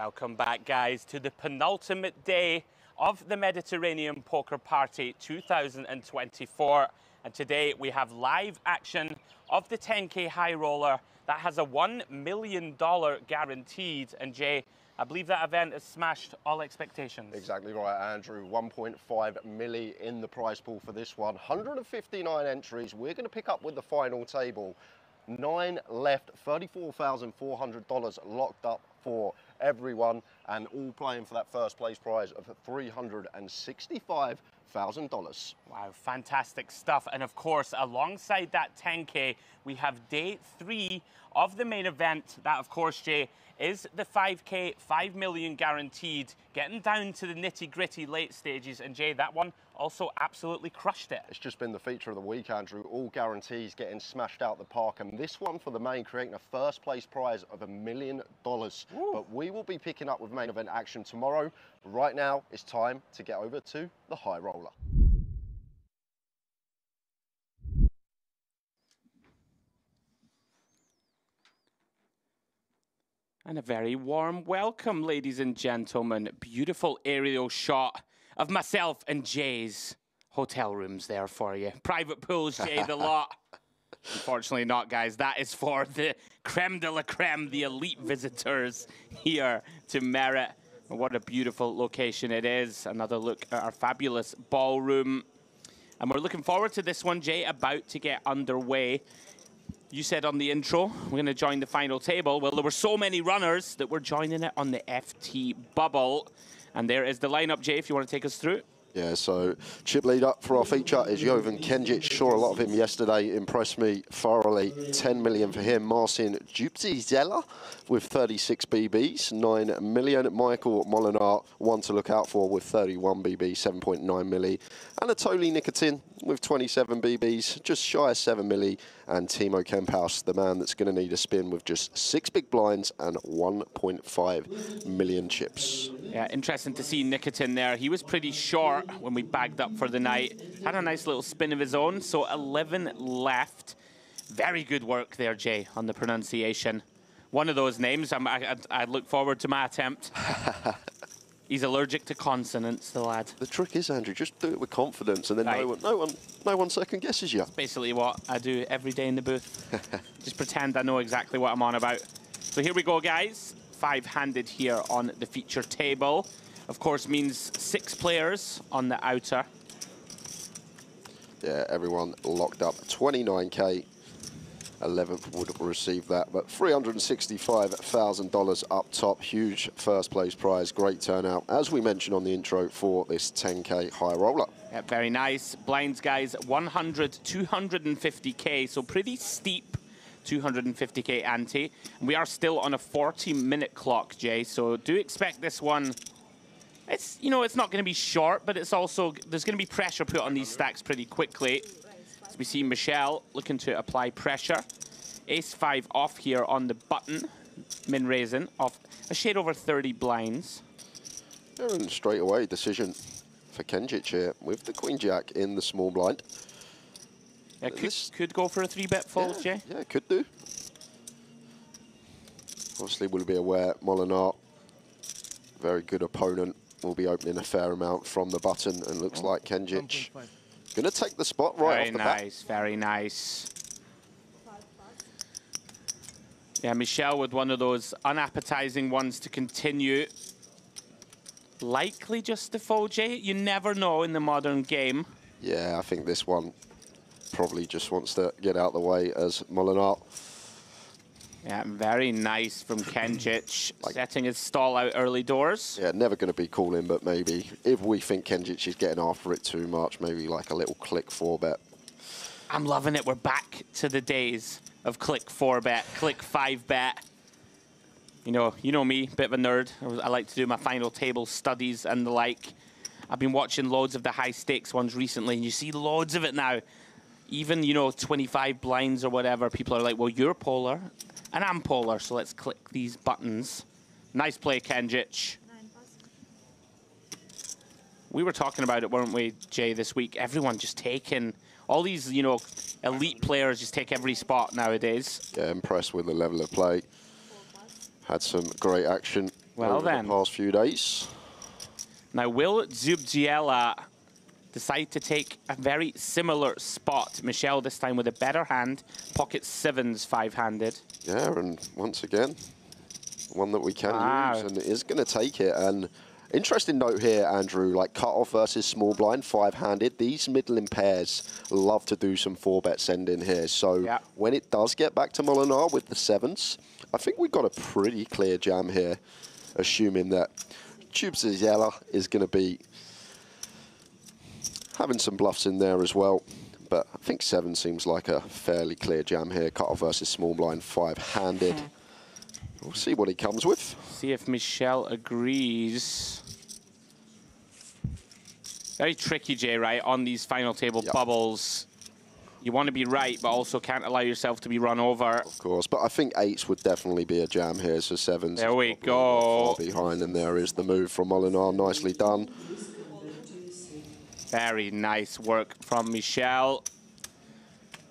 Welcome back, guys, to the penultimate day of the Mediterranean Poker Party 2024. And today we have live action of the 10K High Roller that has a $1 million guaranteed. And Jay, I believe that event has smashed all expectations. Exactly right, Andrew. 1.5 milli in the prize pool for this one. 159 entries. We're going to pick up with the final table. 9 left, $34,400 locked up for everyone, and all playing for that first place prize of $365,000. Wow, fantastic stuff. And of course, alongside that 10K, we have day 3 of the main event. That, of course, Jay, is the 5K, 5 million guaranteed, getting down to the nitty-gritty late stages. And Jay, that one also absolutely crushed it. It's just been the feature of the week, Andrew. All guarantees getting smashed out the park. And this one for the main, creating a first place prize of $1 million. But we will be picking up with main event action tomorrow. Right now, it's time to get over to the high roller. And a very warm welcome, ladies and gentlemen. Beautiful aerial shot of myself and Jay's hotel rooms there for you. Private pools, Jay, the lot. Unfortunately not, guys. That is for the creme de la creme, the elite visitors here to Merit. What a beautiful location it is. Another look at our fabulous ballroom. And we're looking forward to this one, Jay, about to get underway. You said on the intro, we're going to join the final table. Well, there were so many runners that we're joining it on the FT bubble. And there is the lineup, Jay, if you want to take us through it. Yeah, so chip lead up for our feature is Jovan Kenjic. Saw a lot of him yesterday, impressed me thoroughly. 10 million for him. Marcin Jupzizela with 36 BBs, 9 million. Michael Molinar, one to look out for with 31 BB, 7.9 milli. Anatoly Nikitin with 27 BBs, just shy of 7 milli. And Timo Kemphaus, the man that's going to need a spin with just 6 big blinds and 1.5 million chips. Yeah, interesting to see Nikitin there. He was pretty short when we bagged up for the night. Had a nice little spin of his own, so 11 left. Very good work there, Jay, on the pronunciation. One of those names, I look forward to my attempt. He's allergic to consonants, the lad. The trick is, Andrew, just do it with confidence, and then no one second guesses you. That's basically what I do every day in the booth. Just pretend I know exactly what I'm on about. So here we go, guys. 5-handed here on the feature table. Of course, means 6 players on the outer. Yeah, everyone locked up. 29K. 11th would receive that, but $365,000 up top. Huge first place prize. Great turnout, as we mentioned on the intro, for this 10K high roller. Yeah, very nice. Blinds, guys, 100, 250K, so pretty steep 250K ante. We are still on a 40-minute clock, Jay, so do expect this one. It's, you know, it's not going to be short, but it's also, there's going to be pressure put on these stacks pretty quickly. As we see Michelle looking to apply pressure. Ace-5 off here on the button. Min raising off a shade over 30 blinds. Yeah, and straight away decision for Kenjic here with the Queen-Jack in the small blind. Yeah, could go for a 3-bet fold, yeah, Jay. Yeah, could do. Obviously, we'll be aware Molinar, very good opponent, will be opening a fair amount from the button, and looks like Kenjic going to take the spot right off the bat. Very nice, very nice. Yeah, Michelle with one of those unappetizing ones to continue. Likely just to fold, Jay. You never know in the modern game. Yeah, I think this one probably just wants to get out of the way as Molinar. Yeah, very nice from Kenjic, setting his stall out early doors. Yeah, never going to be calling, but maybe if we think Kenjic is getting after it too much, maybe like a little click 4-bet. I'm loving it. We're back to the days of click 4-bet, click 5-bet. You know me, bit of a nerd. I like to do my final table studies and the like. I've been watching loads of the high stakes ones recently, and you see loads of it now. Even, you know, 25 blinds or whatever, people are like, well, you're polar. And I'm polar, so let's click these buttons. Nice play, Kenjic. We were talking about it, weren't we, Jay, this week? Everyone just taking, all these, you know, elite players just take every spot nowadays. Yeah, impressed with the level of play. Had some great action Well over then. the past few days. Now, will Zubziela decide to take a very similar spot? Michelle this time with a better hand. Pocket sevens, five-handed. Yeah, and once again, one that we can use, and is going to take it. And interesting note here, Andrew, like cut-off versus small blind, five-handed. These middling pairs love to do some four-bet send-in here. So when it does get back to Molinar with the sevens, I think we've got a pretty clear jam here, assuming that Zubziela is going to be having some bluffs in there as well. But I think seven seems like a fairly clear jam here. Cut-off versus small blind, five-handed. We'll see what he comes with. See if Michelle agrees. Very tricky, Jay, right? On these final table bubbles. You want to be right, but also can't allow yourself to be run over. Of course, but I think eights would definitely be a jam here, so sevens. There we go. Far behind, and there is the move from Molinar. Nicely done. Very nice work from Michelle.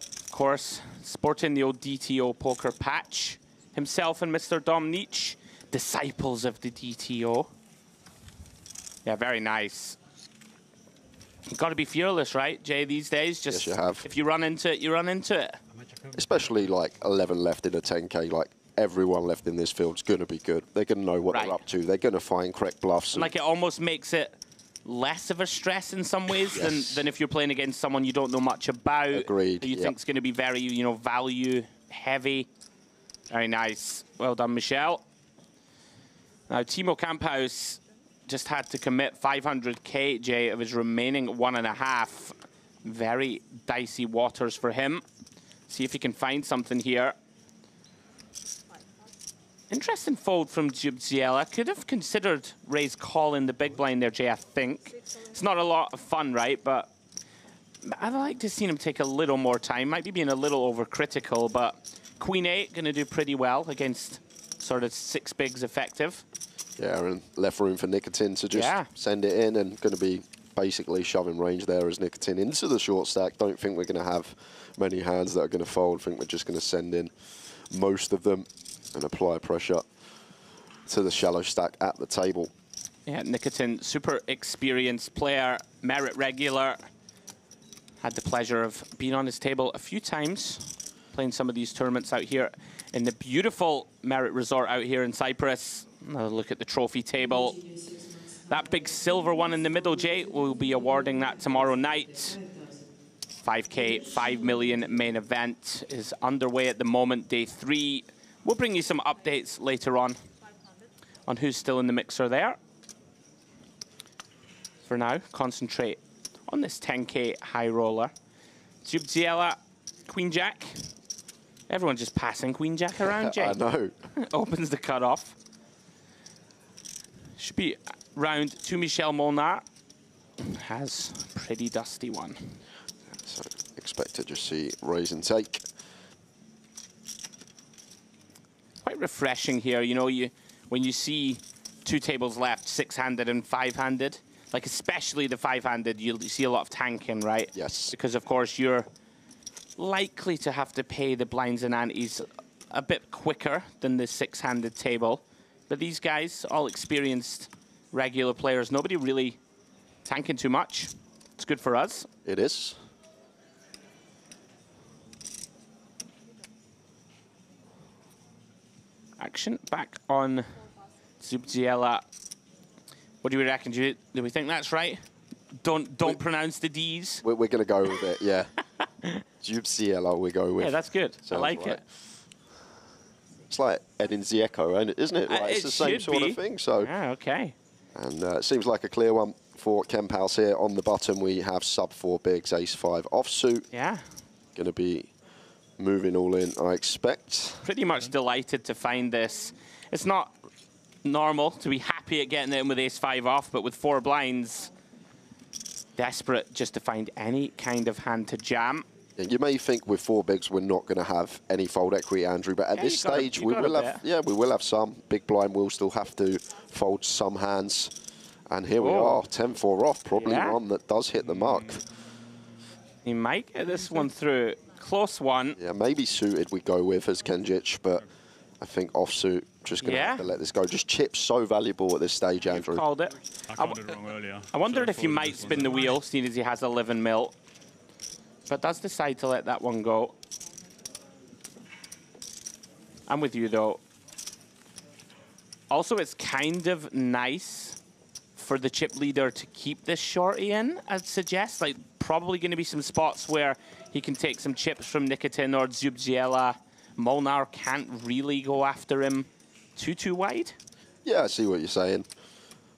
Of course, sporting the old DTO poker patch. Himself and Mr. Domnich, disciples of the DTO. Yeah, very nice. You've got to be fearless, right, Jay, these days? Just yes, you have. If you run into it, you run into it. Especially like 11 left in a 10K, like everyone left in this field's going to be good. They're going to know what they're up to. They're going to find correct bluffs. Like it almost makes it less of a stress in some ways than if you're playing against someone you don't know much about. Agreed. You think is going to be very, you know, value heavy. Very nice. Well done, Michelle. Now, Timo Kamphaus just had to commit 500K, Jay, of his remaining 1.5. Very dicey waters for him. See if he can find something here. Interesting fold from Zubziela. Could have considered raise call in the big blind there, Jay, I think. It's not a lot of fun, right? But I'd like to see him take a little more time. Might be being a little overcritical, but Queen 8 going to do pretty well against sort of six bigs effective. Yeah, and left room for Nicotine to just send it in, and going to be basically shoving range there as Nicotine into the short stack. Don't think we're going to have many hands that are going to fold. Think we're just going to send in most of them and apply pressure to the shallow stack at the table. Yeah, Nicotine, super experienced player, merit regular. Had the pleasure of being on his table a few times, playing some of these tournaments out here in the beautiful Merit Resort out here in Cyprus. Another look at the trophy table. That big silver one in the middle, Jay, we'll be awarding that tomorrow night. 5K, 5 million main event is underway at the moment, day 3. We'll bring you some updates later on who's still in the mixer there. For now, concentrate on this 10K high roller. Zubziela, Queen Jack. Everyone's just passing Queen Jack around, Jay. I know. Opens the cutoff. Should be round to Michel Molnar. Has a pretty dusty one. So expect to just see raise and take. Quite refreshing here, you know, when you see two tables left, six-handed and five-handed, like especially the five-handed, you see a lot of tanking, right? Yes. Because of course you're likely to have to pay the blinds and antes a bit quicker than the six-handed table. But these guys, all experienced regular players, nobody really tanking too much. It's good for us. It is. Action back on Zubziela. What do we reckon? Do we think that's right? Don't pronounce the D's. We're going to go with it, yeah. Zubziela we go with. Yeah, that's good. Sounds I like right. it. It's like Edin Zieko, isn't it? Like, it's the same sort of thing. So. Yeah, okay. And it seems like a clear one for Kamphaus here. On the bottom, we have sub 4 bigs, ace 5 offsuit. Yeah. Going to be moving all in, I expect. Pretty much delighted to find this. It's not normal to be happy at getting it in with ace 5 off, but with 4 blinds, desperate just to find any kind of hand to jam. Yeah, you may think with 4 bigs we're not going to have any fold equity, Andrew, but at this stage we will have. Yeah, we will have some. Big blind will still have to fold some hands, and here we are, 10-4 off. Probably one that does hit the mark. He might get this one through. Close one. Yeah, maybe suited we go with as Kenjic, but I think offsuit, just going to have to let this go. Just chips so valuable at this stage, Andrew. You've called it. I called it wrong earlier. I wondered So if you might spin the wheel, seeing as he has 11 mil. But does decide to let that one go. I'm with you, though. Also, it's kind of nice for the chip leader to keep this shorty in, I'd suggest. Like, probably going to be some spots where he can take some chips from Nikitin or Zubziela. Molnar can't really go after him too wide. Yeah, I see what you're saying.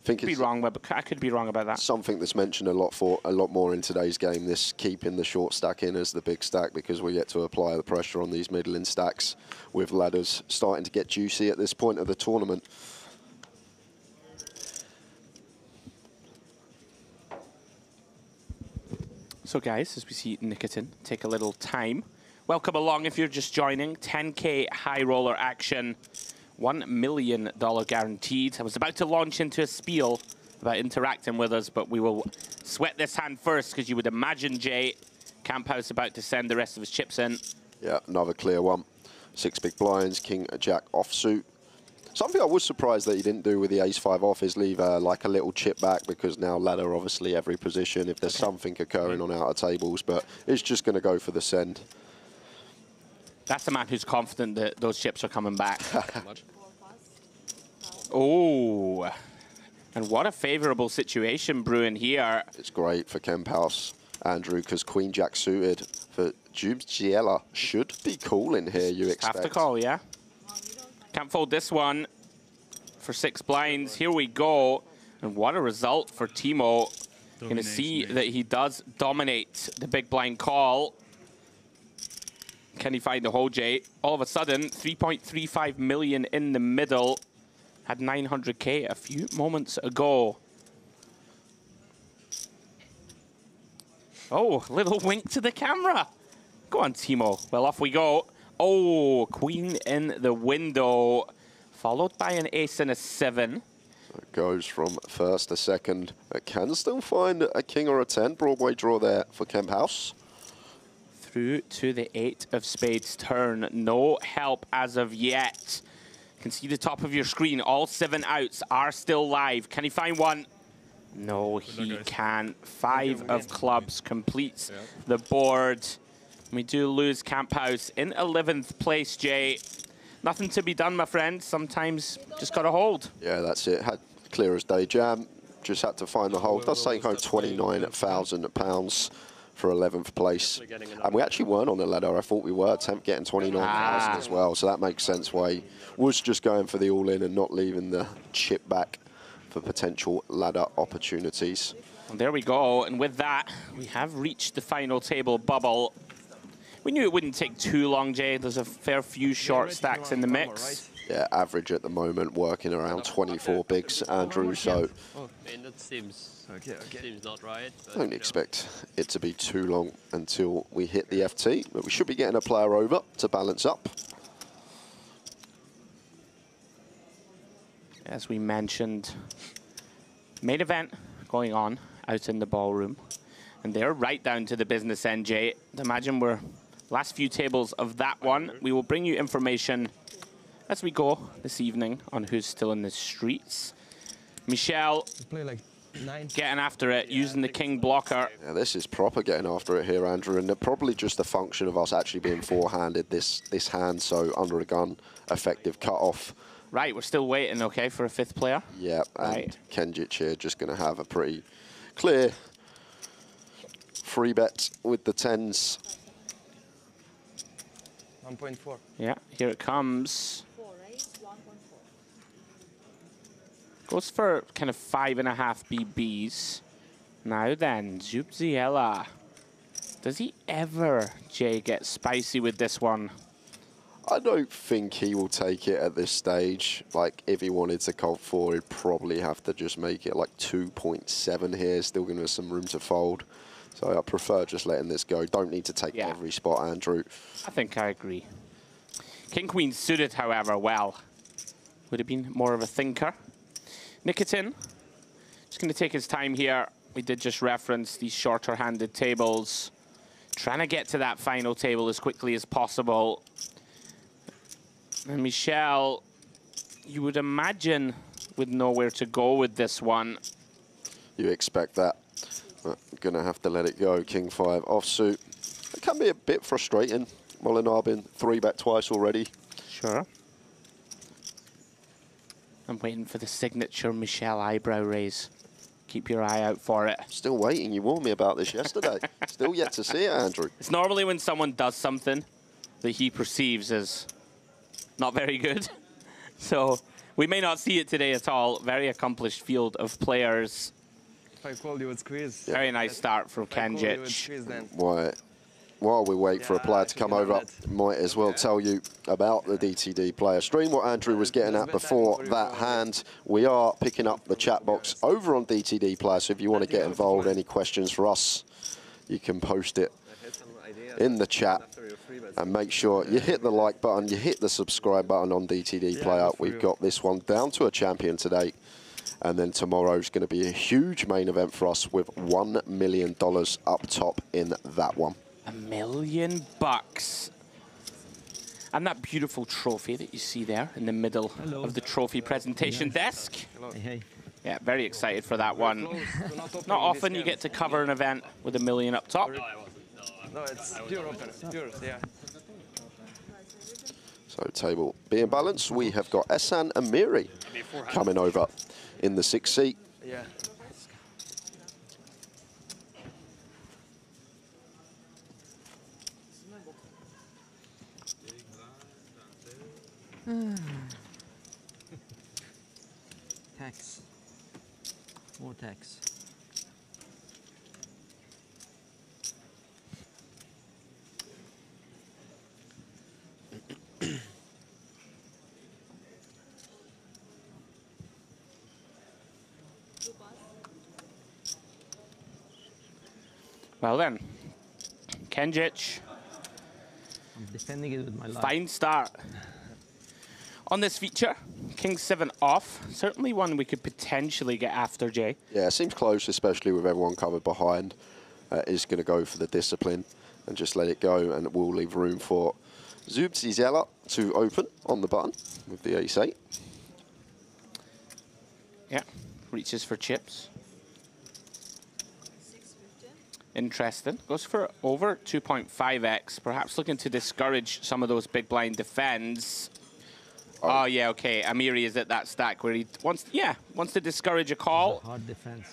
I could be wrong about that. Something that's mentioned a lot more in today's game, this keeping the short stack in as the big stack, because we get to apply the pressure on these middling stacks with ladders starting to get juicy at this point of the tournament. So guys, as we see Nikitin take a little time, welcome along if you're just joining. 10K high roller action, $1 million guaranteed. I was about to launch into a spiel about interacting with us, but we will sweat this hand first, because you would imagine, Jay, Camp House about to send the rest of his chips in. Yeah, another clear one. 6 big blinds, King Jack offsuit. Something I was surprised that he didn't do with the ace-5 off is leave like a little chip back, because now ladder obviously every position if there's something occurring on outer tables, but it's just going to go for the send. That's the man who's confident that those chips are coming back. Oh, and what a favorable situation brewing here. It's great for Kemp House, Andrew, because Queen Jack suited for Zubziela should be calling here, you expect. Have to call, yeah. Can't fold this one for 6 blinds. Here we go. And what a result for Timo. Going to see that he does dominate the big blind call. Can he find the hole, Jay? All of a sudden, 3.35 million in the middle. Had 900K a few moments ago. Oh, little wink to the camera. Go on, Timo. Well, off we go. Oh, queen in the window, followed by an ace and a 7. So it goes from first to second. It can still find a king or a 10. Broadway draw there for Kemp House. Through to the 8 of spades turn. No help as of yet. You can see the top of your screen. All 7 outs are still live. Can he find one? No, he can. 5 of clubs completes the board. We do lose Camp House in 11th place, Jay. Nothing to be done, my friend. Sometimes just got to hold. Yeah, that's it. Had clear as day jam. Just had to find the hold. Does take home £29,000 for 11th place. And we actually weren't on the ladder. I thought we were. Temp getting 29,000 as well. So that makes sense why he was just going for the all-in and not leaving the chip back for potential ladder opportunities. Well, there we go. And with that, we have reached the final table bubble. We knew it wouldn't take too long, Jay. There's a fair few short stacks in the mix. Yeah, average at the moment, working around 24 bigs, Andrew, so that seems not right. I don't expect it to be too long until we hit the FT, but we should be getting a player over to balance up. As we mentioned, main event going on out in the ballroom. And they're right down to the business end, Jay. Imagine we're last few tables of that one. We will bring you information as we go this evening on who's still in the streets. Michelle getting after it, using the king blocker. Yeah, this is proper getting after it here, Andrew, and they're probably just a function of us actually being four-handed this hand, so under a gun, effective cut-off. Right, we're still waiting, okay, for a 5th player. Yeah, right. And Kenjic here just going to have a pretty clear free bet with the 10s. 1.4. Yeah, here it comes. 4, right? 1.4. Goes for kind of 5.5 BBs. Now then, Zubziela. Does he ever, Jay, get spicy with this one? I don't think he will take it at this stage. Like, if he wanted to call 4, he'd probably have to just make it like 2.7 here. Still going to have some room to fold. So I prefer just letting this go. Don't need to take every spot, Andrew. I think I agree. King Queen suited, however, well. Would have been more of a thinker. Nikitin, just going to take his time here. We did just reference these shorter-handed tables. Trying to get to that final table as quickly as possible. And Michel, you would imagine with nowhere to go with this one. You expect that. But going to have to let it go. King 5 offsuit. It can be a bit frustrating. Molinar been 3-bet twice already. Sure. I'm waiting for the signature Michel eyebrow raise. Keep your eye out for it. Still waiting. You warned me about this yesterday. Still yet to see it, Andrew. It's normally when someone does something that he perceives as not very good. So we may not see it today at all. Very accomplished field of players. If I called you with squeeze. Very nice start from Kenjic. While we wait for a player to come over, might as well tell you about the DTD player stream. What Andrew was getting at before that hand, we are picking up the chat box over on DTD player. So if you want to get involved, any questions for us, you can post it in the chat. And make sure you hit the like button, you hit the subscribe button on DTD player. We've got this one down to a champion today. And then tomorrow's going to be a huge main event for us with $1 million up top in that one. $1 million. And that beautiful trophy that you see there in the middle of the trophy presentation desk. Hey. Yeah, very excited for that one. Not often you get to cover an event with $1 million up top. No, it's pure open. Pure, yeah. So table being balanced, we have got Ehsan Amiri coming over in the 6th seat. Yeah. Tax. More tax. Well then, Kenjic. I'm defending it with my life. Fine start. On this feature, King 7 off. Certainly one we could potentially get after, Jay. Yeah, it seems close, especially with everyone covered behind. Is going to go for the discipline and just let it go, and it will leave room for Zubzizela to open on the button with the ace-8. Yeah, reaches for chips. Interesting. Goes for over 2.5x, perhaps looking to discourage some of those big blind defends. Oh, yeah, okay. Amiri is at that stack where he wants, wants to discourage a call. Hard defense.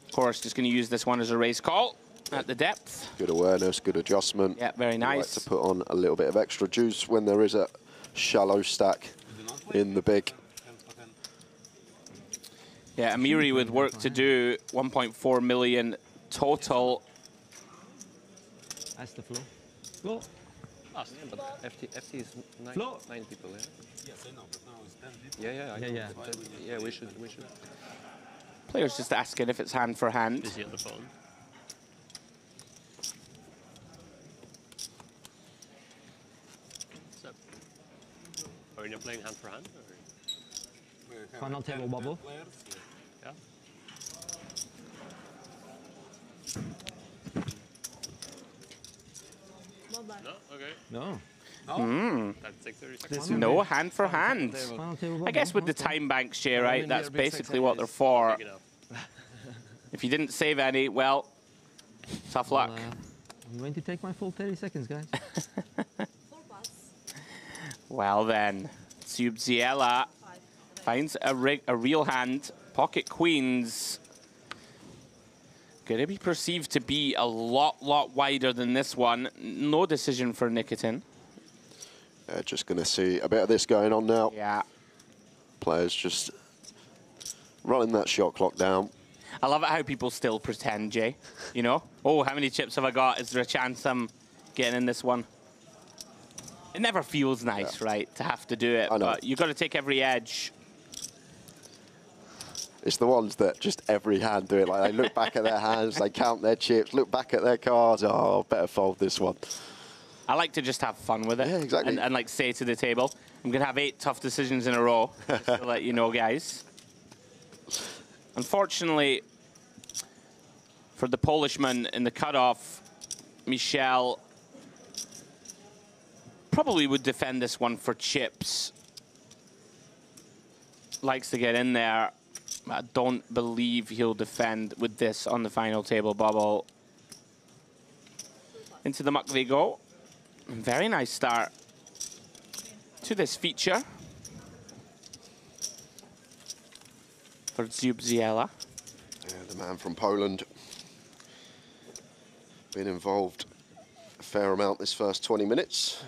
Of course, just going to use this one as a raise call at the depth. Good awareness, good adjustment. Yeah, very nice. Like to put on a little bit of extra juice when there is a shallow stack in the big. Yeah, Amiri with work to do, 1.4 million total. That's the flow. Flow. Us, but FT is Flow. 9 people, yeah? Yes, I know, but now it's 10 people. Yeah, we should. Players just asking if it's hand for hand. Busy on the phone. So, are you playing hand for hand? Or? We have Final table bubble. players, Yeah. No, okay. No. That takes 30 seconds. No hand for hand. Final table bubble. I guess with the Okay. time banks, Jay, right? mean, That's they're big basically what they're seconds. for. Big enough. If you didn't save any, well, tough luck. I'm going to take my full 30 seconds, guys. Well then, Zubziela finds a real hand. Pocket queens. Going to be perceived to be a lot wider than this one. No decision for Nikitin. Just going to see a bit of this going on now. Yeah. Players just running that shot clock down. I love it how people still pretend, Jay. You know? Oh, how many chips have I got? Is there a chance I'm getting in this one? It never feels nice, right, to have to do it. I know. But you've got to take every edge. It's the ones that just every hand do it. Like they look back at their hands, they count their chips, look back at their cards. Oh, better fold this one. I like to just have fun with it. Yeah, exactly. And like say to the table, I'm going to have 8 tough decisions in a row, just to let you know, guys. Unfortunately, for the Polishman in the cutoff, Michel Probably would defend this one for chips. Likes to get in there. I don't believe he'll defend with this on the final table bubble. Into the muck they go. Very nice start to this feature for Zubziela. Yeah, the man from Poland. Been involved a fair amount this first 20 minutes.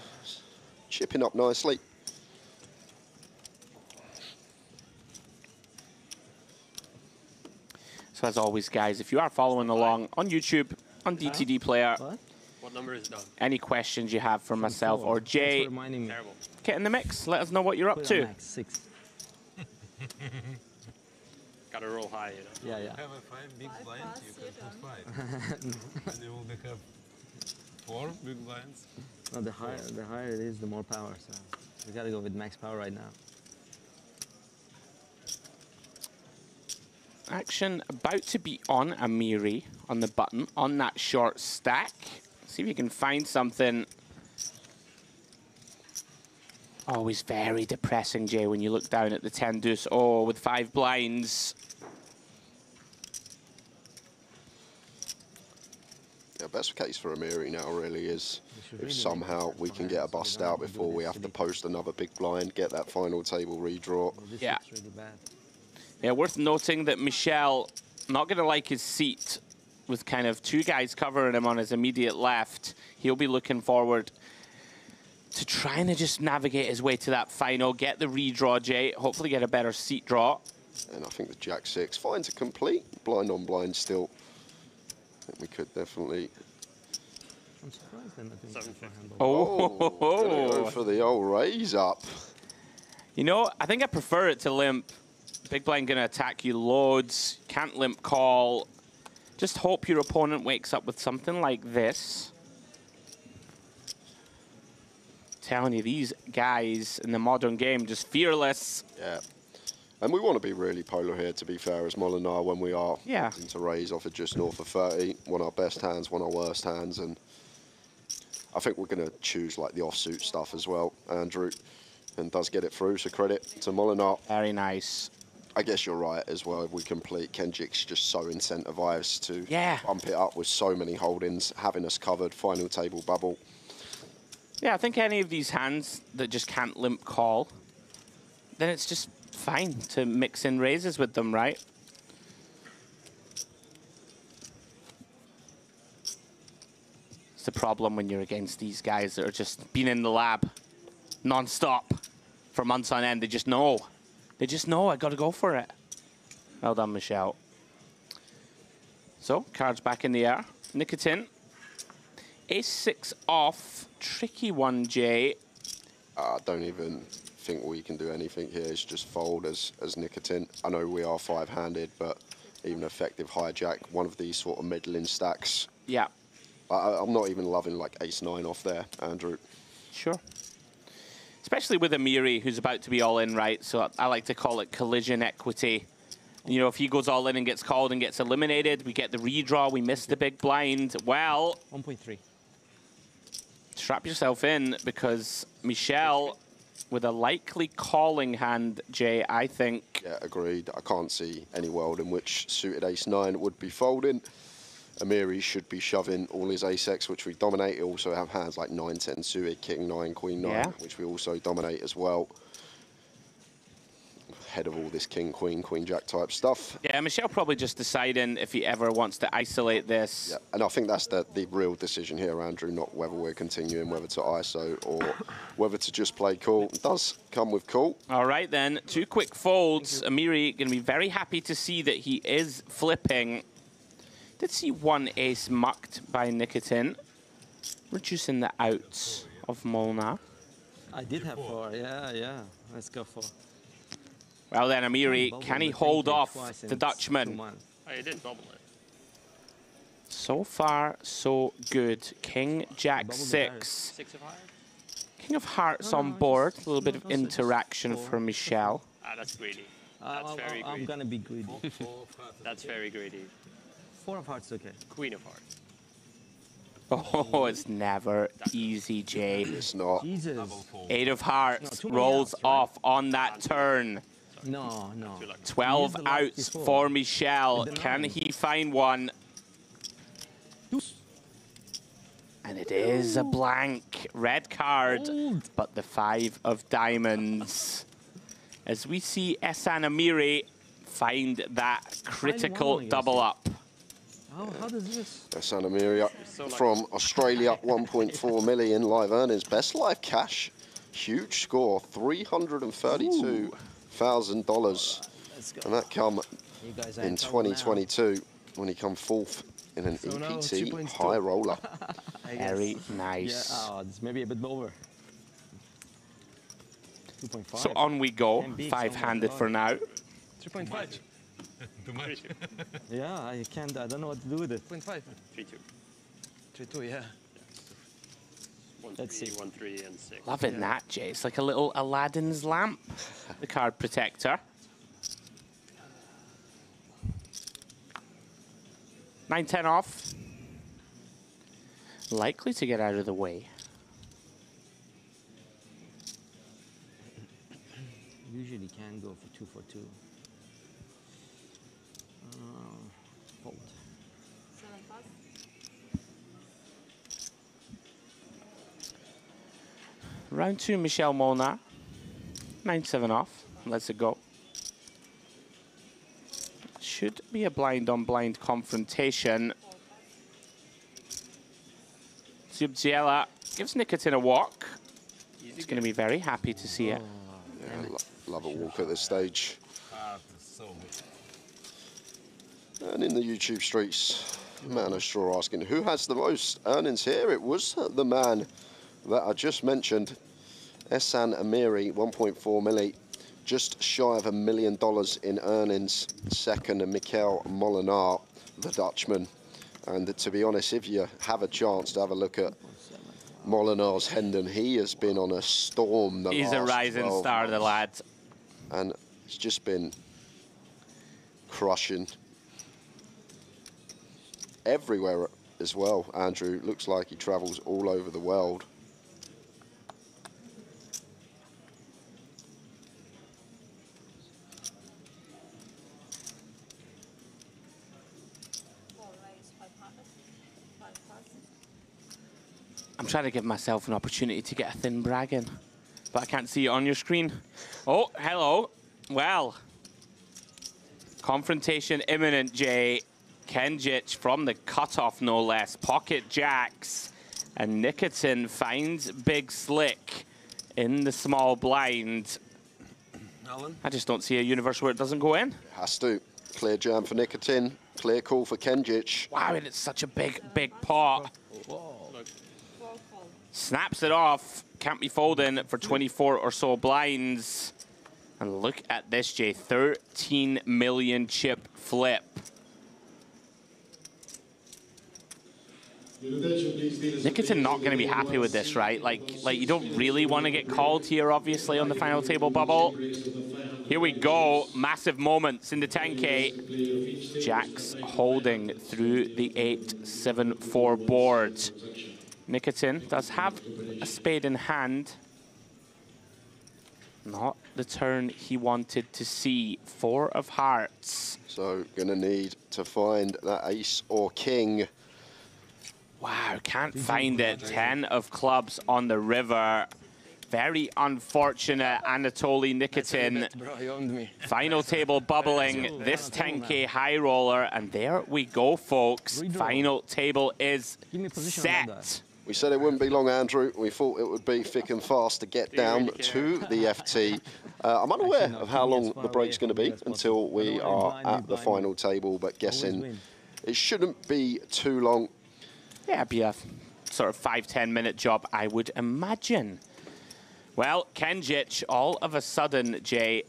Chipping up nicely. So as always, guys, if you are following along on YouTube, on DTD Player, What number is it on? any questions you have for myself or Thanks Jay, for reminding me. Terrible. get in the mix. Let us know what you're up Put it on to. max, 6. Gotta roll high, you know. Yeah, yeah. Have a 5 big blinds, you can put 5. And you will have 4 big blinds. No, the higher it is, the more power. So we gotta go with max power right now. Action about to be on Amiri on the button on that short stack. See if you can find something. Always very depressing, Jay, when you look down at the 10 deuce. Oh, with 5 blinds. Yeah, best case for Amiri now really is should if really somehow make we can get a so we bust don't out have to do before we this have to silly- post another big blind, get that final table redraw. Well, this Yeah. looks really bad. Yeah, worth noting that Michel, not going to like his seat with kind of 2 guys covering him on his immediate left. He'll be looking forward to trying to just navigate his way to that final, get the redraw, Jay, hopefully get a better seat draw. And I think the Jack 6 finds a complete blind on blind still. I think we could definitely. I'm surprised they're not doing 750. beforehand. Oh, gonna go for the old raise up. You know, I think I prefer it to limp. Big blind going to attack you loads. Can't limp call. Just hope your opponent wakes up with something like this. Telling you, these guys in the modern game, just fearless. Yeah. And we want to be really polar here, to be fair, as Molinar, when we are Yeah. into raise off of just north of 30. One of our best hands, one of our worst hands. And I think we're going to choose like the offsuit stuff as well, Andrew. And does get it through, so credit to Molinar. Very nice. I guess you're right as well. If we complete, Kenjic's just so incentivized to Yeah. bump it up with so many holdings, having us covered, final table bubble. Yeah, I think any of these hands that just can't limp call, then it's just fine to mix in raises with them, right? It's the problem when you're against these guys that are just been in the lab non-stop for months on end. They just know. They just know, I got to go for it. Well done, Michelle. So, cards back in the air. Nicotine. Ace-6 off. Tricky one, Jay. I don't even think we can do anything here. It's just fold as Nicotine. I know we are 5-handed, but even effective hijack, one of these sort of middling stacks. Yeah, I'm not even loving like Ace-9 off there, Andrew. sure. Especially with Amiri, who's about to be all in, right? So I like to call it collision equity. You know, if he goes all in and gets called and gets eliminated, we get the redraw, we miss the big blind. Well, 1.3. strap yourself in because Michel, with a likely calling hand, Jay, I think. Yeah, agreed. I can't see any world in which suited Ace-9 would be folding. Amiri should be shoving all his ace-x, which we dominate. He also have hands like 9-10 suited, king 9, queen 9, Yeah. which we also dominate as well. Head of all this king, queen, jack type stuff. Yeah, Michel probably just deciding if he ever wants to isolate this. Yeah, and I think that's the real decision here, Andrew, not whether we're continuing, whether to ISO or whether to just play cool. It does come with cool. All right, then. 2 quick folds. Amiri going to be very happy to see that he is flipping. Did see 1 ace mucked by Nicotine, reducing the outs of Molnar. I did have 4. Yeah. Let's go for. Well then, Amiri, Bubble can he the hold pancake off twice in the 2 Dutchman? months. Oh, you did bubble it. So far, so good. King, Jack, Bubble the 6. 6 of hearts? King of Hearts No, on no, board. just- A little bit no, of no, so just interaction 4. for Michel. Ah, that's greedy. That's very I'm greedy. gonna be greedy. 4 of hearts. That's very greedy. 4 of hearts, okay. Queen of hearts. Oh, it's never easy, Jay. It's not. Jesus. 8 of hearts No, too many rolls outs, right? off on that turn. No, no. 12 the last outs before. for Michel. With the Can 9. he find one? Deuce. And it is a blank. Red card, Old. but the 5 of diamonds. As we see Ehsan Amiri find that critical I guess. double up. How does this? Ehsan Amiri from Australia, 1.4 million live earnings. Best live cash. Huge score, $332,000. Let's go. And that come You guys are in trouble now. 2022 when he come fourth in an So now EPT 3.2. high roller. Very Yeah, nice. this may be a bit over. 2.5. So on we go, Can be 5-handed for now. 3.5. Too much. Yeah, I can't. I don't know what to do with it. 3.5. 3-2. 3.2, yeah. 1-3, Let's see. 1-3, and 6. Loving that, Jay. It's like a little Aladdin's lamp, the card protector. 9-10 off. Likely to get out of the way. Usually can go for 2 for 2. Fold. Round 2, Michel Molnar. 9-7 off. Let's it go. Should be a blind-on-blind confrontation. Zubziela gives Nikitin a walk. He's going to be very happy to see it. Yeah, love a walk at this stage. So good. And in the YouTube streets, Man of Straw asking, who has the most earnings here? It was the man that I just mentioned, Ehsan Amiri, 1.4 million, just shy of $1 million in earnings. Second, Mikel Molinar, the Dutchman. And to be honest, if you have a chance to have a look at Molinar's Hendon, he has been on a storm the He's a last rising 12 star, the months. lad. And it's just been crushing everywhere as well. Andrew looks like he travels all over the world. I'm trying to give myself an opportunity to get a thin brag in, but I can't see it on your screen. Oh, hello. Well, confrontation imminent, Jay. Kenjic from the cutoff, no less. Pocket jacks. And Nikitin finds Big Slick in the small blind. Alan? I just don't see a universe where it doesn't go in. Has to. Clear jam for Nikitin. Clear call for Kenjic. Wow, and it's such a big, big pot. Snaps it off. Can't be folding for 24 or so blinds. And look at this, Jay. 13 million chip flip. Nikitin not going to be happy with this, right? Like you don't really want to get called here, obviously, on the final table bubble. Here we go. Massive moments in the 10K. Jacks holding through the 8-7-4 board. Nikitin does have a spade in hand. Not the turn he wanted to see. 4 of hearts. So gonna need to find that ace or king. Wow, can't find it. 10 of clubs on the river. Very unfortunate, Anatoly Nikitin. Bro, you owned me. Final table bubbling, this 10K high roller, and there we go, folks. Final table is Give me a position on that. set. We said it wouldn't be long, Andrew. We thought it would be thick and fast to get down to the FT. I'm unaware of how long the break's going to be until we are at the final table, but guessing it shouldn't be too long. Yeah, it'd be a sort of 5-10 minute job, I would imagine. Well, Kenjic, all of a sudden, Jay,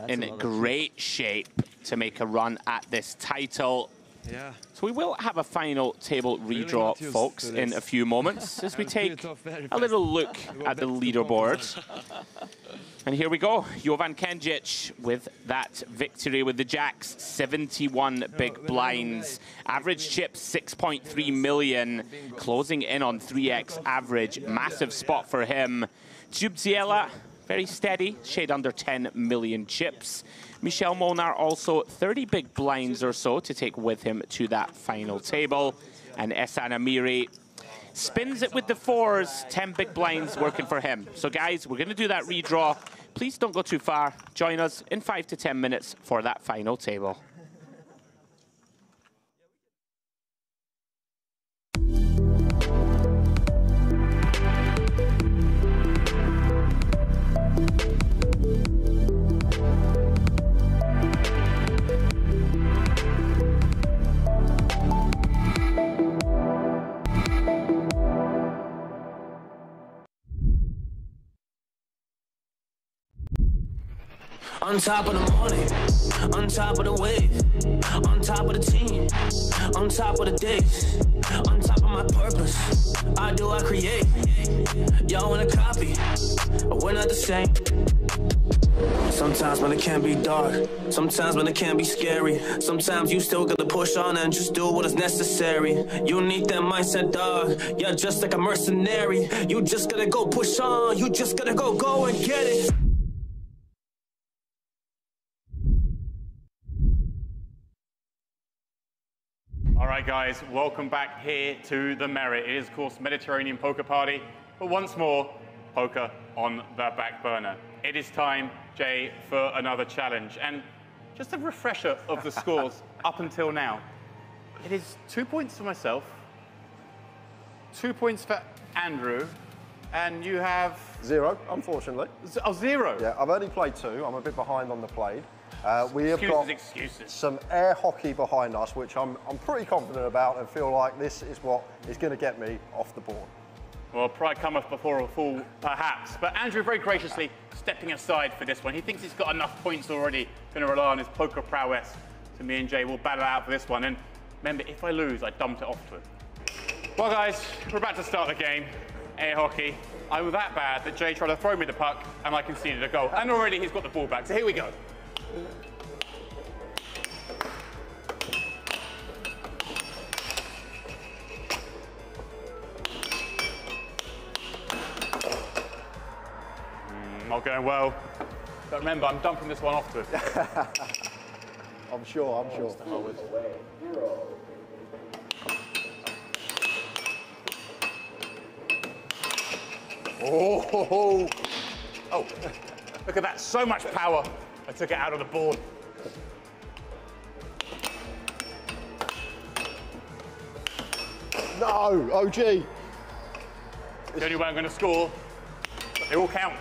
in great shape to make a run at this title. Yeah. So we will have a final table redraw, not used folks, to in this. a few moments as we I'll clear take it off very a fast. little look Go at the back to leaderboard. And here we go, Jovan Kendjic with that victory with the jacks, 71 big blinds. Average chips, 6.3 million, closing in on 3x average. Massive spot for him. Jubziela, very steady, shade under 10 million chips. Michel Molnar also 30 big blinds or so to take with him to that final table. And Ehsan Amiri spins it with the fours, 10 big blinds working for him. So guys, we're gonna do that redraw. Please don't go too far. Join us in 5 to 10 minutes for that final table. On top of the morning, on top of the wave, on top of the team, on top of the days, on top of my purpose. I create. Y'all wanna copy, but we're not the same. Sometimes when it can be dark, sometimes when it can be scary, sometimes you still gotta push on and just do what is necessary. You need that mindset, dog. You're just like a mercenary. You just gotta go push on. You just gotta go and get it. All right, guys, welcome back here to the Merit. It is, of course, Mediterranean Poker Party, but once more, poker on the back burner. It is time, Jay, for another challenge. And just a refresher of the scores up until now. It is 2 points for myself, 2 points for Andrew, and you have... 0, unfortunately. Oh, 0? Yeah, I've only played 2. I'm a bit behind on the played. We have got excuses. some air hockey behind us, which I'm pretty confident about and feel like this is what is going to get me off the board. Well, pride cometh before a fall, perhaps. But Andrew very graciously stepping aside for this one. He thinks he's got enough points already, going to rely on his poker prowess. So me and Jay will battle out for this one. And remember, if I lose, I dump it off to him. Well, guys, we're about to start the game. Air hockey. I was that bad that Jay tried to throw me the puck, and I conceded a goal. And already he's got the ball back. So here we go. Not going well. But remember, I'm dumping this one off to him. I'm sure. Oh, look at that, so much power. I took it out of the board. No, OG. The only way I'm going to score, but they all count.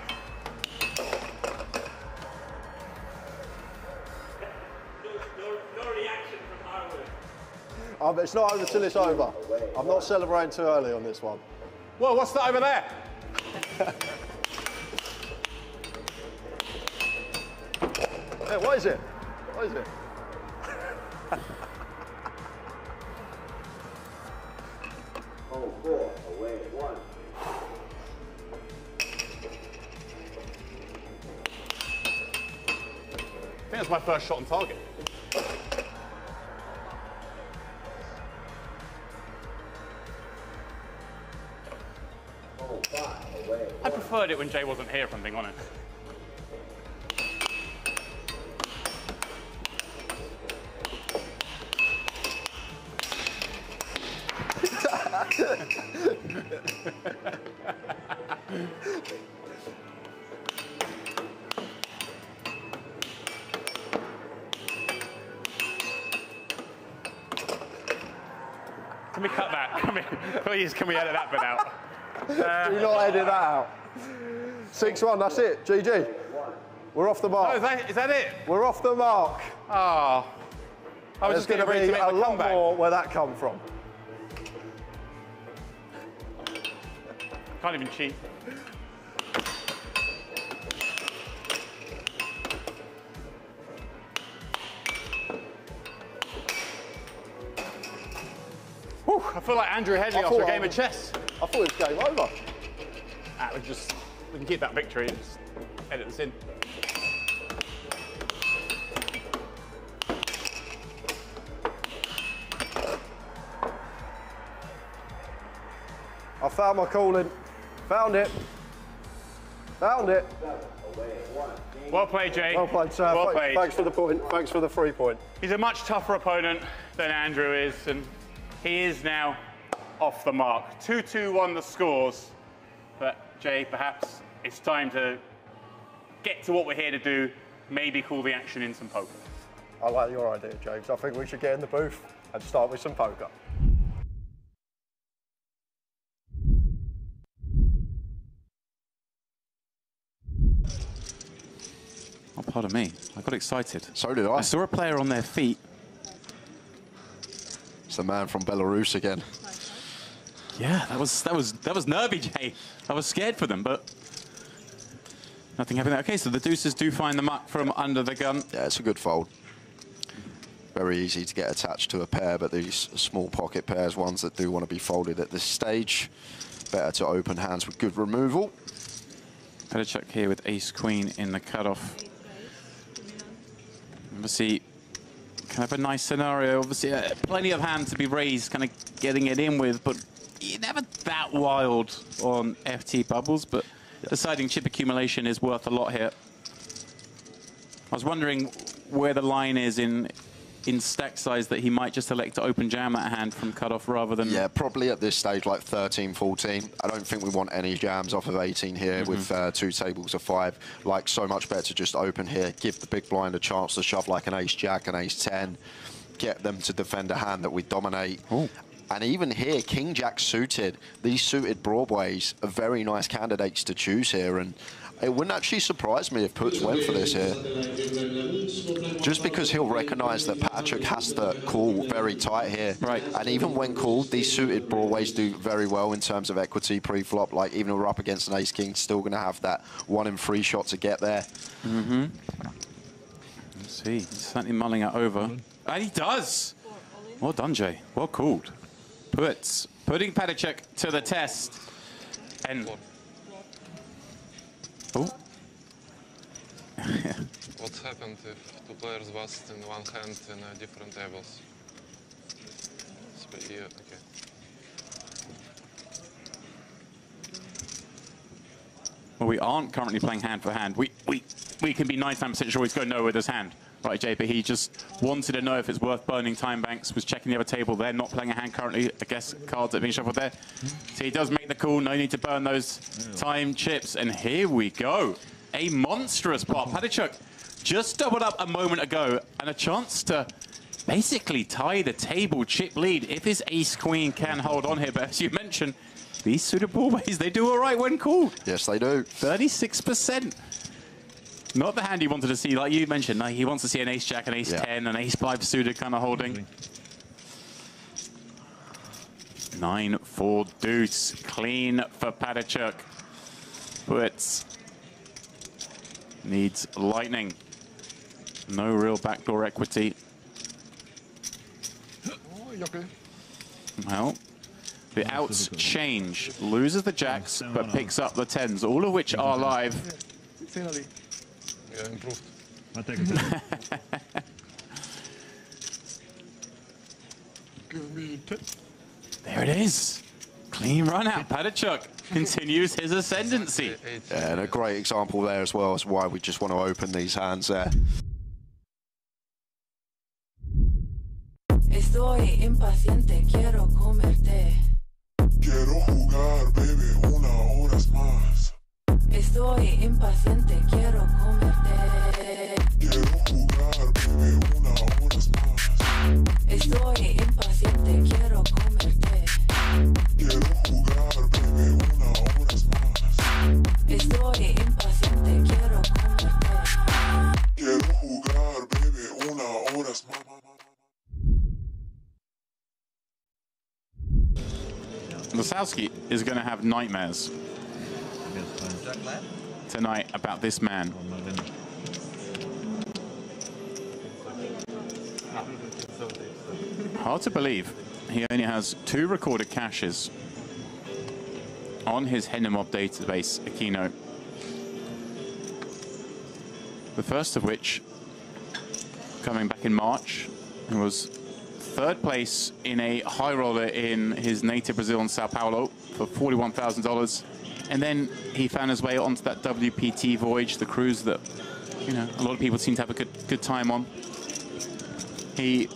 No reaction from Harwood. It's not over till it's over. I'm not celebrating too early on this one. Whoa, what's that over there? Hey, what is it? What is it? Oh, 4, away, 1. I think that's my first shot on target. Oh, 5, away, 1. I preferred it when Jay wasn't here, if I'm being honest. Can we cut that? Please, can we edit that bit out? Do not edit that out. 6-1, that's it. GG. We're off the mark. Oh, is that it? We're off the mark. Oh. I was There's just getting going ready to to be make a my lot comeback. more where that come from. Can't even cheat. Whew, I feel like Andrew Headley after a game of chess. I thought it was game over. We can keep that victory. Edit this in. I found my calling. Found it. Found it. Well played, Jay. Well played, sir. Well played. Thanks for the point. Thanks for the 3 point. He's a much tougher opponent than Andrew is, and he is now off the mark. 2-2-1 the scores. But, Jay, perhaps it's time to get to what we're here to do, maybe call the action in some poker. I like your idea, James. I think we should get in the booth and start with some poker. Oh, pardon me. I got excited. So did I. I saw a player on their feet. It's the man from Belarus again. Yeah, that was nervy, Jay. I was scared for them, but nothing happened there. Okay, so the deuces do find the muck from under the gun. Yeah, it's a good fold. Very easy to get attached to a pair, but these small pocket pairs, ones that do want to be folded at this stage, better to open hands with good removal. Petachuk here with ace-queen in the cutoff. Obviously, kind of a nice scenario. Obviously, plenty of hands to be raised, kind of getting it in with, but you're never that wild on FT bubbles, but deciding chip accumulation is worth a lot here. I was wondering where the line is in stack size that he might just elect to open jam that hand from cutoff rather than... Yeah, probably at this stage like 13, 14. I don't think we want any jams off of 18 here with 2 tables of 5. Like, so much better to just open here, give the big blind a chance to shove like an ace-jack, an ace-10, get them to defend a hand that we dominate. Ooh. And even here, king-jack suited. These suited Broadways are very nice candidates to choose here, and it wouldn't actually surprise me if Puts went for this here. Just because he'll recognise that Petachuk has to call very tight here. Right. And even when called, these suited Broadways do very well in terms of equity pre-flop. Like, even if we're up against an ace-king, still going to have that 1 in 3 shot to get there. Let's see, he's certainly mulling it over. And he does! Well done, Jay. Well called. Putting Petachuk to the test. And... Oh. What happened if 2 players lost in one hand in different tables? Yeah, okay. Well, we aren't currently playing hand for hand. We can be 99% sure he's going nowhere with his hand. Right, Jay, but he just wanted to know if it's worth burning time banks, was checking the other table. They're not playing a hand currently. I guess cards that are being shuffled there. So he does make the call. No need to burn those time chips. And here we go. A monstrous pot. Petachuk just doubled up a moment ago, and a chance to basically tie the table chip lead if his ace-queen can hold on here. But as you mentioned, these suited broadways, they do all right when called. Yes, they do. 36%. Not the hand he wanted to see, like you mentioned. No, he wants to see an ace-jack, an ace-10, an ace-5 suited kind of holding. 9-4 deuce. Clean for Petachuk. But needs lightning. No real backdoor equity. Well, the outs change. Loses the jacks, but picks up the 10s, all of which are live. Yeah, improved. There it is. Clean run out. Petachuk continues his ascendancy. Yeah, and a great example there as well as why we just want to open these hands there. Estoy impaciente, quiero comerte. Quiero jugar, baby, una horas más. Estoy impaciente, quiero comerte. Quiero jugar, baby, una horas más. Estoy impaciente, quiero comerte. Quiero jugar, baby, una horas más. Estoy impaciente, quiero comerte. Quiero jugar, baby, una horas más. Lasowski is going to have nightmares tonight about this man. Hard to believe he only has 2 recorded caches on his Hennemob database, Aquino. The first of which coming back in March. He was third place in a high roller in his native Brazil in Sao Paulo for $41,000. And then he found his way onto that WPT voyage, the cruise that, you know, a lot of people seem to have a good time on. He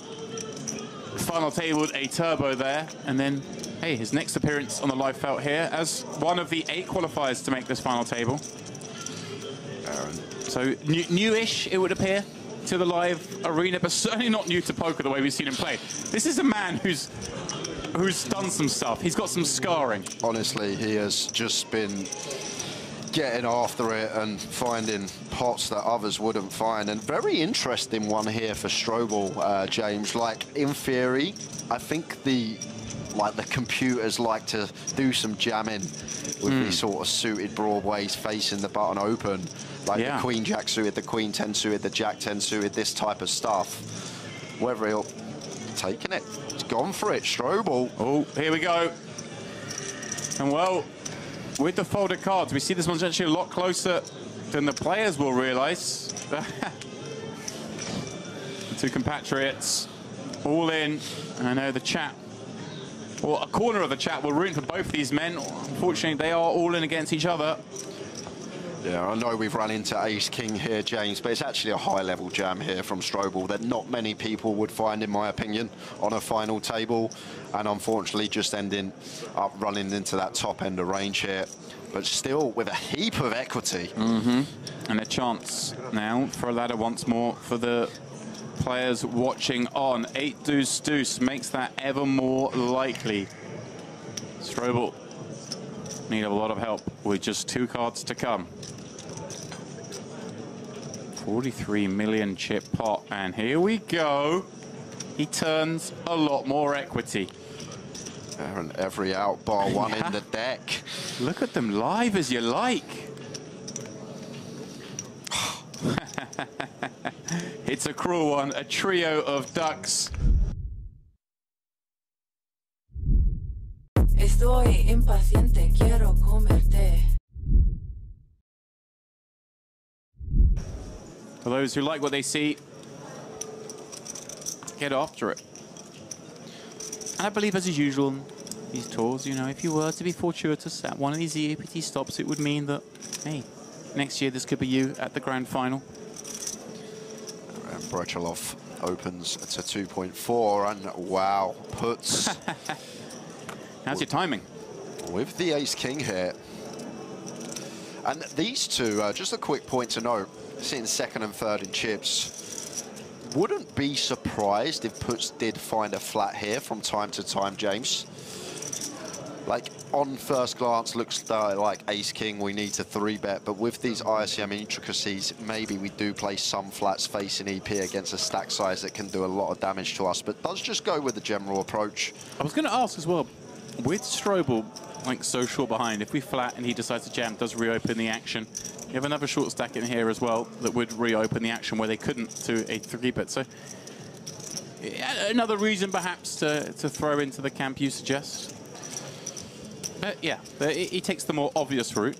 final tabled a turbo there, and then, hey, his next appearance on the live felt here as one of the 8 qualifiers to make this final table. So newish, it would appear, to the live arena, but certainly not new to poker the way we've seen him play. This is a man who's done some stuff. He's got some scarring. Honestly, he has just been getting after it and finding pots that others wouldn't find. And very interesting one here for Strobel, James. Like, in theory, I think the computers like to do some jamming with these sort of suited broadways facing the button open. Like the Queen Jack suited, the Queen 10 suited, the Jack 10 suited, this type of stuff. Whether he'll taking it, he's gone for it, Strobel. Oh, here we go. And well, with the folded cards, we see this one's actually a lot closer than the players will realise. The 2 compatriots all in. And I know the chat, or a corner of the chat, will root for both these men. Unfortunately, they are all in against each other. Yeah, I know we've run into Ace-King here, James, but it's actually a high-level jam here from Strobel that not many people would find, in my opinion, on a final table. And unfortunately, just ending up running into that top end of range here. But still with a heap of equity. And a chance now for a ladder once more for the players watching on. 8 deuce deuce makes that ever more likely. Strobel need a lot of help with just 2 cards to come. 43 million chip pot, and here we go. He turns a lot more equity. And every out bar one in the deck. Look at them live as you like. It's a cruel one, a trio of ducks. Estoy impaciente, quiero comerte. For those who like what they see, get after it. And I believe, as is usual, these tours, you know, if you were to be fortuitous at one of these EAPT stops, it would mean that, hey, next year this could be you at the grand final. And Brechelov opens to 2.4, and wow, puts... How's your timing? With the Ace-King here. And these two, just a quick point to note, sitting second and third in chips, wouldn't be surprised if puts did find a flat here from time to time, James. Like, on first glance, looks like Ace-King, we need to 3-bet, but with these ICM intricacies, maybe we do play some flats facing EP against a stack size that can do a lot of damage to us, but does just go with the general approach. I was going to ask as well, with Strobel, like, so short behind, if we flat and he decides to jam, does reopen the action. You have another short stack in here as well that would reopen the action where they couldn't to a 3-bet. So yeah, another reason perhaps to throw into the camp you suggest. But yeah, he takes the more obvious route.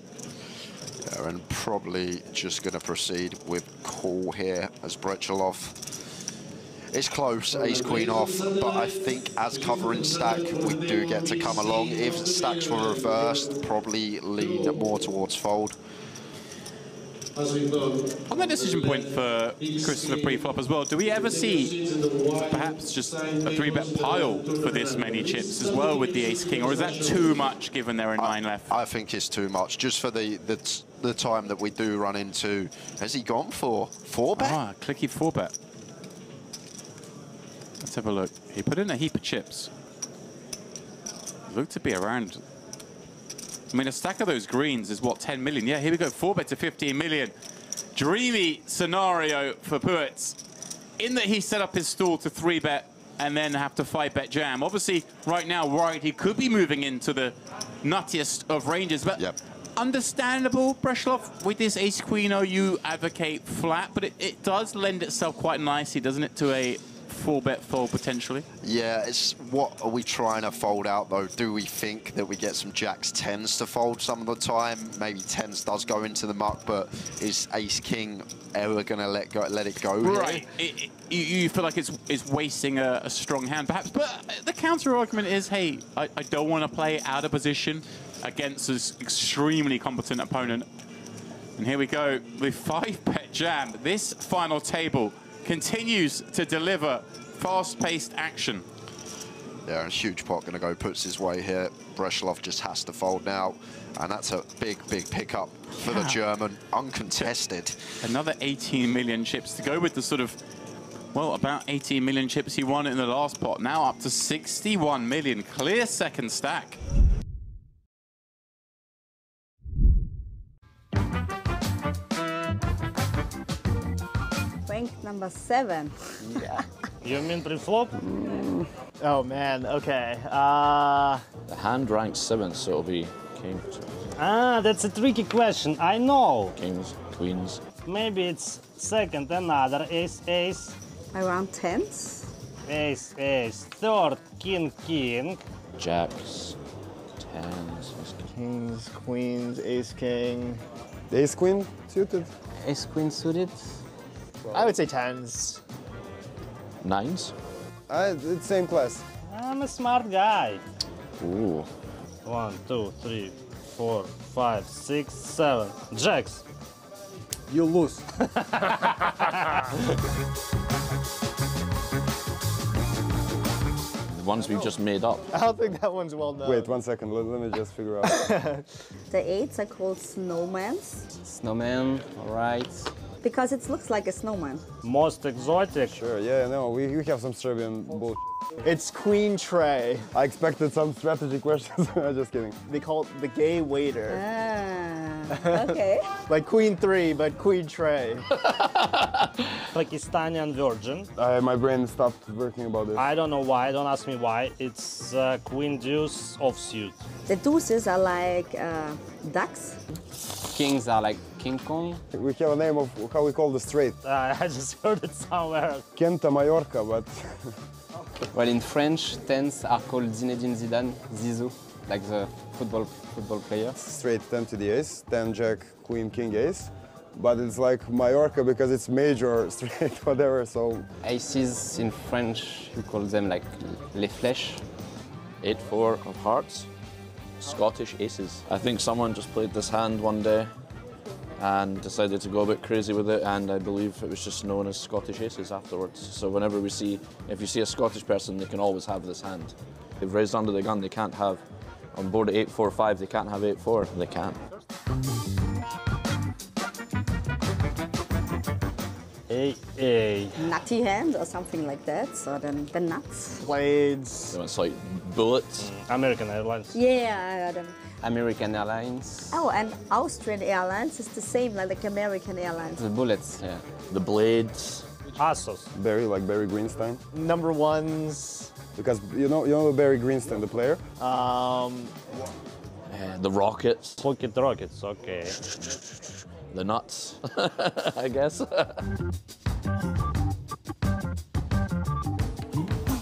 Yeah, and probably just going to proceed with call here as Brechelov. It's close, ace-queen off, but I think as covering stack, we do get to come along. If stacks were reversed, probably lean more towards fold. On that decision point for Christopher pre-flop as well, do we ever see perhaps just a 3-bet pile for this many chips as well with the ace-king, or is that too much given there are 9 left? I think it's too much, just for the time that we do run into. Has he gone for 4-bet? Ah, clicky 4-bet. Let's have a look. He put in a heap of chips. Looked to be around... I mean, a stack of those greens is, what, 10 million? Yeah, here we go, 4-bet to 15 million. Dreamy scenario for Puets, in that he set up his stall to 3-bet and then have to 5-bet jam. Obviously, right now, worried he could be moving into the nuttiest of ranges, but understandable, Brechelov, with this ace-queen, you advocate flat, but it does lend itself quite nicely, doesn't it, to a 4-bet fold potentially. Yeah, it's what are we trying to fold out though? Do we think that we get some jacks 10s to fold some of the time? Maybe 10s does go into the muck, but is ace king ever gonna let it go? Right. You feel like it's wasting a strong hand perhaps, but the counter argument is, hey, I don't want to play out of position against this extremely competent opponent. And here we go with 5-bet jam. This final table continues to deliver fast-paced action. Yeah, a huge pot going to go puts his way here. Breslov just has to fold now, and that's a big pickup for the German, uncontested. Another 18 million chips to go with the sort of, well, about 18 million chips he won in the last pot. Now up to 61 million, clear second stack. Rank number 7. Yeah. You mean pre-flop? Oh man, okay. The hand ranks 7th, so it'll be king. That's a tricky question, I know. Kings, queens. Maybe it's second, another ace, ace. Around 10s? Ace, ace, third, king, king. Jacks, 10s, kings, queens, ace, king. Ace, queen suited? Ace, queen suited? I would say 10s. 9s? It's same class. I'm a smart guy. Ooh. 1, 2, 3, 4, 5, 6, 7. Jacks. You lose. The ones we've just made up. I don't think that one's well known. Wait 1 second, let me just figure out. The 8s are called snowmans. Snowman, all right. Because it looks like a snowman. Most exotic. Sure, yeah, no, we have some Serbian bullshit. It's queen tray. I expected some strategy questions. I'm just kidding. They call it the gay waiter. Okay. Like queen 3, but queen tray. Pakistani virgin. My brain stopped working about this. I don't know why, don't ask me why. It's queen deuce offsuit. The deuces are like ducks. Kings are like King Kong. We have a name of how we call the straight. I just heard it somewhere. Kenta Mallorca, but... Well, in French, 10s are called Zinedine Zidane, Zizou, like the football player. Straight 10 to the ace, 10 jack, queen, king, ace. But it's like Mallorca because it's major, straight, whatever, so... Aces in French, you call them like les flèches. 8-4 of hearts. Scottish aces. I think someone just played this hand one day and decided to go a bit crazy with it, and I believe it was just known as Scottish aces afterwards. So whenever if you see a Scottish person, they can always have this hand. They've raised under the gun, they can't have, on board at 8-4-5, they can't have 8-4, they can't. A. Nutty hand or something like that, so then the nuts. Blades. It's like bullets. American Airlines. Yeah, I heard them. American Airlines. Oh, and Austrian Airlines is the same like American Airlines. The bullets, yeah. The blades. Assos. Barry, like Barry Greenstein. Number 1s. Because you know Barry Greenstein, the player? The rockets. Pocket rockets, okay. The nuts, I guess.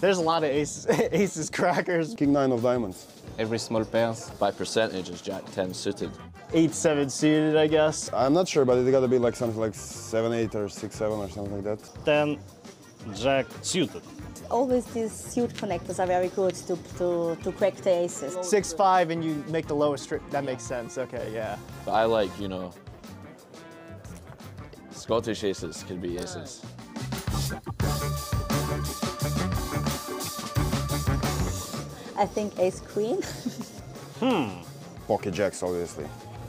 There's a lot of aces crackers. King 9 of diamonds. Every small pairs. By percentage is jack 10 suited. 8-7 suited, I guess. I'm not sure, but it gotta be like something like 7-8 or 6-7 or something like that. 10 jack suited. Always these suit connectors are very good to crack the aces. 6-5 and you make the lowest strip. That makes sense. Okay, yeah. But I like, Scottish aces could be aces. I think ace queen. Pocket jacks, obviously.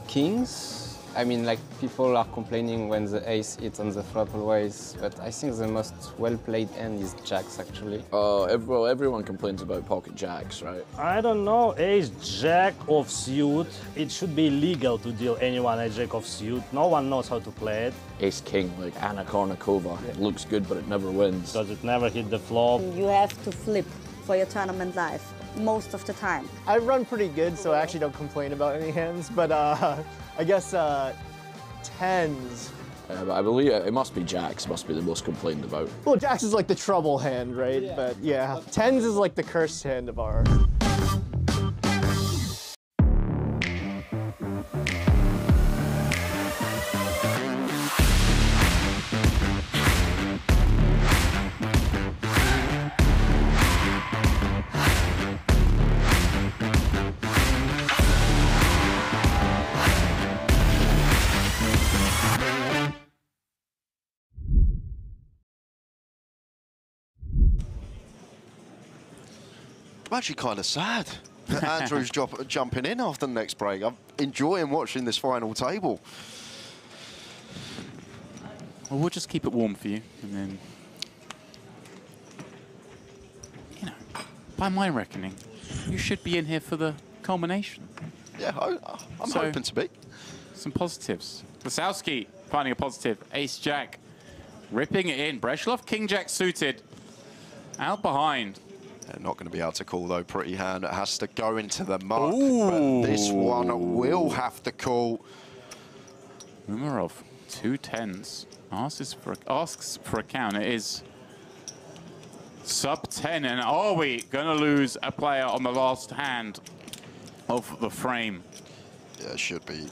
Kings? I mean, like, people are complaining when the ace hits on the flop always, but I think the most well-played hand is jacks, actually. Oh, everyone complains about pocket jacks, right? I don't know, ace jack of suit. It should be illegal to deal anyone a jack of suit. No one knows how to play it. Ace king, like Anna Kournikova. It looks good, but it never wins. Because it never hit the flop. You have to flip for your tournament life most of the time. I run pretty good, so I actually don't complain about any hands, but I guess 10s But I believe it must be jacks, must be the most complained about. Well, jacks is like the trouble hand, right? Yeah. But yeah, tens is like the cursed hand of ours. I'm actually kind of sad that Andrew's jumping in after the next break. I'm enjoying watching this final table. Well, we'll just keep it warm for you, and then, you know, by my reckoning, you should be in here for the culmination. Yeah, I'm hoping to be. Some positives. Lasowski finding a positive. Ace-Jack ripping it in. Brezhnev, King-Jack suited. Out behind. They're not going to be able to call, though. Pretty hand. It has to go into the muck. But this one will have to call. Umarov, 2 10s. Asks for a count. It is sub 10. And are we going to lose a player on the last hand of the frame? Yeah, should be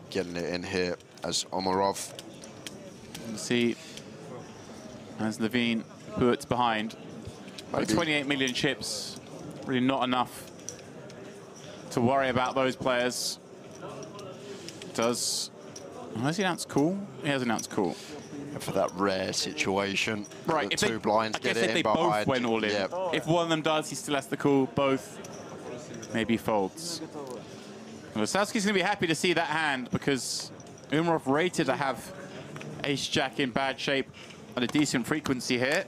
getting it in here as Umarov. Let's see, as Levine puts behind. Like 28 million chips, really not enough to worry about those players. Has he announced call? He has announced call. For that rare situation, right? The two blinds get it in they behind. Both went all in. Yep. If one of them does, he still has to call. Both maybe folds. Lasowski's going to be happy to see that hand because Umarov rated to have Ace-Jack in bad shape at a decent frequency here.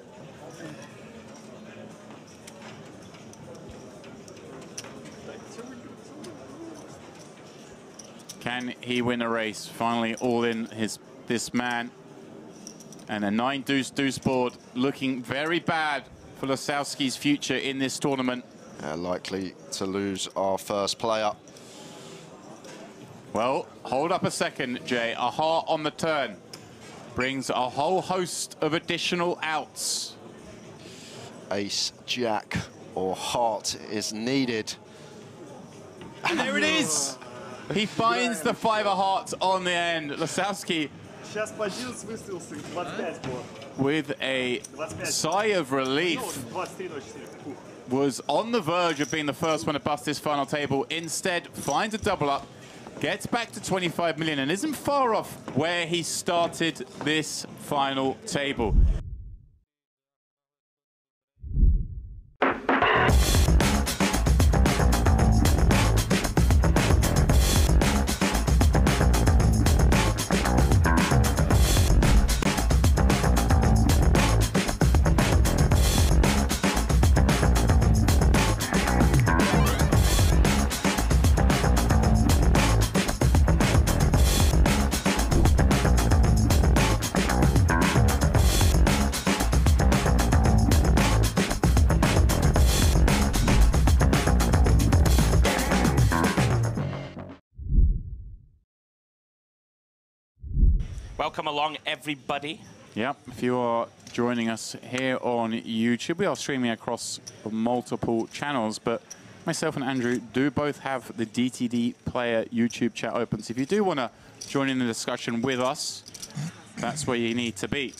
Can he win a race? Finally, all in this man. And a 9-deuce-deuce board looking very bad for Lasowski's future in this tournament. Likely to lose our first player. Well, hold up a second, Jay. A heart on the turn brings a whole host of additional outs. Ace-Jack or heart is needed. And there it is. He finds the 5 of hearts on the end. Lasowski with a sigh of relief was on the verge of being the first one to bust this final table. Instead, finds a double up, gets back to 25 million and isn't far off where he started this final table. Welcome along, everybody. Yep, if you are joining us here on YouTube, we are streaming across multiple channels, but myself and Andrew do both have the DTD Player YouTube chat open. So if you do want to join in the discussion with us, that's where you need to be.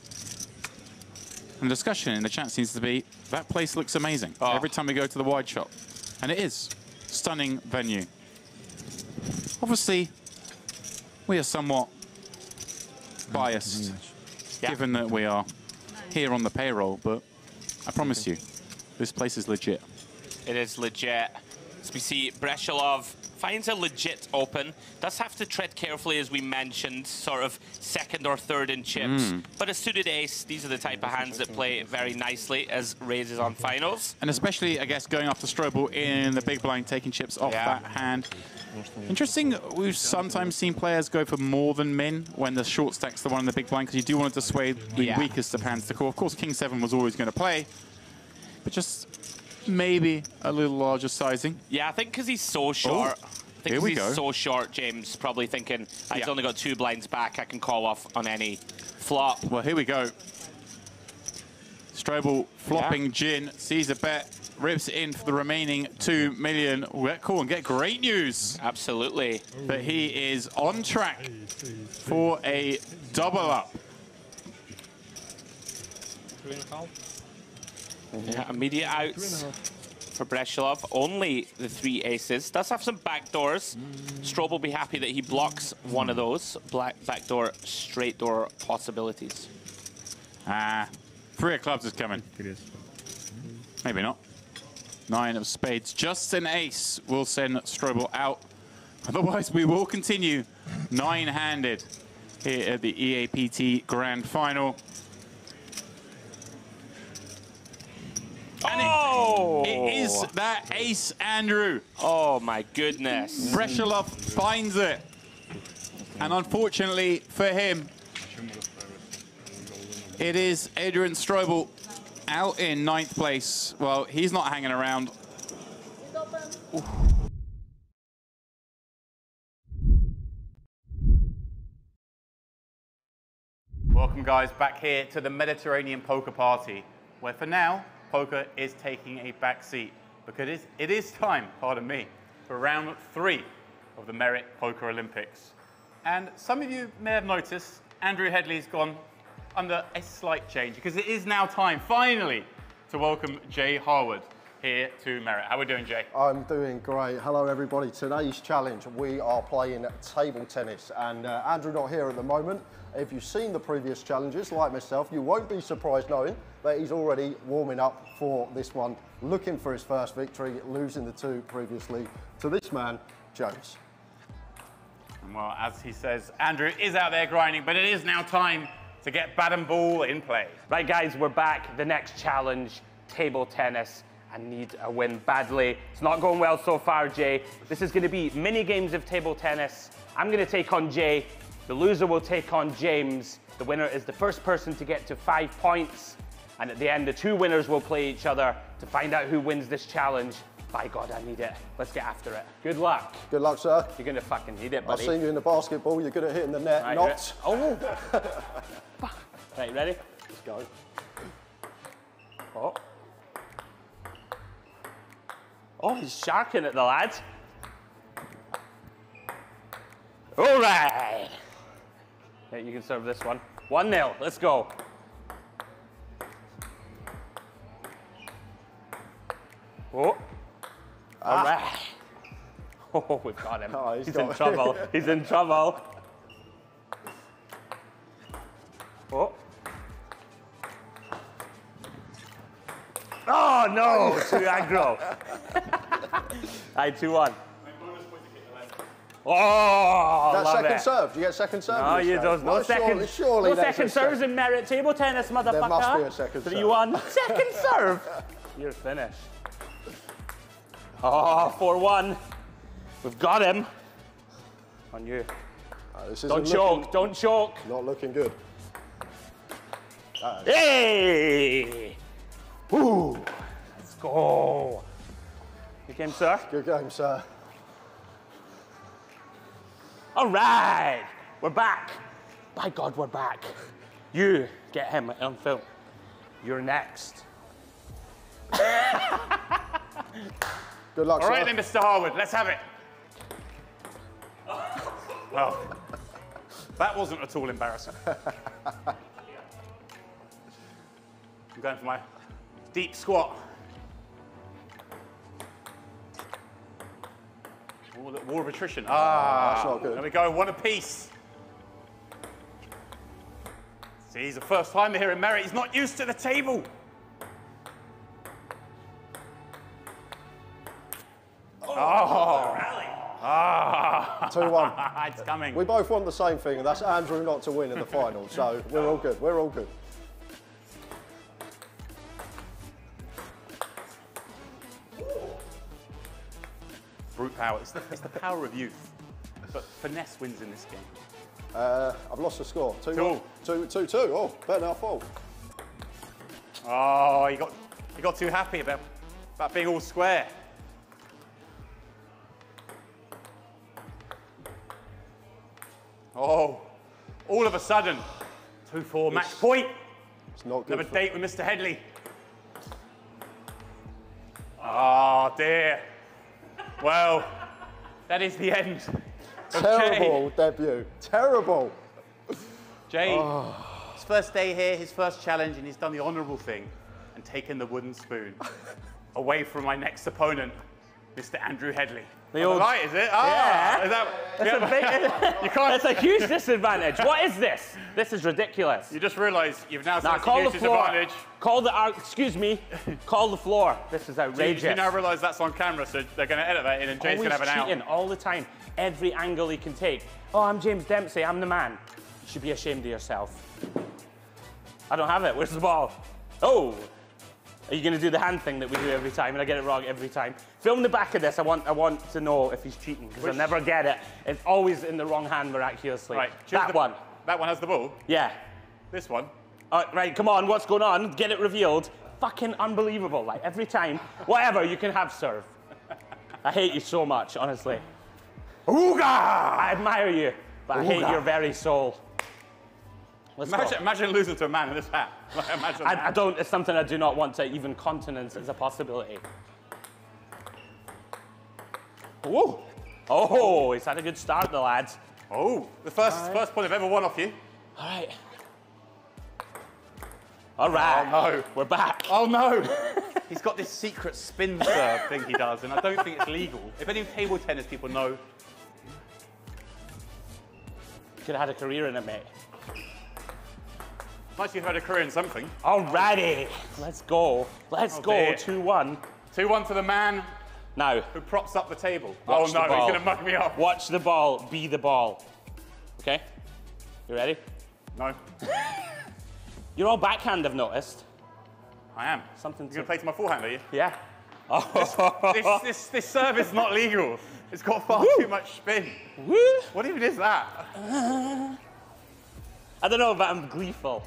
And the discussion in the chat seems to be, that place looks amazing every time we go to the wide shot. And it is. Stunning venue. Obviously, we are somewhat biased, given that we are here on the payroll, but I promise you, this place is legit. It is legit. As we see, Brezhnev finds a legit open. Does have to tread carefully, as we mentioned, sort of second or third in chips. But a suited ace, these are the type of hands that play very nicely as raises on finals. And especially, I guess, going after Strobel in the big blind, taking chips off that hand. Interesting, we've sometimes seen players go for more than min when the short stack's the one in the big blind, because you do want to dissuade the weakest of hands to call. Of course, King 7 was always going to play, but just maybe a little larger sizing. Yeah, I think because he's so short. Here we go. He's so short, James, probably thinking, he's only got 2 blinds back, I can call off on any flop. Well, here we go. Strobel flopping gin, sees a bet, rips it in for the remaining 2 million. We'll get cool and get great news. Absolutely. That he is on track for a double up. 3.5. Yeah, immediate outs for Breshelov. Only the 3 aces. Does have some backdoors. Strobe will be happy that he blocks one of those backdoor, straight door possibilities. 3 of clubs is coming. Maybe not. 9 of spades. Just an ace will send Strobel out. Otherwise, we will continue 9-handed here at the EAPT Grand Final. And it is that ace, Andrew. Oh, my goodness. Breshelov finds it. And unfortunately for him, it is Adrian Strobel out in 9th place. Well, he's not hanging around. Oof. Welcome, guys, back here to the Mediterranean Poker Party, where for now, poker is taking a back seat because it is time, pardon me, for round 3 of the Merit Poker Olympics. And some of you may have noticed Andrew Headley's gone under a slight change because it is now time, finally, to welcome Jay Harwood here to Merit. How are we doing, Jay? I'm doing great. Hello, everybody. Today's challenge, we are playing table tennis, and Andrew not here at the moment. If you've seen the previous challenges, like myself, you won't be surprised knowing that he's already warming up for this one, looking for his first victory, losing the 2 previously to this man, James. Well, as he says, Andrew is out there grinding, but it is now time to get bat and ball in play. Right, guys, we're back. The next challenge, table tennis. I need a win badly. It's not going well so far, Jay. This is going to be mini games of table tennis. I'm going to take on Jay. The loser will take on James. The winner is the first person to get to 5 points. And at the end, the 2 winners will play each other to find out who wins this challenge. By God, I need it. Let's get after it. Good luck. Good luck, sir. You're going to fucking need it, buddy. I've seen you in the basketball. You're good at hitting the net. Right, Not. Oh. Right, ready? Let's go. Oh. Oh, he's sharking at the lad. All right. Yeah, you can serve this one. 1-0. Let's go. Oh. All right. Oh, we've got him. Oh, he's in trouble. He's in trouble. Oh. Oh, no. Too aggro. Alright, 2-1. Oh, That's love second it. serve. Do you get second serve? No, you don't. No, well, second. Surely no second serves in Merit table tennis, motherfucker. There must be a second serve. 3-1. Second serve. You're finished. Oh, 4-1. We've got him. On you. Don't choke. Don't choke. Not looking good. Hey! Ooh. Let's go. Good game, sir. Good game, sir. All right. We're back. By God, we're back. You get him on film. You're next. Good luck, All right, sir. then, Mr. Harwood, let's have it. Well, that wasn't at all embarrassing. I'm going for my deep squat. Oh, the war of attrition. That's not good. There we go, 1 apiece. See, he's the first timer here in Merit. He's not used to the table. Oh, rally. 2-1. It's coming. We both want the same thing, and that's Andrew not to win in the final, so we're all good. We're all good. Brute power. It's the power of youth. But finesse wins in this game. I've lost the score. 2-1. 2-2. Oh, better than I thought. Oh, you got too happy about being all square. Oh, all of a sudden, 2-4 match point. It's not good. Another date with Mr. Headley. Oh dear. Well, that is the end. Terrible debut. Terrible. Jay, his first day here, his first challenge, and he's done the honourable thing and taken the wooden spoon away from my next opponent, Mr. Andrew Headley. Right, is it? Yeah. Is that, That's a big, you can't. That's a huge disadvantage. What is this? This is ridiculous. You just realised you've now Nah, started call to the use floor. disadvantage. Call the, excuse me, call the floor. This is outrageous. You now realise that's on camera, so they're going to edit that in, and Jay's going to have an out. Cheating all the time. Every angle he can take. Oh, I'm James Dempsey. I'm the man. You should be ashamed of yourself. I don't have it. Where's the ball? Oh. Are you going to do the hand thing that we do every time, and I get it wrong every time? Film the back of this. I want to know if he's cheating, because I never get it. It's always in the wrong hand miraculously. Right, that one. That one has the ball? Yeah. This one? Right, come on, what's going on? Get it revealed. Fucking unbelievable. Like, every time, whatever, you can have serve. I hate you so much, honestly. Ooga! I admire you, but I hate your very soul. Imagine losing to a man in this hat. Like, imagine I don't, it's something I do not want to even countenance as a possibility. Whoa. Oh, he's had a good start, the lads. Oh, the first point I've ever won off you. All right. All right. Oh, no. We're back. Oh, no. He's got this secret spin serve thing he does, and I don't think it's legal. If any table tennis people know. You could have had a career in it, mate. Nice you've had a career in something. Alrighty. Let's go. Let's go. 2-1. 2-1 to the man now who props up the table. Watch oh, no, the ball. he's going to muck me up. Watch the ball. Be the ball. Okay? You ready? No. You're all backhand, I've noticed. I am. Something You're going to play to my forehand, are you? Yeah. This serve is not legal. It's got far too much spin. Woo. What even is that? I don't know, but I'm gleeful.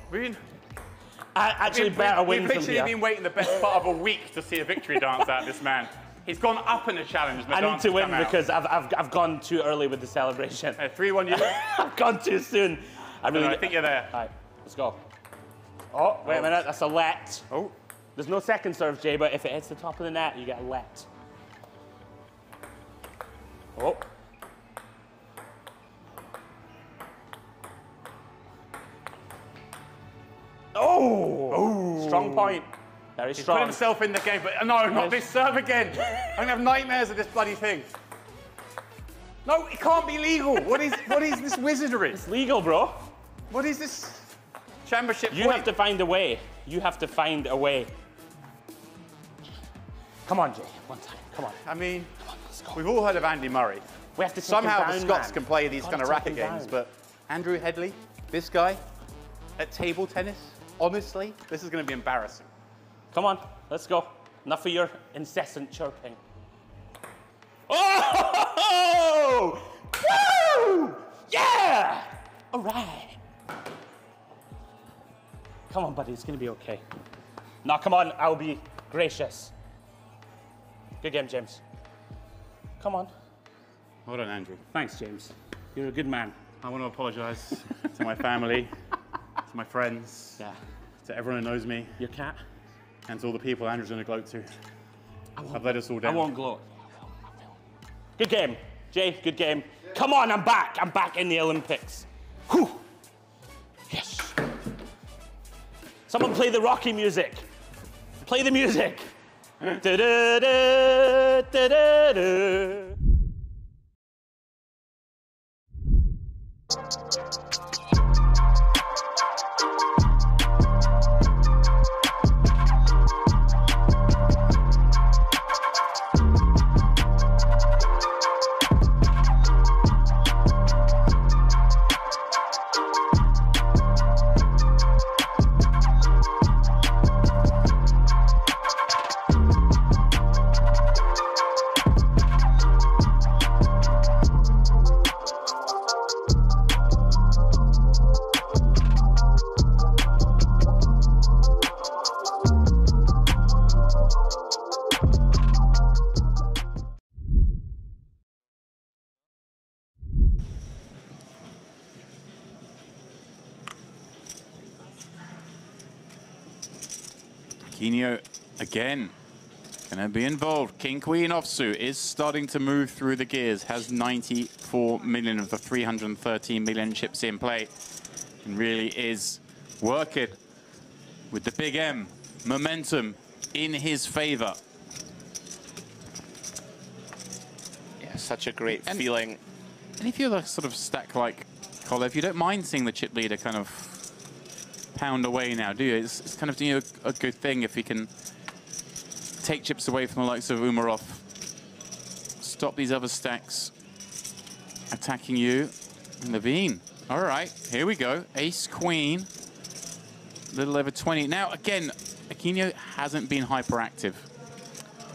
Actually, We've better win from literally here. been waiting the best part of a week to see a victory dance out of this man. He's gone up in the challenge. And the I need dance to has win come out. because I've gone too early with the celebration. 3-1 you. I've gone too soon. I think you're there. All right, let's go. Oh, wait a minute, that's a let. Oh. There's no second serve, Jay, but if it hits the top of the net, you get a let. Oh. Oh! Strong point. Very He's strong. put himself in the game, but no, not this serve again. I'm gonna have nightmares of this bloody thing. No, it can't be legal. What is this wizardry? It's legal, bro. What is this championship You point? have to find a way. You have to find a way. Come on, Jay. One time. Come on. I mean, come on, let's go. We've all heard of Andy Murray. We have to take Somehow him the down, Scots man. can play these Gotta kind of take racket him games, down. but Andrew Headley, this guy, at table tennis, honestly, this is going to be embarrassing. Come on, let's go. Enough of your incessant chirping. Oh! Woo! Yeah! All right. Come on, buddy, it's going to be okay. Now, come on, I'll be gracious. Good game, James. Come on. Hold on, Andrew. Thanks, James. You're a good man. I want to apologise to my family, to my friends, to everyone who knows me. Your cat? And to all the people Andrew's going to gloat to. I've let us all down. I won't gloat. Good game. Jay, good game. Come on, I'm back. I'm back in the Olympics. Whew. Yes. Someone play the Rocky music. Play the music. Da-da-da, da-da-da. Aquino, again, going to be involved. King Queen offsuit is starting to move through the gears. Has 94 million of the 313 million chips in play. And really is working with the big M. Momentum in his favor. Yeah, such a great feeling. And if you're the sort of stack like Kolev, you don't mind seeing the chip leader kind of pound away now, do you? It's kind of a good thing if he can take chips away from the likes of Umarov, stop these other stacks attacking you. And Levine, all right, here we go. Ace Queen, a little over 20. Now, again, Aquino hasn't been hyperactive.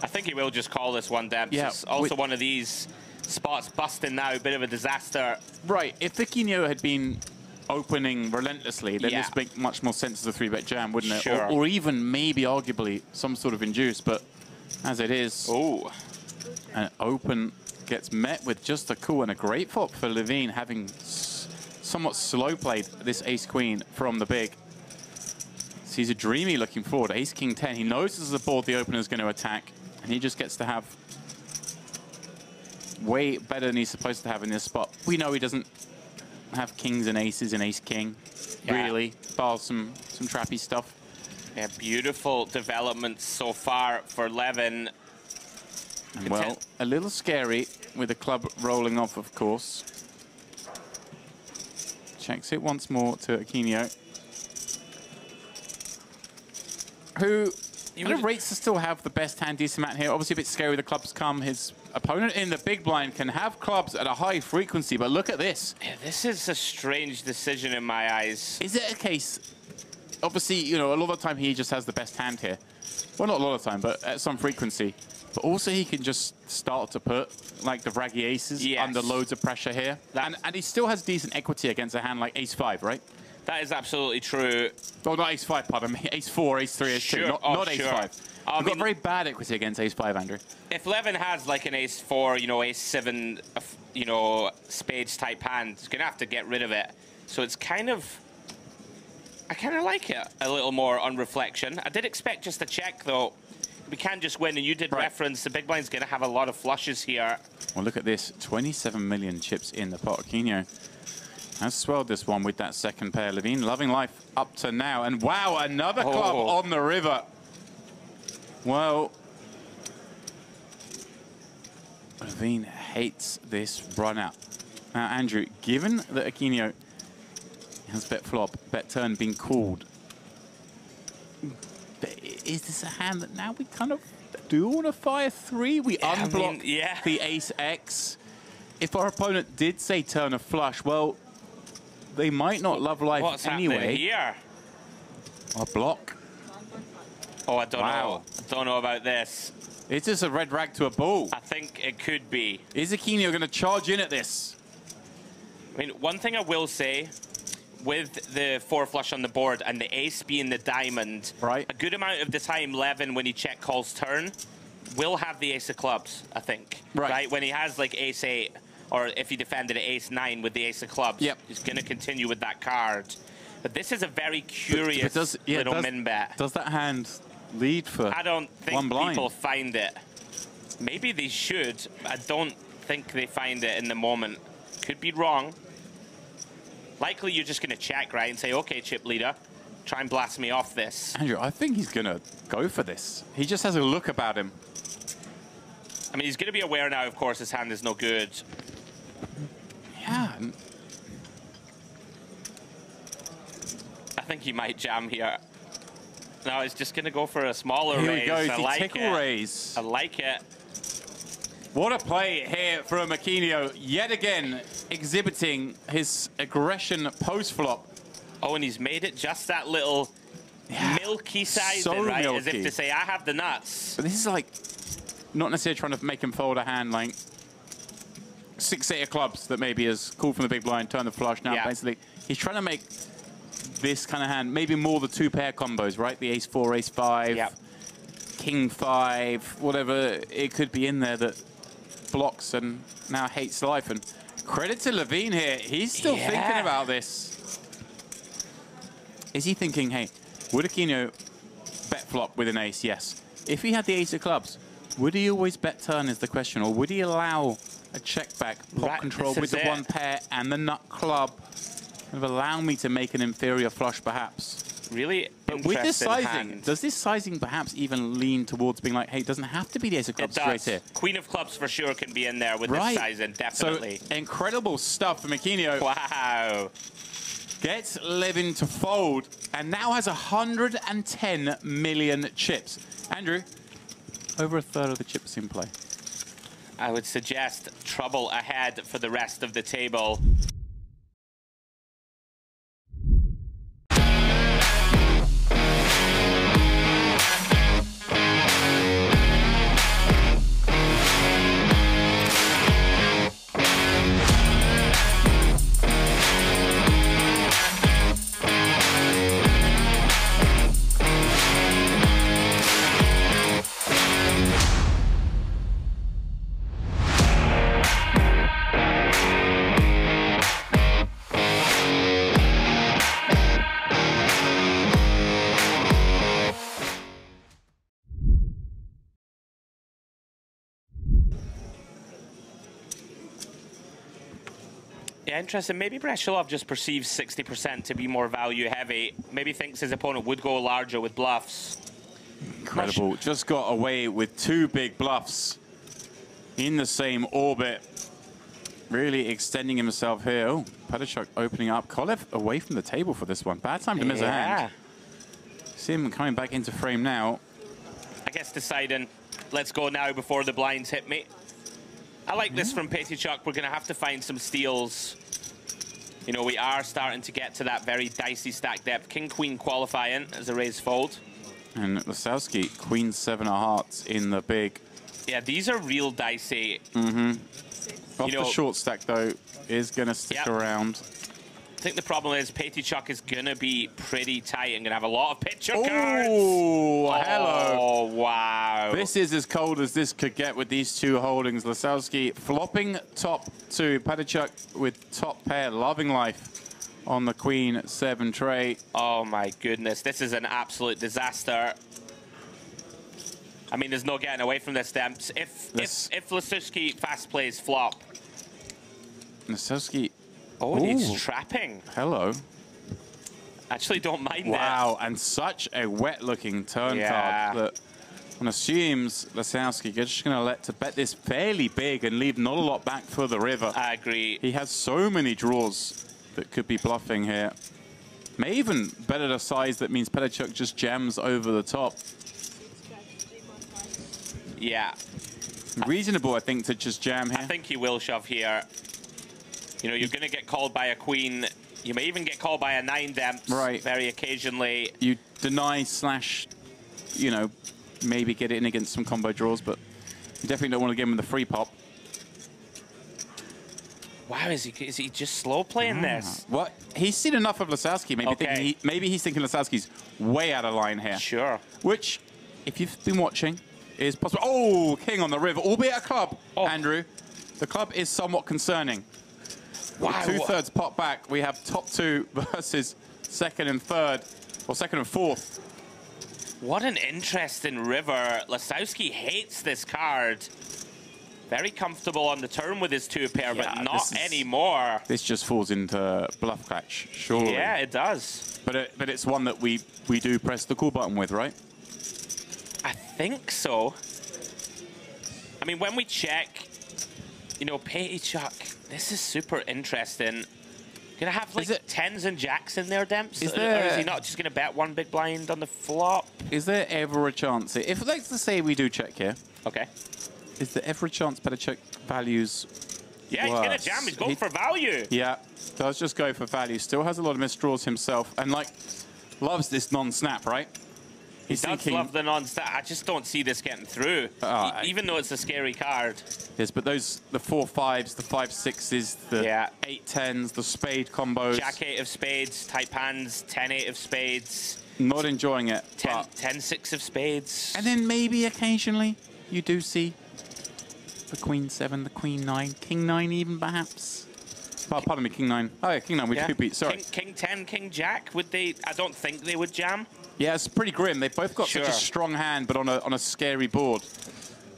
I think he will just call this one, Debs. Yeah, it's also one of these spots busting now, a bit of a disaster. Right, if Aquino had been opening relentlessly, then Yeah. this makes much more sense as a 3-bet jam, wouldn't it? Sure. Or even maybe arguably some sort of induce, but as it is, an open gets met with just a cool and a great flop for Levine, having somewhat slow played this ace-queen from the big. Sees a dreamy looking forward. Ace-king 10, he knows this is a board the opener is going to attack, and he just gets to have way better than he's supposed to have in this spot. We know he doesn't have kings and aces and ace-king, really, bar some trappy stuff. Yeah, beautiful developments so far for Levin. And well, a little scary with the club rolling off, of course. Checks it once more to Aquino, who kind of rates to still have the best hand decent amount here. Obviously a bit scary, the clubs come. His opponent in the big blind can have clubs at a high frequency, but look at this. Yeah, this is a strange decision in my eyes. Is it a case, obviously, you know, a lot of the time he just has the best hand here. Well, not a lot of the time, but at some frequency. But also he can just start to put, like, the raggy aces under loads of pressure here. And he still has decent equity against a hand like ace-5, right? That is absolutely true. Well, not ace-5, pardon me. Ace-4, ace-3, ace-2, not ace-5. We've got very bad equity against ace-5, Andrew. If Levin has, like, an ace-4, you know, ace-7, you know, spades type hand, he's going to have to get rid of it. So it's kind of... I kind of like it a little more on reflection. I did expect just a check, though. We can just win, and you did reference the big blind's going to have a lot of flushes here. Well, look at this. 27 million chips in the pot. Aquino has swelled this one with that second pair. Levine loving life up to now. And wow, another club on the river. Well, Levine hates this run out. Now, Andrew, given that Aquino has bet flop, bet turn been called, is this a hand that now we kind of do want to fire 3? We unblock the ace-x. If our opponent did say turn a flush, well, they might not love life What's anyway. happening here? A block. Oh, I don't know. I don't know about this. Is this a red rag to a bull? I think it could be. Is Aquino going to charge in at this? I mean, one thing I will say, with the 4 flush on the board and the ace being the diamond, a good amount of the time Levin, when he check calls turn, will have the ace of clubs, I think. Right? When he has like ace 8, or if he defended an ace 9 with the ace of clubs, he's going to continue with that card. But this is a very curious little min bet. Does that hand lead for I don't think one blind? People find it. Maybe they should. I don't think they find it in the moment. Could be wrong. Likely you're just going to check, right, and say, okay, chip leader, try and blast me off this. Andrew, I think he's going to go for this. He just has a look about him. I mean, he's going to be aware now, of course, his hand is no good. Yeah. I think he might jam here. No, he's just going to go for a smaller raise. Here we go, I the like tickle it. raise. I like it. What a play here from Aquino, yet again exhibiting his aggression post-flop. Oh, and he's made it just that little milky size, So right? milky. As if to say, I have the nuts. But this is like, not necessarily trying to make him fold a hand like 6-8 of clubs that maybe is called from the big blind, turn the flush. Now, basically, he's trying to make this kind of hand, maybe more the 2-pair combos, right? The ace-4, ace-5, king-5, whatever it could be in there that blocks and now hates life. And credit to Levine here. He's still thinking about this. Is he thinking, hey, would Aquino bet flop with an ace, yes. If he had the ace of clubs, would he always bet turn is the question, or would he allow a check back, pot control with the one pair and the nut club? Kind of allow me to make an inferior flush, perhaps. Really But with this sizing, hand. does this sizing perhaps even lean towards being like, hey, it doesn't have to be the ace of clubs straight here? Queen of clubs for sure can be in there with this sizing, definitely. So, incredible stuff for Makino. Wow. Gets Levin to fold, and now has 110 million chips. Andrew, over a third of the chips in play. I would suggest trouble ahead for the rest of the table. Yeah, interesting. Maybe Breshilov just perceives 60% to be more value heavy. Maybe thinks his opponent would go larger with bluffs. Incredible. Just got away with 2 big bluffs in the same orbit. Really extending himself here. Oh, Petachuk opening up. Kolev away from the table for this one. Bad time to miss a hand. See him coming back into frame now. I guess deciding, let's go now before the blinds hit me. I like this from Petachuk. We're going to have to find some steals. You know, we are starting to get to that very dicey stack depth. King-Queen qualifying as a raise fold. And Lasowski, Queen 7 of hearts in the big. Yeah, these are real dicey. Off the short stack, though, is going to stick around. I think the problem is Petachuk is going to be pretty tight and going to have a lot of picture cards. Oh, hello. Oh, wow. This is as cold as this could get with these 2 holdings. Lasowski flopping top 2. Petachuk with top pair, loving life on the Queen 7 tray. Oh, my goodness. This is an absolute disaster. I mean, there's no getting away from this, Demps. If Lasowski fast plays flop. Lasowski. Oh, he's trapping. Hello. Actually, don't mind that. Wow, and such a wet-looking turn card that one assumes Lasowski is just going to let to bet this fairly big and leave not a lot back for the river. I agree. He has so many draws that could be bluffing here. May even bet at a size that means Petachuk just jams over the top. Yeah. Reasonable, I think, to just jam here. I think he will shove here. You know, you're going to get called by a queen. You may even get called by a 9 Demps. Right. Very occasionally. You deny / you know, maybe get it in against some combo draws, but you definitely don't want to give him the free pop. Wow, is he just slow playing this? Well, he's seen enough of Lasowski. Maybe he's thinking Lasowski's way out of line here. Sure. Which, if you've been watching, is possible. Oh, king on the river, albeit a club, Andrew. The club is somewhat concerning. Wow. 2/3 pot back. We have top 2 versus 2nd and 3rd, or 2nd and 4th. What an interesting river. Lasowski hates this card. Very comfortable on the turn with his 2 pair, but not anymore. This just falls into bluff catch, surely. Yeah, it does. But it's one that we do press the call button with, right? I think so. I mean, when we check, you know, Petachuk, this is super interesting. Gonna have like 10s and jacks in there, Demps? Or is he not just gonna bet 1 big blind on the flop? Is there ever a chance? If let's say we do check here. Okay. Is there ever a chance Petachuk values? Yeah, he's gonna jam. He's going for value. Yeah, does just go for value. Still has a lot of misdraws himself, and like loves this non-snap, right? He does love the non-snap. I just don't see this getting through, even though it's a scary card. Yes, but the 4/5s, the 5/6s, the 8/10s, the spade combos. Jack 8 of spades, type hands, 10-8 of spades. Not enjoying it. 10-6 of spades. And then maybe occasionally you do see the Queen 7, the Queen 9, King 9 even perhaps. Oh, pardon me, King 9. Oh yeah, King 9 with 2 beats, sorry. King King 10, King Jack, would they? I don't think they would jam. Yeah, it's pretty grim. They've both got such a strong hand, but on a scary board,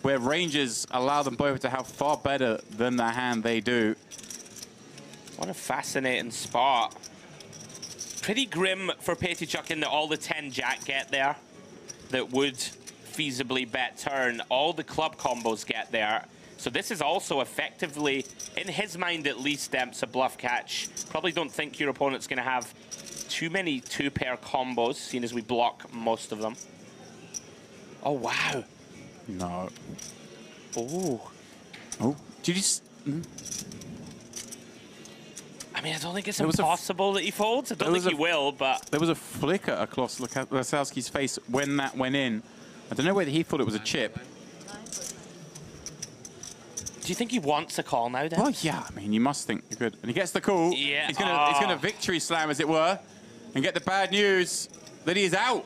where ranges allow them both to have far better than the hand they do. What a fascinating spot. Pretty grim for Pettychuk in that all the 10 Jack get there that would feasibly bet turn. All the club combos get there. So this is also effectively, in his mind at least, Demps a bluff catch. Probably don't think your opponent's going to have too many 2-pair combos, seeing as we block most of them. Oh, wow. No. Oh. Oh. Did you just... I mean, I don't think it's impossible that he folds. I don't think he will, but... There was a flicker across Lasowski's face when that went in. I don't know whether he thought it was a chip. Do you think he wants a call now, then? Oh, yeah. I mean, you must think you're good. And he gets the call. Yeah. He's gonna victory slam, as it were, and get the bad news that he's out.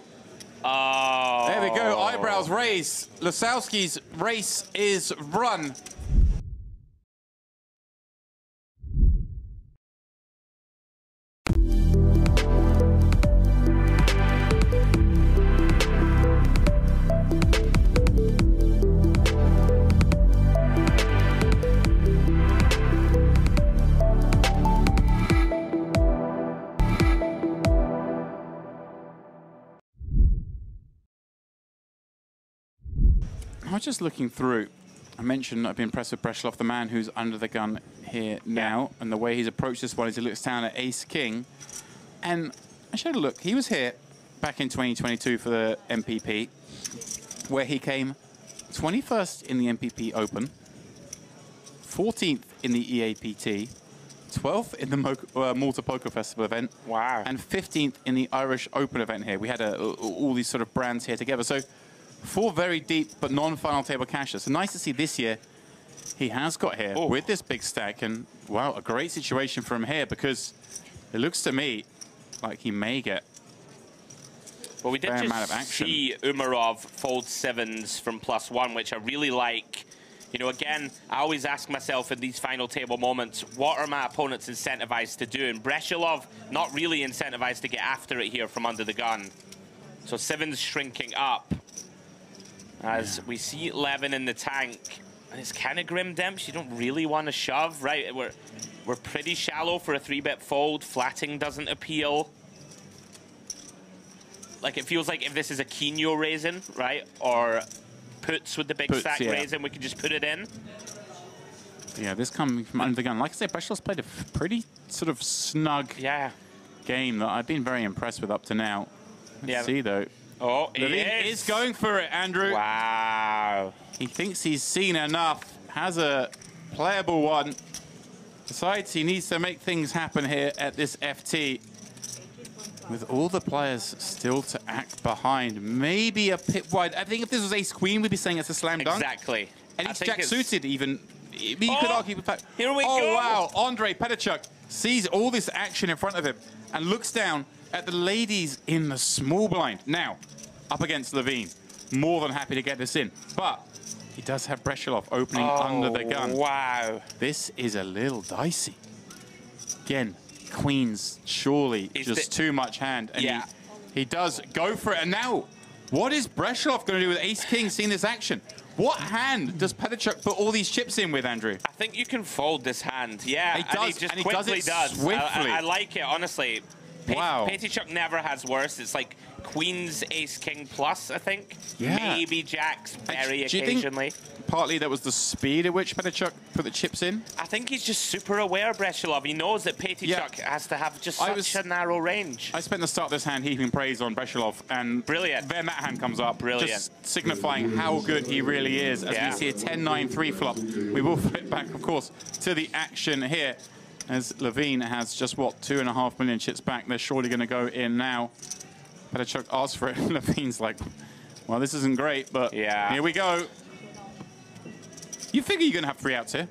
Oh. There we go. Eyebrows raised. Lasowski's race is run. I was just looking through. I mentioned I've been impressed with Breshlov, the man who's under the gun here now, and the way he's approached this one as he looks down at Ace-King. And I showed a look. He was here back in 2022 for the MPP, where he came 21st in the MPP Open, 14th in the EAPT, 12th in the Malta Poker Festival event, wow, and 15th in the Irish Open event here. We had all these sort of brands here together. So 4 very deep but non-final table cashers. So nice to see this year he has got here with this big stack. And, wow, a great situation for him here because it looks to me like he may get well, we did fair just amount of action. see Umarov fold 7s from +1, which I really like. You know, again, I always ask myself in these final table moments, what are my opponents incentivized to do? And Breshilov not really incentivized to get after it here from under the gun. So 7's shrinking up. As we see 11 in the tank, and it's kind of grim, Demps. You don't really want to shove, right? We're pretty shallow for a 3-bet fold. Flatting doesn't appeal. Like, it feels like if this is a Keno raising, right, or puts with the big stack raising, we can just put it in. Yeah, this coming from under the gun. Like I said, Breslov's played a pretty sort of snug game that I've been very impressed with up to now. Let's see, though. Oh, Levine is going for it, Andrew. Wow. He thinks he's seen enough. Has a playable one. Decides he needs to make things happen here at this FT. With all the players still to act behind. Maybe a pip wide. I think if this was ace-queen, we'd be saying it's a slam dunk. Exactly. And it's jack-suited even. You could argue with that. Here we go. Oh, wow. Andre Pettychuk sees all this action in front of him and looks down at the ladies in the small blind. Now, up against Levine. More than happy to get this in. But he does have Breshilov opening under the gun. Wow. This is a little dicey. Again, queens surely just too much hand. And he does go for it. And now, what is Breshilov going to do with ace-king seeing this action? What hand does Pettychuk put all these chips in with, Andrew? I think you can fold this hand. Yeah, he does, and he just and he quickly does it swiftly. I like it, honestly. Wow. Pettychuk never has worse. It's like queens, ace-king plus, I think. Yeah. Maybe jacks very Do you occasionally. think partly that was the speed at which Pettychuk put the chips in? I think he's just super aware, Breshilov. He knows that Pettychuk has to have just such a narrow range. I spent the start of this hand heaping praise on Breshilov, and brilliant. Then that hand comes up, brilliant, just signifying how good he really is. As we see a 10-9-3 flop, we will flip back, of course, to the action here. As Levine has just, what, 2.5 million chips back. They're surely going to go in now. Pettychuk asks for it, and Levine's like, well, this isn't great, but here we go. You figure you're going to have 3 outs here.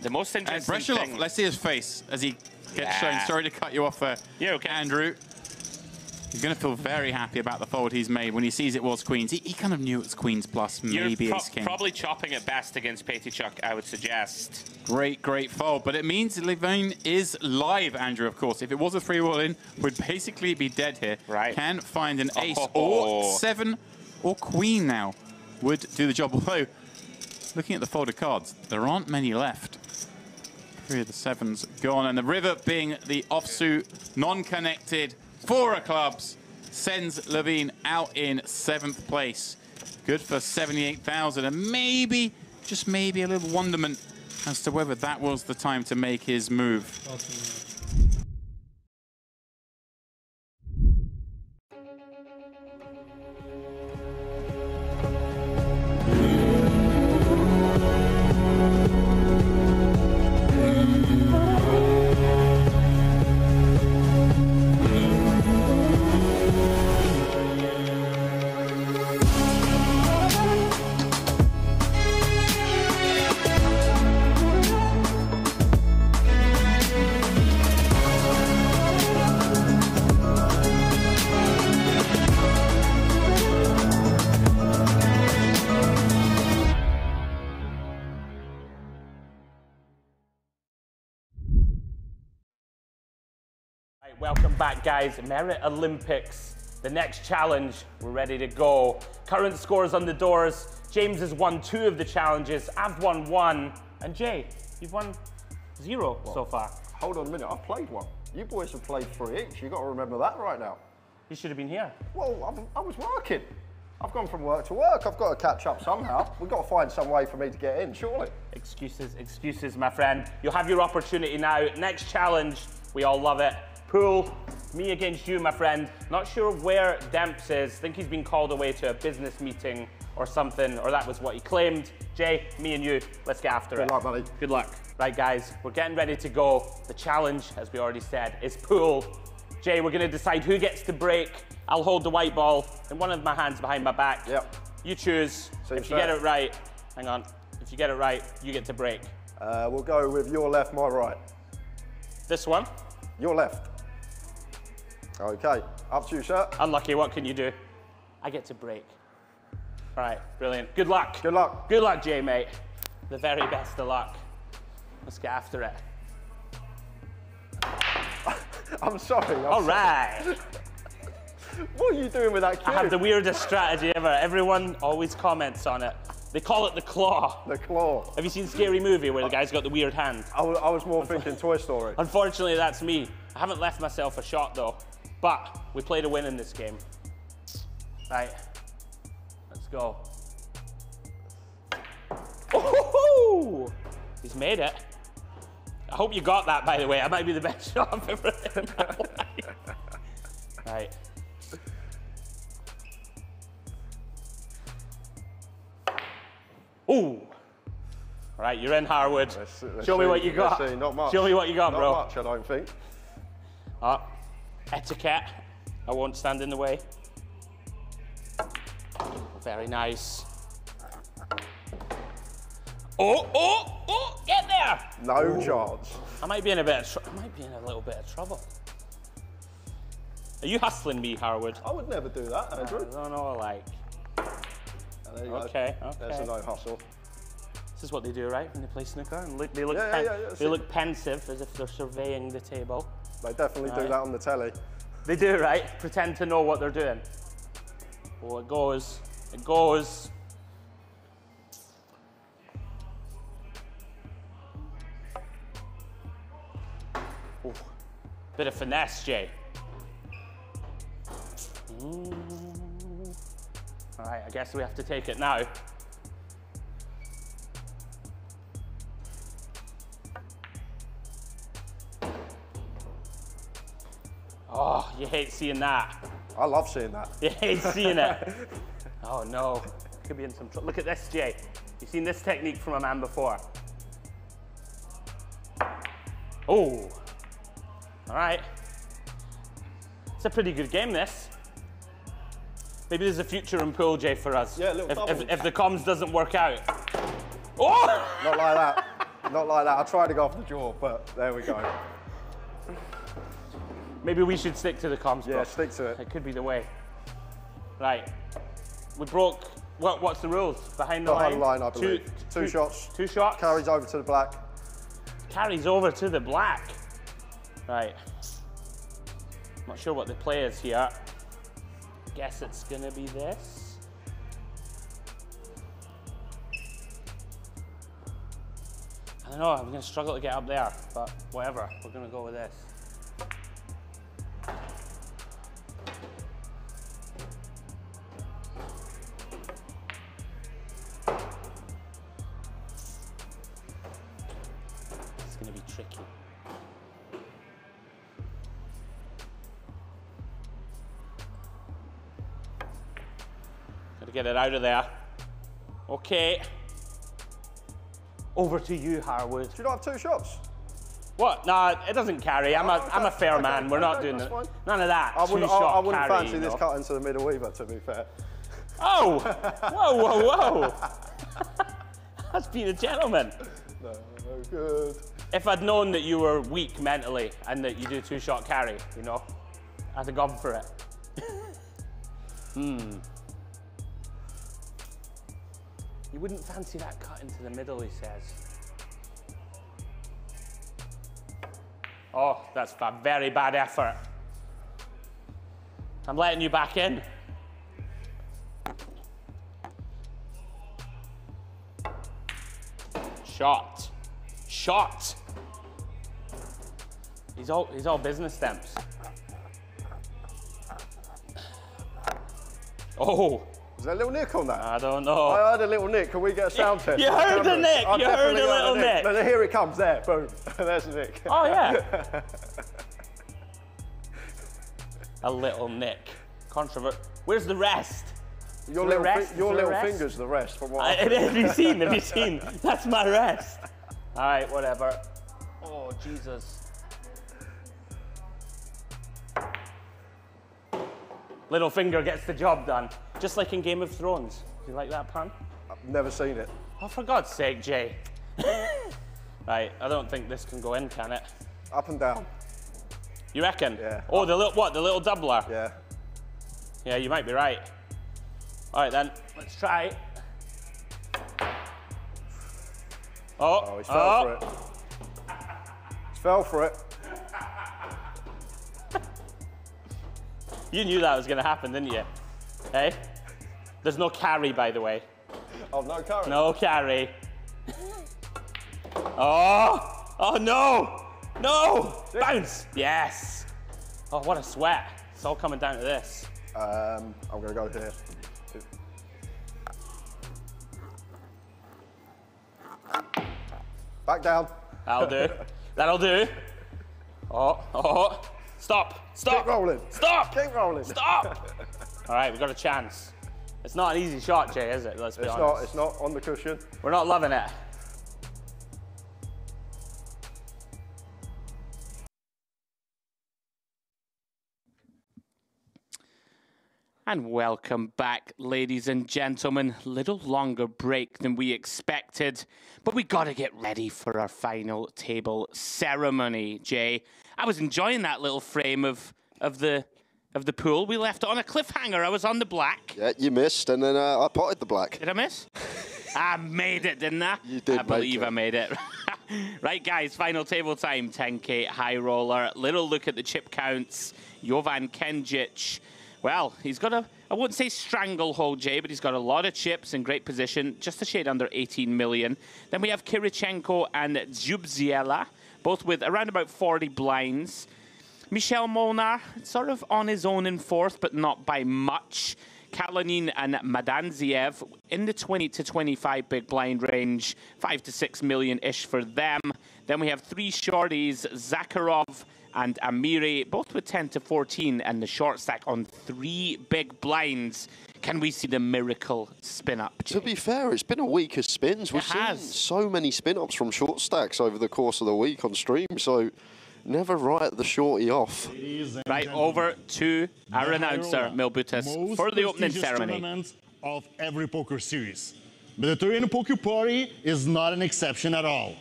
The most interesting Breshilov, let's see his face as he gets shown. Sorry to cut you off there, Andrew. He's going to feel very happy about the fold he's made when he sees it was queens. He kind of knew it was queens plus, maybe ace king. Probably chopping it best against Pettychuk, I would suggest. Great, great fold. But it means Levine is live, Andrew, of course. If it was a 3-wall in, would basically be dead here. Right. Can find an ace or 7 or queen now. Would do the job. Although, looking at the folded cards, there aren't many left. 3 of the 7's gone. And the river being the offsuit, non-connected, 4 of clubs, sends Levine out in 7th place. Good for 78,000. And maybe, just maybe, a little wonderment as to whether that was the time to make his move. Welcome back, guys. Merit Olympics, the next challenge. We're ready to go. Current scores on the doors. James has won 2 of the challenges. I've won 1. And Jay, you've won 0 so far. Hold on a minute, I've played 1. You boys have played 3 each. You've got to remember that right now. You should have been here. Well, I was working. I've gone from work to work. I've got to catch up somehow. We've got to find some way for me to get in, surely. Excuses, my friend. You'll have your opportunity now. Next challenge, we all love it. Pool, me against you, my friend. Not sure where Demps is. Think he's been called away to a business meeting or something, or that was what he claimed. Jay, me and you, let's get after it. Good luck, buddy. Good luck. Right, guys, we're getting ready to go. The challenge, as we already said, is pool. Jay, we're gonna decide who gets to break. I'll hold the white ball in one of my hands behind my back. Yep. You choose. If you get it right, hang on. If you get it right, you get to break. We'll go with your left, my right. This one? Your left. Okay, up to you, sir. Unlucky, what can you do? I get to break. All right, brilliant. Good luck. Good luck. Good luck, Jay, mate. The very best of luck. Let's get after it. I'm sorry. All right. What are you doing with that cue? I have the weirdest strategy ever. Everyone always comments on it. They call it the claw. The claw. Have you seen Scary Movie where the guy's got the weird hand? I was more thinking Toy Story. Unfortunately, that's me. I haven't left myself a shot, though. But we play to win in this game. Right. Let's go. Oh! He's made it. I hope you got that, by the way. That might be the best shot I've ever hit in my life. Right. Ooh. All right, you're in, Harwood. Let's Show me what you got. Let's see. Not much. Show me what you got, bro. Not much, I don't think. Etiquette. I won't stand in the way. Very nice. Oh, get there! No chance. I might be in a little bit of trouble. Are you hustling me, Harwood? I would never do that, Andrew. I don't know, like. There you okay. go. There's a no hustle. This is what they do, right? When they play snooker, and they look pensive, as if they're surveying the table. They definitely do that on the telly. They do, right? Pretend to know what they're doing. Oh, it goes. It goes. Ooh. Bit of finesse, Jay. All right, I guess we have to take it now. Oh, you hate seeing that. I love seeing that. You hate seeing it. Oh no, could be in some trouble. Look at this, Jay. You've seen this technique from a man before. Oh, all right. It's a pretty good game, this. Maybe there's a future in pool, Jay, for us. Yeah, a little double. If the comms doesn't work out. Oh! Not like that. Not like that. I tried to go off the jaw, but there we go. Maybe we should stick to the comms. Yeah, stick to it. It could be the way. Right. We broke. What's the rules? Behind the line? Behind the line, I believe. Two shots. 2 shots. Carries over to the black. Carries over to the black. Right. Not sure what the play is here. Guess it's gonna be this. I don't know, I'm gonna struggle to get up there, but whatever, we're gonna go with this. It's gonna be tricky. Gotta get it out of there. Okay. Over to you, Harwood. Do you not have 2 shots? What? No, it doesn't carry. I'm a fair man. We're not doing fine. none of that. I wouldn't carry, fancy this cut into the middle either, to be fair. Oh! Whoa, whoa, whoa! That's being a gentleman. No, good. If I'd known that you were weak mentally and that you do 2-shot carry, you know, I'd have gone for it. You wouldn't fancy that cut into the middle, he says. Oh, that's a very bad effort. I'm letting you back in. Shot. Shot. He's all business stamps. Oh. Was there a little nick on that? I don't know. I heard a little nick. Can we get a sound test? You heard a nick. You heard a little nick. No, here it comes. There, boom. There's the nick. Oh yeah. A little nick. Controvert. Where's the rest? Your little finger's the rest. From what have you seen? Have you seen? That's my rest. All right, whatever. Oh Jesus. Little finger gets the job done. Just like in Game of Thrones. Do you like that pun? I've never seen it. Oh, for God's sake, Jay. Right, I don't think this can go in, can it? Up and down. You reckon? Yeah. Oh, the little doubler? Yeah. Yeah, you might be right. All right then, let's try. Oh, he's fell for it. He's fell for it. You knew that was going to happen, didn't you? Hey? There's no carry, by the way. Oh, no carry? No carry. Oh! Oh, no! No! Bounce! Yes! Oh, what a sweat. It's all coming down to this. I'm going to go here. Back down. That'll do. That'll do. Oh, oh. Stop. Stop. Keep rolling. Stop. Keep rolling. Stop. All right, we've got a chance. It's not an easy shot, Jay, is it? Let's be honest. It's not on the cushion. We're not loving it. And welcome back, ladies and gentlemen. Little longer break than we expected, but we got to get ready for our final table ceremony, Jay. I was enjoying that little frame of the pool. We left it on a cliffhanger. I was on the black. Yeah, you missed, and then I potted the black. Did I miss? I made it, didn't I? You did. I believe I made it. Right, guys, final table time. 10K high roller. Little look at the chip counts. Jovan Kenjic. Well, he's got I wouldn't say stranglehold, Jay, but he's got a lot of chips in great position, just a shade under 18 million. Then we have Kirichenko and Zubziela, both with around about 40 blinds. Michel Molnar, sort of on his own in fourth, but not by much. Kalanin and Madanziev in the 20 to 25 big blind range, 5 to 6 million-ish for them. Then we have three shorties, Zakharov and Amiri, both with 10 to 14, and the short stack on 3 big blinds. Can we see the miracle spin-up? To be fair, it's been a week of spins. We've seen so many spin-ups from short stacks over the course of the week on stream, so never write the shorty off. Right, over to our announcer, Milbutis, for the opening ceremony. Tournament of every poker series. But the Torino Poker Party is not an exception at all.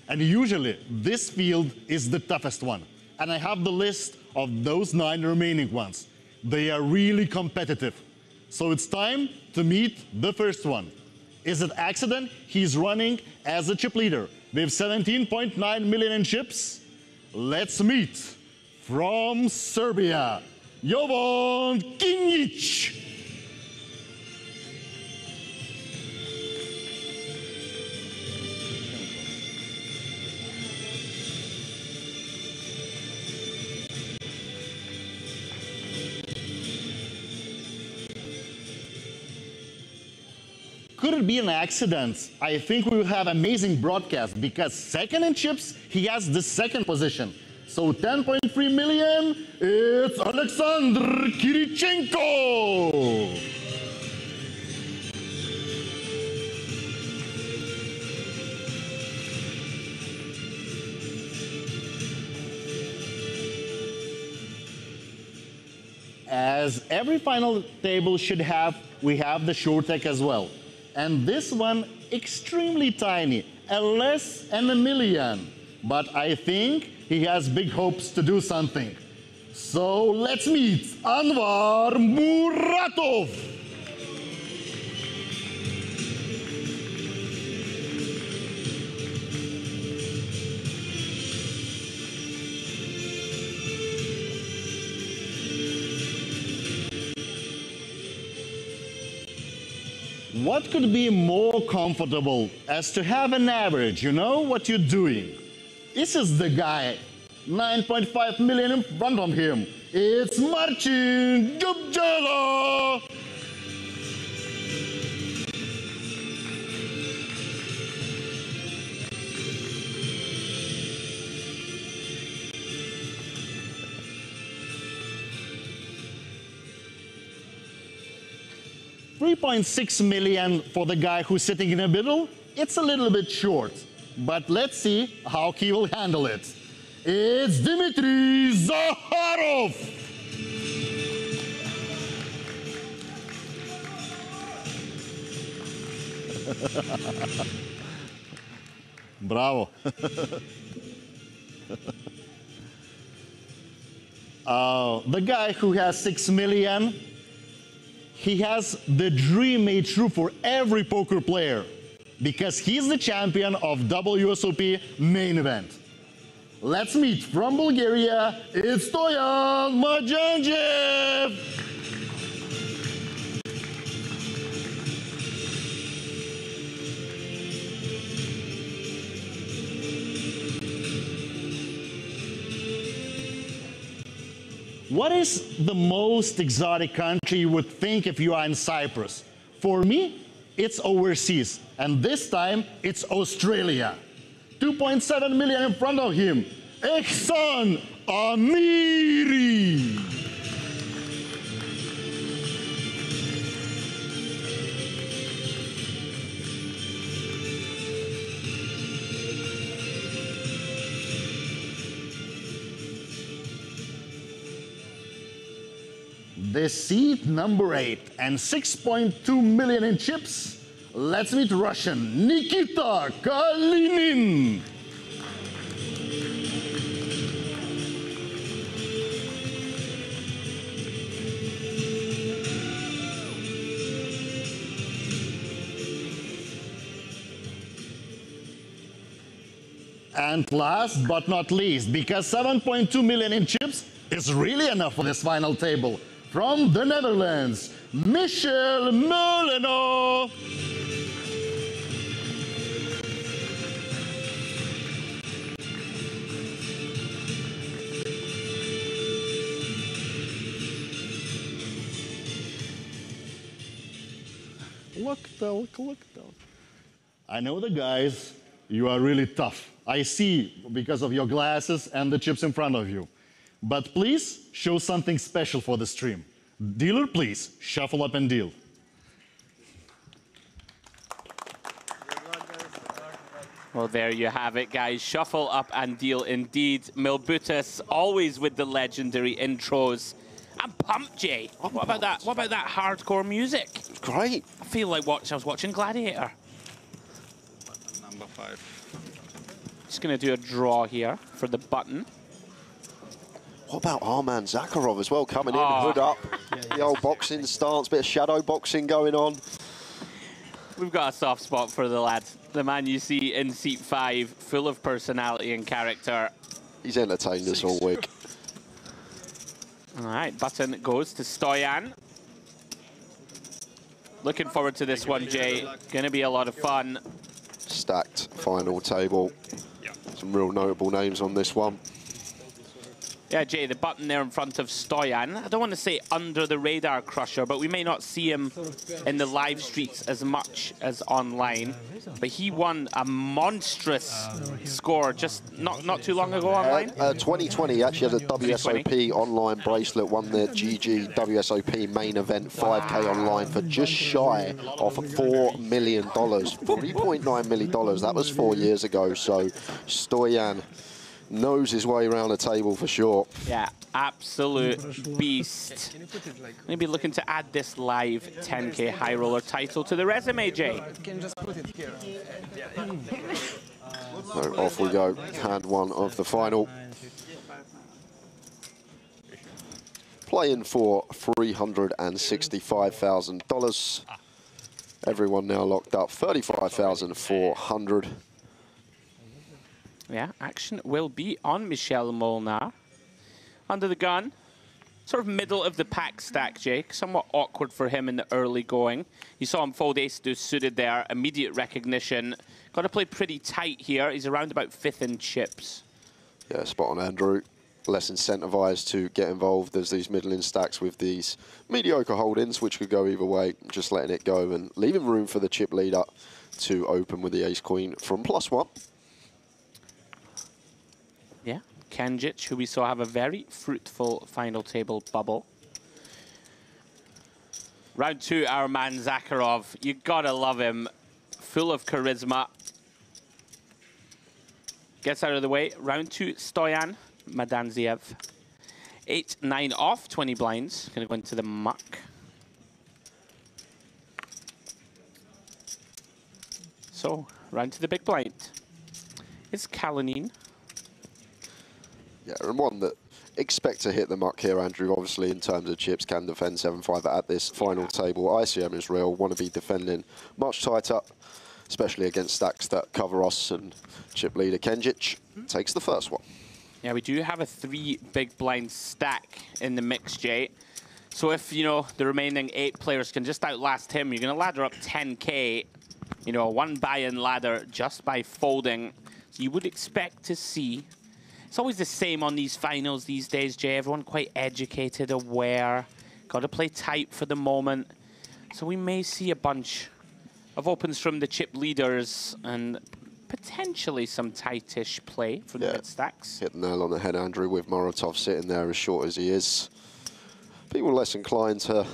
And usually, this field is the toughest one. And I have the list of those 9 remaining ones. They are really competitive. So it's time to meet the first one. Is it accident? He's running as a chip leader with 17.9 million in chips. Let's meet from Serbia, Jovan Kinjic. Could it be an accident? I think we will have amazing broadcast because second in chips, he has the second position. So 10.3 million, it's Alexander Kirichenko. As every final table should have, we have the short tech as well. And this one, extremely tiny, less than a million. But I think he has big hopes to do something. So let's meet Anvar Muratov. What could be more comfortable as to have an average, you know what you're doing? This is the guy, 9.5 million in front of him. It's Marcin Dubjela. $3.6 million for the guy who's sitting in the middle. It's a little bit short, but let's see how he will handle it. It's Dmitry Zakharov. Bravo. The guy who has 6 million, he has the dream made true for every poker player because he's the champion of WSOP main event. Let's meet from Bulgaria, it's Stoyan Majanjev. What is the most exotic country you would think if you are in Cyprus? For me, it's overseas, and this time it's Australia. 2.7 million in front of him. Ehsan Amiri. The seat number 8 and 6.2 million in chips. Let's meet Russian Nikita Kalinin. And last but not least, because 7.2 million in chips is really enough for this final table, from the Netherlands, Michel Molino. Look. I know the guys, you are really tough. I see because of your glasses and the chips in front of you. But please show something special for the stream. Dealer, please shuffle up and deal. Well, there you have it, guys. Shuffle up and deal indeed. Milbutis always with the legendary intros. I'm pumped, Jay. What about that? What about that hardcore music? Great. I feel like I was watching Gladiator. Number 5. Just gonna do a draw here for the button. What about our man Zakharov as well, coming in, hood up, the old boxing stance, bit of shadow boxing going on. We've got a soft spot for the lad. The man you see in seat 5, full of personality and character. He's entertained us all week. All right, button goes to Stoyan. Looking forward to this one, Jay. Going to be a lot of fun. Stacked final table. Some real notable names on this one. Yeah, Jay, the button there in front of Stoyan. I don't want to say under the radar crusher, but we may not see him in the live streets as much as online. But he won a monstrous score just not too long ago online. 2020, he actually had a WSOP online bracelet, won the GG WSOP main event 5K online for just shy of $4 million. $3.9 million, that was 4 years ago. So Stoyan knows his way around the table for sure. Yeah, absolute beast. Maybe looking to add this live 10K high roller title to the resume, Jay. So off we go, hand one of the final. Playing for $365,000. Everyone now locked up, $35,400. Yeah, action will be on Michel Molnar. Under the gun, sort of middle of the pack stack, Jake. Somewhat awkward for him in the early going. You saw him fold ace deuce suited there, immediate recognition. Got to play pretty tight here. He's around about 5th in chips. Yeah, spot on, Andrew. Less incentivized to get involved as these middling stacks with these mediocre holdings, which could go either way. Just letting it go and leaving room for the chip leader to open with the ace-queen from +1. Yeah, Kanjic, who we saw have a very fruitful final table bubble. Round 2, our man Zakharov. You gotta love him. Full of charisma. Gets out of the way. Round 2, Stoyan Madanziev. 8-9 off, 20 blinds. Gonna go into the muck. So, round to the big blind. It's Kalinin. Yeah, and one that expect to hit the muck here, Andrew, obviously in terms of chips, can defend 7-5 at this final table. ICM is real, want to be defending much tighter, especially against stacks that cover us, and chip leader Kanjic takes the first one. Yeah, we do have a 3 big blind stack in the mix, Jay. So if, you know, the remaining 8 players can just outlast him, you're going to ladder up 10K, you know, one buy-in ladder just by folding. So you would expect to see. It's always the same on these finals these days, Jay. Everyone quite educated, aware. Got to play tight for the moment. So we may see a bunch of opens from the chip leaders and potentially some tightish play from the mid stacks. Hit the nail on the head, Andrew, with Moratov sitting there as short as he is. People less inclined to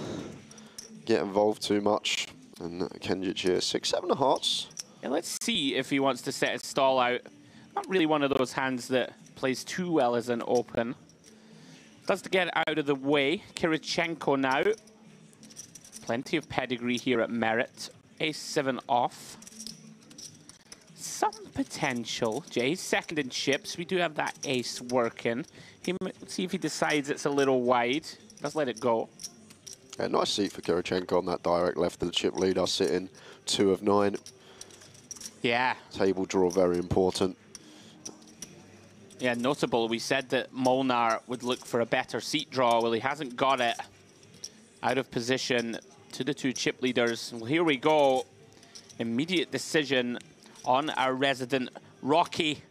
get involved too much. And Kanjic here, 6-7 of hearts. Yeah, let's see if he wants to set his stall out. Not really one of those hands that plays too well as an open. Does to get out of the way. Kirichenko now. Plenty of pedigree here at Merit. Ace-7 off. Some potential. Jay's second in chips. We do have that ace working. Let's see if he decides it's a little wide. Let's let it go. Yeah, nice seat for Kirichenko on that direct left of the chip leader, sitting 2 of 9. Yeah. Table draw very important. Yeah, notable. We said that Molnar would look for a better seat draw. Well, he hasn't got it. Out of position to the 2 chip leaders. Well, here we go. Immediate decision on our resident Rocky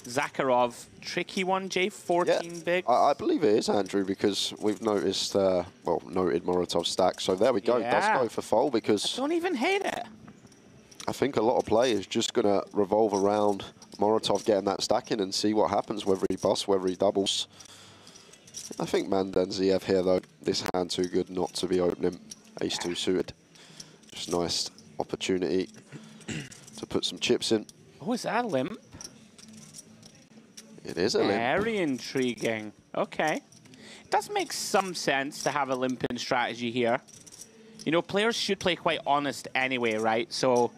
Zakharov. Tricky one, Jay, 14 big. I believe it is, Andrew, because we've noticed, well, noted Moratov stack. So there we go. Yeah. Does go for fold because I don't even hate it. I think a lot of play is just going to revolve around Moratov getting that stack in and see what happens, whether he busts, whether he doubles. I think Madanziev here, though, this hand too good not to be opening. Ace-2 suited. Just nice opportunity to put some chips in. Oh, is that a limp? It is a limp. Very intriguing. Okay. It does make some sense to have a limping strategy here. You know, players should play quite honest anyway, right? So,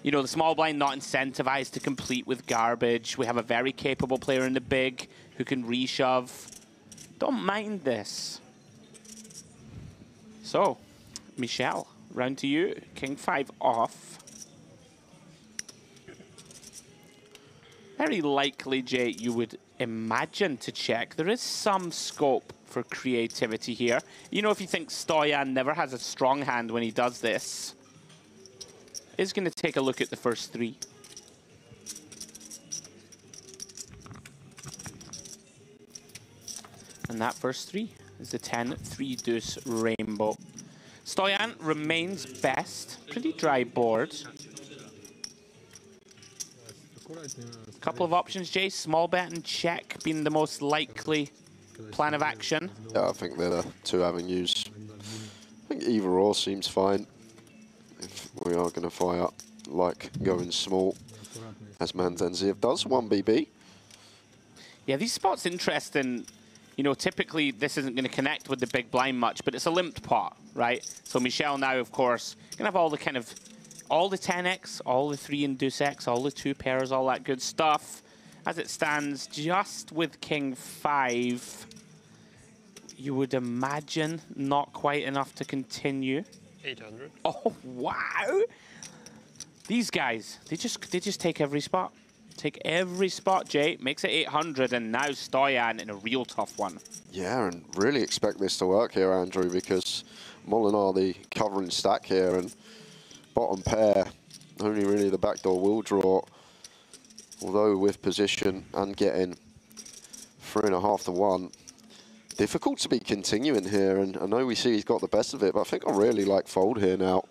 you know, the small blind not incentivized to complete with garbage. We have a very capable player in the big who can reshove. Don't mind this. So, Michelle, round to you. King 5 off. Very likely, Jay, you would imagine to check. There is some scope for creativity here. You know, if you think Stoyan never has a strong hand when he does this, is going to take a look at the first three. And that first three is the 10-3 deuce rainbow. Stoyan remains best. Pretty dry board. Couple of options, Jay. Small bet and check being the most likely plan of action. Yeah, I think they're the two avenues. I think either or seems fine. If we are going to fire like going small, as Manzenziev does, 1 BB. Yeah, these spots interesting. You know, typically this isn't going to connect with the big blind much, but it's a limped pot, right? So Michelle now, of course, going to have all the kind of, all the 10x, all the 3 and deuce x, all the 2 pairs, all that good stuff. As it stands, just with King 5, you would imagine not quite enough to continue. 800. Oh, wow. These guys, they just take every spot. Take every spot, Jay. Makes it 800, and now Stoyan in a real tough one. Yeah, and really expect this to work here, Andrew, because Molinar the covering stack here, and bottom pair, only really the backdoor will draw. Although with position and getting 3.5 to 1, difficult to be continuing here. And I know we see he's got the best of it, but I think I really like fold here now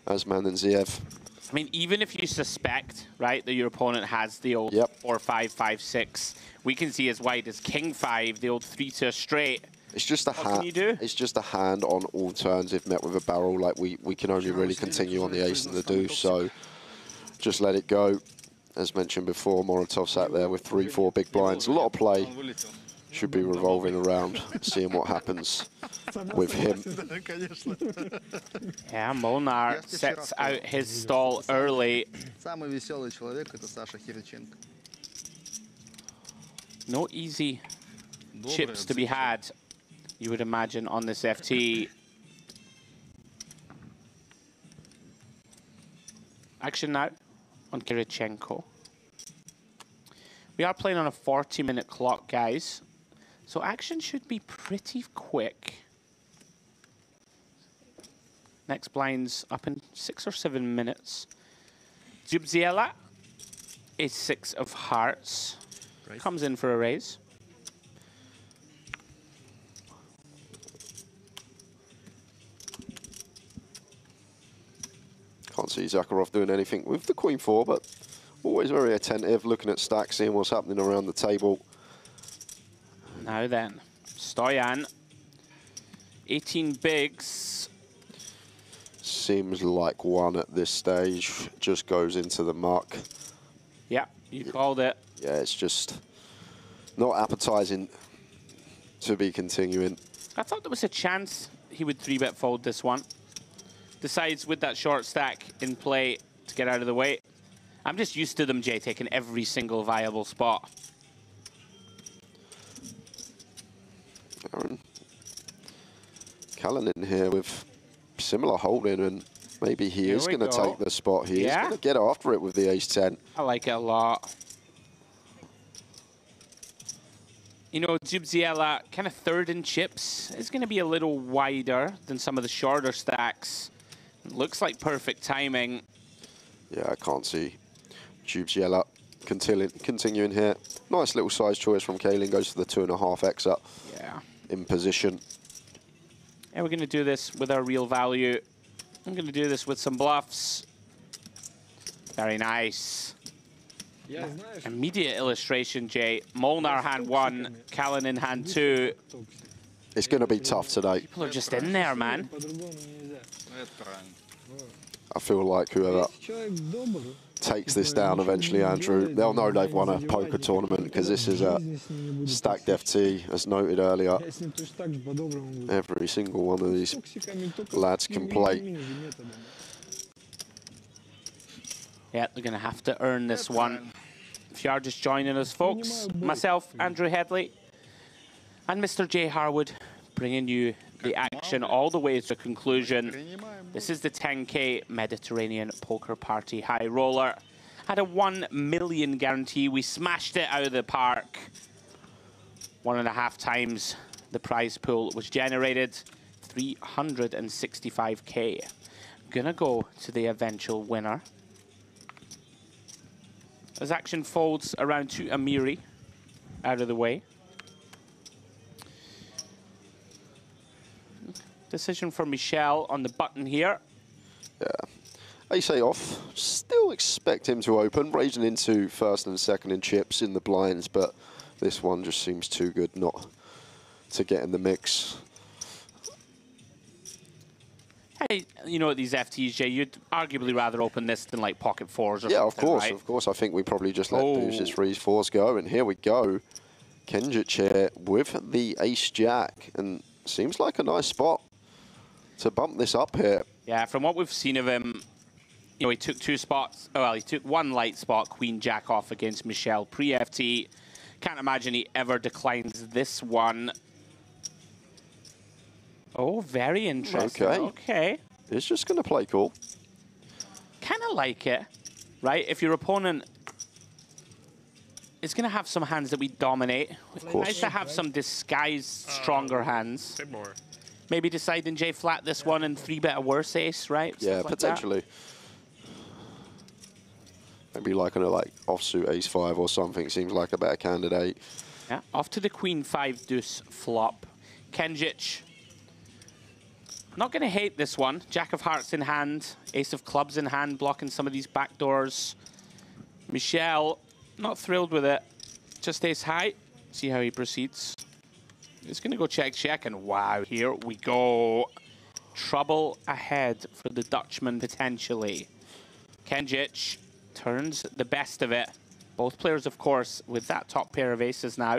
as Manzenziev. I mean, even if you suspect, right, that your opponent has the old 4-5, 5-6, we can see as wide as King 5, the old 3 to a straight. It's just a hand. It's just a hand on all turns if met with a barrel. Like we can only really continue on the ace and the deuce. So just let it go. As mentioned before, Moratov sat there with 3-4 big blinds. A lot of play. Should be revolving around, seeing what happens with him. Yeah, Molnar sets out his stall early. No easy chips to be had, you would imagine, on this FT. Action now on Kirichenko. We are playing on a 40-minute clock, guys. So action should be pretty quick. Next blind's up in 6 or 7 minutes. Zubziela is 6 of hearts. Comes in for a raise. Can't see Zakharov doing anything with the Queen 4, but always very attentive, looking at stacks, seeing what's happening around the table. Now then, Stoyan, 18 bigs. Seems like one at this stage, just goes into the muck. Yeah, you called it. Yeah, it's just not appetizing to be continuing. I thought there was a chance he would 3-bet fold this one. Decides with that short stack in play to get out of the way. I'm just used to them, Jay, taking every single viable spot. Aaron Callan in here with similar holding, and maybe he is going to take the spot. He is going to get after it with the ace-10. I like it a lot. You know, Zubziela, kind of third in chips, is going to be a little wider than some of the shorter stacks. Looks like perfect timing. Yeah, I can't see Zubziela continuing here. Nice little size choice from Kaelin, goes for the 2.5x up. Yeah. In position. And we're going to do this with our real value. I'm going to do this with some bluffs. Very nice. Immediate illustration, Jay. Molnar hand 1, Callan in hand 2. It's going to be tough today. People are just in there, man. I feel like whoever takes this down eventually, Andrew, they'll know they've won a poker tournament, because this is a stacked FT, as noted earlier. Every single one of these lads can play. Yeah, they're going to have to earn this one. If you are just joining us, folks, myself, Andrew Headley, And Mr. Jay Harwood bringing you the action all the way to conclusion. This is the 10K Mediterranean Poker Party High Roller. Had a 1 million guarantee. We smashed it out of the park. 1.5 times the prize pool was generated. 365K. Gonna go to the eventual winner. As action folds around to Amiri, out of the way. Decision for Michel on the button here. Yeah. Ace off. Still expect him to open, raising into first and second in chips in the blinds, but this one just seems too good not to get in the mix. Hey, you know, at these FTs, Jay, you'd arguably rather open this than like pocket fours or something, Of course, right? of course. I think we probably just let Boosters freeze fours go, and here we go. Kenjic here with the ace-jack, and seems like a nice spot to bump this up here. Yeah, from what we've seen of him, you know, he took 2 spots. Oh, well, he took 1 light spot, Queen Jack off against Michel pre-FT. Can't imagine he ever declines this one. Oh, very interesting. Okay. He's just going to play cool. Kind of like it, right? If your opponent is going to have some hands that we dominate, it's nice to have some disguised stronger hands. Maybe deciding J flat this one and 3-bet a worse ace, right? Yeah, Stuff like potentially. Maybe like an offsuit ace-5 or something seems like a better candidate. Yeah, off to the Queen 5 deuce flop. Kenjic. Not going to hate this one. Jack of hearts in hand, ace of clubs in hand, blocking some of these back doors. Michel, not thrilled with it. Just ace high. See how he proceeds. He's going to go check, and wow, here we go. Trouble ahead for the Dutchman, potentially. Kenjic turns the best of it. Both players, of course, with that top pair of aces now.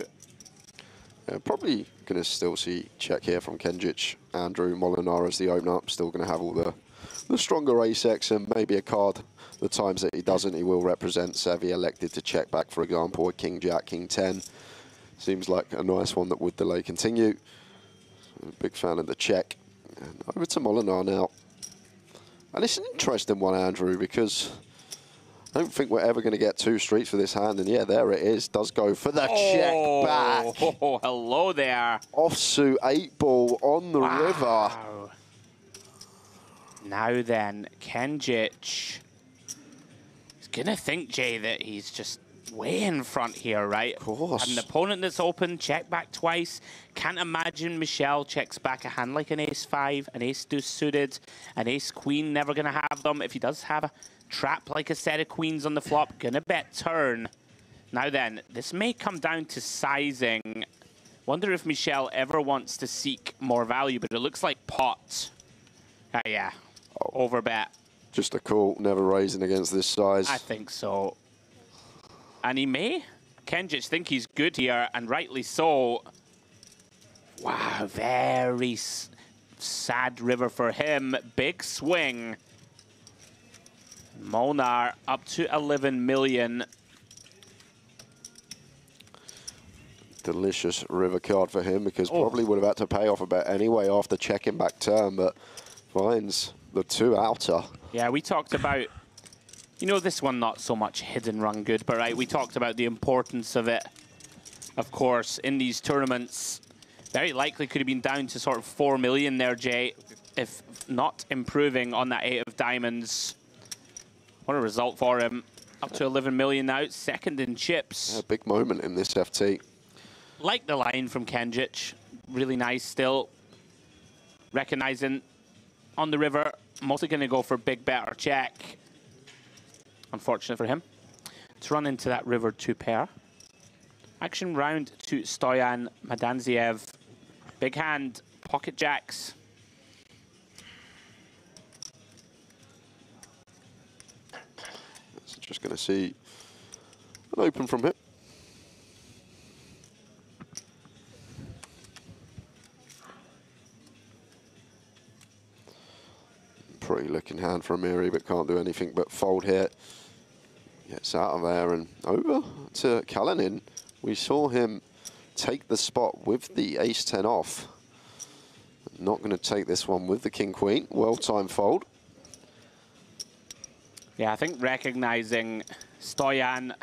Yeah, probably going to still see check here from Kenjic. Andrew Molinar as the opener. Still going to have all the stronger ace-X and maybe a card. The times that he doesn't, he will represent. Savvy elected to check back, for example, a King-Jack, King-10. Seems like a nice one that would delay continue. I'm a big fan of the check. And over to Molinar now. And it's an interesting one, Andrew, because I don't think we're ever going to get 2 streets for this hand. And yeah, there it is. Does go for the check back. Oh, hello there. Offsuit 8-ball on the river. Now then, Kenjic is going to think, Jay, that he's just way in front here, right? Of course. An opponent that's open, check back twice. Can't imagine Michel checks back a hand like an ace-5, an ace-deuce suited, an ace-queen, never going to have them. If he does have a trap like a set of queens on the flop, going to bet turn. Now then, this may come down to sizing. Wonder if Michel ever wants to seek more value, but it looks like pot. Yeah, overbet. Just a call, never raising against this size. I think so. And he may. Kenjic think he's good here, and rightly so. Wow, very sad river for him. Big swing. Molnar up to 11 million. Delicious river card for him, because probably would have had to pay off a bet anyway after checking back turn, but finds the 2 outer. Yeah, we talked about, you know, this one not so much hidden run good, but right, we talked about the importance of it, of course, in these tournaments. Very likely could have been down to sort of 4 million there, Jay, if not improving on that 8 of diamonds. What a result for him. Up to 11 million now, second in chips. Yeah, big moment in this FT. Like the line from Kenjic, really nice still. Recognizing on the river, mostly going to go for big bet or check. Unfortunate for him. To run into that river 2 pair. Action round to Stoyan Madanziev. Big hand, pocket jacks. So just going to see an open from him. Pretty looking hand for Amiri, but can't do anything but fold here. Gets out of there and over to Kalinin. We saw him take the spot with the ace-10 off. Not going to take this one with the king-queen. Well-timed fold. Yeah, I think recognizing Stoyan,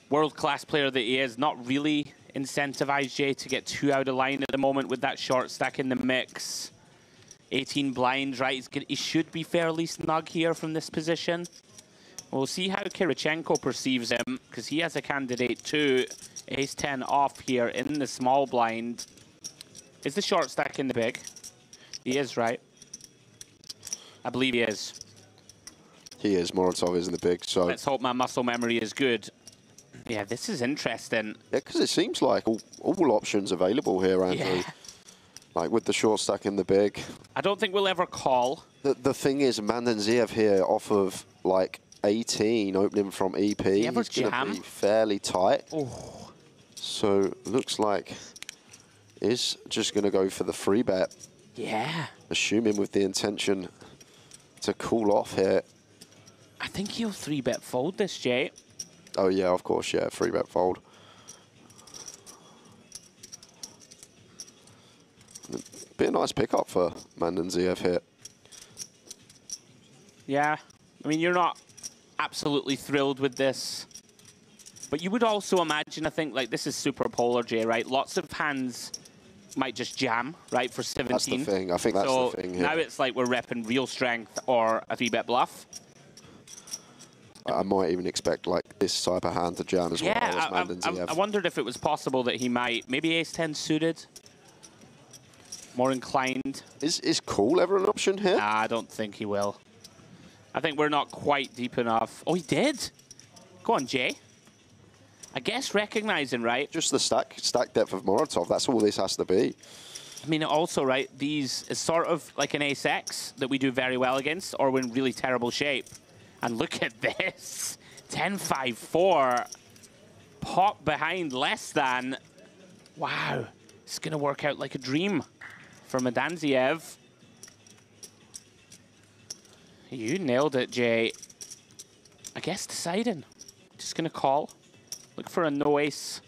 world-class player that he is, not really incentivized Jay to get too out of line at the moment with that short stack in the mix. 18 blinds, right? He should be fairly snug here from this position. We'll see how Kirichenko perceives him, because he has a candidate too. Ace-10 off here in the small blind. Is the short stack in the big? He is, right? I believe he is. He is. Moratov is in the big, so... Let's hope my muscle memory is good. Yeah, this is interesting. Yeah, because it seems like all options available here, Andrew. Yeah. Like with the short stack in the big. I don't think we'll ever call. The thing is, Mandanziev here off of like 18, opening from EP, he's going to be fairly tight. Oh. So looks like is just going to go for the free bet. Yeah. Assuming with the intention to cool off here. I think he'll 3-bet fold this, Jay. Oh yeah, of course, yeah, 3-bet fold. Be a nice pickup for Mandanziev here. Yeah, I mean, you're not absolutely thrilled with this. But you would also imagine, I think, like, this is super polar, Jay, right? Lots of hands might just jam, right, for 17. That's the thing. I think that's the thing here. Now it's like we're repping real strength or a 3-bet bluff. I might even expect, like, this type of hand to jam as well as Mandanziev. I wondered if it was possible that he might, maybe ace-10 suited, more inclined. Is call ever an option here? Nah, I don't think he will. I think we're not quite deep enough. Oh, he did. Go on, Jay. I guess recognizing, right? Just the stack depth of Moratov. That's all this has to be. I mean, also, right, these is sort of like an ace-X that we do very well against, or we're in really terrible shape. And look at this. 10-5-4. Pop behind less than. Wow. It's going to work out like a dream for Mandanziev. You nailed it, Jay. I guess deciding. Just going to call. Look for a no-ace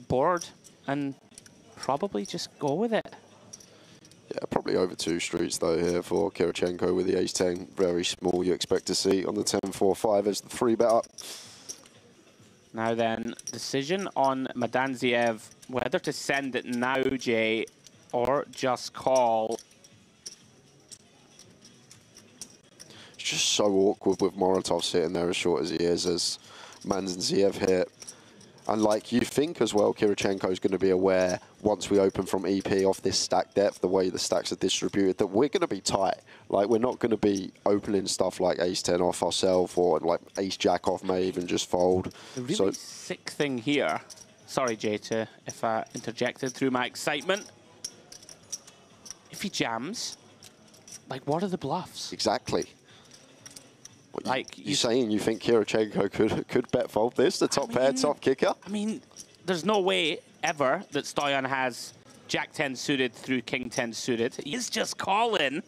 board and probably just go with it. Yeah, probably over 2 streets, though, here for Kirichenko with the ace-10. Very small, you expect to see on the 10-4-5 as the 3-bet up. Now then, decision on Mandanziev, whether to send it now, Jay, or just call. It's just so awkward with Moratov sitting there as short as he is as Mandanziev here. And like you think as well, Kirichenko is going to be aware once we open from EP off this stack depth, the way the stacks are distributed, that we're going to be tight. Like, we're not going to be opening stuff like ace-10 off ourselves or like ace-jack off may even just fold. The really sick thing here, sorry Jay, if I interjected through my excitement. If he jams, like, what are the bluffs? Exactly. Like you're saying you think Kirichenko could bet fold this, the top pair, top kicker? I mean, there's no way ever that Stoyan has Jack-10 suited through King-10 suited. He is just calling.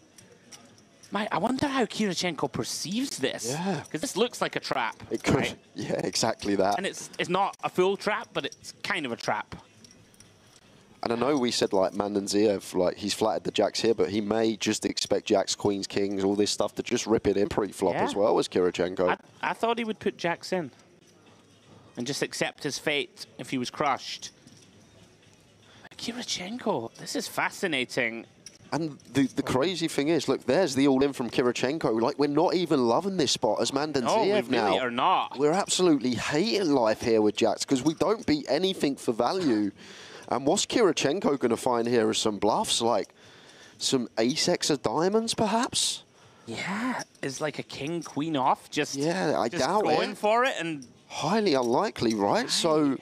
I wonder how Kirichenko perceives this. Yeah. Because this looks like a trap. It could. Right? Yeah, exactly that. And it's not a full trap, but it's kind of a trap. And I know we said, like, Mandanziev, like, he's flattered the jacks here, but he may just expect jacks, queens, kings, all this stuff to just rip it in pre-flop as well as Kirichenko. I thought he would put jacks in and just accept his fate if he was crushed. Kirichenko, this is fascinating. And the crazy thing is, look, there's the all-in from Kirichenko. Like, we're not even loving this spot as Mandanziev no, we now. really are not. We're absolutely hating life here with jacks because we don't beat anything for value. And what's Kirichenko going to find here is some bluffs, like some ace-X of diamonds, perhaps? Yeah, is like a king, queen off, just, I doubt going it. for it. And highly unlikely, right? So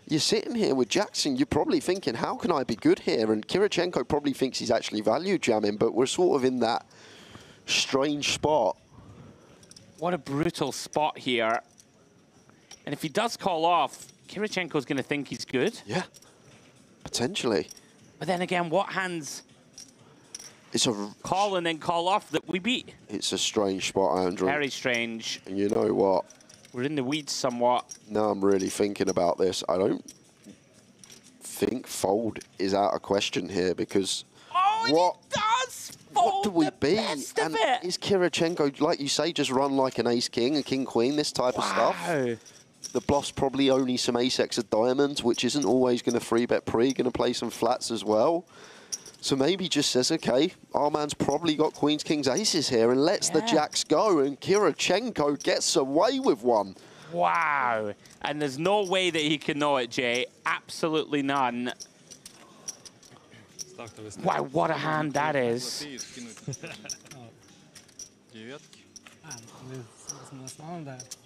you're sitting here with Jackson, you're probably thinking, how can I be good here? And Kirichenko probably thinks he's actually value jamming, but we're sort of in that strange spot. What a brutal spot here. And if he does call off, Kirichenko's going to think he's good. Yeah. Potentially. But then again, what hands it's a call and then call off that we beat? It's a strange spot, Andrew. Very strange. And you know what? We're in the weeds somewhat. Now I'm really thinking about this. I don't fold is out of question here because he does fold what do we be? And it. is Kirichenko, like you say, just run like an ace-king, a king-queen, this type of stuff? The bluff's probably only some ace-x of diamonds, which isn't always going to 3-bet pre, going to play some flats as well. So maybe just says, okay, our man's probably got queens, kings, aces here and lets the jacks go, and Kirichenko gets away with one. Wow. And there's no way that he can know it, Jay. Absolutely none. Wow, what a hand that is.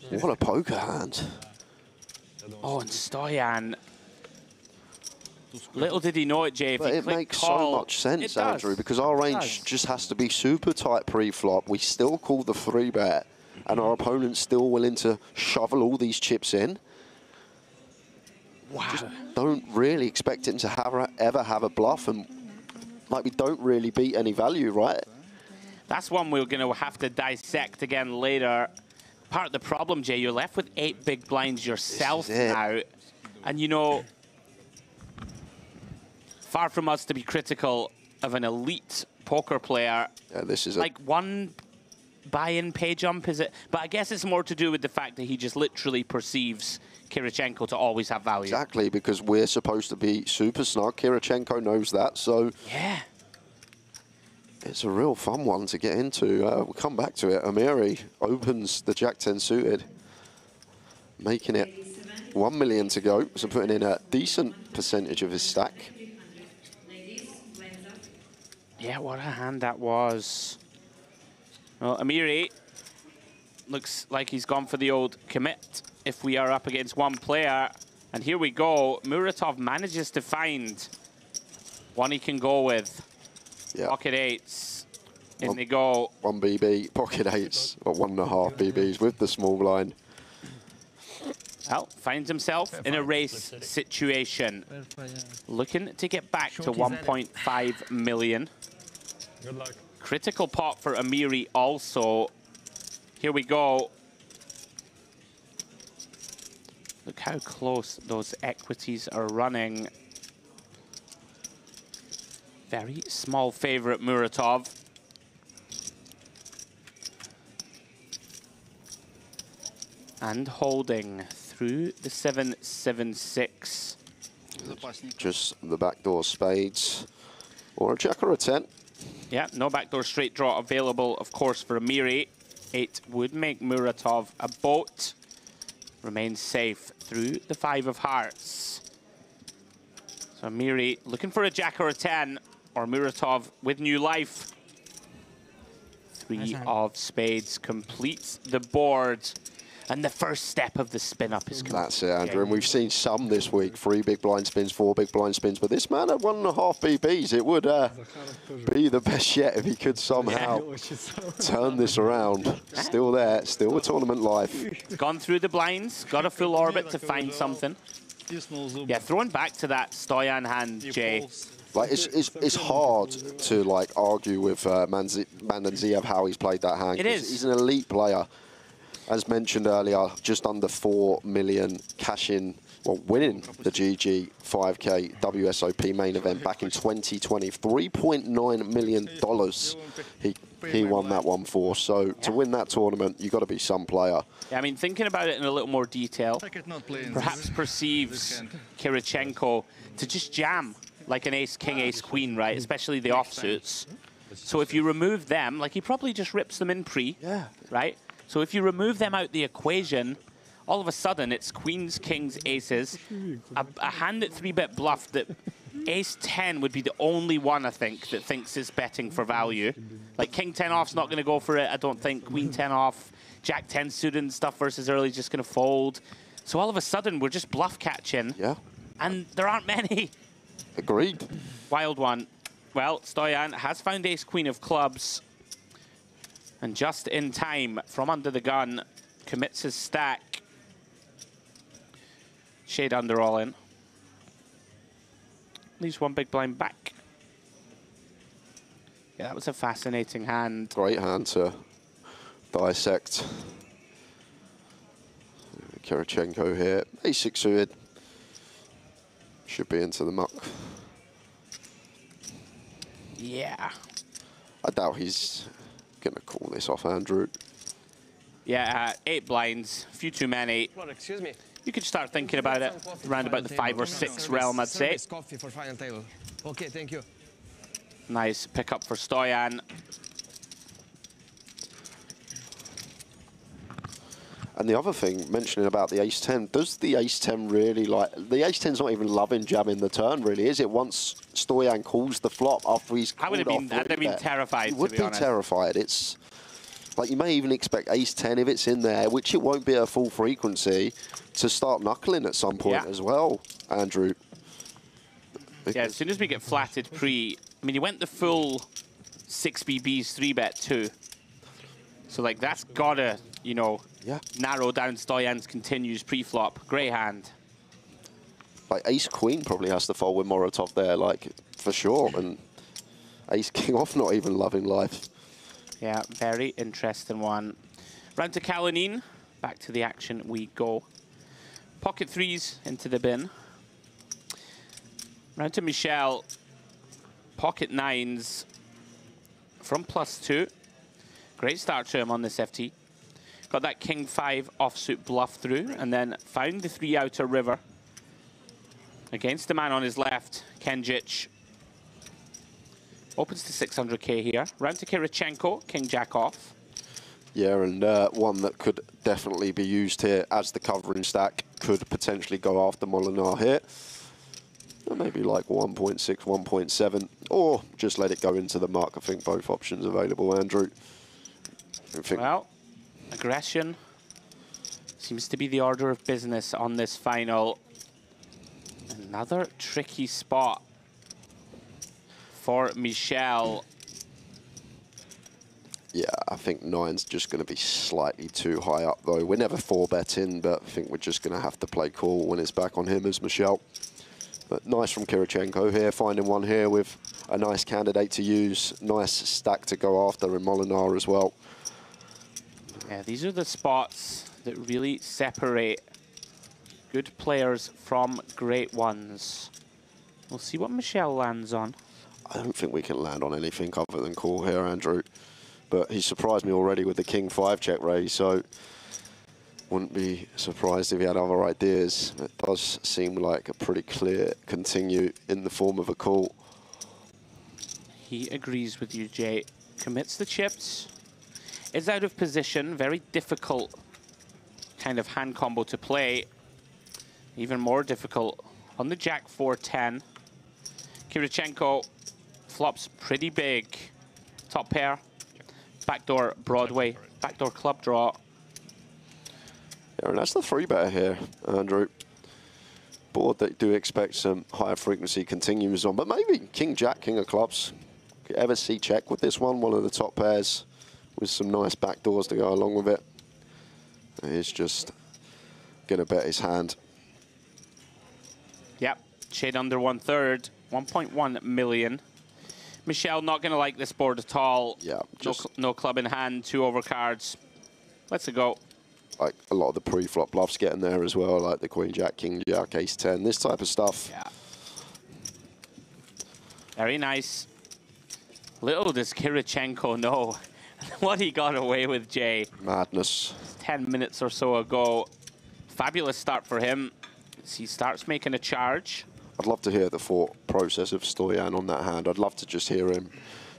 What a poker hand. Oh, and Stoyan. Little did he know it, Jay. If But he it makes call, so much sense, Andrew, because our range just has to be super tight pre-flop. We still call the 3-bet, and our opponent's still willing to shovel all these chips in. Wow. Just don't really expect him to ever have a bluff, and like we don't really beat any value, right? That's one we're going to have to dissect again later. Part of the problem, Jay, you're left with 8 big blinds yourself now. And, you know, far from us to be critical of an elite poker player. Yeah, this is like one buy-in pay jump, is it? But I guess it's more to do with the fact that he just literally perceives Kirichenko to always have value. Exactly, because we're supposed to be super snug. Kirichenko knows that, so... Yeah. It's a real fun one to get into. We'll come back to it. Amiri opens the Jack-10 suited, making it 1 million to go, so putting in a decent percentage of his stack. Yeah, what a hand that was. Well, Amiri looks like he's gone for the old commit if we are up against one player. And here we go. Muratov manages to find one he can go with. Yeah. Pocket 8s. In they go. 1 BB, pocket 8s, or 1.5 BBs with the small blind. Well, finds himself in a race situation. Looking to get back to 1.5 million. Good luck. Critical pot for Amiri also. Here we go. Look how close those equities are running. Very small favorite, Muratov. And holding through the 7-7-6. Just the backdoor spades, or a jack or a 10. Yeah, no backdoor straight draw available, of course, for Amiri. It would make Muratov a boat. Remains safe through the 5 of hearts. So Amiri looking for a jack or a 10, or Muratov with new life. 3 of spades completes the board. And the first step of the spin-up is complete. That's it, Andrew. And we've seen some this week. 3 big blind spins, 4 big blind spins. But this man had 1.5 BBs. It would be the best yet if he could somehow turn this around. Still there, still a tournament life. Gone through the blinds, got a full orbit to find something. Yeah, throwing back to that Stoyan hand, Jay. Like it's hard to like argue with Mandanziev how he's played that hand. It is. He's an elite player. As mentioned earlier, just under 4 million cash in, well, winning the GG 5K WSOP main event back in 2020. $3.9 million he won that one for. So to win that tournament, you've got to be some player. Yeah, I mean, thinking about it in a little more detail, perhaps perceives Kirichenko to just jam like an ace-king, ace-queen, right? Especially the offsuits. So if you remove them, like he probably just rips them in pre, right? So if you remove them out the equation, all of a sudden it's queens, kings, aces. A hand at 3-bet bluff that ace-10 would be the only one, I think, that thinks it's betting for value. Like king-10 off's not going to go for it, I don't think. Queen-10 off, jack-10 suited and stuff versus early just going to fold. So all of a sudden we're just bluff catching. Yeah. And there aren't many. Agreed. Wild one. Well, Stoyan has found ace-queen of clubs. And just in time, from under the gun, commits his stack. Shade under all in. Leaves 1 big blind back. Yeah, that was a fascinating hand. Great hand to dissect. Kirichenko here. Ace-6 suited. Should be into the muck. Yeah. I doubt he's going to call this off, Andrew. Yeah, 8 blinds, a few too many. Excuse me. You could start thinking about it around about the 5 or 6 realm, I'd say. Coffee for final table. Okay, thank you. Nice pickup for Stoyan. And the other thing, mentioning about the ace-10, does the ace-10 really like... The ace-10's not even loving jamming the turn, really, is it? Once Stoyan calls the flop after he's called I'd have been terrified, you would be terrified. It's... Like, you may even expect ace-10 if it's in there, which it won't be a full frequency, to start knuckling at some point as well, Andrew. Yeah, as soon as we get flatted pre... I mean, he went the full 6 BBs 3-bet too. So, like, that's gotta, you know, narrow down Stoyan's continues pre-flop. Grey hand. Like, ace-queen probably has to fold with Moratov there, like, for sure. And ace-king off not even loving life. Yeah, very interesting one. Round to Kalinin. Back to the action we go. Pocket 3s into the bin. Round to Michel. Pocket 9s from +2. Great start to him on this FT. Got that king 5 offsuit bluff through, and then found the 3 outer river. Against the man on his left, Kenjic. Opens to 600k here. Round to Kirichenko, king jack off. Yeah, and one that could definitely be used here as the covering stack. Could potentially go after Molinar here. Maybe like 1.6, 1.7, or just let it go into the muck. I think both options available, Andrew. Well, aggression seems to be the order of business on this final. Another tricky spot for Michel. Yeah, I think 9's just going to be slightly too high up, though. We're never 4-betting, but I think we're just going to have to play cool when it's back on him as Michel. But nice from Kirichenko here, finding one here with a nice candidate to use. Nice stack to go after in Molinar as well. Yeah, these are the spots that really separate good players from great ones. We'll see what Michel lands on. I don't think we can land on anything other than call here, Andrew. But he surprised me already with the king 5 check raise, so wouldn't be surprised if he had other ideas. It does seem like a pretty clear continue in the form of a call. He agrees with you, Jay. Commits the chips. Is out of position. Very difficult kind of hand combo to play. Even more difficult on the jack 4-10. Kirichenko flops pretty big. Top pair. Backdoor Broadway. Backdoor club draw. Yeah, and that's the 3-better here, Andrew. Board that do expect some higher frequency continues on, but maybe King Jack, King of Clubs. Could ever see check with this one of the top pairs with some nice backdoors to go along with it. He's just going to bet his hand. Yep, shade under 1/3, 1.1 million. Michel not going to like this board at all. Yeah, no club in hand, 2 overcards. Let's go. Like a lot of the pre-flop bluffs getting there as well, like the Queen Jack, King Jack, Ace 10, this type of stuff. Yeah. Very nice. Little does Kirichenko know what he got away with, Jay. Madness. 10 minutes or so ago. Fabulous start for him as he starts making a charge. I'd love to hear the thought process of Stoyan on that hand. I'd love to just hear him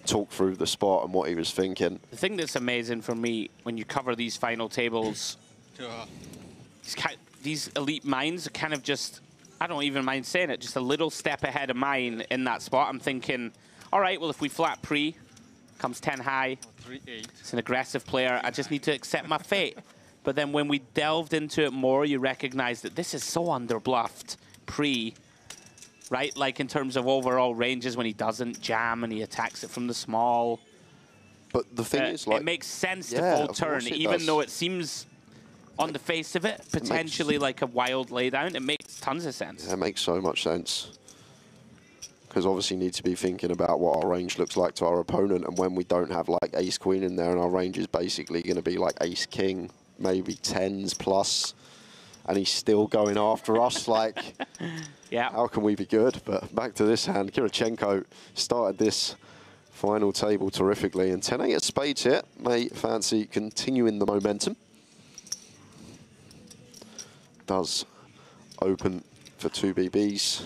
talk through the spot and what he was thinking. The thing that's amazing for me when you cover these final tables, these elite minds are kind of just, I don't even mind saying it, just a little step ahead of mine in that spot. I'm thinking, all right, well, if we flat pre, comes 10 high, it's an aggressive player, I just need to accept my fate. But then when we delved into it more, you recognize that this is so underbluffed pre, right? Like in terms of overall ranges when he doesn't jam and he attacks it from the small. But the thing is, like, it makes sense to fold turn, even though it seems on the face of it potentially like a wild laydown. It makes tons of sense. Yeah, it makes so much sense. Because obviously you need to be thinking about what our range looks like to our opponent, and when we don't have like ace queen in there and our range is basically going to be like ace king, maybe 10s plus, and he's still going after us. Like, yeah, how can we be good? But back to this hand, Kirichenko started this final table terrifically, and 10-8 of spades here. May fancy continuing the momentum. Does open for 2 BBs.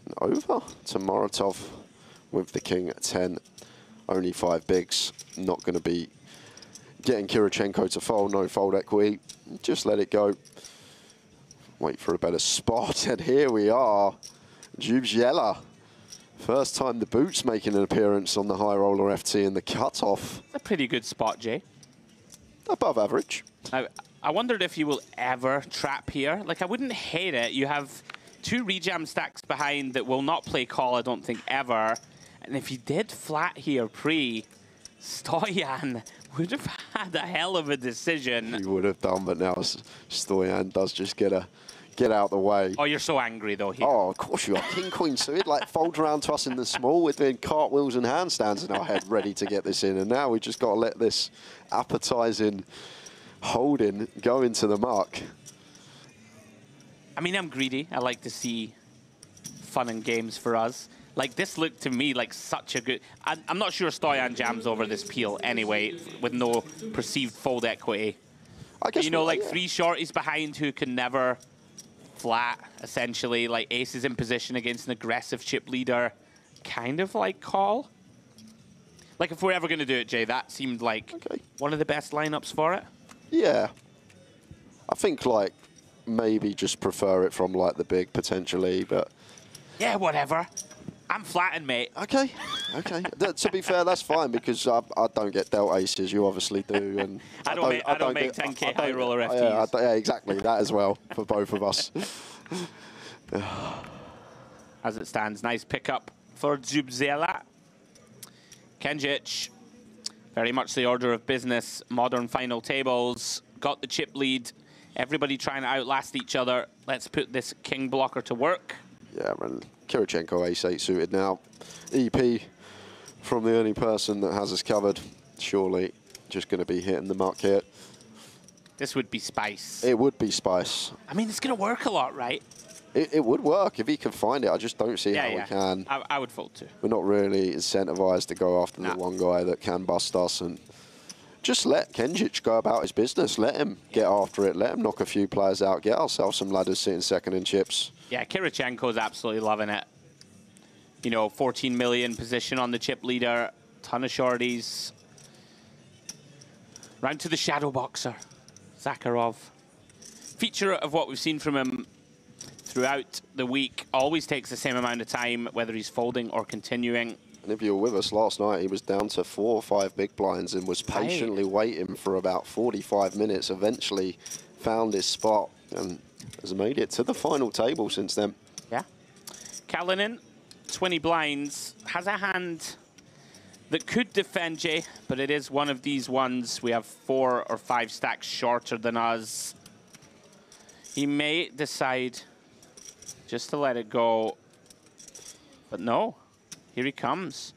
And over to Moratov with the king at 10. Only 5 bigs. Not going to be getting Kirichenko to fold. No fold equity. Just let it go. Wait for a better spot. And here we are. Jubziela. First time the boot's making an appearance on the high roller FT in the cutoff. It's a pretty good spot, Jay. Above average. I wondered if you will ever trap here. Like, I wouldn't hate it. You have 2 rejam stacks behind that will not play call, I don't think, ever. And if you did flat here pre, Stoyan would have had a hell of a decision. He would have done, but now Stoyan does just get out the way. Oh, you're so angry, though, here. Oh, of course you are. King, queen suited, like, folds around to us in the small. We're doing cartwheels and handstands in our head, ready to get this in. And now we just got to let this appetizing holding go into the muck. I mean, I'm greedy. I like to see fun and games for us. Like, this looked to me like such a good... I'm not sure Stoyan jams over this peel anyway, with no perceived fold equity. I guess, you know, like 3 shorties behind who can never flat, essentially. Like, aces in position against an aggressive chip leader. Kind of like call. Like, if we're ever going to do it, Jay, that seemed like one of the best lineups for it. Yeah. I think, like, maybe just prefer it from, like, the big, potentially, but... Yeah, whatever. I'm flattened, mate. Okay, okay. To be fair, that's fine, because I don't get dealt aces. You obviously do, and I don't make 10K high roller FTs. Yeah, exactly, that as well, for both of us. As it stands, nice pickup for Jubziela. Kenjic, very much the order of business. Modern final tables, got the chip lead. Everybody trying to outlast each other. Let's put this king blocker to work. Yeah, and Kirichenko ace-8 suited now. EP from the only person that has us covered. Surely just going to be hitting the muck here. This would be spice. It would be spice. I mean, it's going to work a lot, right? It would work if he can find it. I just don't see how we can. I would fold too. We're not really incentivized to go after the one guy that can bust us, and just let Kenjic go about his business. Let him get after it. Let him knock a few players out. Get ourselves some ladders sitting second in chips. Yeah, Kirichenko's absolutely loving it. You know, 14 million position on the chip leader. Ton of shorties. Round to the shadow boxer, Zakharov. Feature of what we've seen from him throughout the week. Always takes the same amount of time, whether he's folding or continuing. And if you were with us last night, he was down to 4 or 5 big blinds and was patiently waiting for about 45 minutes. Eventually found his spot and has made it to the final table since then. Yeah. Kalinin, 20 blinds, has a hand that could defend Jay, but it is one of these ones. We have 4 or 5 stacks shorter than us. He may decide just to let it go, but no. Here he comes.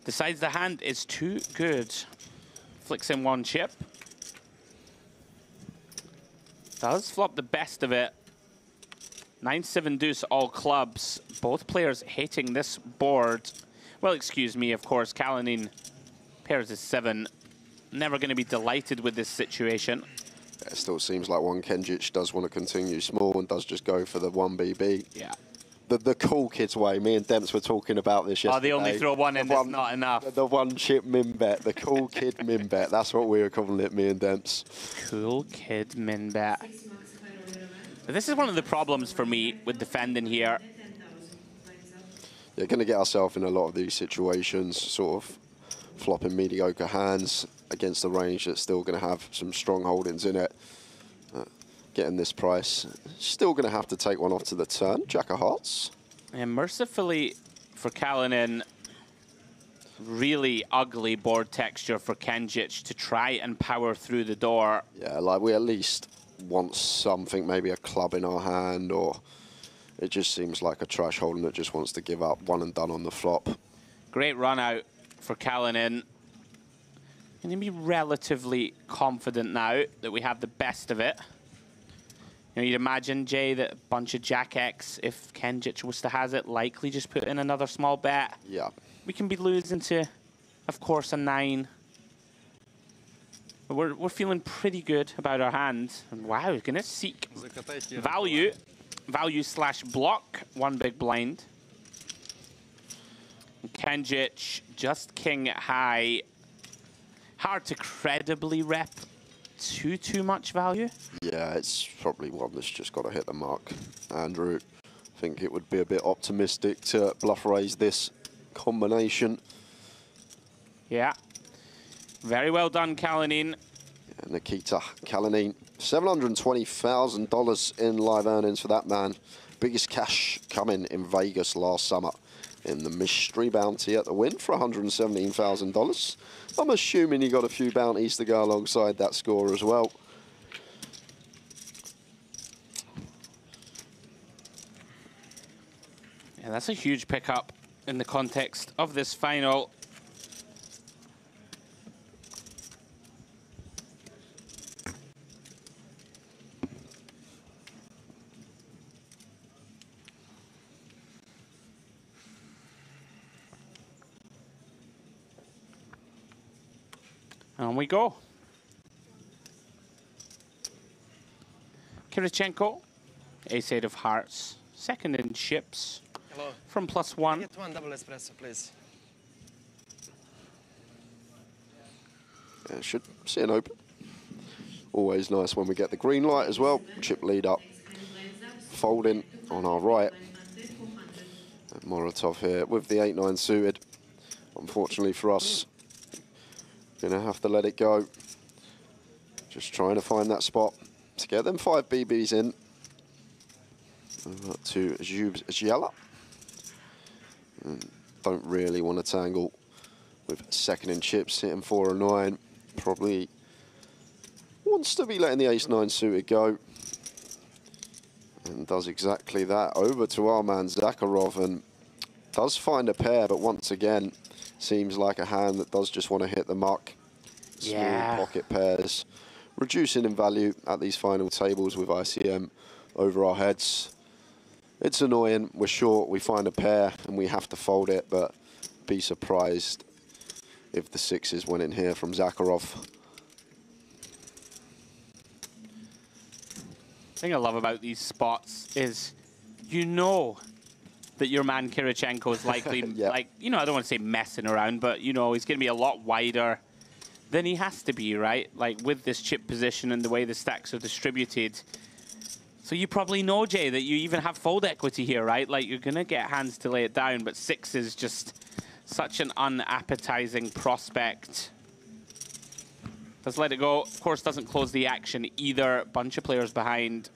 Decides the hand is too good. Flicks in 1 chip. Does flop the best of it. 9-7 deuce, all clubs. Both players hating this board. Well, excuse me, of course, Kalinin pairs is 7. Never going to be delighted with this situation. It still seems like one Kenjic does want to continue small and does just go for the 1BB. Yeah. The cool kids way. Me and Demps were talking about this yesterday. Oh, they only throw 1 in, that's not enough. The 1 chip min bet, the cool kid min bet. That's what we were calling it, me and Demps. Cool kid min bet. This is one of the problems for me with defending here. You're going to get ourselves in a lot of these situations, sort of flopping mediocre hands against a range that's still going to have some strong holdings in it. Getting this price, still going to have to take one off to the turn. Jack of hearts. And mercifully for Kalinin, really ugly board texture for Kenjic to try and power through the door. Yeah, like we at least want something, maybe a club in our hand, or it just seems like a trash holding that just wants to give up one and done on the flop. Great run out for Kalinin. Going to be relatively confident now that we have the best of it. You know, you'd imagine, Jay, that a bunch of Jack X, if Kenjic was to has it, likely just put in another small bet. Yeah. We can be losing to, of course, a 9. But we're feeling pretty good about our hand. And wow, we're going to seek value. Value/block, 1 big blind. Kenjic, just king high. Hard to credibly rep too much value. Yeah, it's probably one that's just got to hit the mark, Andrew. I think it would be a bit optimistic to bluff raise this combination. Yeah. Very well done, Kalinin. Nikita Kalinin, $720,000 in live earnings for that man. Biggest cash coming in Vegas last summer in the mystery bounty at the win for $117,000. I'm assuming you got a few bounties to go alongside that score as well. Yeah, that's a huge pickup in the context of this final. On we go. Kirichenko, ace-8 of hearts, second in chips. Hello. From +1. Get 1 double espresso, please. Yeah, should see an open. Always nice when we get the green light as well. Chip lead up. Folding on our right. And Moratov here with the 8-9 suited. Unfortunately for us, gonna have to let it go. Just trying to find that spot to get them 5 BBs in. Over to Zhubs-Giela. Don't really want to tangle with second in chips, hitting 4 or 9. Probably wants to be letting the ace-9 suited go. And does exactly that. Over to our man Zakharov, and does find a pair, but once again, seems like a hand that does just want to hit the muck. Yeah. Small pocket pairs, reducing in value at these final tables with ICM over our heads. It's annoying. We're short, we find a pair, and we have to fold it, but be surprised if the 6s went in here from Zakharov. The thing I love about these spots is you know that your man Kirichenko is likely, like, you know, I don't want to say messing around, but, you know, he's going to be a lot wider than he has to be, right? Like, with this chip position and the way the stacks are distributed. So you probably know, Jay, that you even have fold equity here, right? Like, you're going to get hands to lay it down, but 6 is just such an unappetizing prospect. Does let it go. Of course, doesn't close the action either. Bunch of players behind.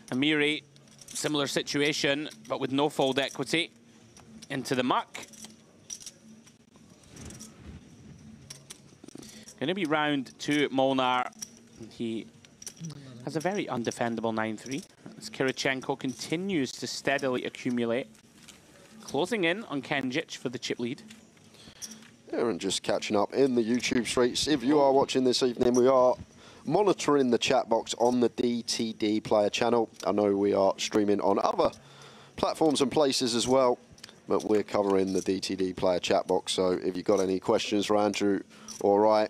Amiri, similar situation, but with no fold equity. Into the muck. Going to be round to Molnar. He has a very undefendable 9-3. As Kirichenko continues to steadily accumulate. Closing in on Kenjic for the chip lead. Yeah, and just catching up in the YouTube streets. If you are watching this evening, we are monitoring the chat box on the DTD player channel. I know we are streaming on other platforms and places as well, but we're covering the DTD player chat box. So if you've got any questions for Andrew, all right,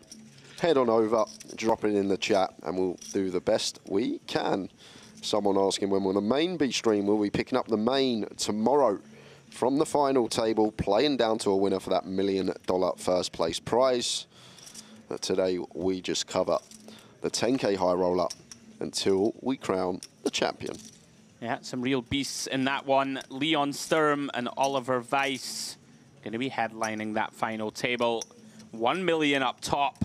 head on over, drop it in the chat, and we'll do the best we can. Someone asking when will the main be streamed. We'll be picking up the main tomorrow from the final table, playing down to a winner for that $1 million first place prize. But today we just cover the 10K high roller until we crown the champion. Yeah, some real beasts in that one. Leon Sturm and Oliver Weiss going to be headlining that final table. 1 million up top.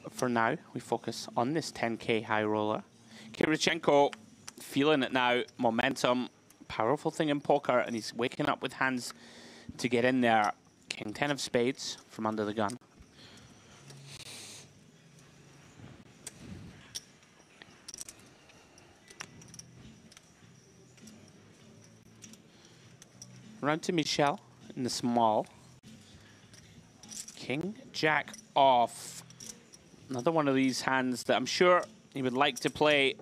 But for now, we focus on this 10K high roller. Kirichenko feeling it now. Momentum. Powerful thing in poker, and he's waking up with hands to get in there. King 10 of spades from under the gun. Round to Michel in the small. King Jack off. Another one of these hands that I'm sure he would like to play,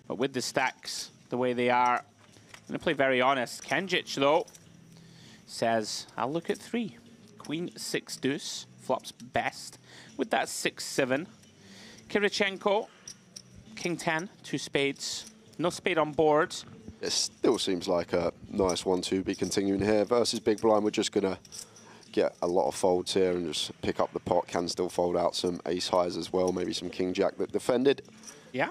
but with the stacks the way they are, I'm going to play very honest. Kenjic, though, says, I'll look at 3. Queen 6 deuce, flops best with that 6-7. Kirichenko, king 10, 2 spades, no spade on board. It still seems like a nice 1-2 be continuing here. Versus big blind, we're just going to get a lot of folds here and just pick up the pot. Can still fold out some ace highs as well, maybe some king jack that defended. Yeah.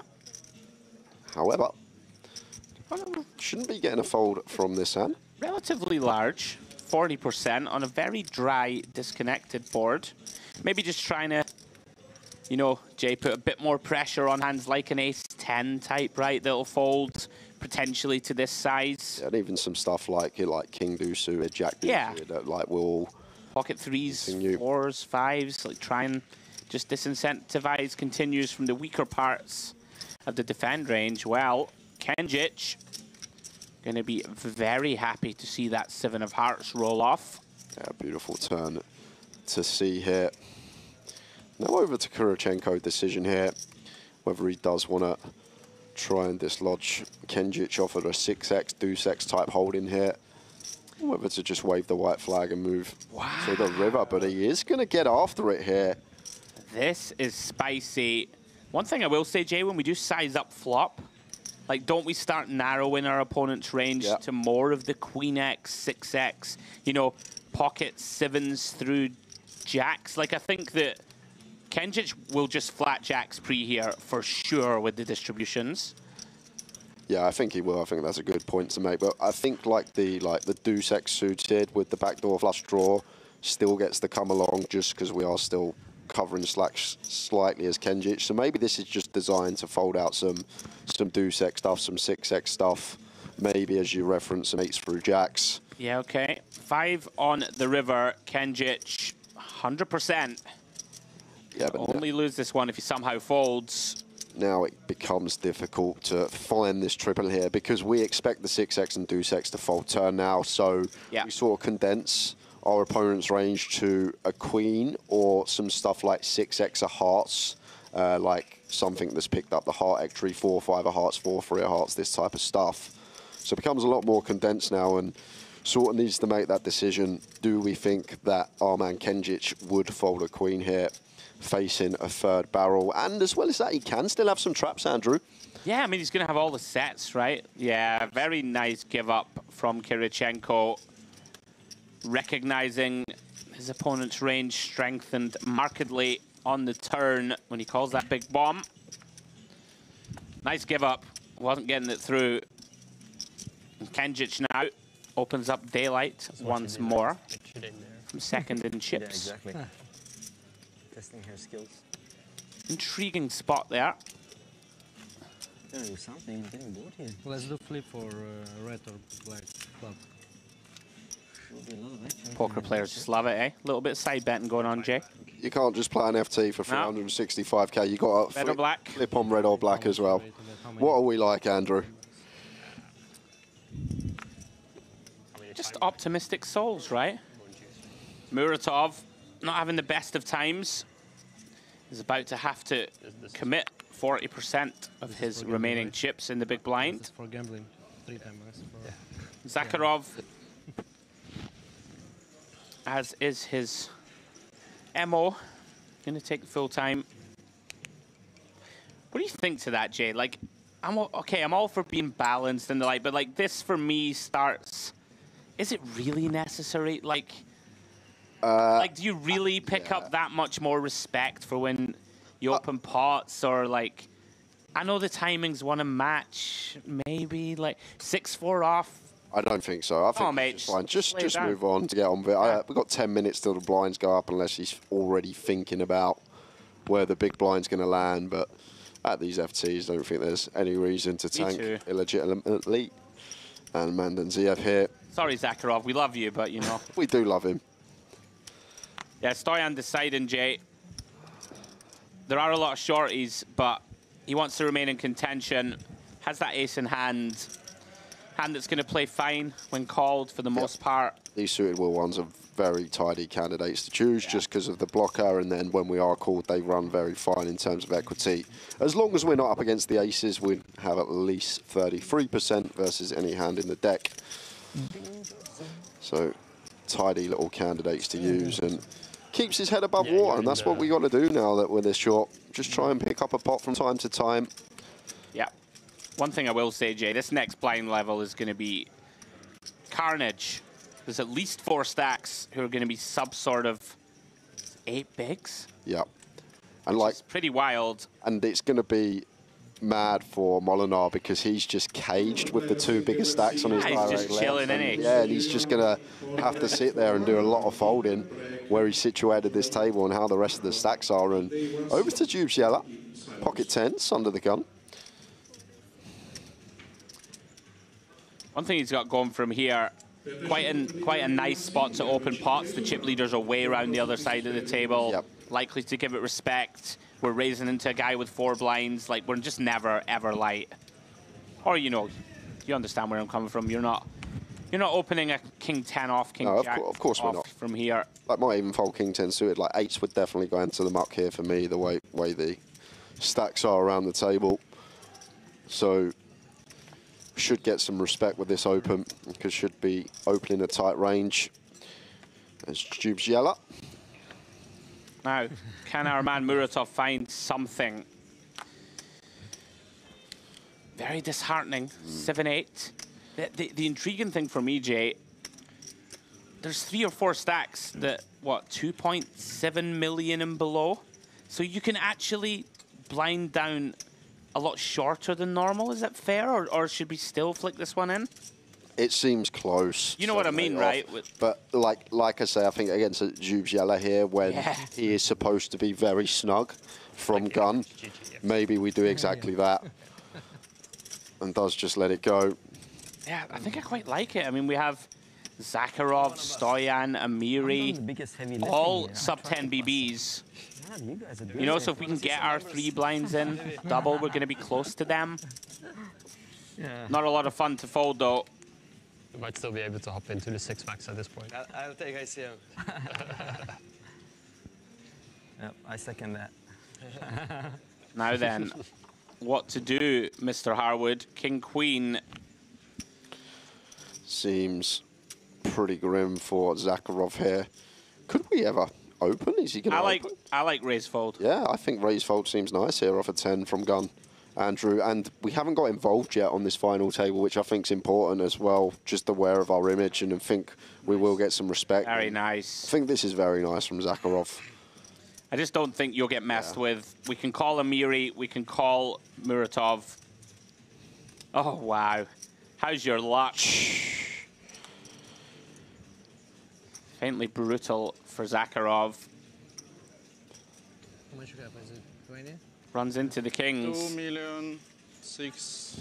However, shouldn't be getting a fold from this hand. Relatively large, 40% on a very dry, disconnected board. Maybe just trying to, you know, Jay, put a bit more pressure on hands like an ace-10 type, right? That'll fold potentially to this size. Yeah, and even some stuff like king deuce suited, jack deuce suited, that like will pocket 3s, 4s, 5s, like try and just disincentivize continues from the weaker parts of the defend range. Well, Kenjic going to be very happy to see that 7 of hearts roll off. Yeah, beautiful turn to see here. Now over to Kirichenko, decision here, whether he does want to try and dislodge Kenjic off at a 6x, deuce x type holding here. Whether to just wave the white flag and move to the river, but he is going to get after it here. This is spicy. One thing I will say, Jay, when we do size up flop, like, don't we start narrowing our opponent's range to more of the queen x, 6x, you know, pocket 7s through jacks? Like, I think that Kenjic will just flat jacks pre here for sure with the distributions. Yeah, I think he will. I think that's a good point to make. But I think like the deuce x suited with the backdoor flush draw still gets to come along just because we are still covering slacks slightly as Kenjic. So maybe this is just designed to fold out some deuce x stuff, some 6x stuff. Maybe, as you reference, some 8s through jacks. Yeah, okay. 5 on the river. Kenjic, 100%. Yeah, but only lose this one if he somehow folds. Now it becomes difficult to find this triple here because we expect the 6x and deuce x to fold turn now. So we sort of condense our opponent's range to a queen or some stuff like 6x of hearts, like something that's picked up the heart egg tree, 4 or 5 of hearts, 4 3 of hearts, this type of stuff. So it becomes a lot more condensed now and sort of needs to make that decision. Do we think that our man Kenjic would fold a queen here, facing a 3rd barrel? And as well as that, he can still have some traps, Andrew. Yeah, I mean, he's going to have all the sets, right? Yeah, very nice give up from Kirichenko, recognizing his opponent's range strengthened markedly on the turn when he calls that big bomb. Nice give up. Wasn't getting it through. And Kenjic now opens up daylight once more from 2nd in chips. Yeah, exactly. Testing her skills. Intriguing spot there. Gotta do something. Getting bored here. Let's do flip for red or black club. Poker players just love it, eh? A little bit of side betting going on, Jay. You can't just play an FT for 365k. You got to flip on red or black as well. What are we like, Andrew? Just optimistic souls, right? Muratov, not having the best of times, is about to have to commit 40% of his remaining chips in the big blind. For gambling, 3 times. Zakharov, as is his MO, going to take full time. What do you think to that, Jay? Like, I'm all for being balanced and the like, but like this for me starts. Is it really necessary? Like, do you really pick up that much more respect for when you open pots, or like? I know the timings want to match, maybe like 6-4 off. I don't think so. I think it's fine. Just move on to get on with it. We've got 10 minutes till the blinds go up, unless he's already thinking about where the big blind's going to land. But at these FTs, I don't think there's any reason to tank illegitimately. And Mandanziev here. Sorry, Zakharov, we love you, but you know. We do love him. Yeah, Stoyan deciding, Jay. There are a lot of shorties, but he wants to remain in contention. Has that ace in hand. Hand that's going to play fine when called for the most part. These suited wheel ones are very tidy candidates to choose just because of the blocker, and then when we are called, they run very fine in terms of equity. As long as we're not up against the aces, we have at least 33% versus any hand in the deck. So tidy little candidates to use, and keeps his head above water, and that's what we got to do now that we're this short. Just try and pick up a pot from time to time. Yeah. One thing I will say, Jay, this next blind level is going to be carnage. There's at least 4 stacks who are going to be sub sort of 8 bigs. Yeah. And like, it's pretty wild. And it's going to be mad for Molinar because he's just caged with the 2 biggest stacks on his direct he's just chilling, isn't he? Yeah, and he's just going to have to sit there and do a lot of folding where he's situated this table and how the rest of the stacks are. And over to Jubes Yeller, pocket 10s under the gun. One thing he's got going from here, quite a nice spot to open pots. The chip leaders are way around the other side of the table, likely to give it respect. We're raising into a guy with 4 blinds. Like, we're just never, ever light. Or, you know, you understand where I'm coming from. You're not opening a king 10 off, king jack of course we're not. From here. Like, might even fold king 10 suited. Like, 8s would definitely go into the muck here for me, the way the stacks are around the table. So should get some respect with this open, because should be opening a tight range. As Jubes Yeller. Now, can our man Muratov find something? Very disheartening. 7-8. The intriguing thing for me, Jay, there's 3 or 4 stacks that, what, 2.7 million and below? So you can actually blind down a lot shorter than normal. Is that fair, or should we still flick this one in? It seems close. You know what I mean, right? But like I say, I think against Jubes Yeller here, when he is supposed to be very snug from gun, maybe we do exactly that. And does just let it go. Yeah, I think I quite like it. I mean, we have Zakharov, Stoyan, Amiri, all sub 10 BBs. You know, so if we can get our 3 blinds in double, we're going to be close to them. Not a lot of fun to fold, though. You might still be able to hop into the 6 max at this point. I'll take ICM. Yep, I second that. Now then, what to do, Mr. Harwood? King, Queen. Seems pretty grim for Zakharov here. Could we ever open? Is he going to open? I like raise fold. Yeah, I think raise fold seems nice here off a 10 from gun, Andrew. And we haven't got involved yet on this final table, which I think is important as well. Just aware of our image, and I think we will get some respect. Very nice. I think this is very nice from Zakharov. I just don't think you'll get messed with. We can call Amiri. We can call Muratov. Oh, wow. How's your luck? Faintly brutal for Zakharov. How much you have? Is it 20? Runs into the kings. 2,000,006.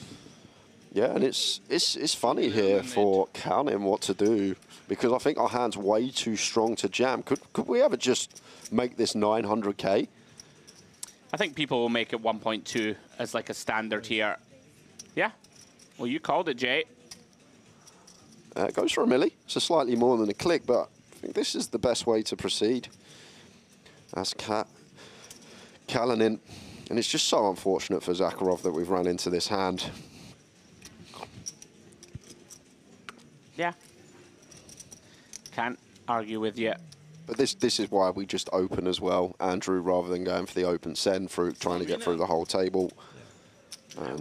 Yeah, and it's funny here for counting what to do, because I think our hand's way too strong to jam. Could we ever just make this 900k? I think people will make it 1.2 as like a standard here. Yeah. Well, you called it, Jay. It goes for a milli. It's a slightly more than a click, but I think this is the best way to proceed. That's Kalinin. And it's just so unfortunate for Zakharov that we've run into this hand. Yeah. Can't argue with you. But this is why we just open as well, Andrew, rather than going for the open send through, trying to get through the whole table.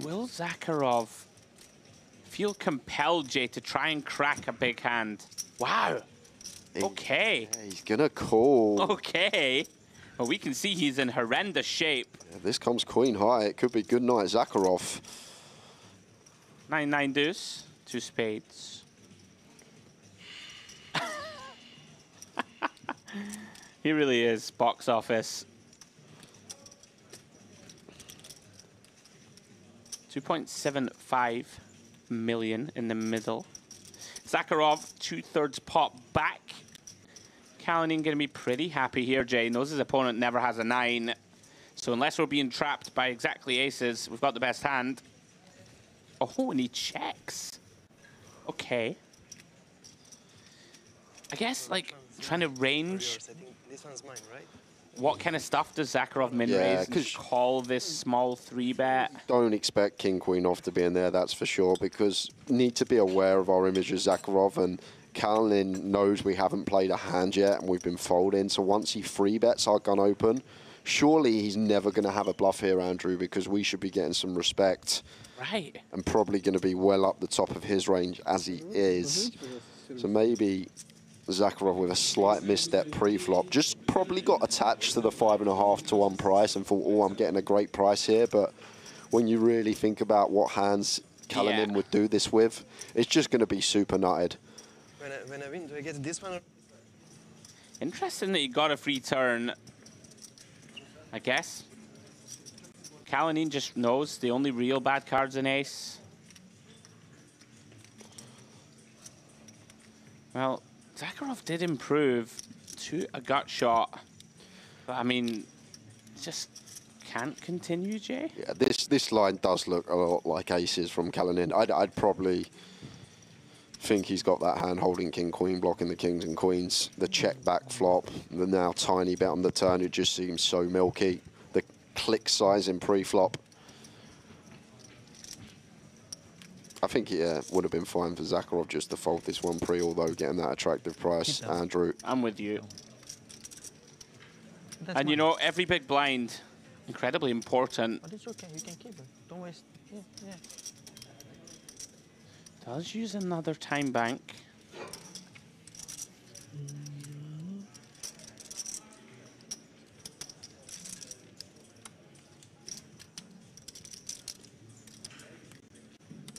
Will Zakharov feel compelled, Jay, to try and crack a big hand? Wow. Okay. Yeah, he's going to call. Okay. Well, we can see he's in horrendous shape. Yeah, this comes queen high. It could be good night, Zakharov. 9-9 deuce. 2 spades. He really is box office. 2.75 million in the middle. Zakharov, 2/3 pot back. Kalinin going to be pretty happy here, Jay. Knows his opponent never has a 9. So unless we're being trapped by exactly aces, we've got the best hand. Oh, and he checks. Okay. I guess, like, trying to range. This one's mine, right? What kind of stuff does Zakharov min raise and call this small 3-bet? Don't expect King Queen off to be in there, that's for sure, because need to be aware of our image of Zakharov, and Kalinin knows we haven't played a hand yet and we've been folding, so once he 3-bets our gun open, surely he's never going to have a bluff here, Andrew, because we should be getting some respect. Right. And probably going to be well up the top of his range as he is. So maybe Zakharov with a slight misstep pre-flop just probably got attached to the 5.5 to 1 price and thought, oh, I'm getting a great price here. But when you really think about what hands Kalinin would do this with, it's just going to be super nutted. When I win, do I get this one? Interesting that you got a free turn, I guess. Kalinin just knows the only real bad card's an ace. Well, Zakharov did improve to a gut shot. But, I mean, just can't continue, Jay? Yeah, this line does look a lot like aces from Kalinin. I'd probably think he's got that hand holding king-queen, blocking the kings and queens. The check back flop, the now tiny bet on the turn, it just seems so milky. The click size in pre-flop. I think it would have been fine for Zakharov just to fold this one pre, although getting that attractive price, Andrew. I'm with you. And you know, every big blind, incredibly important. But it's okay, you can keep it. Don't waste. Yeah. Does use another time bank.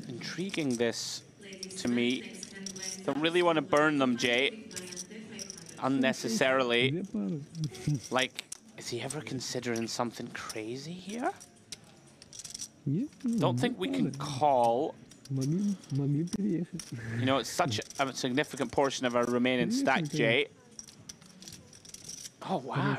Intriguing this to me. Don't really want to burn them, Jay. Unnecessarily. Like, is he ever considering something crazy here? Don't think we can call. You know, it's such a significant portion of our remaining stack, Jay. Oh, wow.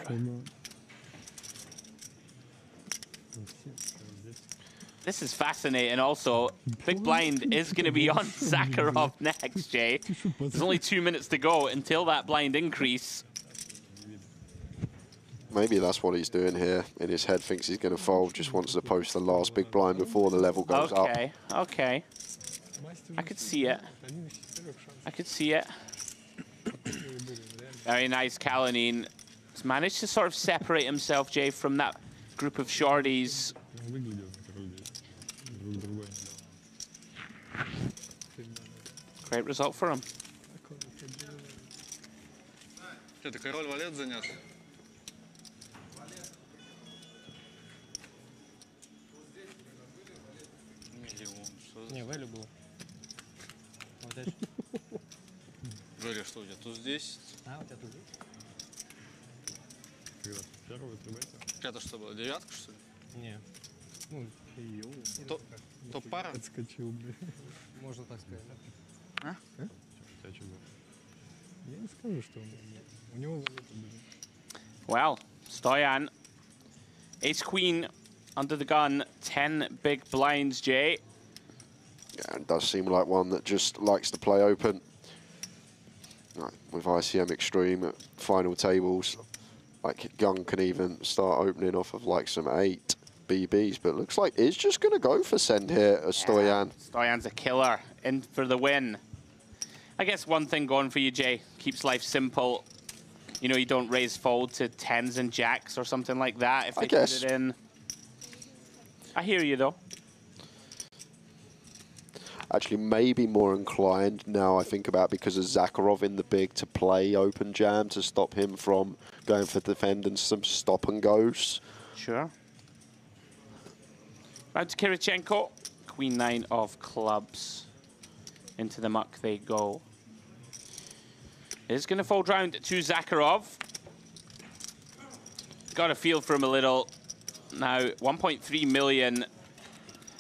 This is fascinating. Also, big blind is going to be on Zakharov next, Jay. There's only 2 minutes to go until that blind increase. Maybe that's what he's doing here. In his head, thinks he's going to fold, just wants to post the last big blind before the level goes up. Okay. I could see it. I could see it. Very nice, Kalinin. He's managed to sort of separate himself, Jay, from that group of shorties. Great result for him. Что, ты король валет занес? Не, валю был. Вот это. Жоля, что у тебя? Тут здесь? А, у тебя тут здесь? Первый трибете. Это что было? Девятка, что ли? Не. Ну, топ-пара? Отскочил, блин. Можно так сказать. А? Я не скажу, что у него валета, блин. Well, Stoyan, ace queen under the gun, 10 big blinds, Jay. Yeah, it does seem like one that just likes to play open. Right, with ICM Extreme at final tables, like Gun can even start opening off of like some 8 BBs, but it looks like he's just going to go for send here, Stoyan. Stoyan's a killer, in for the win. I guess one thing going for you, Jay, keeps life simple. You know, you don't raise fold to 10s and jacks or something like that if they put it in. I hear you, though. Actually, maybe more inclined now I think about, because of Zakharov in the big, to play open jam to stop him from going for defend and some stop and goes. Sure. Round to Kirichenko. Queen 9 of clubs. Into the muck they go. It's going to fold round to Zakharov. Got a feel for him a little. Now, 1.3 million.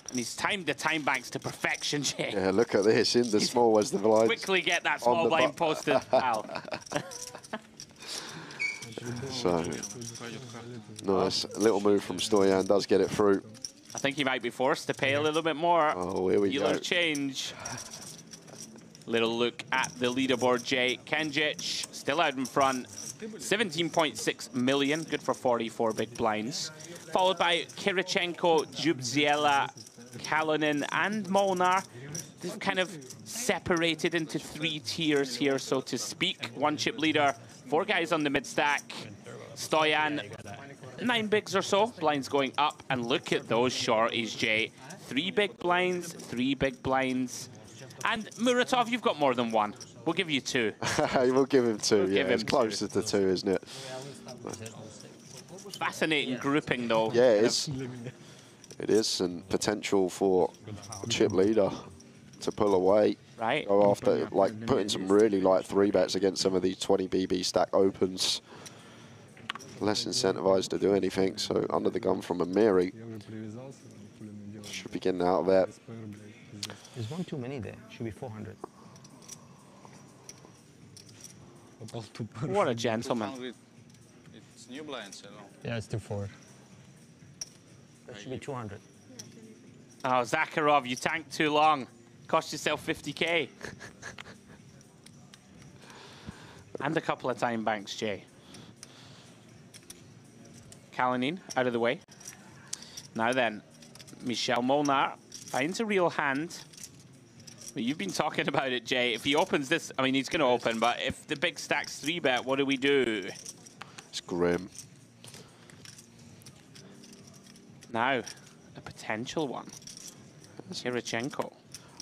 And he's timed the time banks to perfection, Jay. Yeah, look at this. In the small as the blind. Quickly get that small blind posted, pal. So, nice. A little move from Stoyan does get it through. I think he might be forced to pay a little bit more. Oh, here we Dealer go. change. Little look at the leaderboard, Jay. Kenjic still out in front. 17.6 million, good for 44 big blinds. Followed by Kirichenko, Jubziela, Kalonen, and Molnar. They've kind of separated into 3 tiers here, so to speak. 1 chip leader, 4 guys on the mid stack. Stoyan, 9 bigs or so. Blinds going up, and look at those shorties, Jay. 3 big blinds, 3 big blinds. And Muratov, you've got more than 1. We'll give you 2. We'll give him 2, We'll yeah. give It's him closer to 2, isn't it? Fascinating grouping, though. Yeah, it is. It is, and potential for a chip leader to pull away. Right. Go after, like, putting some really light 3-bets against some of these 20 BB stack opens. Less incentivized to do anything, so under the gun from Amiri. Should be getting out of there. There's 1 too many there. Should be 400. What a gentleman. It's new blinds, you know. Yeah, it's 2-4. That should be 200. Oh, Zakharov, you tanked too long. Cost yourself 50K. And a couple of time banks, Jay. Kalonin out of the way. Now then, Michel Molnar finds a real hand. Well, you've been talking about it, Jay. If he opens this, I mean, he's going to open, but if the big stack's 3-bet, what do we do? It's grim. Now, a potential one. Kirichenko.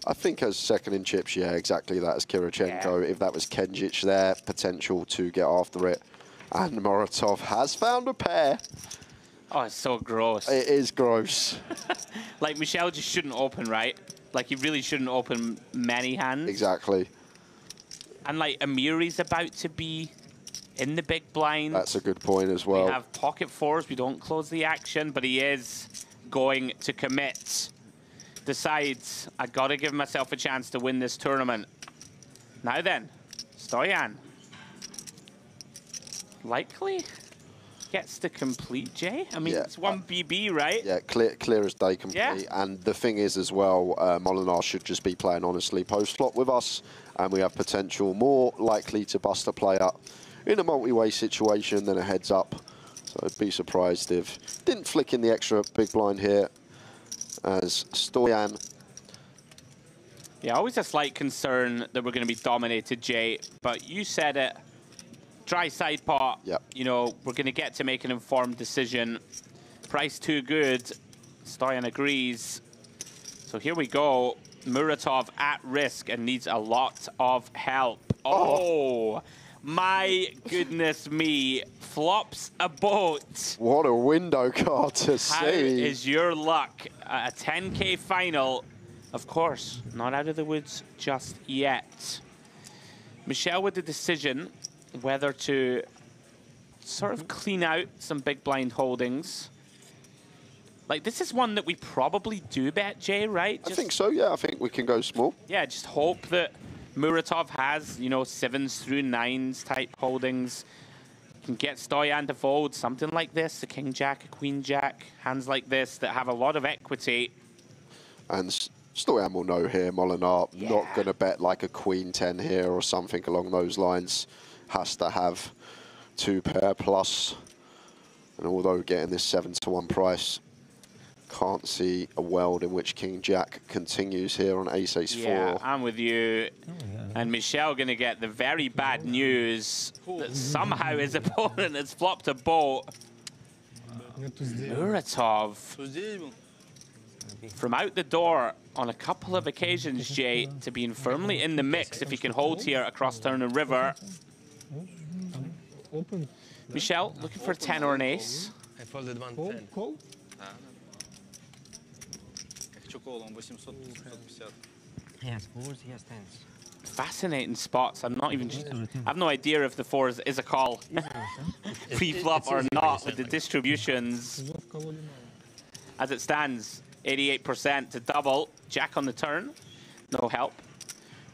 I think as second in chips, yeah, exactly that as Kirichenko. Yeah. If that was Kenjic there, potential to get after it. And Muratov has found a pair. Oh, it's so gross. It is gross. Like, Michel just shouldn't open, right? Like, he really shouldn't open many hands. Exactly. And, like, Amiri's about to be in the big blind. That's a good point as well. We have pocket 4s. We don't close the action, but he is going to commit. Decides, I got to give myself a chance to win this tournament. Now then, Stoyan. Likely gets to complete, Jay. I mean, Yeah. it's 1 BB, right? Yeah, clear as day complete. Yeah. And the thing is as well, Molinar should just be playing honestly post-flop with us, and we have potential more likely to bust a player in a multi-way situation than a heads-up. So I'd be surprised if didn't flick in the extra big blind here as Stoyan. Yeah, always a slight concern that we're going to be dominated, Jay. But you said it. Dry side pot. Yep. You know, we're going to get to make an informed decision. Price too good. Stoyan agrees. So here we go. Muratov at risk and needs a lot of help. Oh, my goodness me. Flops a boat. What a window card to see. How is your luck? A 10K final. Of course, not out of the woods just yet. Michel with the decision whether to sort of clean out some big blind holdings. Like, this is one that we probably do bet, Jay, right? I think so, yeah. I think we can go small. Yeah, just hope that Muratov has, you know, 7s through 9s type holdings. Can get Stoyan to fold, something like this, a king jack, a queen jack, hands like this that have a lot of equity. And Stoyan will know here, Molinar, not going to bet like a queen 10 here or something along those lines. Has to have 2 pair plus. And although getting this 7-to-1 price, can't see a world in which king jack continues here on ace 4. Yeah, I'm with you. And Michel going to get the very bad news that somehow his opponent has flopped a boat. Muratov. From out the door on a couple of occasions, Jay, to being firmly in the mix if he can hold here across turn and river. Michel looking for a 10 or an ace. I folded 110. He has 4s, he has 10s. Fascinating spots. I'm not even. I have no idea if the 4s is a call, pre-flop or not, with the distributions. As it stands, 88% to double. Jack on the turn. No help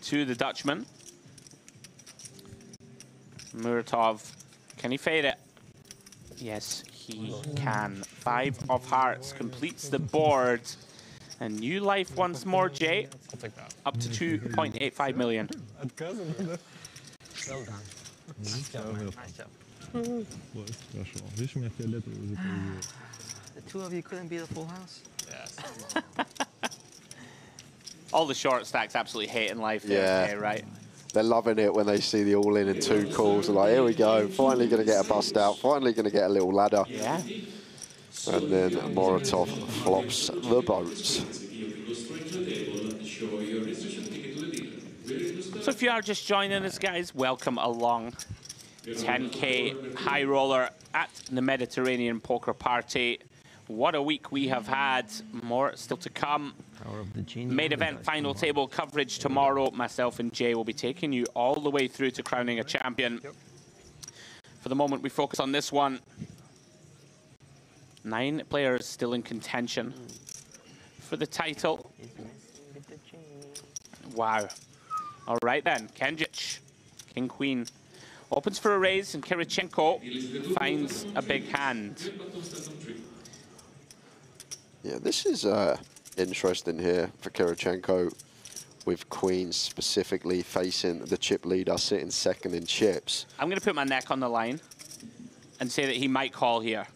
to the Dutchman. Muratov, can he fade it? Yes, he can. 5 of hearts completes the board. And new life once more, Jay. I'll take that. Up to 2.85 million. Well done. Nice job, man. Nice job. The two of you couldn't beat a full house? Yes. All the short stacks absolutely hating life there, Jay, right? They're loving it when they see the all-in and 2 calls. They're like, here we go, finally going to get a bust out, finally going to get a little ladder. Yeah. And then Moratov flops the boats. So if you are just joining us, guys, welcome along. 10K high roller at the Mediterranean Poker Party. What a week we have had. More still to come. Main event final table coverage tomorrow. Myself and Jay will be taking you all the way through to crowning a champion. For the moment, we focus on this one. 9 players still in contention for the title. Wow. All right then, Kenjic, King Queen, opens for a raise, and Kirichenko finds a big hand. Yeah, this is interesting here for Kirichenko, with Queen specifically facing the chip leader, sitting second in chips. I'm going to put my neck on the line and say that he might call here.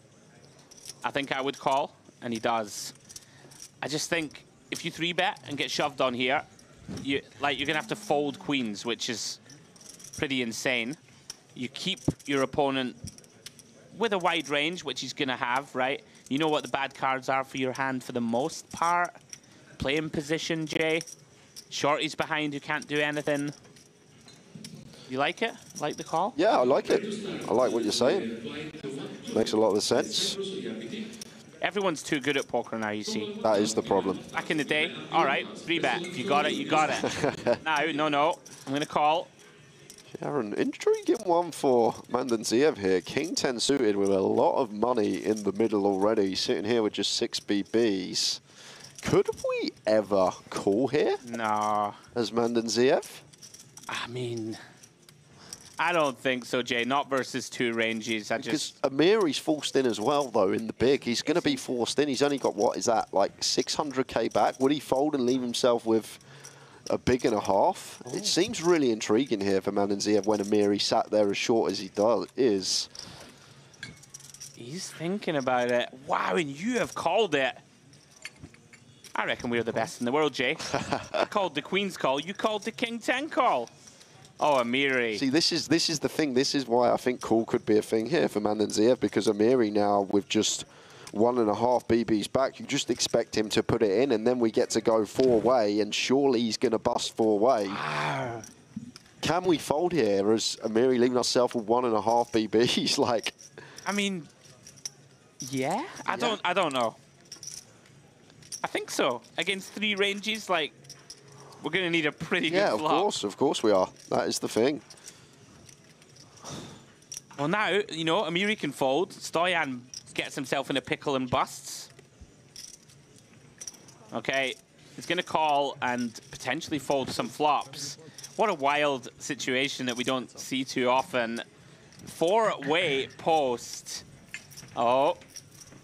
I think I would call, and he does. I just think if you 3-bet and get shoved on here, you're going to have to fold queens, which is pretty insane. You keep your opponent with a wide range, which he's going to have, right? You know what the bad cards are for your hand for the most part. Play in position, Jay. Shorty's behind who can't do anything. You like it? Like the call? Yeah, I like it. I like what you're saying. Makes a lot of sense. Everyone's too good at poker now, you see. That is the problem. Back in the day, all right, 3-bet. If you got it, you got it. Now, no. I'm going to call. Yeah, an intriguing one for Mandanziev here. King 10 suited with a lot of money in the middle already, sitting here with just 6 BBs. Could we ever call here? No. As Mandanziev? I mean, I don't think so, Jay. Not versus 2 ranges. Because Amiri's forced in as well, though, in the big. He's going to be forced in. He's only got, what is that, like 600K back? Would he fold and leave himself with a big and a half? It seems really intriguing here for Mandanziev when Amiri sat there as short as he is. He's thinking about it. Wow, and you have called it. I reckon we're the best in the world, Jay. I called the Queen's call. You called the King 10 call. Oh, Amiri. See, this is the thing. This is why I think call could be a thing here for Mandanziev, because Amiri now with just 1.5 BBs back, you just expect him to put it in, and then we get to go 4-way, and surely he's going to bust 4-way. Wow. Can we fold here as Amiri leaving ourselves with 1.5 BBs? Like, I mean, yeah. I don't know. I think so. Against 3 ranges, like, we're going to need a pretty good flop. Of course we are. That is the thing. Well, now, you know, Amiri can fold. Stoyan gets himself in a pickle and busts. Okay, he's going to call and potentially fold some flops. What a wild situation that we don't see too often. 4-way post. Oh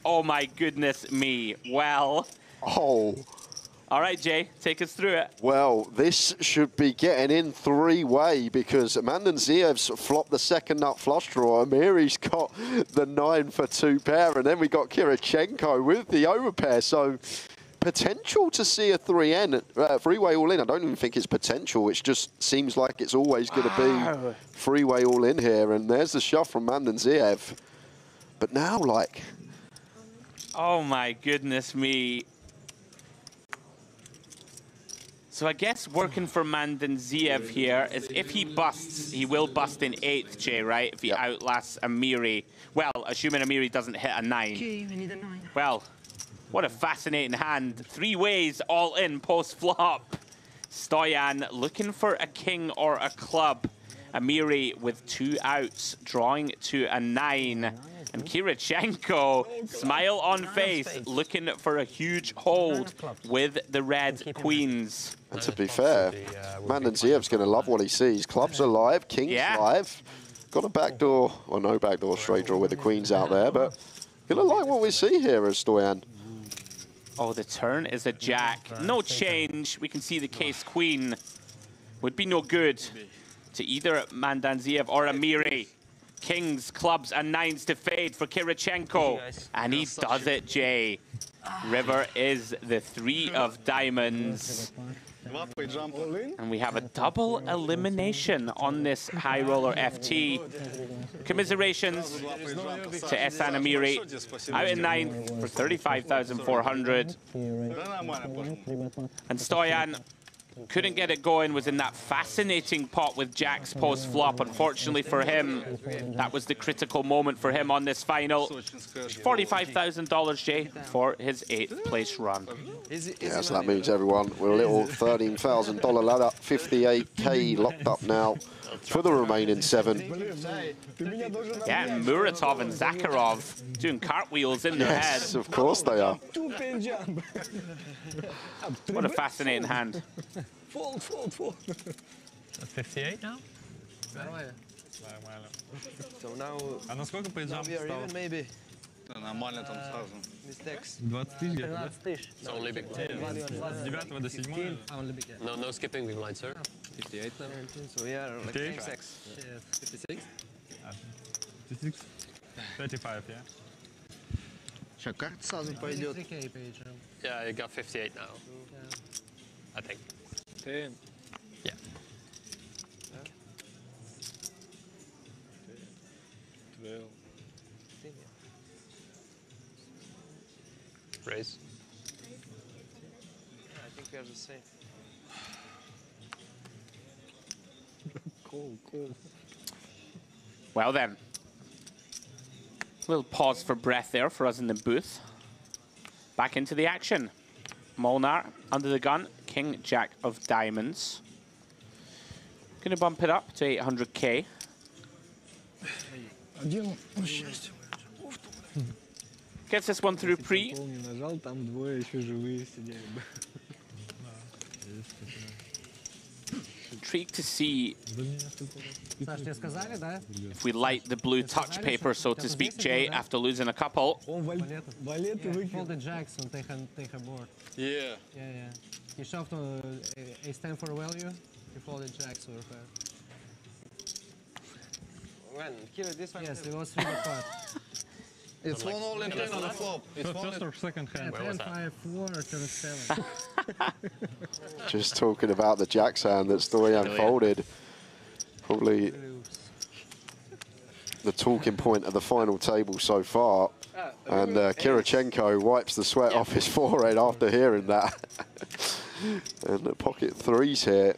my goodness me. Well. Oh. All right, Jay, take us through it. Well, this should be getting in 3-way because Mandanziev's flopped the second nut flush draw. Amiri's got the 9 for 2 pair, and then we got Kirichenko with the overpair. So potential to see a 3-way all in. I don't even think it's potential. It just seems like it's always going to be 3-way all in here. And there's the shove from Mandanziev. But now, like, oh my goodness me. So I guess working for Mandanziev here is if he busts, he will bust in 8th, Jay, right? If he outlasts Amiri. Well, assuming Amiri doesn't hit a 9. Okay, we need a 9. Well, what a fascinating hand. 3 ways all in post-flop. Stoyan looking for a king or a club. Amiri with 2 outs, drawing to a 9. And Kirichenko, smile on face, looking for a huge hold with the red queens. And to be fair, Mandanziev's going to love what he sees. Clubs are live, kings live. Got a backdoor, or no backdoor straight draw with the queens out there, but going to like what we see here as Stoyan. Oh, the turn is a jack. No change. We can see the case queen would be no good to either Mandanziev or Amiri. Kings, clubs, and nines to fade for Kirichenko. And he does it, Jay. River is the 3 of diamonds. And we have a double elimination on this high roller FT. Commiserations to Ehsan Amiri, out in 9th for 35,400. And Stoyan couldn't get it going, was in that fascinating pot with Jack's post-flop. Unfortunately for him, that was the critical moment for him on this final. $45,000, Jay, for his 8th place run. Yeah, so that means everyone, we're a little $13,000 ladder, 58K locked up now for the remaining 7. Yeah, Muratov and Zakharov doing cartwheels in their head. Yes, of course they are. What a fascinating hand. Fold. 58 now? So now А насколько по now we are even maybe. Нормально там сразу. Mistakes. 20 тысяч где-то, да? It's only big. С 9 до 7. No skipping big blind, sir. 58 now. So we are like 56. 56? 56? 35, yeah. Сейчас карта сразу пойдет. Yeah, you got 58 now. I think. 10. Yeah. Raise. Yeah, I think we are the same. Cool. Well then, little pause for breath there for us in the booth. Back into the action. Molnar under the gun, King, Jack of diamonds. Gonna bump it up to 800K. Gets this one through pre. Intrigued to see if we light the blue touch paper, so to speak, Jay, after losing a couple. Folded jacks on take a board. Yeah. Yeah. He shoved ace-10 for a value. He folded jacks or pair. When? Here, this one. Yes, it was 3 apart. It's one all in 10 on the flop. First or second hand? 10, 5, 4, turn 7. Just talking about the Jack's hand that Stoyan folded. Probably the talking point of the final table so far. And Kirichenko wipes the sweat off his forehead after hearing that. And the pocket 3s here.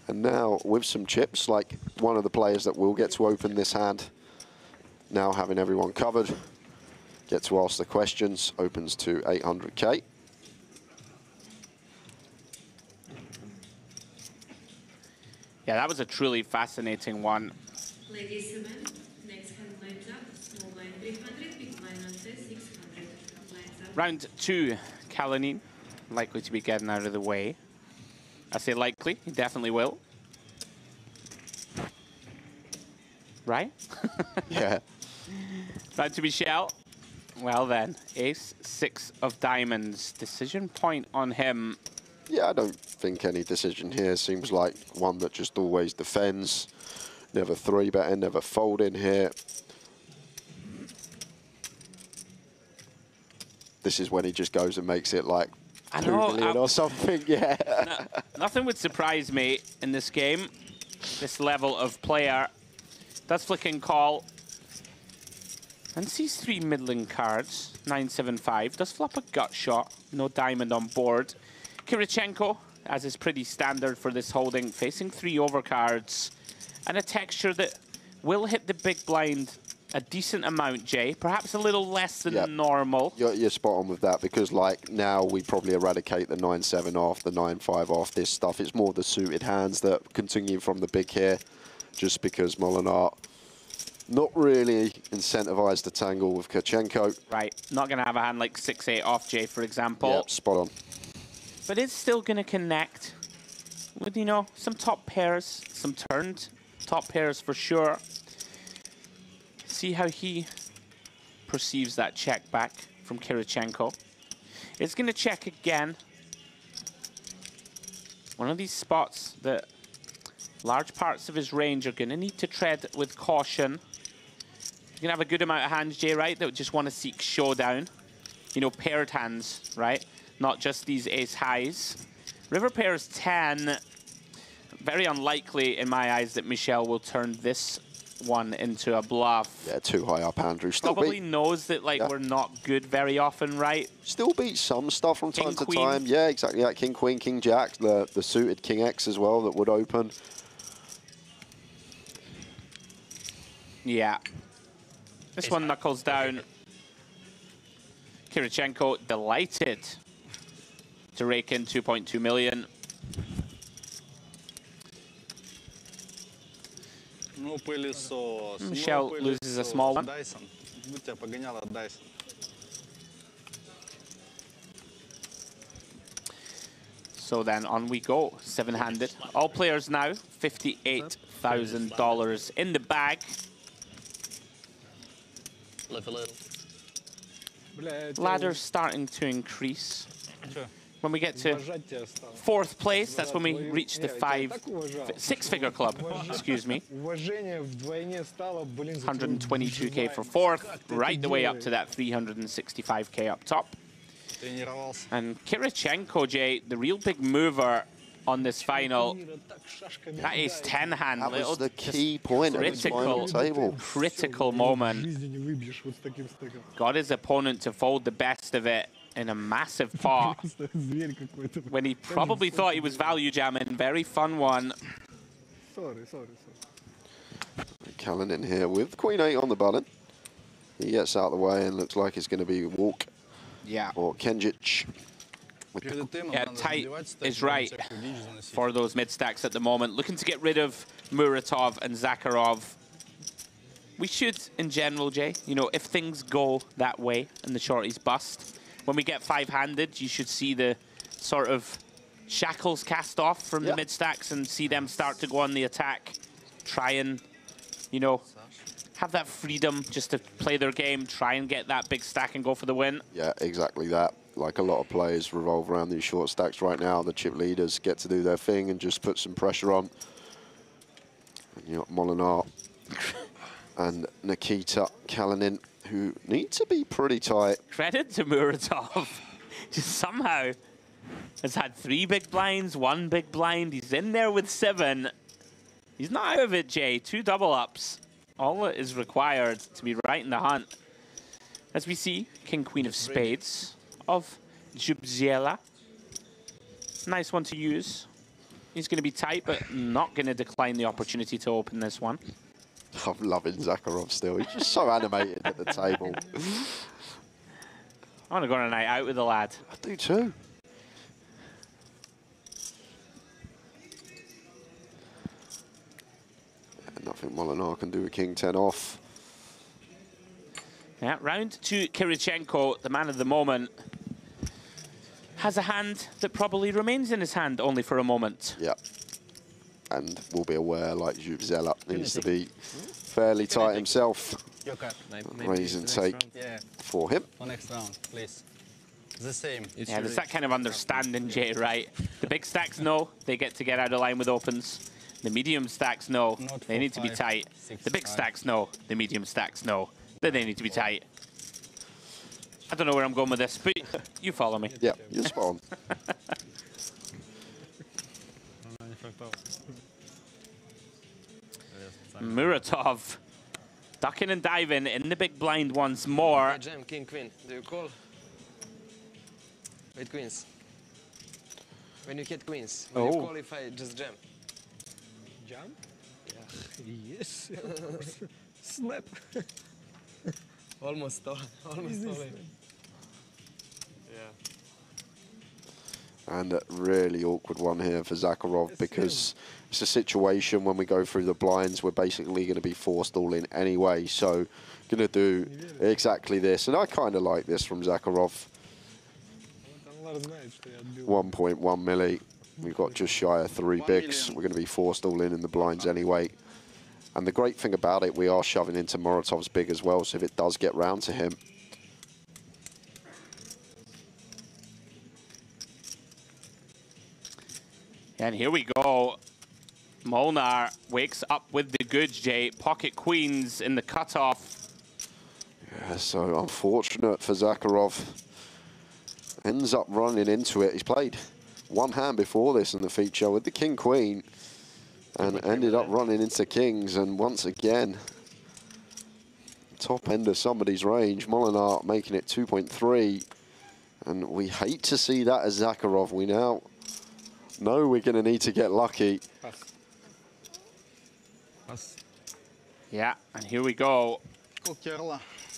And now with some chips, like one of the players that will get to open this hand, now having everyone covered, get to ask the questions, opens to 800K. Yeah, that was a truly fascinating one. Ladies and gentlemen, next hand lines up, small line 300, big line on 600. Round 2, Kalinin, likely to be getting out of the way. I say likely, he definitely will. Right? Yeah. Round to Michelle. Well then, ace 6 of diamonds. Decision point on him. Yeah, I don't think any decision here. Seems like one that just always defends. Never 3-betting, never folding here. This is when he just goes and makes it like 2 million or something, yeah. Nothing would surprise me in this game. This level of player does flick and call. And sees 3 middling cards, 9-7-5. Does flop a gut shot, no diamond on board. Kirichenko, as is pretty standard for this holding, facing 3 overcards. And a texture that will hit the big blind a decent amount, Jay. Perhaps a little less than normal. You're spot on with that, because like now we probably eradicate the 9-7 off, the 9-5 off, this stuff. It's more the suited hands that continue from the big here, just because Molinar not really incentivized to tangle with Kirichenko. Right, not going to have a hand like 6-8 off, Jay, for example. Yep, spot on. But it's still going to connect with, you know, some top pairs, some turned top pairs for sure. See how he perceives that check back from Kirichenko. It's going to check again. One of these spots that large parts of his range are going to need to tread with caution. You're going to have a good amount of hands, Jay, right, that would just want to seek showdown. You know, paired hands, right? Not just these ace highs. River pairs 10. Very unlikely, in my eyes, that Michel will turn this one into a bluff. Yeah, too high up, Andrew. Still Probably knows that, like, we're not good very often, right? Still beats some stuff from time to Queen. time. Yeah, exactly. Like King, Queen, King, Jack, the suited King X as well that would open. Yeah. This one knuckles down. Kirichenko delighted to rake in 2.2 million. Michel loses a small one. So then on we go, 7-handed. All players now, $58,000 in the bag. Live a little. Ladder's starting to increase. When we get to 4th place, that's when we reach the 6-figure club, excuse me. 122K for 4th, right the way up to that 365K up top. And Kirichenko, Jay, the real big mover on this final. That ace-10 hand, that was the key point of his final table. Critical moment. Got his opponent to fold the best of it in a massive pot when he probably thought he was value jamming. Very fun one. Callan here with Queen 8 on the button. He gets out of the way and looks like it's going to be Walk. Yeah. Or Kenjic. Yeah, tight is right for those mid-stacks at the moment. Looking to get rid of Muratov and Zakharov. We should, in general, Jay, you know, if things go that way and the shorties bust, when we get 5-handed, you should see the sort of shackles cast off from the mid-stacks and see them start to go on the attack. Try and, you know, have that freedom just to play their game, try and get that big stack and go for the win. Yeah, exactly that. Like a lot of players revolve around these short stacks right now. The chip leaders get to do their thing and just put some pressure on. And you got Molinar and Nikita Kalinin, who need to be pretty tight. Credit to Muratov. Just somehow has had 3 big blinds, 1 big blind. He's in there with 7. He's not out of it, Jay. 2 double ups. All that is required to be right in the hunt. As we see, King, Queen of Spades of Jubziela. Nice one to use. He's going to be tight, but not going to decline the opportunity to open this one. I'm loving Zakharov still. He's just so animated at the table. I want to go on a night out with the lad. I do too. Nothing Molinar can do with King 10 off. Yeah, round to Kirichenko, the man of the moment. Has a hand that probably remains in his hand only for a moment. Yeah. And will be aware, like Jubzela needs to be fairly tight himself. Raise and take for him. One extra round, please. The same. Yeah, there's that kind of understanding, Jay, right? The big stacks know they get to get out of line with opens. The medium stacks know they need to be tight. The big stacks know the medium stacks know that they need to be tight. I don't know where I'm going with this, but you follow me. Yeah, you're spot on. Muratov ducking and diving in the big blind once more. Jam, king, queen. Do you call? With queens. When you hit queens, will you call if I just jam? Jump? Yeah. Yes, of course. Slap. Almost all. Almost all. Yeah. And a really awkward one here for Zakharov because it's a situation when we go through the blinds, we're basically going to be forced all in anyway. So going to do exactly this. And I kind of like this from Zakharov. 1.1 milli. We've got just shy of 3 bigs. We're going to be forced all in the blinds anyway. And the great thing about it, we are shoving into Muratov's big as well, so if it does get round to him. And here we go. Molnar wakes up with the goods, Jay. Pocket queens in the cutoff. Yeah, so unfortunate for Zakharov. Ends up running into it. He's played one hand before this in the feature with the king queen and ended up running into kings. And once again, top end of somebody's range. Molnar making it 2.3. And we hate to see that as Zakharov. We now know we're going to need to get lucky. Yeah, and here we go.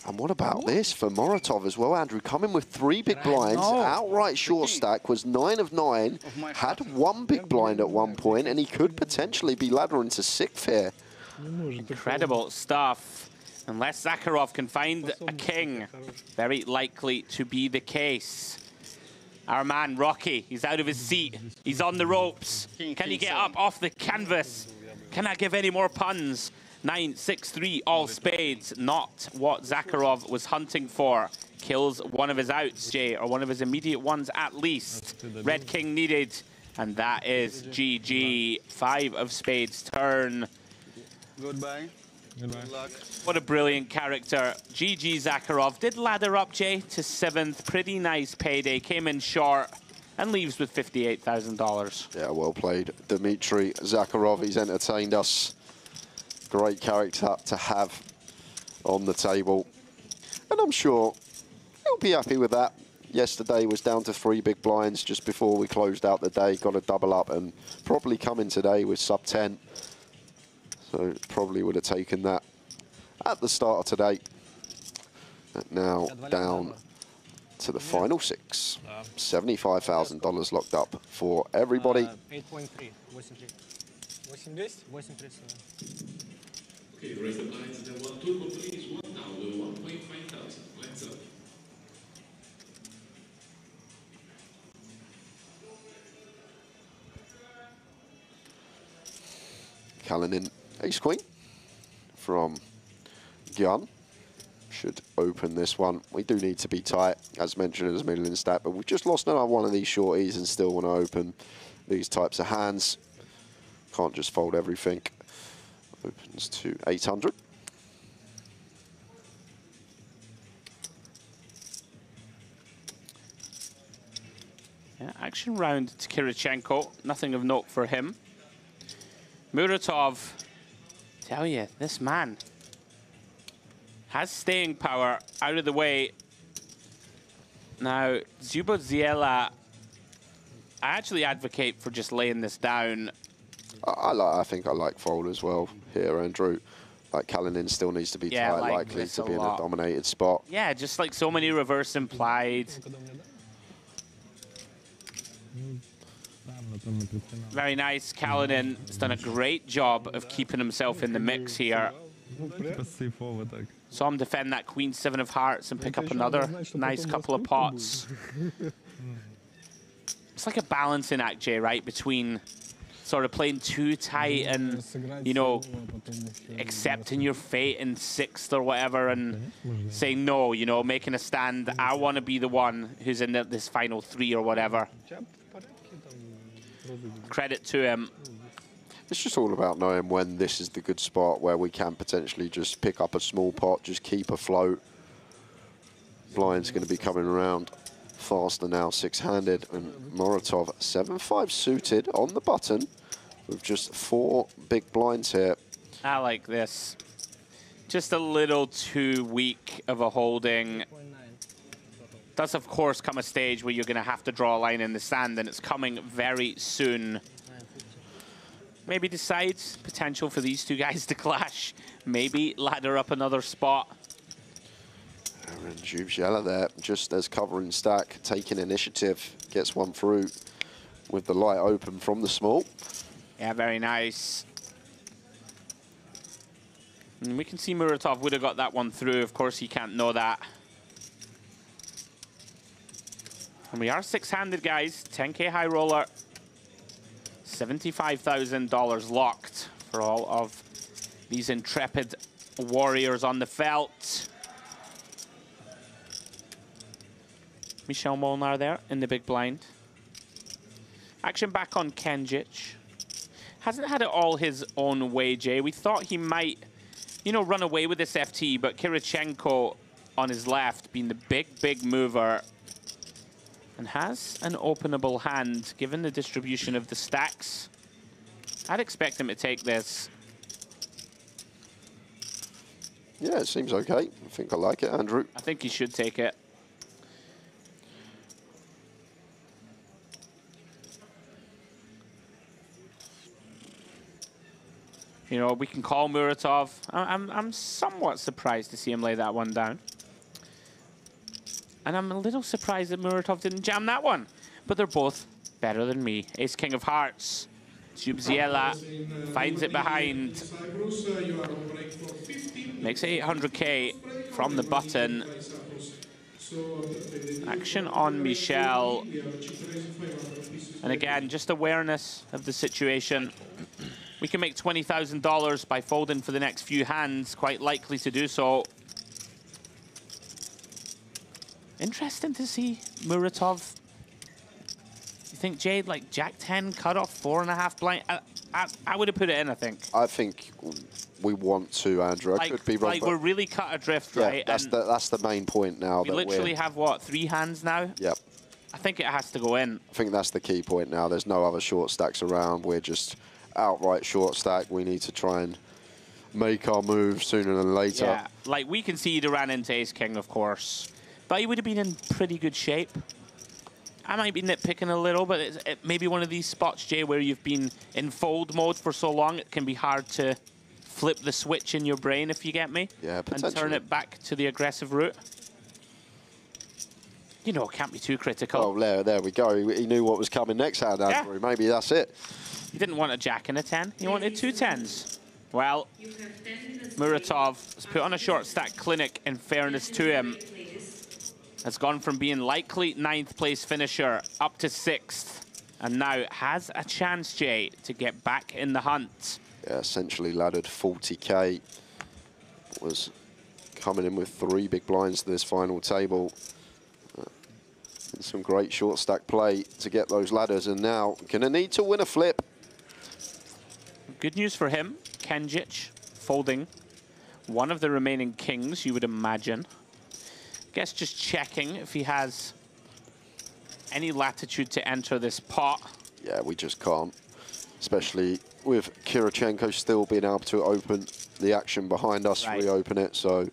And what about this for Moratov as well, Andrew? Coming with 3 big blinds, outright short stack, was 9 of 9, had 1 big blind at one point, and he could potentially be laddering to 6th here. Incredible stuff. Unless Zakharov can find a king, very likely to be the case. Our man, Rocky, he's out of his seat. He's on the ropes. Can he get up off the canvas? Can I give any more puns? 9, 6, 3, all spades. Not what Zakharov was hunting for. Kills one of his outs, Jay, or one of his immediate ones at least. Red king needed, and that is GG. 5 of spades turn. Goodbye. Good luck. What a brilliant character. GG Zakharov did ladder up, Jay, to 7th. Pretty nice payday. Came in short and leaves with $58,000. Yeah, well played, Dmitry Zakharov. He's entertained us. Great character to have on the table. And I'm sure he'll be happy with that. Yesterday was down to 3 big blinds just before we closed out the day. Got a double up and probably coming today with sub 10. So probably would have taken that at the start of today. And now down to the final 6. $75,000 locked up for everybody. 8.3. 8.3. Okay, raise the blinds. The 1, 2 complete is 1 now. The 1.5 thousand. Blinds up. Kalinin ace queen from Gyan should open this one. We do need to be tight, as mentioned, as middle in stat, but we've just lost another one of these shorties and still want to open these types of hands. Can't just fold everything. Opens to 800. Yeah, action round to Kirichenko. Nothing of note for him. Muratov, tell you, this man has staying power out of the way. Now, Zubodziela, I actually advocate for just laying this down. I think I like fold as well here, Andrew. Like Kalinin still needs to be tight, likely to be in a dominated spot. Yeah, just like so many reverse implied. Very nice. Kalinin has done a great job of keeping himself in the mix here. Saw him defend that Queen 7 of Hearts and pick up another nice couple of pots. It's like a balancing act, Jay, right? Between sort of playing too tight and, you know, accepting your fate in 6th or whatever and saying no, you know, making a stand. I want to be the one who's in this final 3 or whatever. Credit to him. It's just all about knowing when this is the good spot where we can potentially just pick up a small pot, just keep afloat. Blind's going to be coming around faster now, 6-handed, and Moratov 7-5 suited on the button with just 4 big blinds here. I like this. Just a little too weak of a holding. Does, of course, come a stage where you're going to have to draw a line in the sand, and it's coming very soon. Maybe decide potential for these two guys to clash. Maybe ladder up another spot. And Zubodziela there, just as covering stack, taking initiative, gets one through with the light open from the small. Yeah, very nice. And we can see Muratov would have got that one through. Of course, he can't know that. And we are 6-handed, guys. 10K high roller. $75,000 locked for all of these intrepid warriors on the felt. Michel Molnar there in the big blind. Action back on Kenjic. Hasn't had it all his own way, Jay. We thought he might, you know, run away with this FT, but Kirichenko on his left being the big mover and has an openable hand given the distribution of the stacks. I'd expect him to take this. Yeah, it seems okay. I think I like it, Andrew. I think he should take it. You know, we can call Muratov. I'm somewhat surprised to see him lay that one down. And I'm a little surprised that Muratov didn't jam that one. But they're both better than me. Ace King of Hearts. Zubziela finds it behind. Makes 800K from the button. Action on Michel. And again, just awareness of the situation. We can make $20,000 by folding for the next few hands, quite likely to do so. Interesting to see Muratov. You think, Jade, like Jack 10 cut off 4.5 blind? I would have put it in, I think. I think we want to, Andrew. I could be wrong. Like we're really cut adrift, yeah, right? That's the main point now. We literally have, what, 3 hands now? Yep. I think it has to go in. I think that's the key point now. There's no other short stacks around. We're just outright short stack. We need to try and make our move sooner than later. Yeah, like we conceded ran into Ace King, of course. But he would have been in pretty good shape. I might be nitpicking a little, but it may be one of these spots, Jay, where you've been in fold mode for so long, it can be hard to flip the switch in your brain, if you get me. Yeah, potentially. And turn it back to the aggressive route. You know, it can't be too critical. Oh, there we go. He knew what was coming next hand, Andrew. Yeah. Maybe that's it. He didn't want a jack and a 10. He wanted 2 10s. Well, Muratov has put on a short stack clinic, in fairness to him. Has gone from being likely 9th place finisher up to 6th. And now has a chance, Jay, to get back in the hunt. Yeah, essentially laddered 40K. Was coming in with 3 big blinds to this final table. And some great short stack play to get those ladders. And now gonna need to win a flip. Good news for him. Kenjic folding one of the remaining kings, you would imagine. Guess just checking if he has any latitude to enter this pot. Yeah, we just can't. Especially with Kirichenko still being able to open the action behind us, reopen it. So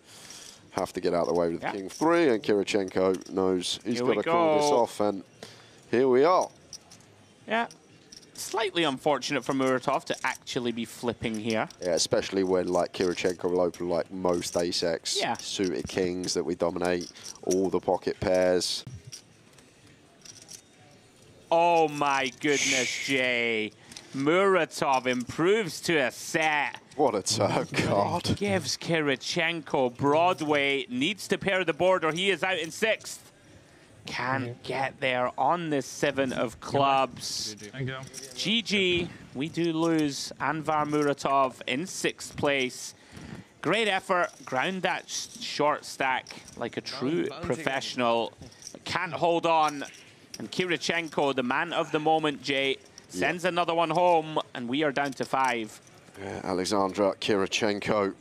have to get out of the way with King 3, and Kirichenko knows he's got to call this off, and here we are. Yeah. Slightly unfortunate for Muratov to actually be flipping here. Yeah, especially when like Kirichenko will open like most ace-X suited kings that we dominate, all the pocket pairs. Oh my goodness, Jay. Muratov improves to a set. What a turn card. Gives Kirichenko Broadway, needs to pair the board or he is out in 6th. Can't get there on this 7 of clubs. Thank you. GG, we do lose Anvar Muratov in 6th place. Great effort, ground that short stack like a true professional. Can't hold on. And Kirichenko, the man of the moment, Jay, sends another one home, and we are down to 5. Yeah, Alexandra Kirichenko,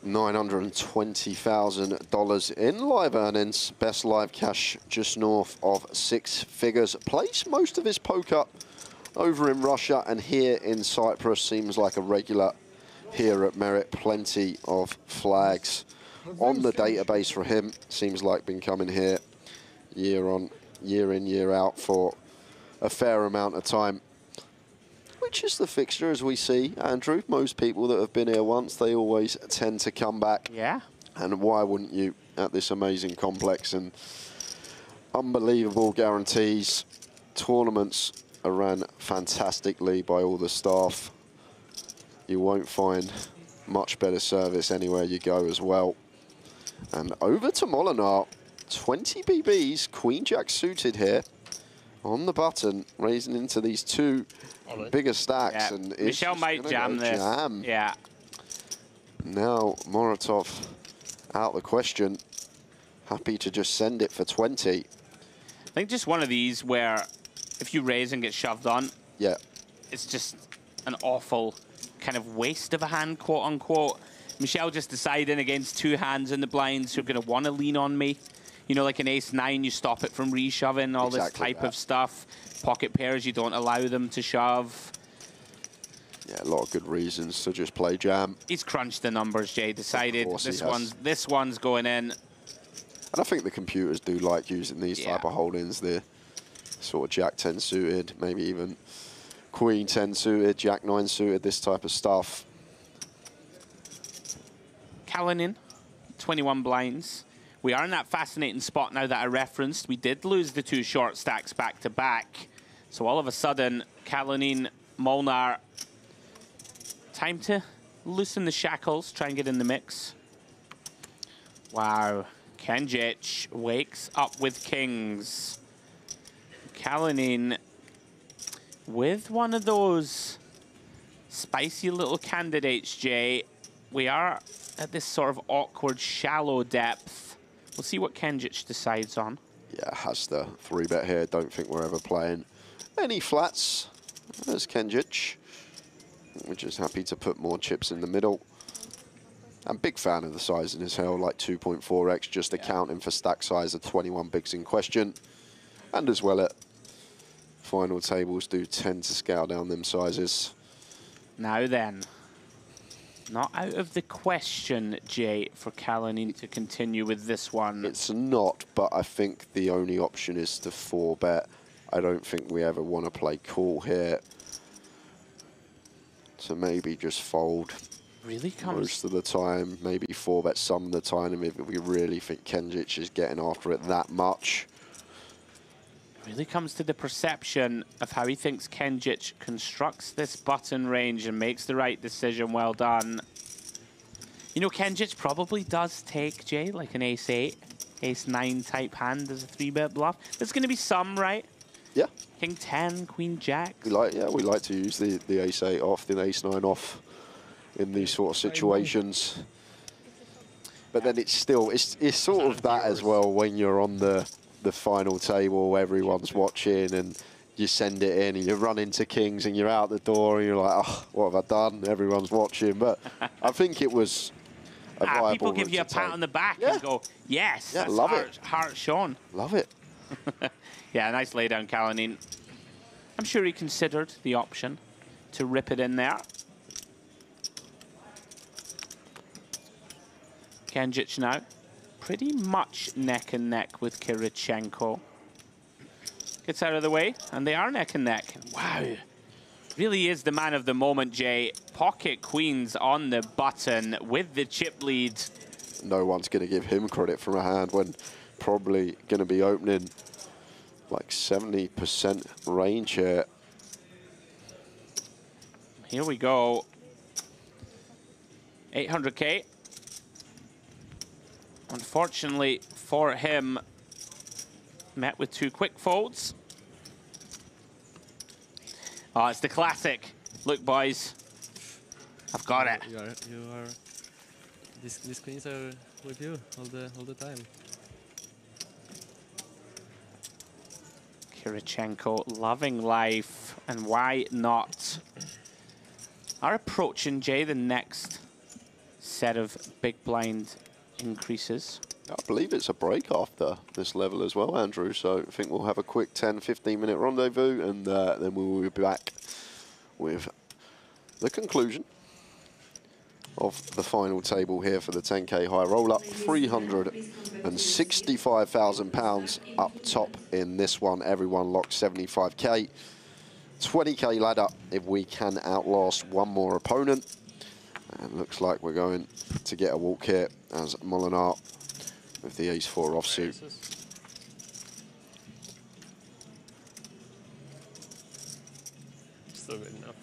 $920,000 in live earnings. Best live cash just north of 6 figures. Plays most of his poker over in Russia, and here in Cyprus seems like a regular here at Merit. Plenty of flags on the database for him. Seems like been coming here year in, year out for a fair amount of time. Which is the fixture, as we see, Andrew. Most people that have been here once, they always tend to come back. Yeah. And why wouldn't you at this amazing complex and unbelievable guarantees? Tournaments are ran fantastically by all the staff. You won't find much better service anywhere you go as well. And over to Molinar, 20 BBs, Queen Jack suited here on the button, raising into these 2 bigger stacks. Yeah. And Michel might jam this. Yeah. Now Muratov out the question. Happy to just send it for 20. I think just one of these where if you raise and get shoved on, yeah, it's just an awful kind of waste of a hand, quote unquote. Michelle just deciding against two hands in the blinds who are going to want to lean on me. You know, like an ace-9, you stop it from reshoving, all this type of stuff. Pocket pairs, you don't allow them to shove. Yeah, a lot of good reasons to just play jam. He's crunched the numbers, Jay. Decided this one's going in. And I think the computers do like using these type of holdings. The sort of Jack 10 suited, maybe even Queen 10 suited, Jack 9 suited, this type of stuff. Kalinin, 21 blinds. We are in that fascinating spot now that I referenced. We did lose the two short stacks back to back. So all of a sudden, Kalinin, Molnar, time to loosen the shackles, try and get in the mix. Wow. Kenjic wakes up with kings. Kalinin with one of those spicy little candidates, Jay. We are at this sort of awkward, shallow depth. We'll see what Kenjic decides on. Yeah, has the 3-bet here. Don't think we're ever playing any flats as Kenjic. We're just happy to put more chips in the middle. I'm a big fan of the sizing as hell, like 2.4x, just accounting for stack size of 21 bigs in question. And as well at final tables do tend to scale down them sizes. Now then, not out of the question, Jay, for Kalinin to continue with this one. It's not, but I think the only option is to 4-bet. I don't think we ever want to play cool here. So maybe just fold. Really comes most of the time, maybe 4-bet some of the time, and if we really think Kenjic is getting after it that much. Really comes to the perception of how he thinks Kenjic constructs this button range and makes the right decision. Well done. You know, Kenjic probably does take, Jay, like an ace-8, ace-9 type hand as a 3-bet bluff. There's going to be some, right? Yeah. King 10, Queen Jack. We like to use the ace-8 off, the ace-9 off in these sort of situations. But then it's still, it's sort of that as well when you're on the final table, everyone's watching and you send it in and you run into kings and you're out the door and you're like, oh, what have I done? Everyone's watching. But I think it was a viable people give route you a to pat take. on the back and go, yes, Yeah, that's love heart, it. heart shown. Love it. Yeah, nice laydown, Kalinin. I'm sure he considered the option to rip it in there. Kenjic now, pretty much neck and neck with Kirichenko. Gets out of the way, and they are neck and neck. Wow. Really is the man of the moment, Jay. Pocket queens on the button with the chip lead. No one's going to give him credit for a hand when probably going to be opening like 70% range here. Here we go. 800K. Unfortunately for him, met with two quick folds. Oh, it's the classic. Look, boys, I've got it. You are. These queens are with you all the time. Kirichenko loving life, and why not? Are approaching, Jay, the next set of big blind increases. I believe it's a break after this level as well, Andrew, so I think we'll have a quick 10-15 minute rendezvous and then we will be back with the conclusion of the final table here for the 10K high roll-up. £365,000 up top in this one. Everyone locked 75K. 20K ladder if we can outlast one more opponent. And looks like we're going to get a walk here as Molinar with the ace-4 offsuit. Still good enough.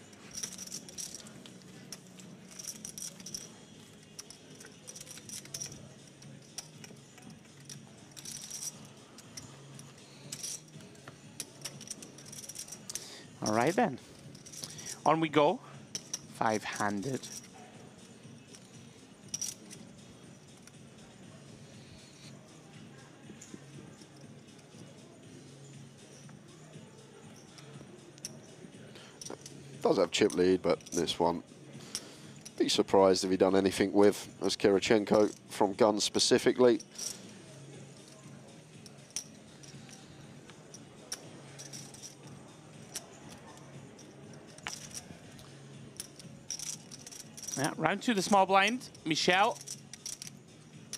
All right, then. On we go. Five-handed. does have chip lead, but this one, be surprised if he done anything with, as Kirichenko from guns specifically. Yeah, round 2, the small blind. Michel,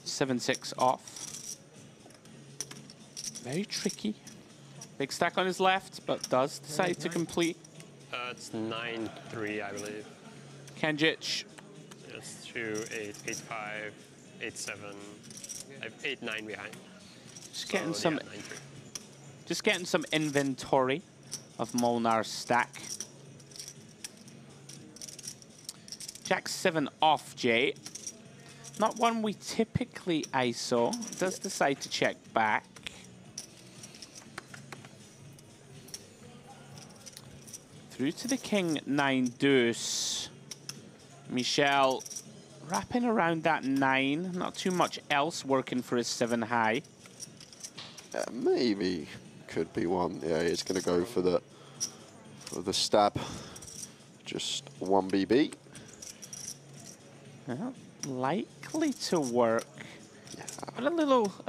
7-6 off. Very tricky. Big stack on his left, but does decide to complete. It's 9-3, I believe. Kenjic. It's 2, 8, 8, 5, 8, 7. I have 8, 9 behind. Just getting So, some. yeah, 9-3. Just getting some inventory of Molnar's stack. Jack 7 off, Jay. Not one we typically ISO. Does decide to check back. Through to the king 9 deuce. Michel wrapping around that 9. Not too much else working for his 7 high. Maybe could be one. Yeah, he's going to go for the stab. Just 1 BB. Well, likely to work, but a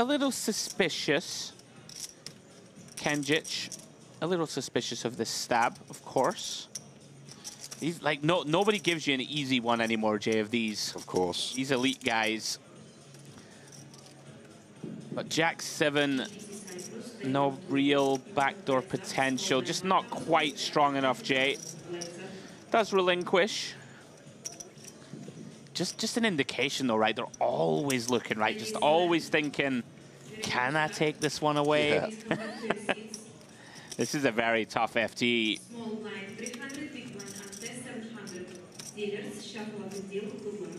little suspicious. Kenjic, a little suspicious of this stab, of course. He's like, nobody gives you an easy one anymore, Jay, of these. Of course. These elite guys. But Jack 7, no real backdoor potential, just not quite strong enough, Jay. Does relinquish. Just an indication, though, right? They're always looking, right? Just always thinking, can I take this one away? Yeah. This is a very tough FT. Small blind 300, big blind unset 700. Dealers, shuffle of the deal, good luck.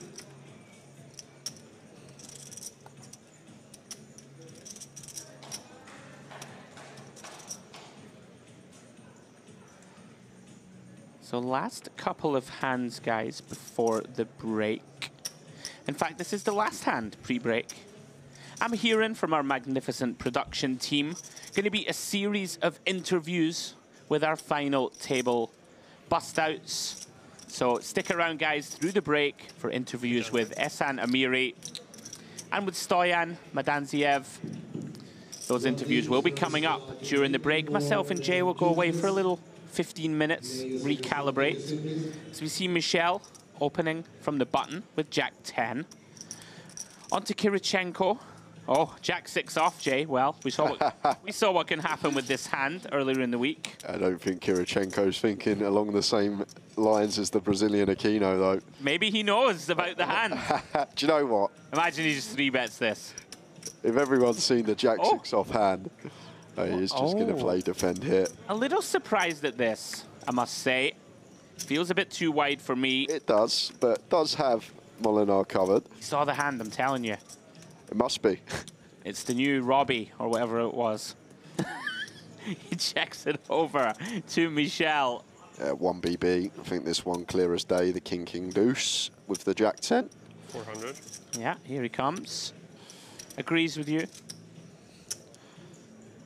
So last couple of hands, guys, before the break. In fact, this is the last hand pre-break. I'm hearing from our magnificent production team, going to be a series of interviews with our final table bust-outs. So stick around, guys, through the break for interviews with Ehsan Amiri and with Stoyan Madanziev. Those interviews will be coming up during the break. Myself and Jay will go away for a little 15 minutes, recalibrate. So we see Michel opening from the button with Jack 10. On to Kirichenko. Oh, Jack 6 off, Jay. Well, we saw what can happen with this hand earlier in the week. I don't think Kirichenko's thinking along the same lines as the Brazilian Aquino, though. Maybe he knows about the hand. Do you know what? Imagine he just 3-bets this. If everyone's seen the Jack 6 off hand, he's just going to play defend here. A little surprised at this, I must say. Feels a bit too wide for me. It does, but does have Molinar covered. You saw the hand, I'm telling you. It must be. It's the new Robbie, or whatever it was. He checks it over to Michel. 1 BB. I think this one clear as day, the King Deuce with the Jack 10. 400. Yeah, here he comes. Agrees with you.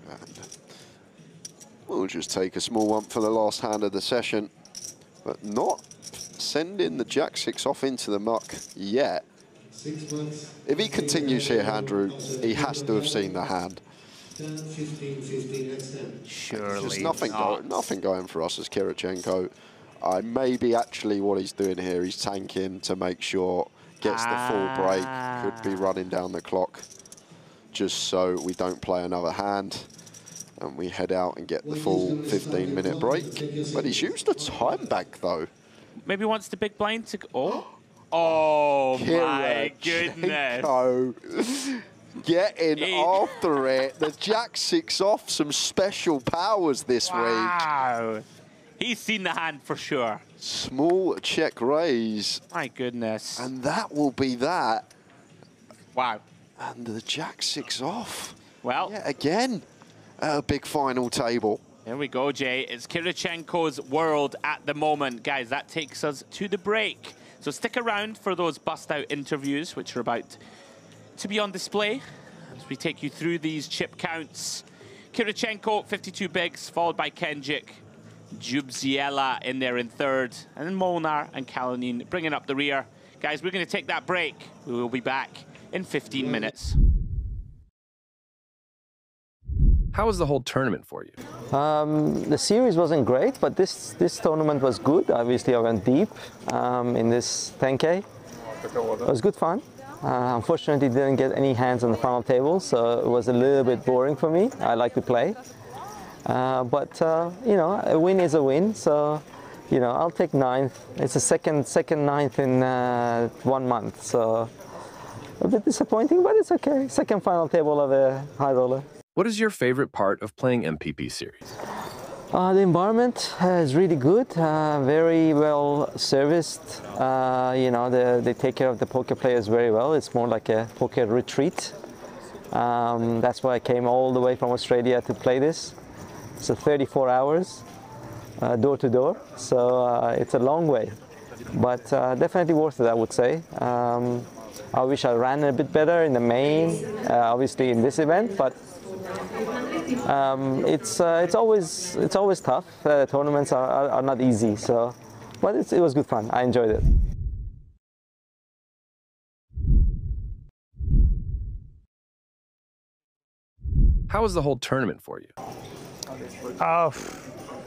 And we'll just take a small one for the last hand of the session, but not sending the Jack 6 off into the muck yet. If he continues here, Andrew, he has to have seen the hand. 10, 15, 15, next 10. Surely There's nothing going for us as Kirichenko. Maybe actually what he's doing here, he's tanking to make sure gets the full break. Could be running down the clock just so we don't play another hand and we head out and get the full 15-minute break. But he's used the time back, though. Maybe wants the big blind to go. Oh, my goodness. Getting after it. The Jack 6 off, some special powers this week. Wow. He's seen the hand for sure. Small check raise. My goodness. And that will be that. Wow. And the Jack 6 off. Well. Yeah, again, a big final table. There we go, Jay. It's Kirichenko's world at the moment. Guys, that takes us to the break. So stick around for those bust-out interviews, which are about to be on display as we take you through these chip counts. Kirichenko, 52 bigs, followed by Kenjic, Jubziela in there in third, and then Molnar and Kalinin bringing up the rear. Guys, we're going to take that break. We will be back in 15 minutes. How was the whole tournament for you? The series wasn't great, but this tournament was good. Obviously, I went deep in this 10K. It was good fun. Unfortunately, didn't get any hands on the final table, so it was a little bit boring for me. I like to play. But you know, a win is a win, so you know, I'll take ninth. It's a second ninth in 1 month, so a bit disappointing, but it's okay. Second final table of a high roller. What is your favorite part of playing MPP Series? The environment is really good, very well serviced. You know, they take care of the poker players very well. It's more like a poker retreat. That's why I came all the way from Australia to play this. So 34 hours, door to door. So it's a long way, but definitely worth it, I would say. I wish I ran a bit better in the main, obviously in this event, but it's always tough. Tournaments are not easy, so but it was good fun. I enjoyed it. How was the whole tournament for you?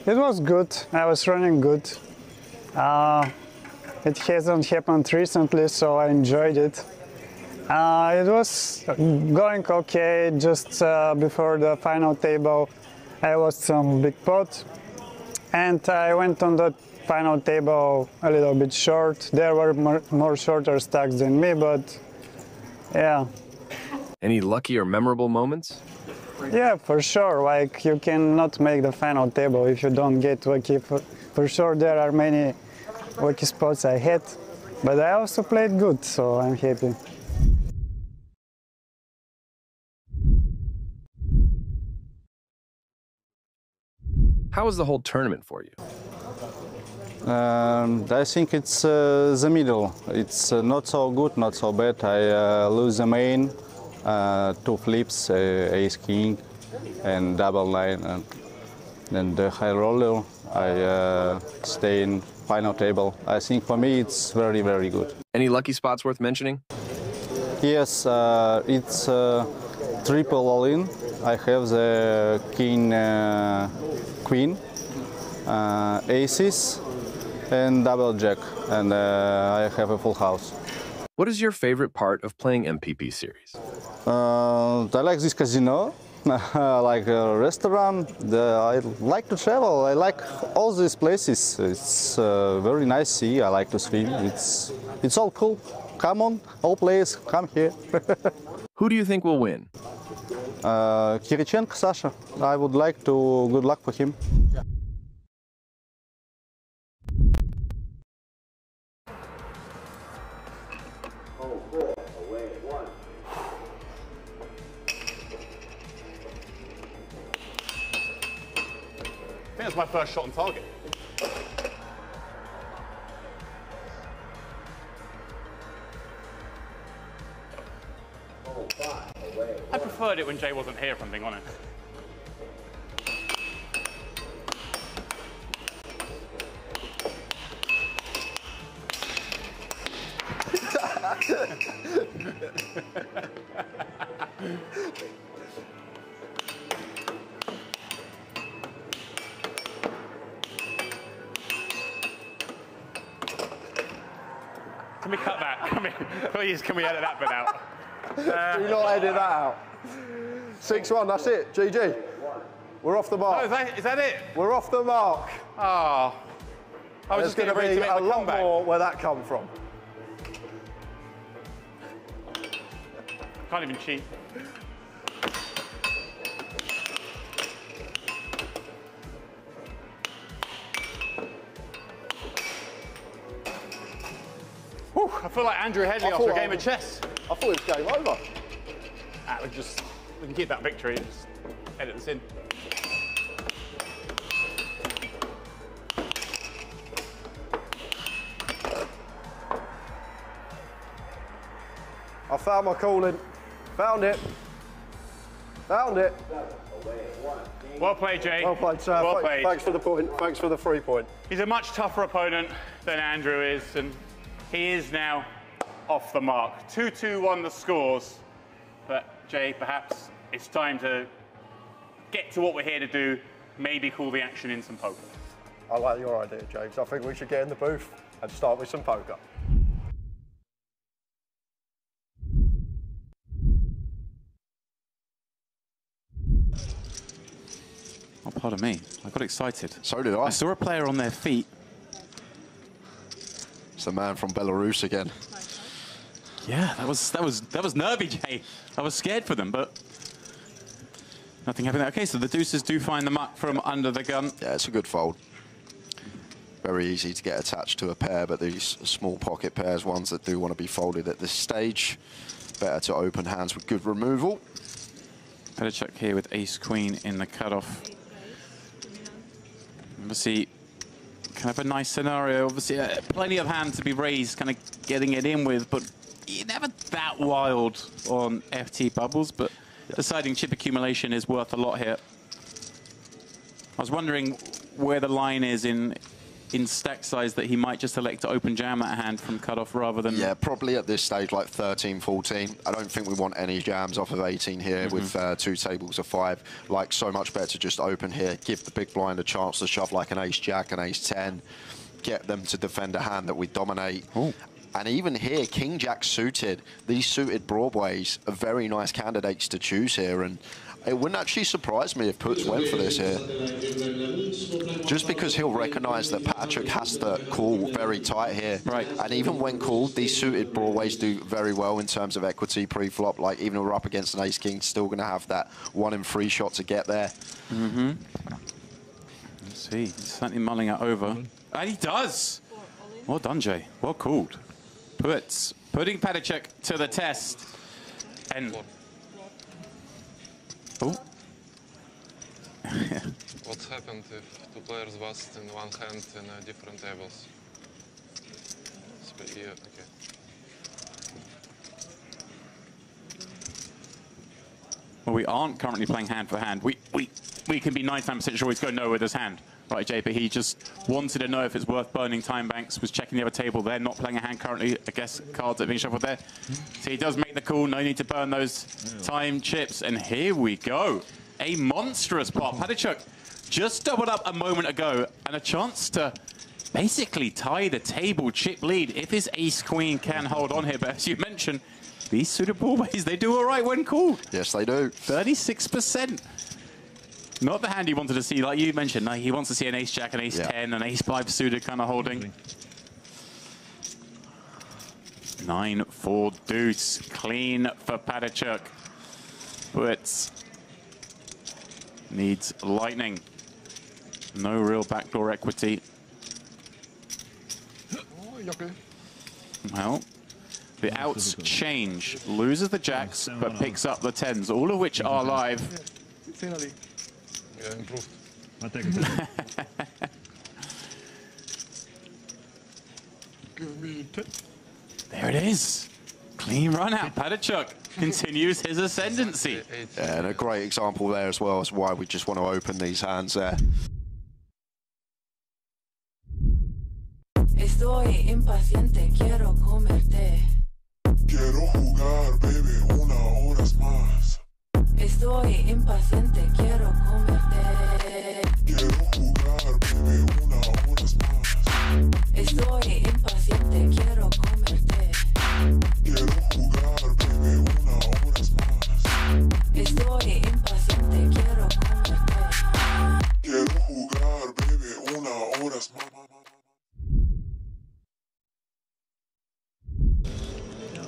It was good. I was running good. It hasn't happened recently, so I enjoyed it. It was going okay. Just before the final table, I lost some big pot, and I went on the final table a little bit short. There were more shorter stacks than me, but yeah. Any lucky or memorable moments? Yeah, for sure. Like, you cannot make the final table if you don't get lucky. For sure, there are many lucky spots I had, but I also played good, so I'm happy. How was the whole tournament for you? I think it's the middle. It's not so good, not so bad. I lose the main, 2 flips, ace king, and double nine, and then the high roller. I stay in final table. I think for me it's very, very good. Any lucky spots worth mentioning? Yes, it's triple all-in. I have the king, queen, aces, and double jack, and I have a full house. What is your favorite part of playing MPP Series? I like this casino. I like a restaurant. I like to travel. I like all these places. It's very nice sea. I like to swim. It's all cool. Come on, all players, come here. Who do you think will win? Kirichenko Sasha. I would like to good luck for him. I think that's my first shot on target. I preferred it when Jay wasn't here, if I'm being honest. Can we cut that? Please, can we edit that bit out? Do not edit that out. 6-1, that's it. GG. We're off the mark. Oh, is that it? We're off the mark. Oh. I was There's just going to be make a my lot comeback. more where that come from. Can't even cheat. Whew, I feel like Andrew Headley after a game of chess. I thought it was game over. We can keep that victory and just edit this in. I found my calling. Found it. Found it. Well played, Jay. Well played, sir. Well played. Thanks for the point. Thanks for the 3 point. He's a much tougher opponent than Andrew is, and he is now off the mark. 2-2-1 the scores. But, Jay, perhaps it's time to get to what we're here to do, maybe call the action in some poker. I like your idea, James. I think we should get in the booth and start with some poker. Oh, pardon me. I got excited. So did I. I saw a player on their feet. It's the man from Belarus again. Yeah, that was nervy, Jay. I was scared for them, but nothing happened. Okay, so the deuces do find the muck from under the gun. Yeah, it's a good fold. Very easy to get attached to a pair, but these small pocket pairs, ones that do want to be folded at this stage, better to open hands with good removal. Better check here with ace-queen in the cutoff. Obviously, kind of a nice scenario. Obviously, plenty of hands to be raised, kind of getting it in with, but you're never that wild on FT bubbles, but deciding chip accumulation is worth a lot here. I was wondering where the line is in stack size that he might just elect to open jam at a hand from cutoff rather than... Yeah, probably at this stage like 13, 14. I don't think we want any jams off of 18 here with 2 tables of 5. Like, so much better to just open here, give the big blind a chance to shove like an ace-jack, an ace-10, get them to defend a hand that we dominate. Ooh. And even here, king-jack suited, these suited broadways are very nice candidates to choose here, and it wouldn't actually surprise me if Puts went for this here. Just because he'll recognise that Patrick has to call very tight here. Right. And even when called, these suited broadways do very well in terms of equity pre-flop. Like, even if we're up against an ace-king, still going to have that 1 in 3 shot to get there. Let's see, he's certainly mulling it over. And he does! Well done, Jay. Well called. Putting Patrick to the test. And... Oh. What happened if 2 players bust in one hand in different tables? Yeah, okay. Well, we aren't currently playing hand for hand. We can be 99% sure he's going nowhere with his hand. Right, Jay, but he just wanted to know if it's worth burning time banks, was checking the other table there, not playing a hand currently. I guess cards that are being shuffled there. So he does make the call, no need to burn those time chips. And here we go. A monstrous pot. Patrick just doubled up a moment ago and a chance to basically tie the table chip lead if his ace-queen can hold on here. But as you mentioned, these suited broadways, they do all right when called. Yes, they do. 36%. Not the hand he wanted to see, like you mentioned. No, he wants to see an ace-jack, an ace-10, an ace-5 suited kind of holding. 9-4 deuce. Clean for Patrick. But needs lightning. No real backdoor equity. Well, the outs change. Loses the jacks, but picks up the 10s, all of which are live. Finally. Yeah, improved. Give me 10. There it is. Clean run out. Patrick continues his ascendancy. Yeah, and a great example there as well as why we just want to open these hands there. Estoy impaciente, quiero comerte. Quiero jugar, baby, una horas más. Estoy impaciente, quiero comerte. Quiero jugar, baby, una horas más. Estoy impaciente, quiero comerte. Quiero jugar, baby, una horas más. Estoy impaciente, quiero comerte. Quiero jugar, baby, una horas más.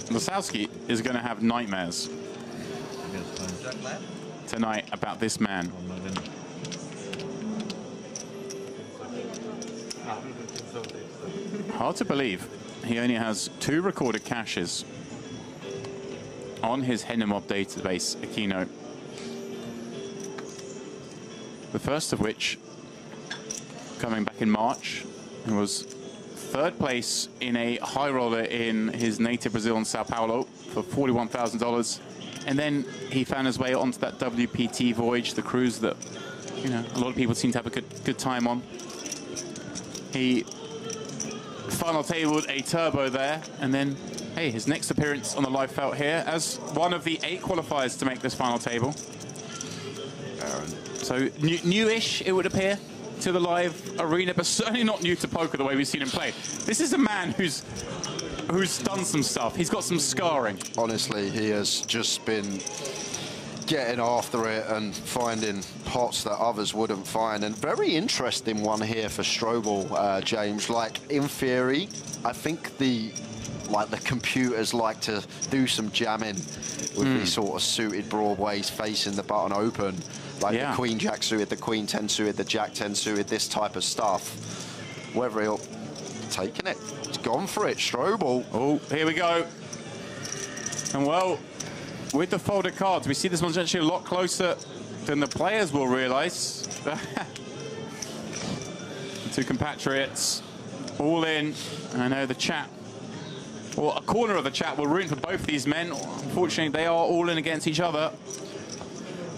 Lasowski is going to have nightmares tonight about this man. Hard to believe he only has 2 recorded caches on his Hennemob database, Aquino. The first of which, coming back in March, was 3rd place in a high roller in his native Brazil in Sao Paulo for $41,000. And then he found his way onto that WPT voyage, the cruise that, you know, a lot of people seem to have a good time on. He final tabled a turbo there, and then, hey, his next appearance on the live felt here as one of the 8 qualifiers to make this final table. So newish, it would appear, to the live arena, but certainly not new to poker the way we've seen him play. This is a man who's done some stuff. He's got some scarring. Honestly, he has just been getting after it and finding pots that others wouldn't find. And very interesting one here for Strobel, James. Like, in theory, I think the computers like to do some jamming with these sort of suited broadways facing the button open. Like the Queen Jack suited, the Queen 10 suited, the Jack 10 suited, this type of stuff. Whether he'll taking it, he's gone for it, Strobel. Oh, here we go. And well, with the folded cards, we see this one's actually a lot closer than the players will realise. The 2 compatriots all in. I know the chat, or a corner of the chat, will root for both these men. Unfortunately, they are all in against each other.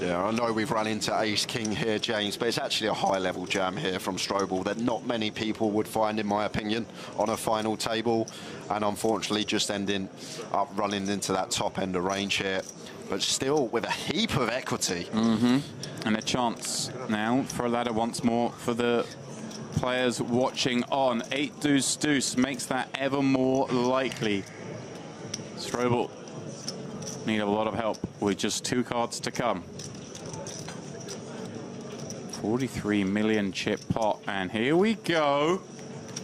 Yeah, I know we've run into ace-king here, James, but it's actually a high-level jam here from Strobel that not many people would find, in my opinion, on a final table, and unfortunately just ending up running into that top end of range here, but still with a heap of equity. And a chance now for a ladder once more for the players watching on. 8 deuce deuce makes that ever more likely. Strobel need a lot of help with just 2 cards to come. 43 million chip pot, and here we go.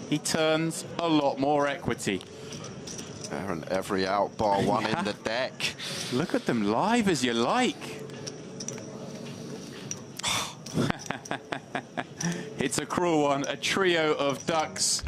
He turns a lot more equity. And every out bar one in the deck. Look at them live as you like. It's a cruel one, a trio of ducks.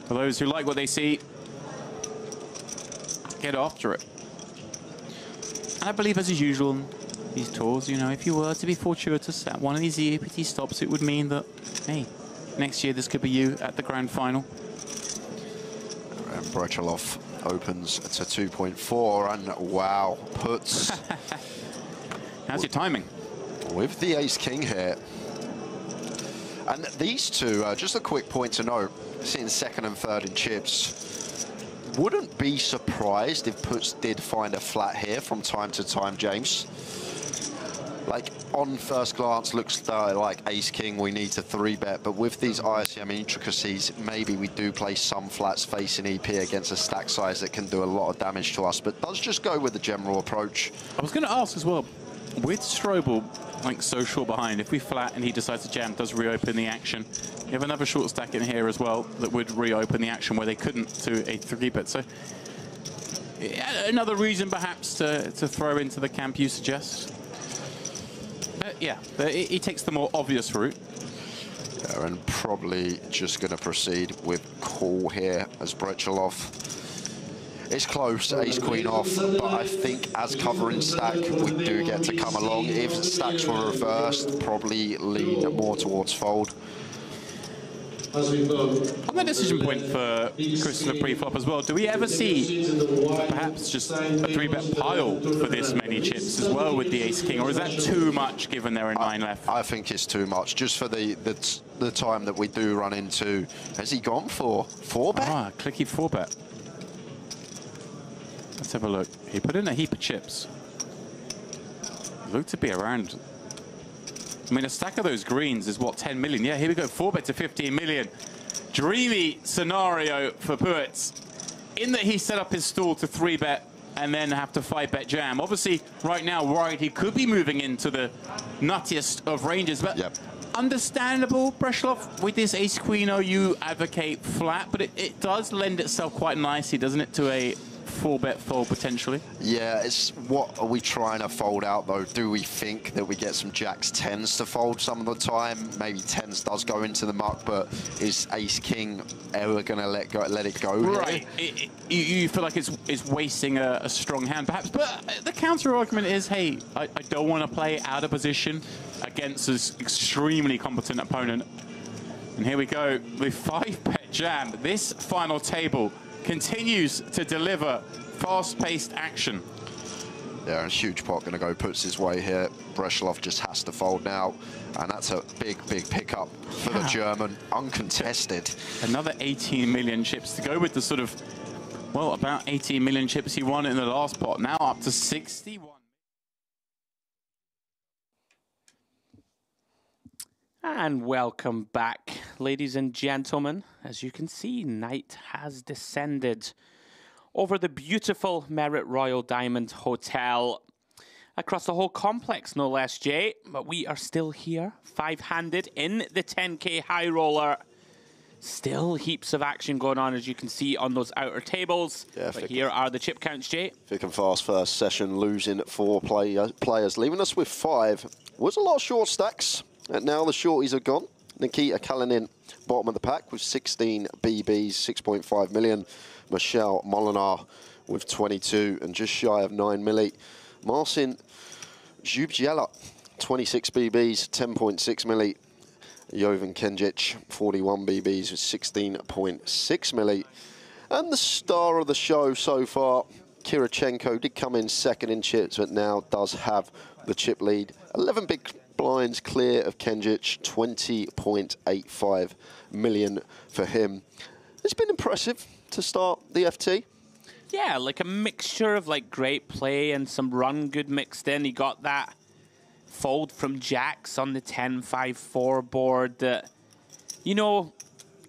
For those who like what they see, get after it. And I believe, as is usual in these tours, you know, if you were to be fortuitous at one of these EAPT stops, it would mean that, hey, next year this could be you at the grand final. And Brechelov opens to 2.4, and wow, puts... How's your timing? With the ace-king here. And these two, just a quick point to note, sitting 2nd and 3rd in chips, wouldn't be surprised if puts did find a flat here from time to time, James. Like, on first glance, looks like ace-king, we need to 3-bet, but with these ICM intricacies, maybe we do play some flats facing EP against a stack size that can do a lot of damage to us, but does just go with the general approach. I was going to ask as well, with Strobel, like, so short behind, if we flat and he decides to jam, does reopen the action. You have another short stack in here as well that would reopen the action where they couldn't to a 3-bet. So yeah, another reason perhaps to throw into the camp you suggest. Yeah, he takes the more obvious route. Yeah, and probably just going to proceed with call here as Brechelov. It's close, ace-queen off, but I think as covering stack, we do get to come along. If stacks were reversed, probably lean more towards fold. On the decision point for Christopher pre-flop as well, do we ever see perhaps just a 3-bet pile for this many chips as well with the ace-king, or is that too much given there are 9 left? I think it's too much, just for the time that we do run into. Has he gone for 4-bet? Ah, clicky 4-bet. Let's have a look. He put in a heap of chips. Looked to be around... I mean, a stack of those greens is, what, 10 million? Yeah, here we go, 4-bet to 15 million. Dreamy scenario for Puets, in that he set up his stall to 3-bet and then have to 5-bet jam. Obviously, right now, worried he could be moving into the nuttiest of ranges, but understandable, Brechelov, with this ace-queen, you advocate flat, but it does lend itself quite nicely, doesn't it, to a 4-bet fold potentially. Yeah, it's what are we trying to fold out though? Do we think that we get some jacks 10s to fold some of the time? Maybe 10s does go into the muck, but is ace king ever going to let it go? Right. You feel like it's wasting a strong hand perhaps, but the counter argument is, hey, I don't want to play out of position against this extremely competent opponent. And here we go with 5-bet jam. This final table continues to deliver fast-paced action. Yeah, a huge pot going to go puts his way here. Breslov just has to fold now, and that's a big pickup for the German, uncontested. Another 18 million chips to go with the sort of, well, about 18 million chips he won in the last pot. Now up to 61. And welcome back, ladies and gentlemen. As you can see, night has descended over the beautiful Merit Royal Diamond Hotel. Across the whole complex, no less, Jay. But we are still here, 5-handed in the 10K high roller. Still heaps of action going on, as you can see on those outer tables. Yeah, but here are the chip counts, Jay. Thick and fast first session, losing 4 players, leaving us with 5. Was a lot of short stacks. And now the shorties are gone. Nikita Kalinin, bottom of the pack with 16 BBs, 6.5 million. Michel Molinar with 22 and just shy of 9 milli. Marcin Zubziela, 26 BBs, 10.6 milli. Jovan Kenjic, 41 BBs with 16.6 milli. And the star of the show so far, Kirichenko, did come in second in chips, but now does have the chip lead. 11 big blinds clear of Kenjic, 20.85 million for him. It's been impressive to start the FT. Yeah, like a mixture of like great play and some run good mixed in. He got that fold from jacks on the 10-5-4 board that, you know,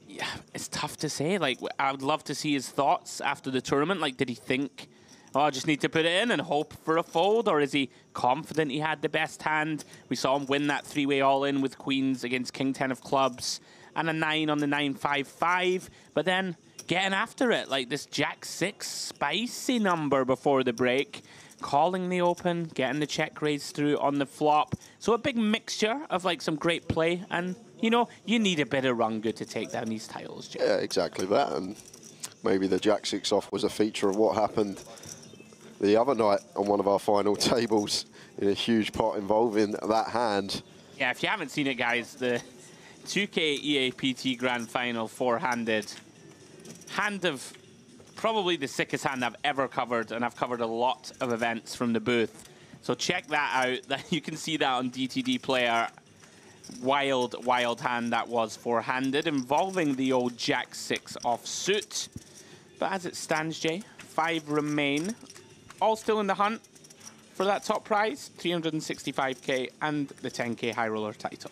yeah, it's tough to say. Like, I would love to see his thoughts after the tournament. Like, did he think, oh, I just need to put it in and hope for a fold? Or is he confident he had the best hand? We saw him win that 3-way all-in with queens against king 10 of clubs and a 9 on the 9-5-5. But then getting after it, like this jack 6 spicy number before the break, calling the open, getting the check raised through on the flop. So a big mixture of like some great play. And, you know, you need a bit of run good to take down these titles, Jay. Yeah, exactly that. And maybe the jack 6 off was a feature of what happened the other night on one of our final tables in a huge pot involving that hand. Yeah, if you haven't seen it, guys, the 2K EAPT Grand Final 4-handed hand of probably the sickest hand I've ever covered, and I've covered a lot of events from the booth. So check that out. You can see that on DTD Player. Wild, wild hand that was 4-handed, involving the old jack 6 offsuit. But as it stands, Jay, 5 remain. All still in the hunt for that top prize, 365K and the 10K high roller title.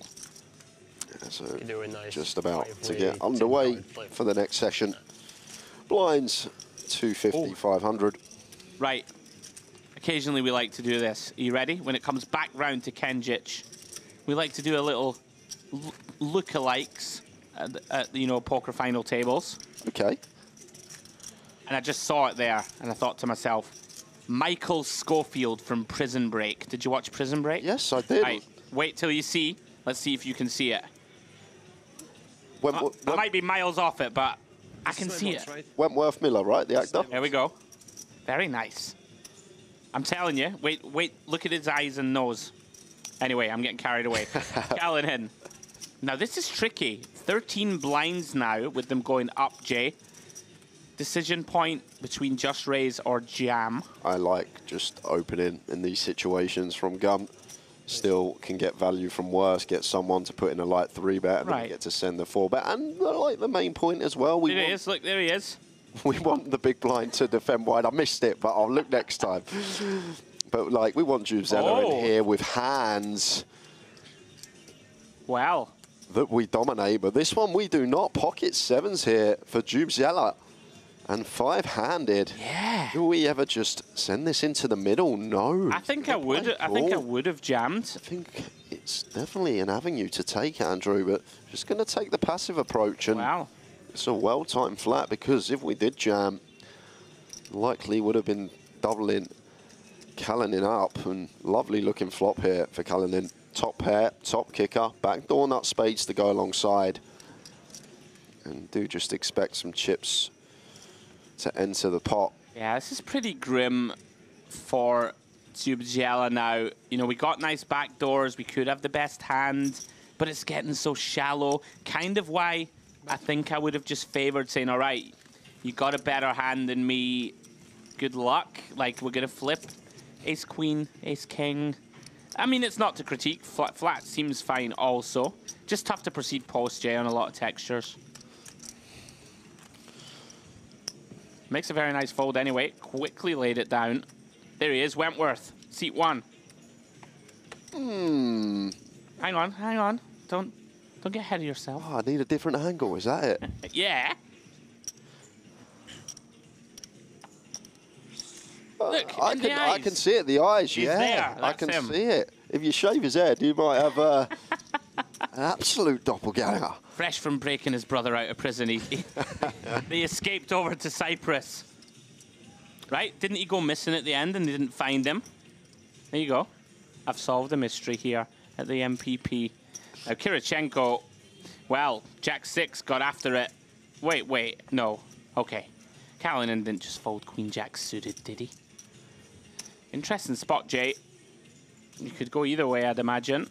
Yeah, so nice just about to get underway for the next session. Blinds 250, 500. Right. Occasionally we like to do this. Are you ready? When it comes back round to Kenjic, we like to do a little lookalikes at you know, poker final tables. Okay. And I just saw it there, and I thought to myself, Michael Schofield from Prison Break. Did you watch Prison Break? Yes, I did. Right, wait till you see. Let's see if you can see it. I might be miles off it, but I can see it. Right? Wentworth Miller, right? The actor? There we go. Very nice. I'm telling you. Wait, look at his eyes and nose. Anyway, I'm getting carried away. Callahan. Now, this is tricky. 13 blinds now with them going up, Jay. Decision point between just raise or jam. I like just opening in these situations from gun. Still can get value from worse, get someone to put in a light 3-bet and then get to send the 4-bet. And I like the main point as well. There he is. Look, there he is. We want the big blind to defend wide. I missed it, but I'll look next time. But like, we want Zubziela in here with hands. Wow. That we dominate, but this one we do not. Pocket 7s here for Zubziela. And 5-handed. Yeah. Do we ever just send this into the middle? No. I think I would. I think I would have jammed. I think it's definitely an avenue to take, Andrew, but just going to take the passive approach. And wow. It's a well-timed flat, because if we did jam, Likely would have been doubling Kalinin up, and lovely looking flop here for Kalinin. Top pair, top kicker, backdoor nut spades to go alongside. And do just expect some chips to enter the pot. Yeah, this is pretty grim for Zubjela now. You know, we got nice backdoors, we could have the best hand, but it's getting so shallow. Kind of why I think I would have just favored saying, all right, you got a better hand than me, good luck. Like, we're gonna flip ace queen, ace king. I mean, it's not to critique. Flat seems fine also. Just tough to proceed post J on a lot of textures. Makes a very nice fold anyway. Quickly laid it down. There he is, Wentworth, seat 1. Hang on. Don't get ahead of yourself. Oh, I need a different angle, is that it? Yeah. Look, I can see it, the eyes, He's yeah. there. I can That's him. see it. If you shave his head, you might have an absolute doppelganger. Fresh from breaking his brother out of prison, they escaped over to Cyprus. Right? Didn't he go missing at the end and they didn't find him? There you go. I've solved a mystery here at the MPP. Now, Kirichenko, well, Jack-6 got after it. Wait, no. Okay. Kalinin didn't just fold Queen-Jack suited, did he? Interesting spot, Jay. You could go either way, I'd imagine.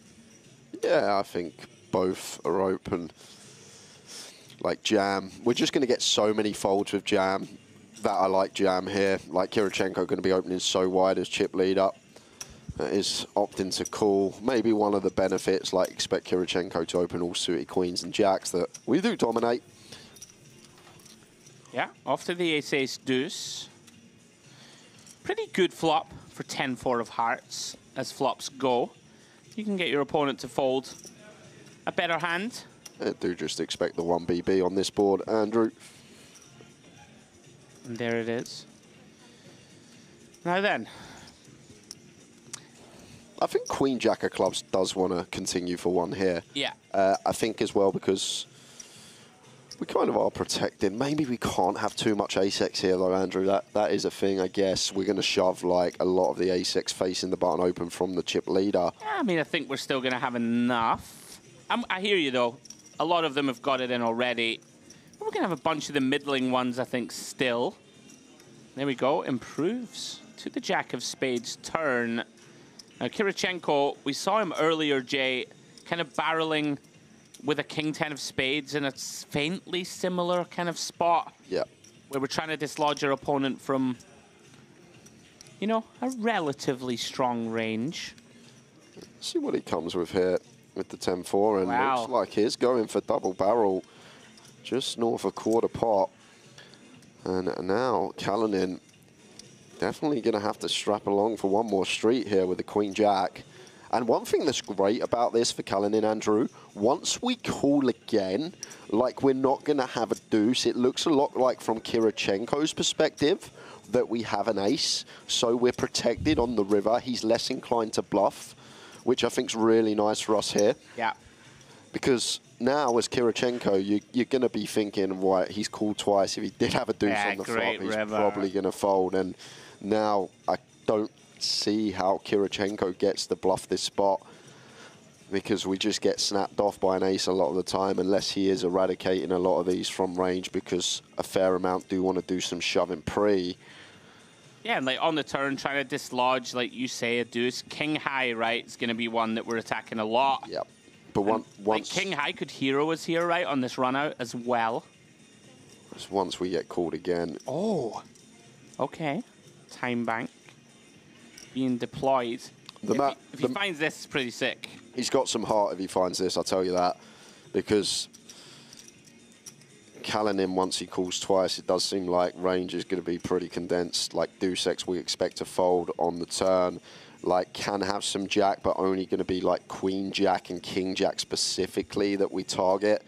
Yeah, I think both are open. Like jam. We're just going to get so many folds with jam that I like jam here. Like Kirichenko going to be opening so wide as chip lead up. That is opting to call. Maybe one of the benefits, like expect Kirichenko to open all suited queens and jacks that we do dominate. Yeah, off to the ace-ace deuce. Pretty good flop for 10-4 of hearts as flops go. You can get your opponent to fold a better hand. I do just expect the 1 BB on this board, Andrew. And there it is. Now then. I think Queen Jack of clubs does want to continue for 1 here. Yeah. I think as well because we kind of are protected. Maybe we can't have too much ace-x here though, Andrew. That is a thing, I guess. We're going to shove like a lot of the ace-x facing the button open from the chip leader. Yeah, I mean, I think we're still going to have enough. I hear you though. A lot of them have got it in already. But we're going to have a bunch of the middling ones, I think, still. There we go. Improves to the Jack of Spades turn. Now, Kirichenko, we saw him earlier, Jay, kind of barreling with a King-10 of Spades in a faintly similar kind of spot. Yeah. Where we're trying to dislodge our opponent from, you know, a relatively strong range. See what he comes with here with the 10-4, and Wow. looks like he's going for double barrel just north of quarter pot. And now Kalinin definitely going to have to strap along for one more street here with the Queen Jack. And one thing that's great about this for Kalinin, Andrew, once we call again, like we're not going to have a deuce, it looks a lot like from Kirichenko's perspective that we have an ace, so we're protected on the river. He's less inclined to bluff, which I think is really nice for us here. Yeah. Because now as Kirichenko, you're going to be thinking, right, he's called twice. If he did have a deuce on the flop, he's probably going to fold. And now I don't see how Kirichenko gets to bluff this spot, because we just get snapped off by an ace a lot of the time, unless he is eradicating a lot of these from range, because a fair amount do want to do some shoving pre. Yeah, and like on the turn, trying to dislodge, like you say, a deuce. King high, right, is going to be one that we're attacking a lot. Yep. But once like King high could hero us here, right, on this run out as well. Once we get called again. Oh, okay. Time bank being deployed. If he finds this, it's pretty sick. He's got some heart if he finds this, I'll tell you that. Because Kalinin, once he calls twice, it does seem like range is going to be pretty condensed. Like deuce X, we expect to fold on the turn. Like can have some jack, but only going to be like Queen Jack and King Jack specifically that we target.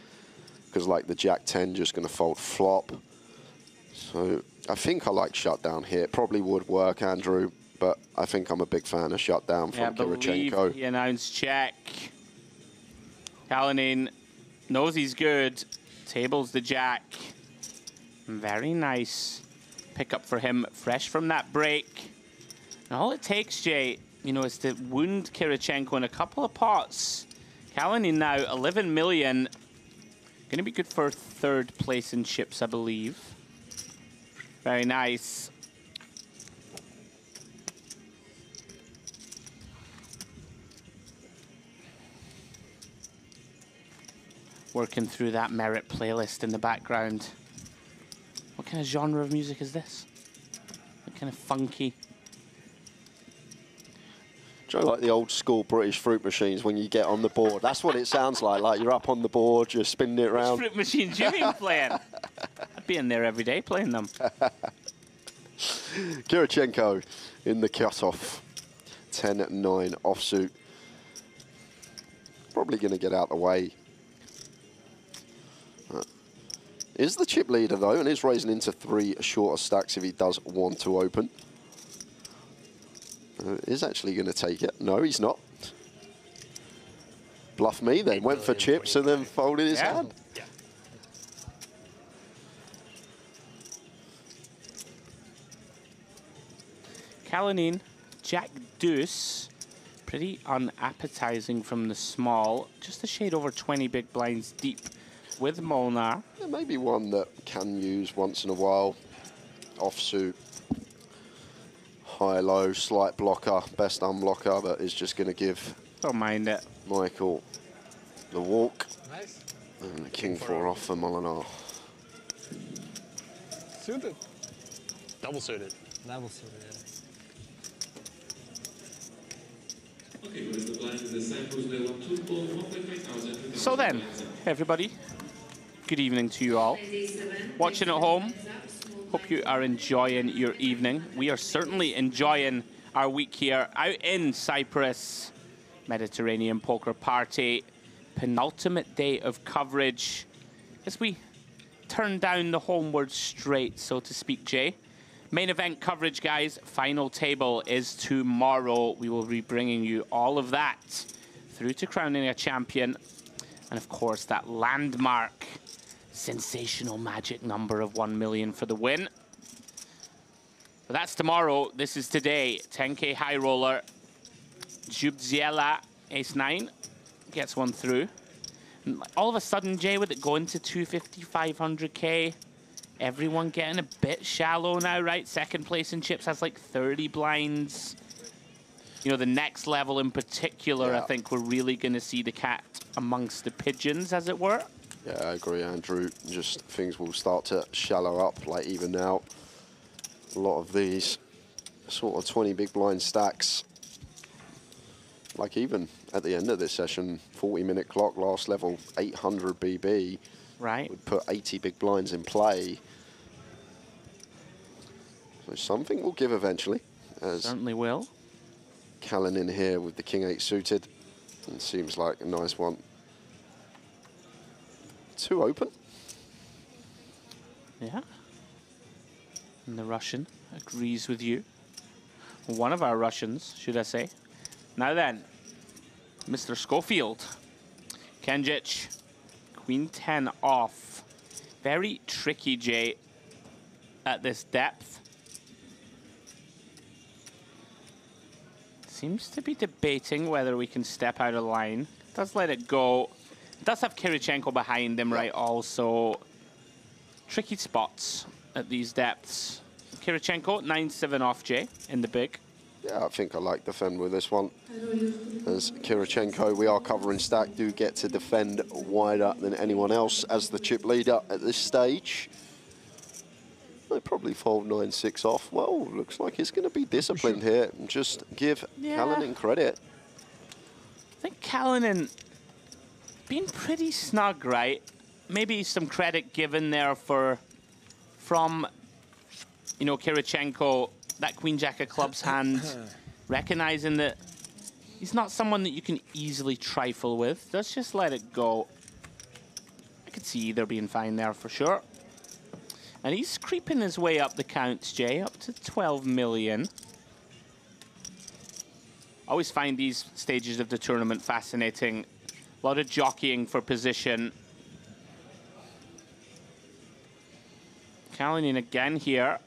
Because like the Jack 10 just going to fold flop. So I think I like shutdown here. It probably would work, Andrew, but I think I'm a big fan of shutdown from Kirichenko. He announced check. Kalinin knows he's good. Tables the Jack. Very nice. pickup for him, fresh from that break. And all it takes, Jay, you know, is to wound Kirichenko in a couple of pots. Kalinin now, 11 million. Going to be good for 3rd place in chips, I believe. Very nice. Working through that merit playlist in the background. What kind of genre of music is this? What kind of funky? Do you know, like the old school British fruit machines when you get on the board? That's what it sounds like you're up on the board, you're spinning it around. Which fruit machines you been playing? I'd be in there every day playing them. Kirichenko in the cutoff. 10-9 offsuit. Probably going to get out the way. Is the chip leader though, and is raising into 3 shorter stacks if he does want to open. Is actually going to take it. No, he's not. Bluff me then. Went for chips and then folded his hand. Yeah. Kalinin, Jack Deuce. Pretty unappetizing from the small. Just a shade over 20 big blinds deep with Molnar. Yeah, maybe one that can use once in a while. Offsuit. High-low, slight blocker, best unblocker that is just going to give Don't mind it. Michael the walk. Nice. And the king 4 off for Molinar. Suited. Double suited. Double suited, yeah. Okay, where's the blind in the Cyprus? They want 2 ball, 1.5 thousand. So then, everybody, good evening to you all. Watching at home, hope you are enjoying your evening. We are certainly enjoying our week here out in Cyprus. Mediterranean Poker Party, penultimate day of coverage. As we turn down the homeward straight, so to speak, Jay. Main event coverage, guys. Final table is tomorrow. We will be bringing you all of that through to crowning a champion. And of course, that landmark sensational magic number of 1 million for the win. But that's tomorrow. This is today. 10K high roller. Jubziela, ace-9, gets one through. And all of a sudden, Jay, with it going to 250, 500K, everyone getting a bit shallow now, right? 2nd place in chips has like 30 blinds. You know, the next level in particular, I think we're really going to see the cat amongst the pigeons, as it were. Yeah, I agree, Andrew. Just things will start to shallow up, like even now. A lot of these sort of 20 big blind stacks. Like even at the end of this session, 40-minute clock, last level, 800 BB. Right. Would put 80 big blinds in play. So something will give eventually. As certainly will. Kalinin here with the King-8 suited. And seems like a nice one. 2 open. Yeah. And the Russian agrees with you. One of our Russians, should I say. Now then, Mr. Schofield. Kenjic, Queen 10 off. Very tricky, Jay, at this depth. Seems to be debating whether we can step out of line. Does let it go. Does have Kirichenko behind him, right, also. Tricky spots at these depths. Kirichenko, 9-7 off, Jay, in the big. Yeah, I think I like defend with this one. As Kirichenko, we are covering stack, do get to defend wider than anyone else as the chip leader at this stage. They probably fold 9-6 off. Well, looks like it's going to be disciplined here. And just give Kalinin credit. I think Kalinin been pretty snug, right? Maybe some credit given there from, you know, Kirichenko, that Queen Jack of Clubs hand, recognizing that he's not someone that you can easily trifle with. Let's just let it go. I could see either being fine there for sure. And he's creeping his way up the counts, Jay, up to 12 million. Always find these stages of the tournament fascinating. A lot of jockeying for position. Kalinin again here.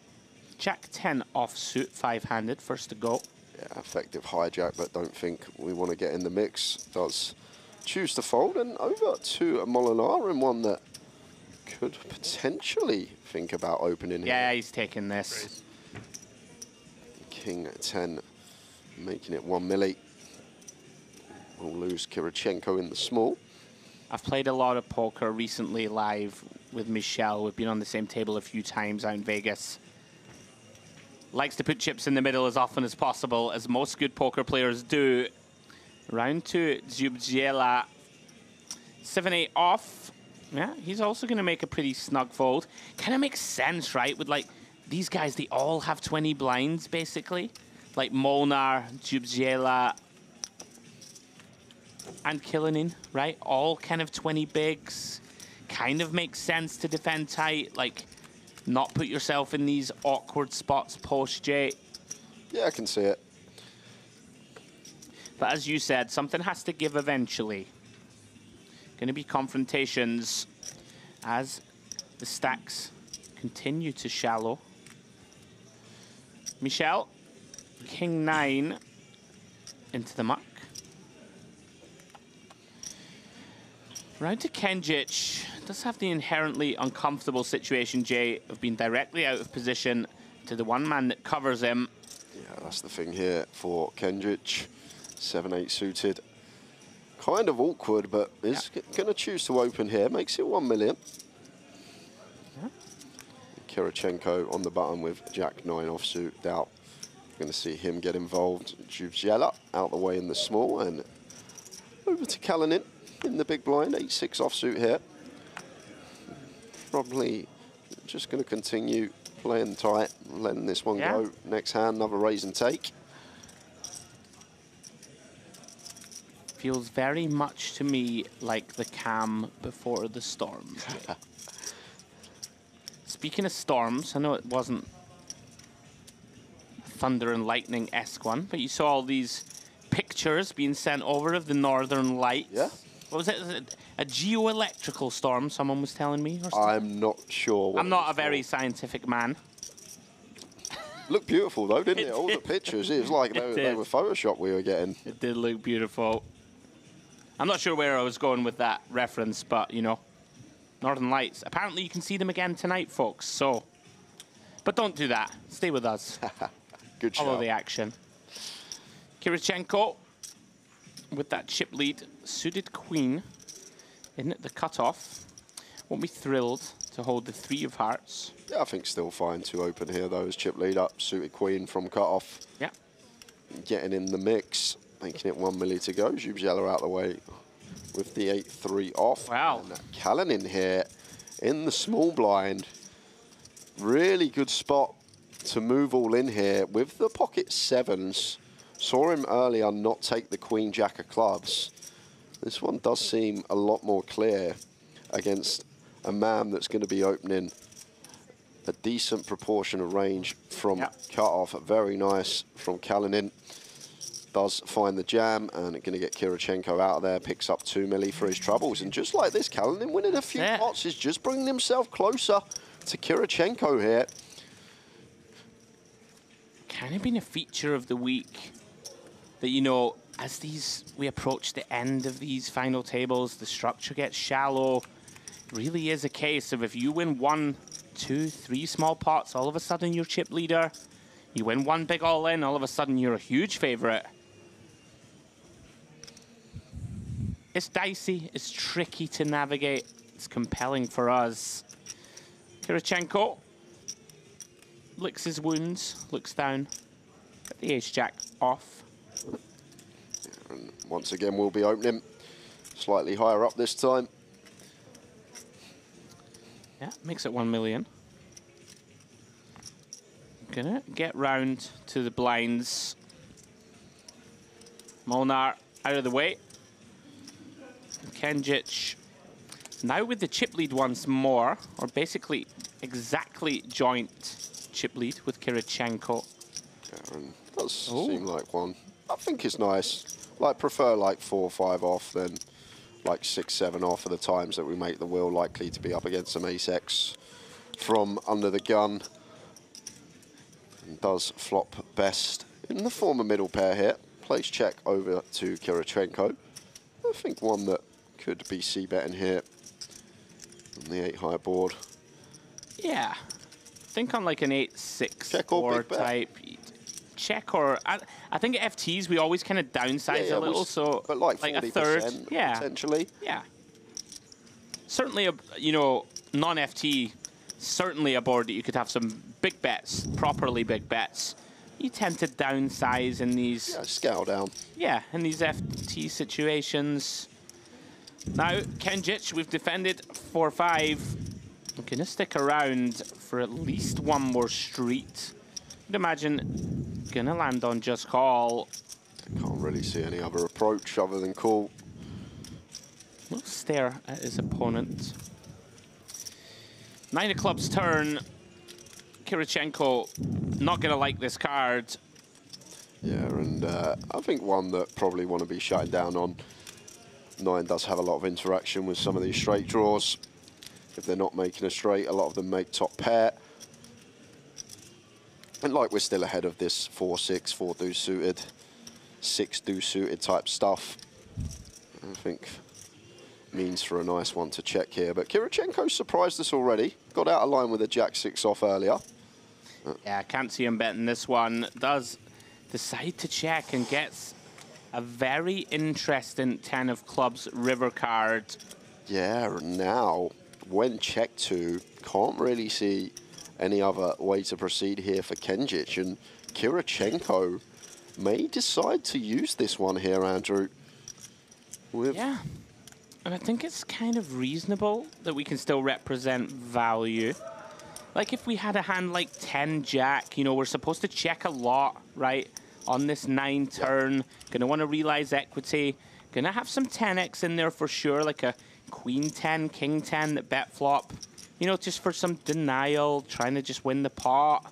Jack 10 offsuit, 5-handed, first to go. Yeah, effective hijack, but don't think we want to get in the mix. Does choose to fold, and over to Molinar in one that could potentially think about opening. Yeah, here. he's taking this. King 10, making it 1 milli. We'll lose Kirichenko in the small. I've played a lot of poker recently live with Michelle. We've been on the same table a few times out in Vegas. Likes to put chips in the middle as often as possible, as most good poker players do. Round to Jubjiela. 7-8 off. Yeah, he's also going to make a pretty snug fold. Kind of makes sense, right? With like these guys, they all have 20 blinds basically. Like Molnar, Jubjiela, and Killinen, right? All kind of 20 bigs. Kind of makes sense to defend tight, like not put yourself in these awkward spots post J. Yeah, I can see it. But as you said, something has to give eventually. Going to be confrontations as the stacks continue to shallow. Michelle, King 9 into the muck. Round to Kenjic. Does have the inherently uncomfortable situation, Jay, of being directly out of position to the one man that covers him. Yeah, that's the thing here for Kenjic. 7-8 suited. Kind of awkward, but is going to choose to open here. Makes it 1 million. Yeah. Kirichenko on the button with Jack 9 offsuit. Doubt going to see him get involved. Jubjiela out the way in the small, and over to Kallinen in the big blind. 8-6 offsuit here. Probably just going to continue playing tight, letting this one go. Next hand, another raise and take. Feels very much to me like the cam before the storm. Speaking of storms, I know it wasn't thunder and lightning-esque one, but you saw all these pictures being sent over of the northern lights. Yeah. What was it? A geoelectrical storm, someone was telling me? Or something? I'm not sure. I'm not a very scientific man. Looked beautiful, though, didn't it? All the pictures. It was like they were Photoshop we were getting. It did look beautiful. I'm not sure where I was going with that reference, but, you know, Northern Lights. Apparently you can see them again tonight, folks, so... But don't do that. Stay with us. Good show. Follow the action. Kirichenko with that chip lead. Suited queen in the cutoff. Won't be thrilled to hold the 3 of hearts. Yeah, I think still fine to open here, though, as chip lead up. Suited queen from cutoff. Yeah. Getting in the mix. Making it 1 milli to go. Jubjiela out the way with the 8-3 off. Wow. And Kallinen here in the small blind. Really good spot to move all in here with the pocket 7s. Saw him earlier not take the queen jack of clubs. This one does seem a lot more clear against a man that's going to be opening a decent proportion of range from cut-off. Very nice from Kallinen. Does find the jam and going to get Kirichenko out of there. Picks up 2 milli for his troubles. And just like this, Kallinen winning a few pots is just bringing himself closer to Kirichenko here. Kind of been a feature of the week that, you know, as we approach the end of these final tables, the structure gets shallow. It really is a case of if you win 1, 2, 3 small pots, all of a sudden you're chip leader. You win 1 big all-in, all of a sudden you're a huge favorite. It's dicey, it's tricky to navigate. It's compelling for us. Kirichenko licks his wounds, looks down at the ace-jack off. And once again, we'll be opening slightly higher up this time. Yeah, makes it 1 million. Gonna get round to the blinds. Molnar out of the way. Kenjic now with the chip lead once more, or basically exactly joint chip lead with Kirichenko. Yeah, and does seem like one. I think it's nice. Like, prefer like 4 or 5 off than like 6, 7 off for the times that we make the wheel, likely to be up against some ace-X from under the gun. And does flop best in the former middle pair here. Plays check over to Kirichenko. I think one that could be c-betting here on the 8-high board. Yeah. Think on like an 8-6 Check or big bet. type. Check or... I think at FTs, we always kind of downsize a little, so but like a third. Yeah. Potentially. Yeah. Certainly, you know, non-FT, certainly a board that you could have some big bets, properly big bets. You tend to downsize in these... Yeah, scale down. Yeah, in these FT situations. Now, Kenjic, we've defended 4-5. We're going to stick around for at least one more street. I'd imagine going to land on just call. Can't really see any other approach other than call. We'll stare at his opponent. 9 of clubs turn. Kirichenko not going to like this card. Yeah, and I think one that probably want to be shutting down on. 9 does have a lot of interaction with some of these straight draws. If they're not making a straight, a lot of them make top pair. And like we're still ahead of this 4-6, 4 deuce suited, 6 deuce suited type stuff. I think means for a nice one to check here. But Kirichenko surprised us already. Got out of line with a jack-6 off earlier. Yeah, I can't see him betting this one. Does decide to check and gets a very interesting 10 of clubs river card. Yeah, now when check 2, can't really see any other way to proceed here for Kenjic, and Kirichenko may decide to use this one here, Andrew. Yeah, and I think it's kind of reasonable that we can still represent value. Like if we had a hand like 10 jack, you know, we're supposed to check a lot, right? On this 9 turn, gonna want to realize equity, gonna have some 10x in there for sure, like a queen 10, king 10 that bet flop, you know, just for some denial, trying to just win the pot.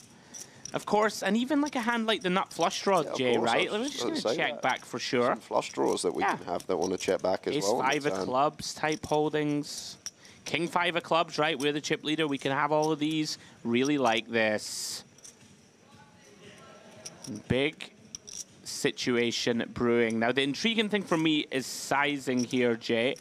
Of course, and even like a hand like the nut flush draw, Jay, right? We're just gonna check back for sure. Some flush draws that we can have that want to check back as well. Ace 5 of clubs type holdings. King 5 of clubs, right? We're the chip leader. We can have all of these. Really like this. Big situation brewing. Now, the intriguing thing for me is sizing here, Jay.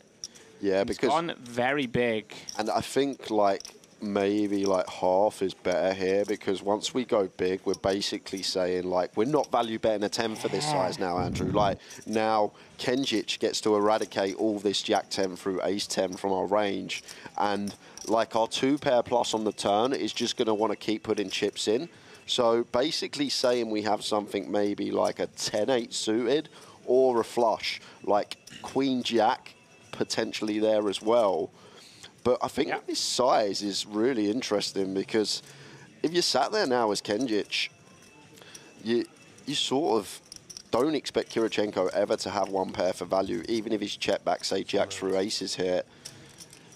Yeah, He's because... gone very big. And I think, like, maybe, like, half is better here, because once we go big, we're basically saying, like, we're not value betting a 10 for this size now, Andrew. Like, now Kenjic gets to eradicate all this jack 10 through ace 10 from our range, and, like, our 2-pair plus on the turn is just going to want to keep putting chips in. So basically saying we have something maybe like a 10-8 suited or a flush, like queen jack potentially there as well. But I think this size is really interesting, because if you sat there now as Kenjic, you sort of don't expect Kirichenko ever to have 1 pair for value, even if he's checked back, say, jacks through aces here,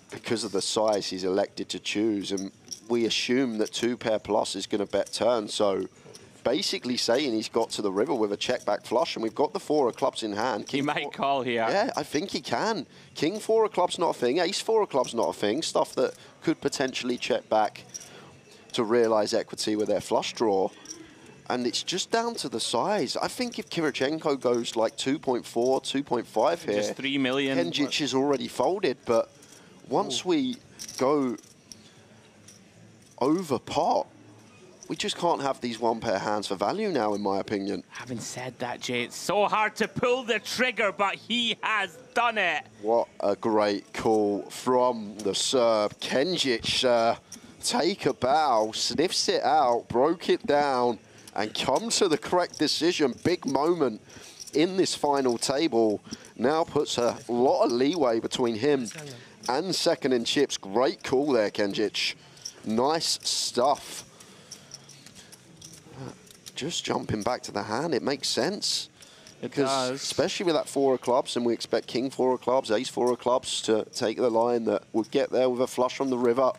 because of the size he's elected to choose. And we assume that 2-pair plus is going to bet turn. So basically saying he's got to the river with a check back flush, and we've got the 4 of clubs in hand. He might call here. Yeah, I think he can. King 4 of clubs not a thing. Ace 4 of clubs not a thing. Stuff that could potentially check back to realise equity with their flush draw. And it's just down to the size. I think if Kirichenko goes like 2.4, 2.5 here, just 3 million. Kenjic is already folded. But once we go over pot, we just can't have these 1-pair hands for value now, in my opinion. Having said that, Jay, it's so hard to pull the trigger, but he has done it. What a great call from the Serb. Kenjic, take a bow, sniffs it out, broke it down, and comes to the correct decision. Big moment in this final table. Now puts a lot of leeway between him and second in chips. Great call there, Kenjic. Nice stuff. Just jumping back to the hand, it makes sense. Because especially with that 4 of clubs, and we expect king 4 of clubs, ace 4 of clubs to take the line that would get there with a flush on the river.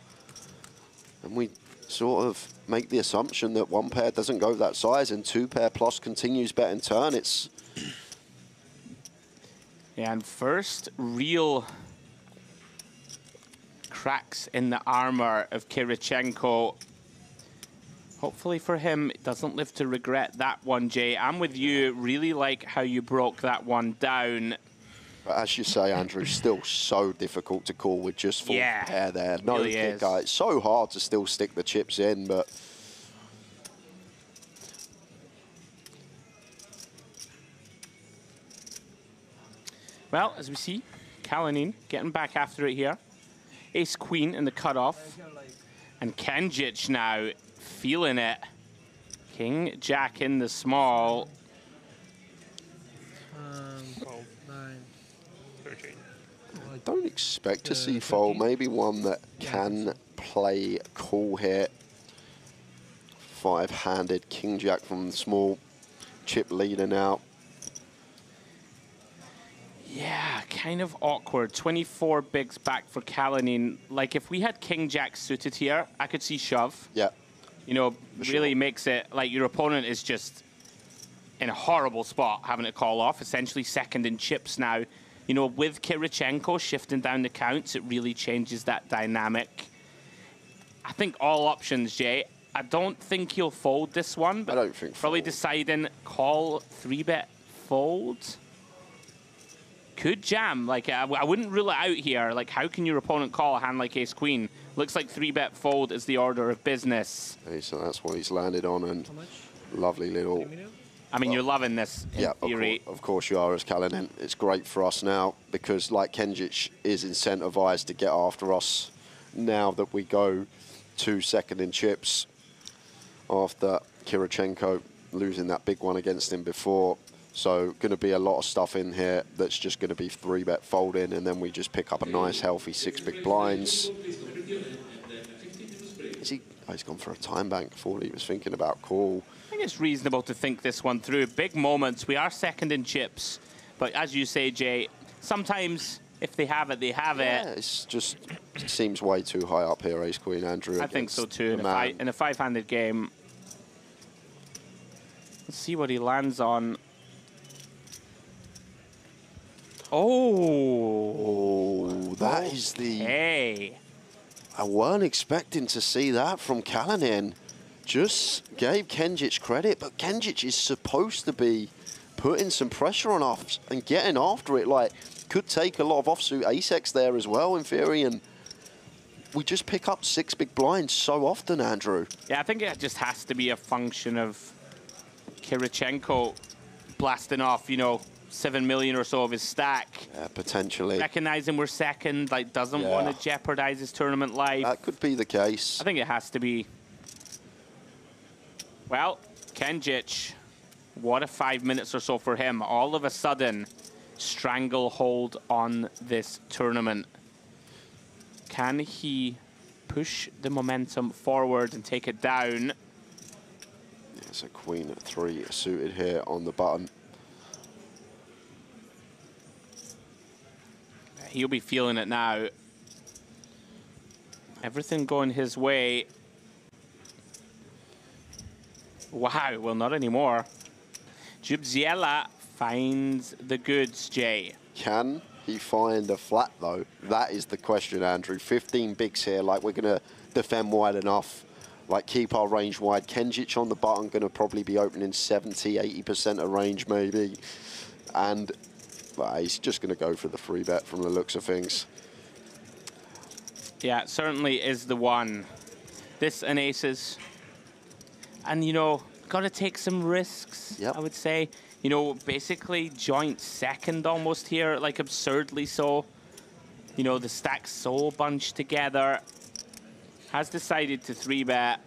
And we sort of make the assumption that 1 pair doesn't go that size and 2-pair plus continues betting turn. It's... Yeah, and first real cracks in the armor of Kirichenko. Hopefully for him, it doesn't live to regret that one, Jay. I'm with you. Really like how you broke that one down. But as you say, Andrew, still so difficult to call with just full pair there. No really kick is. guy. It's so hard to still stick the chips in, but... Well, as we see, Kalinin getting back after it here. Ace-Queen in the cutoff. And Kenjic now feeling it. King-Jack in the small. 12, 9, 13. I don't expect to see fold. Maybe one that can play cool here. 5-handed King-Jack from the small. Chip leader now. Yeah, kind of awkward. 24 bigs back for Kalinin. Like, if we had King-Jack suited here, I could see shove. Yeah. You know, really makes it like your opponent is just in a horrible spot having to call off, essentially second in chips now. You know, with Kirichenko shifting down the counts, it really changes that dynamic. I think all options, Jay. I don't think he'll fold this one. But I don't think probably deciding call 3-bet fold. Could jam. Like, I wouldn't rule it out here. Like, how can your opponent call a hand like Ace-Queen? Looks like 3-bet fold is the order of business. Okay, so that's what he's landed on, and lovely little... I mean, you're loving this in theory. Of course you are, as Kalinin. It's great for us now, because like Kenjic is incentivized to get after us now that we go 2 second in chips after Kirichenko losing that big one against him before. So going to be a lot of stuff in here that's just going to be 3-bet folding, and then we just pick up a nice healthy 6 big blinds. Is he? Oh, he's gone for a time bank. Thought he was thinking about call. I think it's reasonable to think this one through. Big moments. We are second in chips, but as you say, Jay, sometimes if they have it, they have Yeah, it. it's just it seems way too high up here, Ace Queen Andrew. I think so too. The In a five-handed game. Let's see what he lands on. Oh, that is the... Hey. I weren't expecting to see that from Kalinin. Just gave Kenjic credit, but Kenjic is supposed to be putting some pressure on us and getting after it. Like, could take a lot of offsuit ace-x there as well, in theory, and we just pick up 6 big blinds so often, Andrew. Yeah, I think it just has to be a function of Kirichenko blasting off, you know, 7 million or so of his stack. Yeah, potentially. Recognizing we're second, like, doesn't want to jeopardize his tournament life. That could be the case. I think it has to be. Well, Kenjic, what a 5 minutes or so for him. All of a sudden, stranglehold on this tournament. Can he push the momentum forward and take it down? It's a queen at 3 suited here on the button. He'll be feeling it now. Everything going his way. Wow, well, not anymore. Jubziela finds the goods, Jay. Can he find a flat, though? That is the question, Andrew. 15 bigs here, like, we're going to defend wide enough. Like, keep our range wide. Kenjic on the button, going to probably be opening 70, 80% of range, maybe. And he's just going to go for the 3-bet from the looks of things. Yeah, it certainly is the one. This and aces. And, you know, got to take some risks, I would say. You know, basically joint second almost here, like absurdly so. You know, the stack's so bunched together. Has decided to 3-bet.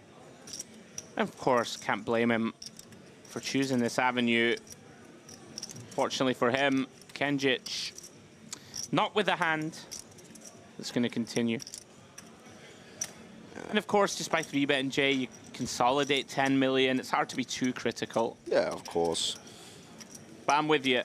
Of course, can't blame him for choosing this avenue. Fortunately for him, Kenjic, not with a hand. It's going to continue. And of course, just by 3-betting, Jay, you consolidate 10 million. It's hard to be too critical. Yeah, of course. But I'm with you.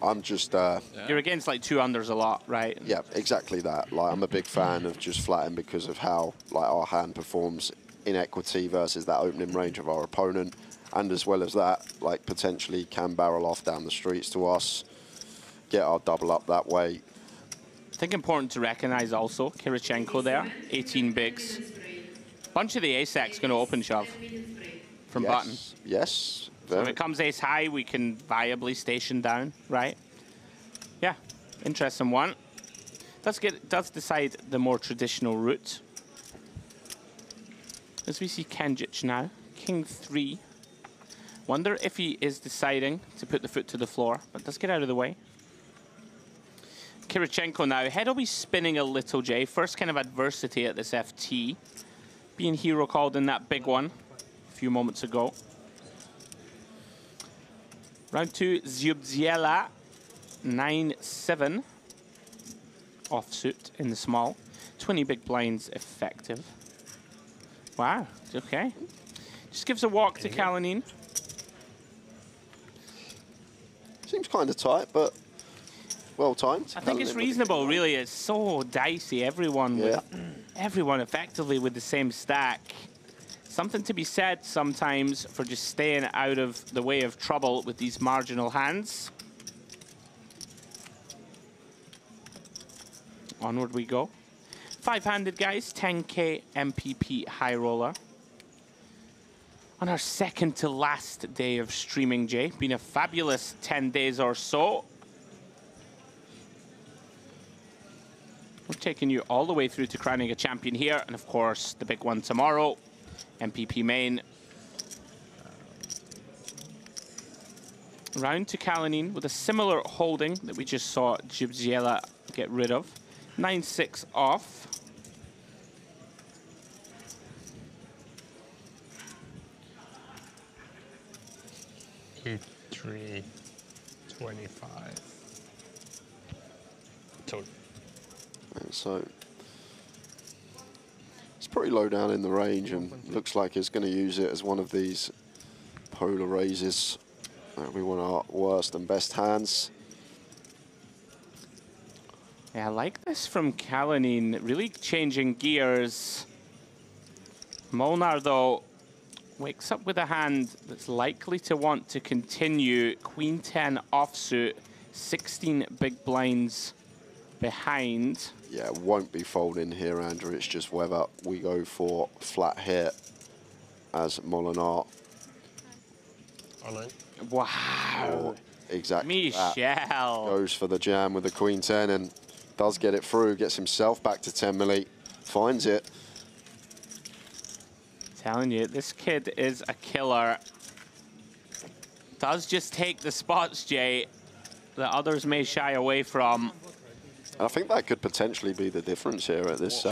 I'm just... You're against like 2 unders a lot, right? Yeah, exactly that. Like, I'm a big fan of just flatting because of how like our hand performs in equity versus that opening range of our opponent. And as well as that, like, potentially can barrel off down the streets to us, get our double up that way. I think important to recognize also Kirichenko there, 18 bigs. Bunch of the ace-X going to open shove from button. Yes. So if it comes ace high, we can viably station down, right? Yeah, interesting one. Does decide the more traditional route. As we see Kenjic now, king 3. Wonder if he is deciding to put the foot to the floor, but does get out of the way. Kirichenko now, head will be spinning a little, Jay. First kind of adversity at this FT. Being hero called in that big one a few moments ago. Round 2, Zubziela, 9-7. Offsuit in the small. 20 big blinds effective. Wow, okay. Just gives a walk to Kalanine. Seems kind of tight, but well timed. I think it's reasonable, really. It's so dicey. Everyone effectively with the same stack. Something to be said sometimes for just staying out of the way of trouble with these marginal hands. Onward we go. 5-handed, guys. 10K MPP high roller. On our second to last day of streaming, Jay. Been a fabulous 10 days or so. We're taking you all the way through to crowning a champion here. And of course, the big one tomorrow. MPP main. Round to Kalanine with a similar holding that we just saw Zubziela get rid of. 9-6 off. E3, 25. Total. And so it's pretty low down in the range, and looks like it's going to use it as one of these polar raises. We want our worst and best hands. Yeah, I like this from Kalanine, really changing gears. Molnar, though, wakes up with a hand that's likely to want to continue. Queen 10 offsuit, 16 big blinds behind. Yeah, it won't be folding here, Andrew. It's just whether we go for flat hit as Molinar. Wow. Exactly. Michel goes for the jam with the Queen 10 and does get it through, gets himself back to 10 milli, finds it. Telling you, this kid is a killer. Does just take the spots, Jay, that others may shy away from. I think that could potentially be the difference here at this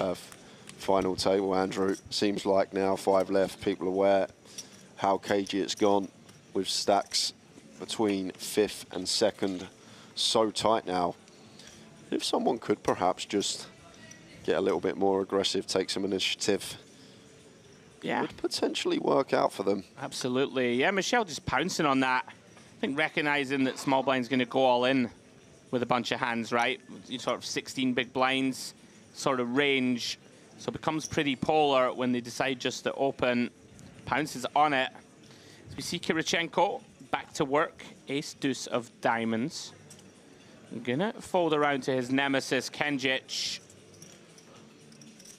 final table, Andrew. Seems like now 5 left, people are aware how cagey it's gone with stacks between 5th and 2nd so tight now. If someone could perhaps just get a little bit more aggressive, take some initiative, yeah, would potentially work out for them. Absolutely. Yeah, Michel just pouncing on that. I think recognizing that small blind's going to go all in with a bunch of hands, right? Sort of 16 big blinds sort of range. So it becomes pretty polar when they decide just to open. Pounces on it. So we see Kirichenko back to work. Ace deuce of diamonds. Gonna fold around to his nemesis, Kenjic.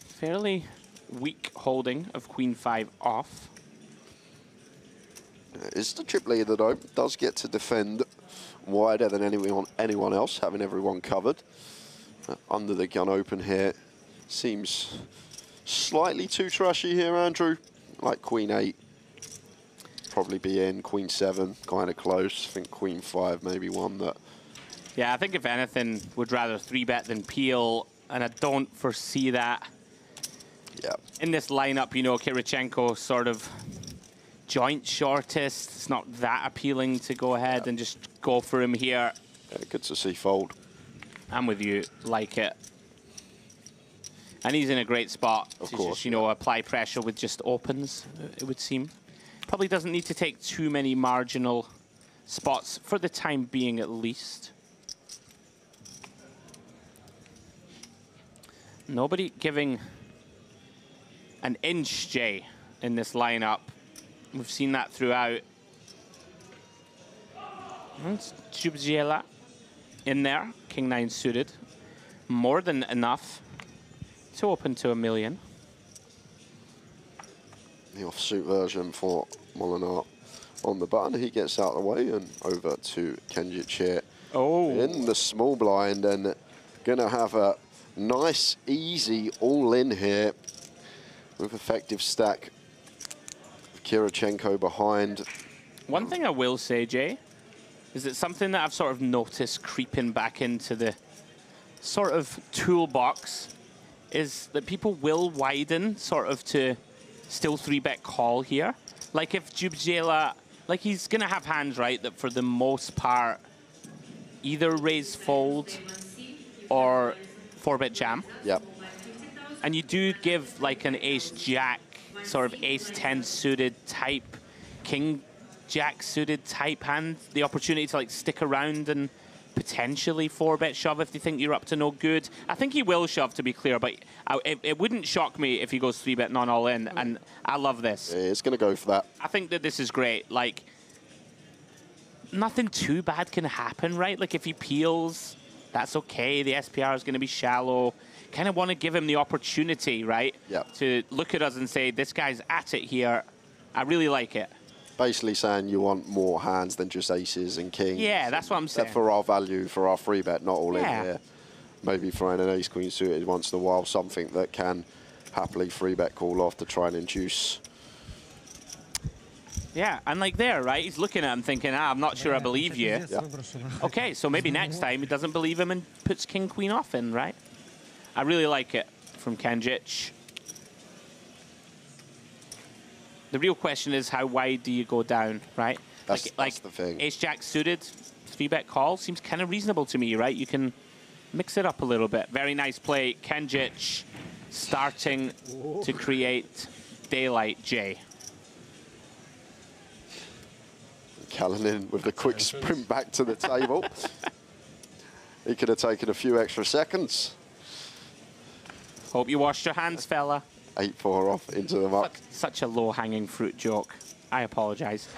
Fairly weak holding of Queen 5 off. It's the chip leader, though. Does get to defend wider than anyone else, having everyone covered. Under the gun open here. Seems slightly too trashy here, Andrew. Like Queen 8. Probably be in. Queen 7, kind of close. I think Queen 5 maybe one that... Yeah, I think if anything, would rather 3-bet than peel, and I don't foresee that. Yeah. In this lineup, you know, Kirichenko sort of joint shortest. It's not that appealing to go ahead and just go for him here. Yeah, good to see fold. I'm with you, like it. And he's in a great spot to just, you know, apply pressure with just opens, it would seem. Probably doesn't need to take too many marginal spots for the time being, at least. Nobody giving an inch, Jay, in this lineup. We've seen that throughout. Zubziela in there, King 9 suited. More than enough to open to 1 million. The offsuit version for Molinar on the button. He gets out of the way and over to Kenjic here. Oh. In the small blind and gonna have a nice, easy all-in here with effective stack. Kirichenko behind. One thing I will say, Jay, is that something that I've sort of noticed creeping back into the sort of toolbox is that people will widen sort of to still 3-bet call here. Like if Jubjela, like he's going to have hands, right, that for the most part either raise fold or 4-bet jam. Yep. And you do give like an ace-jack, sort of ace-10 suited type, king-jack suited type hand the opportunity to like stick around and potentially 4-bet shove if they think you're up to no good. I think he will shove, to be clear, but it wouldn't shock me if he goes 3-bet non-all-in, and I love this. Yeah, it's going to go for that. I think that this is great. Like, nothing too bad can happen, right? Like, if he peels, that's okay. The SPR is going to be shallow. Kind of want to give him the opportunity, right? Yep. To look at us and say, this guy's at it here. I really like it. Basically saying you want more hands than just aces and kings. Yeah, that's what I'm saying. For our value, for our 3-bet, not all Yeah. in here. Maybe throwing an ace-queen suited once in a while, something that can happily 3-bet call off to try and induce. Yeah, and like there, right? He's looking at him thinking, I'm not sure I believe you. Yeah. Okay, so maybe next time he doesn't believe him and puts king-queen off in, right? I really like it from Kenjic. The real question is, how wide do you go down, right? That's like the thing. Ace-jack suited, 3-bet call seems kind of reasonable to me, right? You can mix it up a little bit. Very nice play. Kenjic starting to create daylight, Jay. Callanan with the quick sprint back to the table. He could have taken a few extra seconds. Hope you washed your hands, fella. 8-4 off into the muck. Such a low-hanging fruit joke. I apologize.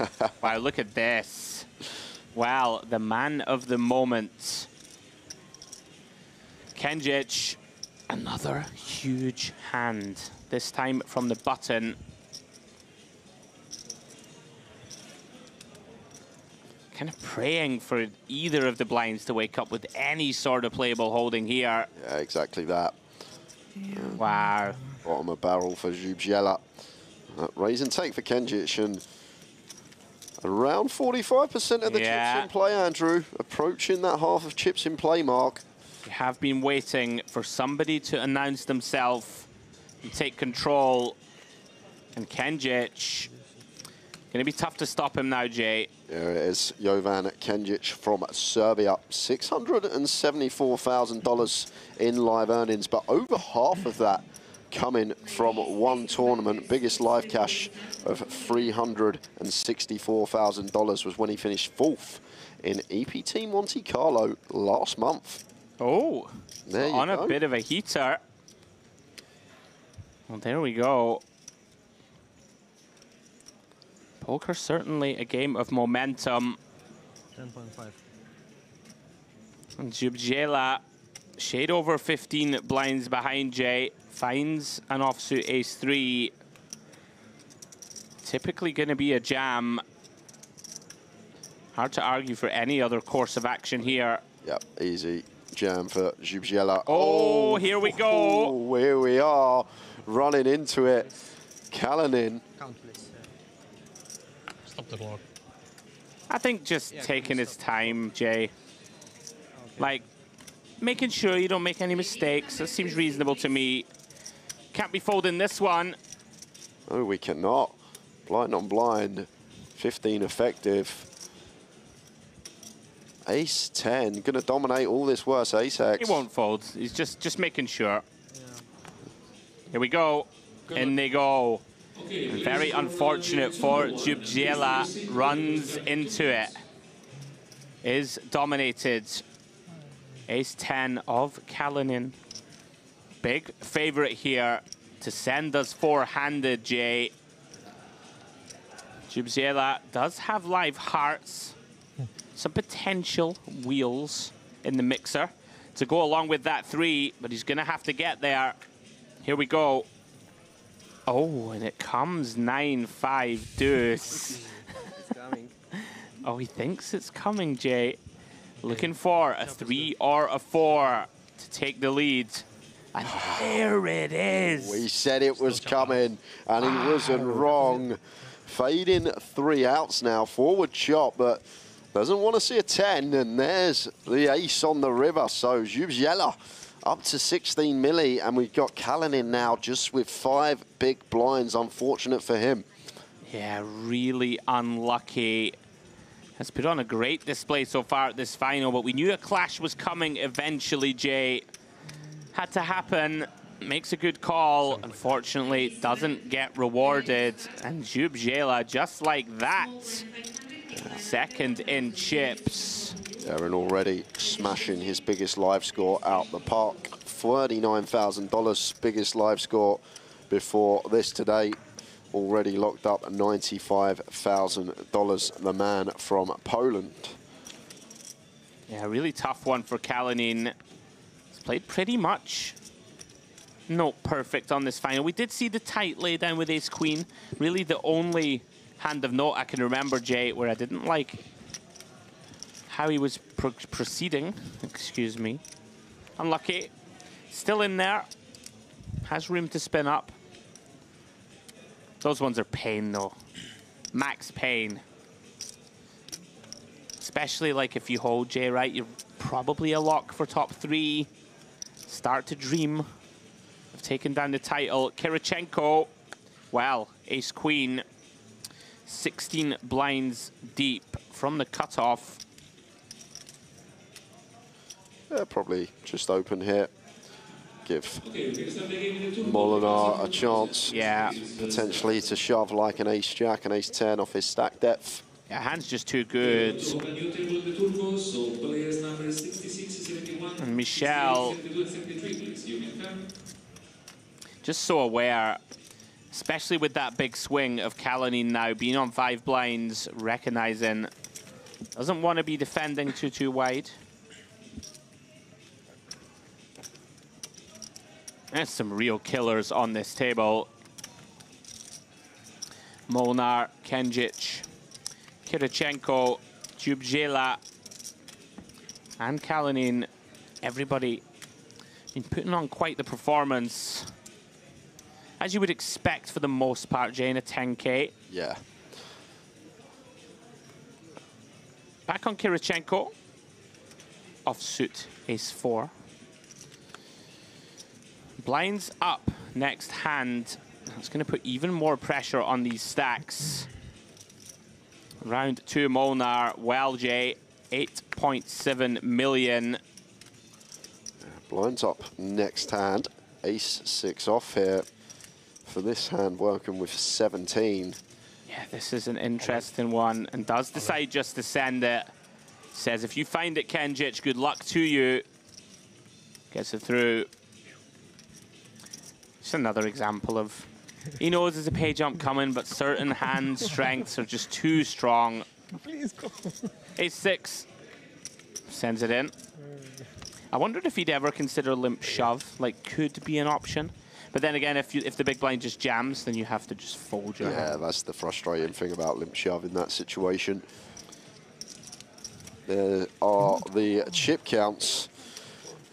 Wow, look at this. Wow, the man of the moment. Kenjic, another huge hand. This time from the button. Kind of praying for either of the blinds to wake up with any sort of playable holding here. Yeah, exactly that. Wow. Bottom of barrel for Jubjela. Raise and take for Kenjic, and around 45% of the chips in play, Andrew. Approaching that half of chips in play mark. We have been waiting for somebody to announce themselves and take control. And Kenjic, going to be tough to stop him now, Jay. There it is, Jovan Kenjic from Serbia. $674,000 in live earnings, but over half of that coming from one tournament. Biggest live cash of $364,000 was when he finished 4th in EPT Monte Carlo last month. Oh, there you on go. A bit of a heater. Well, there we go. Poker certainly a game of momentum. 10.5. And Jubjela, shade over 15 blinds behind Jay, finds an offsuit ace-3. Typically going to be a jam. Hard to argue for any other course of action here. Yep, easy jam for Jubjela. Oh, here we go. Oh, here we are, running into it. Callanan. Count, please. Stop the clock. I think just taking his time, Jay. Like, making sure you don't make any mistakes. That seems reasonable to me. Can't be folding this one. No, we cannot. Blind on blind, 15 effective. Ace-10, going to dominate all this worse ace-X. He won't fold. He's just making sure. Here we go. In they go. Very unfortunate for Jubjela. Runs into it. Is dominated. Ace-10 of Callanan. Big favorite here to send us four-handed, Jay. Jubjela does have live hearts. Some potential wheels in the mixer to go along with that 3, but he's going to have to get there. Here we go. Oh, and it comes 9-5 deuce. It's coming. Oh, he thinks it's coming, Jay. Looking for a 3 or a 4 to take the lead. And there it is. We said it was coming, and he wasn't wrong. Fading 3 outs now. Forward chop, but doesn't want to see a 10. And there's the ace on the river. So Zubziela up to 16 milli, and we've got Kalinin now just with 5 big blinds. Unfortunate for him. Yeah, really unlucky. Has put on a great display so far at this final, but we knew a clash was coming eventually, Jay. Had to happen. Makes a good call. Unfortunately, doesn't get rewarded. And Zubziela, just like that, second in chips. Aaron already smashing his biggest live score out the park. $39,000 biggest live score before this today. Already locked up $95,000, the man from Poland. Yeah, really tough one for Kalinin. He's played pretty much not perfect on this final. We did see the tight lay down with ace-queen. Really the only hand of note I can remember, Jay, where I didn't like how he was proceeding. Excuse me. Unlucky. Still in there. Has room to spin up. Those ones are pain, though. Max pain. Especially like if you hold Jay right, you're probably a lock for top 3. Start to dream of taking down the title. Kirichenko, well, ace-queen. 16 blinds deep from the cutoff. Yeah, probably just open here. Give Molinar a chance, potentially to shove like an ace-jack, an ace-10 off his stack depth. Yeah, hand's just too good. And Michel, just so aware, especially with that big swing of Kalinin now, being on 5 blinds, recognizing, doesn't want to be defending too wide. There's some real killers on this table. Molnar, Kenjic, Kirichenko, Zubziela, and Kalinin. Everybody been putting on quite the performance, as you would expect for the most part, Jay, in a 10K. Yeah. Back on Kirichenko. Offsuit, ace-4. Blinds up next hand. It's going to put even more pressure on these stacks. Round 2 Molnar. Well, Jay, 8.7 million. Blinds up next hand. Ace-6 off here for this hand, working with 17. Yeah, this is an interesting one, and does decide just to send it. Says, if you find it, Kenjic, good luck to you. Gets it through. Just another example of, he knows there's a pay jump coming, but certain hand strengths are just too strong. Please go. Ace-6, sends it in. I wondered if he'd ever consider limp shove, like could be an option. But then again, if the big blind just jams, then you have to just fold your hand. Yeah, that's the frustrating thing about limp shove in that situation. There are the chip counts.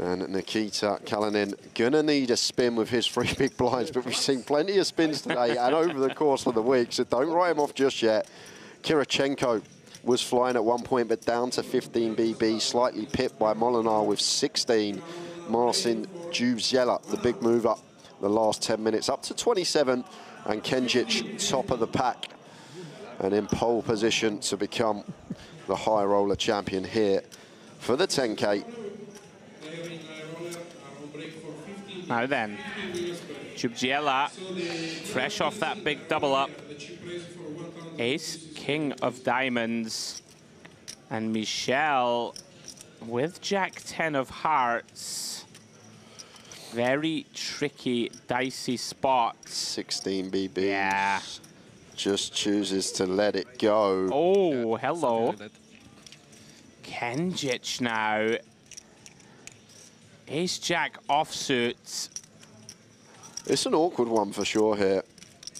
And Nikita Kalinin gonna need a spin with his 3 big blinds, but we've seen plenty of spins today and over the course of the week, so don't write him off just yet. Kirichenko was flying at one point, but down to 15 BB, slightly pipped by Molinar with 16. Marcin Zubziela, the big move up the last 10 minutes, up to 27, and Kenjic top of the pack and in pole position to become the high roller champion here for the 10K. Now then, Zubziela, fresh off that big double up. Ace, king of diamonds. And Michel with Jack 10 of hearts. Very tricky, dicey spot. 16 BB. Yeah. Just chooses to let it go. Oh, hello. Kenjic now. Ace-Jack offsuit. It's an awkward one for sure here.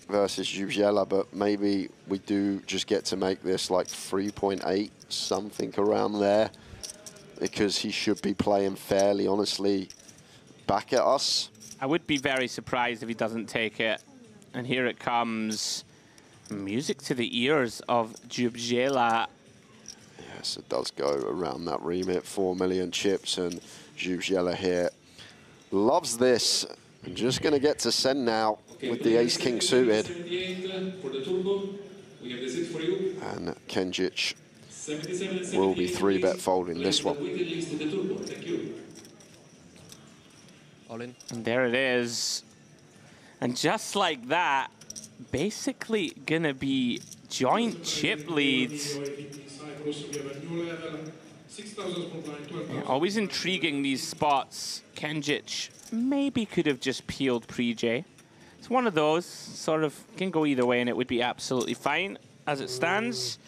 versus Jubiela, but maybe we do just get to make this like 3.8, something around there, because he should be playing fairly honestly back at us. I would be very surprised if he doesn't take it. And here it comes. Music to the ears of Jubiela. Yes, it does go around that remit. 4 million chips, and Jubiela here loves this. I'm just going to get to send now with the ace-king suited. And Kenjic will be 3-bet folding this one. All in. And there it is. And just like that, basically going to be joint chip leads. Yeah, always intriguing, these spots. Kenjic maybe could have just peeled pre-J. It's one of those, sort of, can go either way and it would be absolutely fine. As it stands,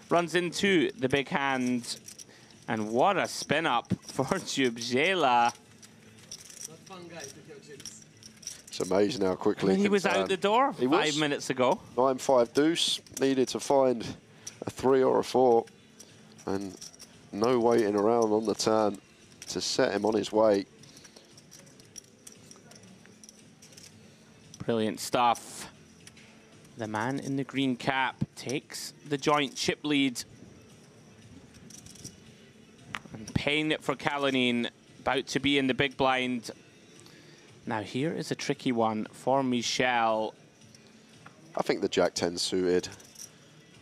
runs into the big hand. And what a spin up for Jubiela. It's amazing how quickly he was turn. out the door 5 minutes ago. 9-5 deuce, needed to find a 3 or a 4, and no waiting around on the turn to set him on his way. Brilliant stuff. The man in the green cap takes the joint chip lead. And paying it for Kalinin, about to be in the big blind. Now here is a tricky one for Michel. I think the Jack-10 suited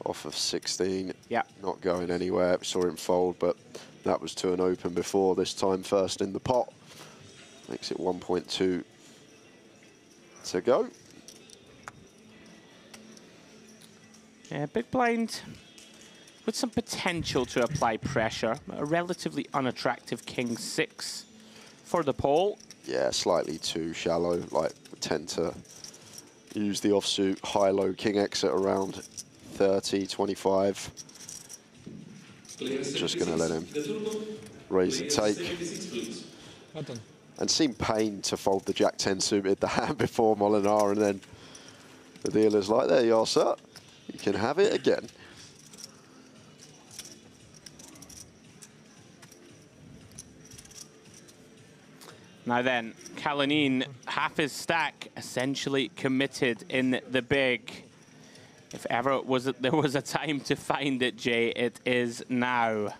off of 16. Yeah. Not going anywhere. We saw him fold, but that was to an open before, this time first in the pot. Makes it 1.2 to go. Yeah, big blind with some potential to apply pressure. A relatively unattractive king-6 for the pole. Yeah, slightly too shallow. Like, we tend to use the offsuit high-low king exit around 30, 25. Just going to let him raise and take. And seemed pain to fold the Jack-10 suited the hand before Molinar, and then the dealer's like, there you are, sir. You can have it again. Now then, Kalinin, half his stack essentially committed in the big. If ever there was a time to find it, Jay, it is now.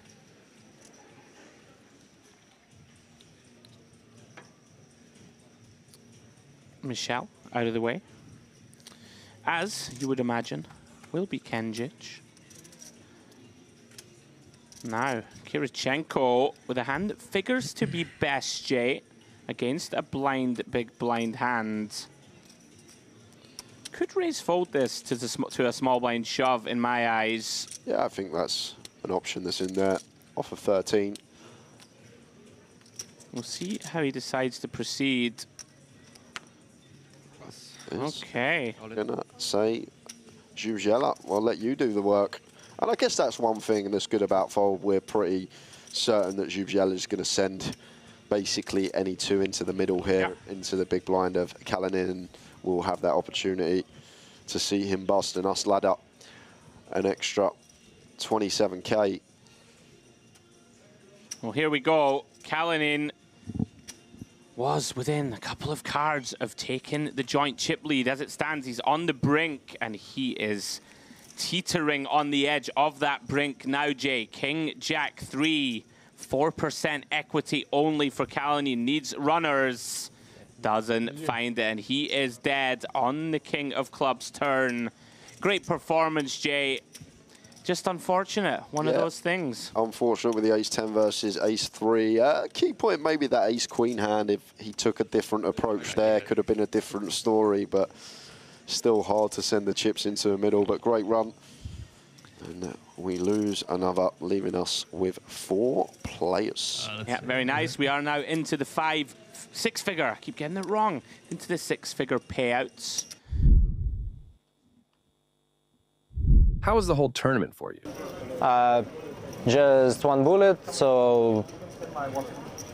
Michel, out of the way. As you would imagine, will be Kenjic. Now, Kirichenko with a hand that figures to be best, Jay, against a big blind hand. Could raise fold this to a small blind shove, in my eyes. Yeah, I think that's an option that's in there. Off of 13. We'll see how he decides to proceed. Okay. I'm gonna say, Jubiela, I'll let you do the work. And I guess that's one thing that's good about fold. We're pretty certain that Jubiela is going to send basically any two into the middle here, into the big blind of Kalinin, and we'll have that opportunity to see him bust and us ladder an extra 27K. Well, here we go. Kalinin was within a couple of cards of taking the joint chip lead. As it stands, he's on the brink, and he is teetering on the edge of that brink now, Jay. King, Jack, 3, 4% equity only for Kalinin. Needs runners. Doesn't find it, and he is dead on the King of Clubs turn. Great performance, Jay. Just unfortunate, one of those things. Unfortunate with the ace-10 versus ace-3. Key point, maybe that ace-queen hand, if he took a different approach there, could have been a different story, but still hard to send the chips into the middle, but great run. And we lose another, leaving us with 4 players. Yeah, very nice. We are now into the 6-figure, I keep getting it wrong, into the 6-figure payouts. How was the whole tournament for you? Just one bullet, so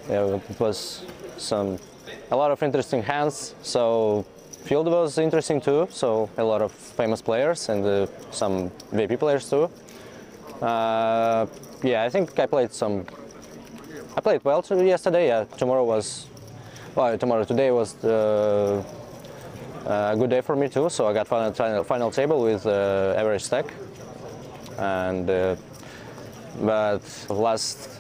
yeah, it was a lot of interesting hands. So field was interesting too, so a lot of famous players and some VIP players too. Yeah, I think I played well yesterday. Yeah, today was a good day for me too. So I got final table with average stack, and but last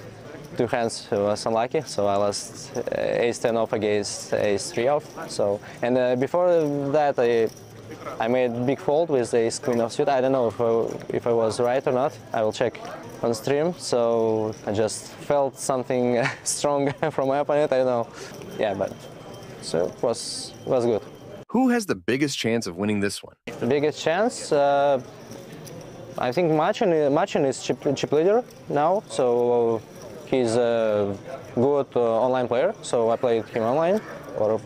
two hands was unlucky. So I lost ace-10 off against ace-3 off. So and before that I made big fold with ace-queen offsuit. I don't know if I was right or not. I will check on stream. So I just felt something strong from my opponent. I don't know. Yeah, but so it was good. Who has the biggest chance of winning this one? The biggest chance, I think Machin is chip leader now. So he's a good online player. So I played him online or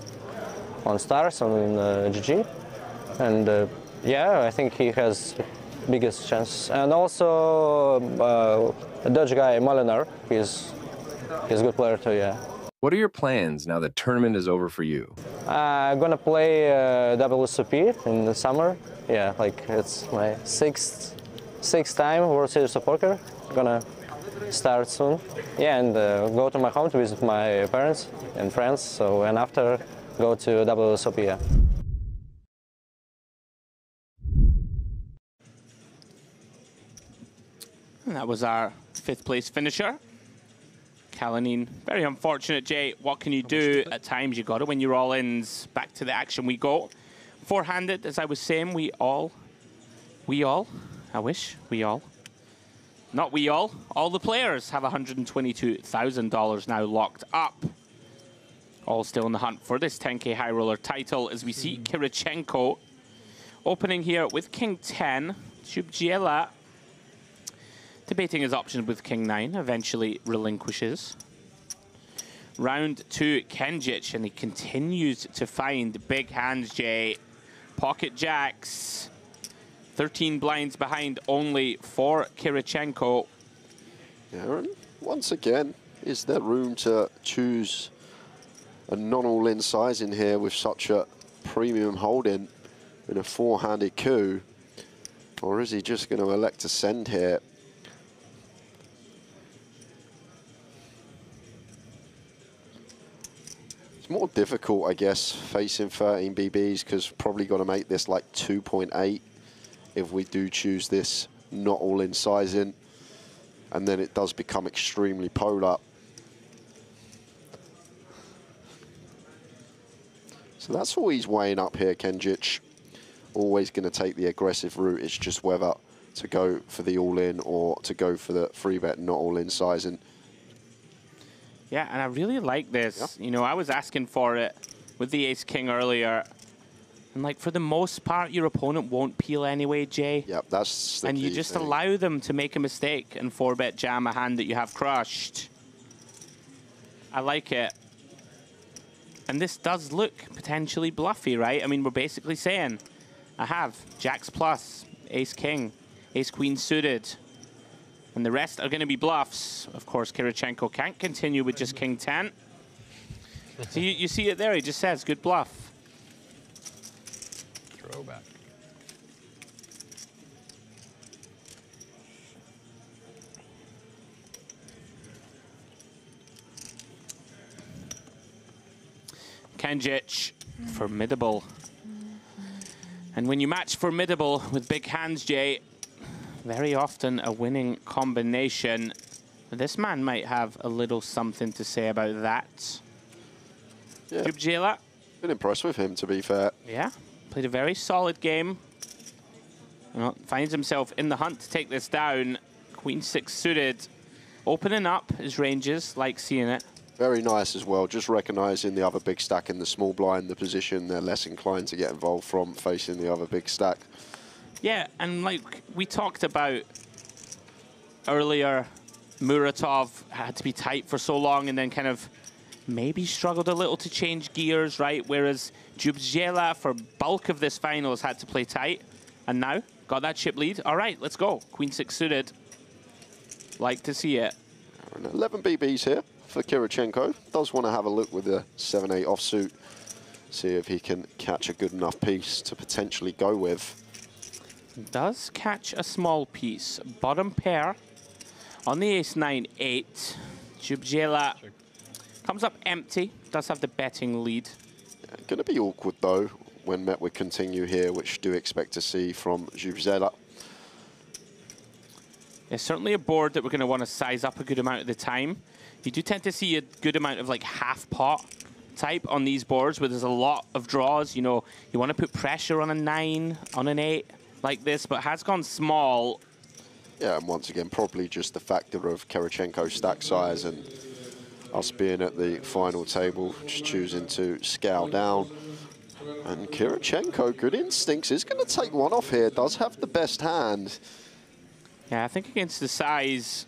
on Stars on GG. And yeah, I think he has biggest chance. And also a Dutch guy, Molenaar, he's a good player too, yeah. What are your plans now the tournament is over for you? I'm gonna play WSOP in the summer. Yeah, like it's my sixth time World Series of Poker. I'm gonna start soon. Yeah, and go to my home to visit my parents and friends. So, and after go to WSOP, yeah. And that was our 5th place finisher. Kalanine, very unfortunate, Jay. What can you do? At times you got to win your all-ins. Back to the action we go. Four-handed, as I was saying, we all, I wish, not we all the players have $122,000 now locked up. All still in the hunt for this 10K High Roller title as we see Kirichenko opening here with King 10. Zhubjiela debating his options with King 9, eventually relinquishes. Round 2, Kenjic, and he continues to find big hands, Jay. Pocket jacks. 13 blinds behind only for Kirichenko. Yeah, and once again, is there room to choose a non-all-in size in here with such a premium holding in a four-handed coup? Or is he just going to elect to send here? More difficult, I guess, facing 13 BBs, because probably got to make this like 2.8 if we do choose this not all in sizing, and then it does become extremely polar. So that's all he's weighing up here, Kenjic. Always going to take the aggressive route. It's just whether to go for the all-in or to go for the free bet not all-in sizing. Yeah, and I really like this. Yeah. You know, I was asking for it with the ace-king earlier. And, like, for the most part, your opponent won't peel anyway, Jay. Yep, that's the And you just allow them to make a mistake and 4-bet jam a hand that you have crushed. I like it. And this does look potentially bluffy, right? I mean, we're basically saying, I have jacks plus, ace-king, ace-queen suited. And the rest are going to be bluffs. Of course, Kirichenko can't continue with just King 10. So you see it there. He just says, good bluff. Throwback. Kenjic, formidable. And when you match formidable with big hands, Jay, very often a winning combination. This man might have a little something to say about that. Yeah. Zhubjiela. Been impressed with him, to be fair. Yeah, played a very solid game. You know, finds himself in the hunt to take this down. Queen 6 suited. Opening up his ranges, like seeing it. Very nice as well, just recognising the other big stack in the small blind, the position they're less inclined to get involved from facing the other big stack. Yeah, and like we talked about earlier, Muratov had to be tight for so long and then kind of maybe struggled a little to change gears, right? Whereas Zhubjiela, for bulk of this final, has had to play tight. And now, got that chip lead. All right, let's go. Queen 6 suited. Like to see it. 11 BBs here for Kirichenko. Does want to have a look with the 7-8 offsuit See if he can catch a good enough piece to potentially go with. Does catch a small piece. Bottom pair on the ace-9-8. Jubjela comes up empty. Does have the betting lead. Yeah, going to be awkward, though, when met with continue here, which do expect to see from Jubjela. It's certainly a board that we're going to want to size up a good amount of the time. You do tend to see a good amount of like half pot type on these boards where there's a lot of draws. You know, you want to put pressure on a 9, on an 8 like this, but has gone small. Yeah, and once again, probably just the factor of Kirichenko's stack size and us being at the final table, just choosing to scale down. And Kirichenko, good instincts, is going to take one off here. Does have the best hand. Yeah, I think against the size,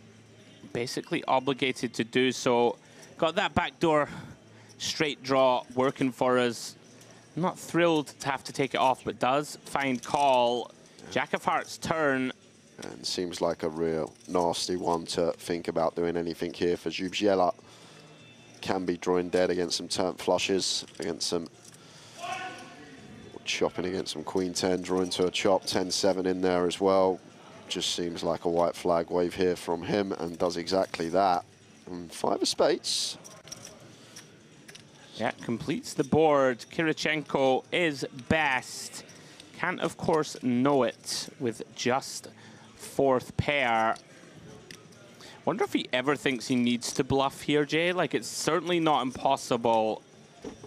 basically obligated to do so. Got that backdoor straight draw working for us. Not thrilled to have to take it off, but does find call. Jack of Hearts turn. And seems like a real nasty one to think about doing anything here for Jubjela. Can be drawing dead against some turn flushes, against some chopping against some queen 10, drawing to a chop, 10-7 in there as well. Just seems like a white flag wave here from him, and does exactly that. And 5 of spades. Yeah, completes the board. Kirichenko is best. Can't, of course, know it with just 4th pair. Wonder if he ever thinks he needs to bluff here, Jay. Like, it's certainly not impossible.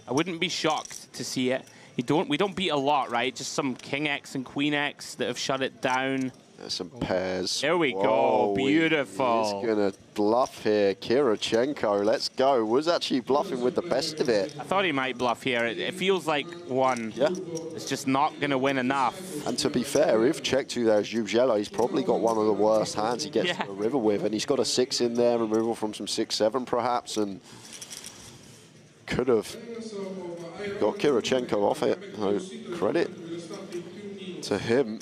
I wouldn't be shocked to see it. We don't beat a lot, right? Just some King X and Queen X that have shut it down. There's some pairs. There we go. Beautiful. He's going to bluff here. Kirichenko, let's go. Was actually bluffing with the best of it. I thought he might bluff here. It feels like one. Yeah. It's just not going to win enough. And to be fair, if check 2 there's Jubjela, he's probably got one of the worst hands he gets to the river with. And he's got a 6 in there, removal from some 6-7 perhaps, and could have got Kirichenko off it. So credit to him.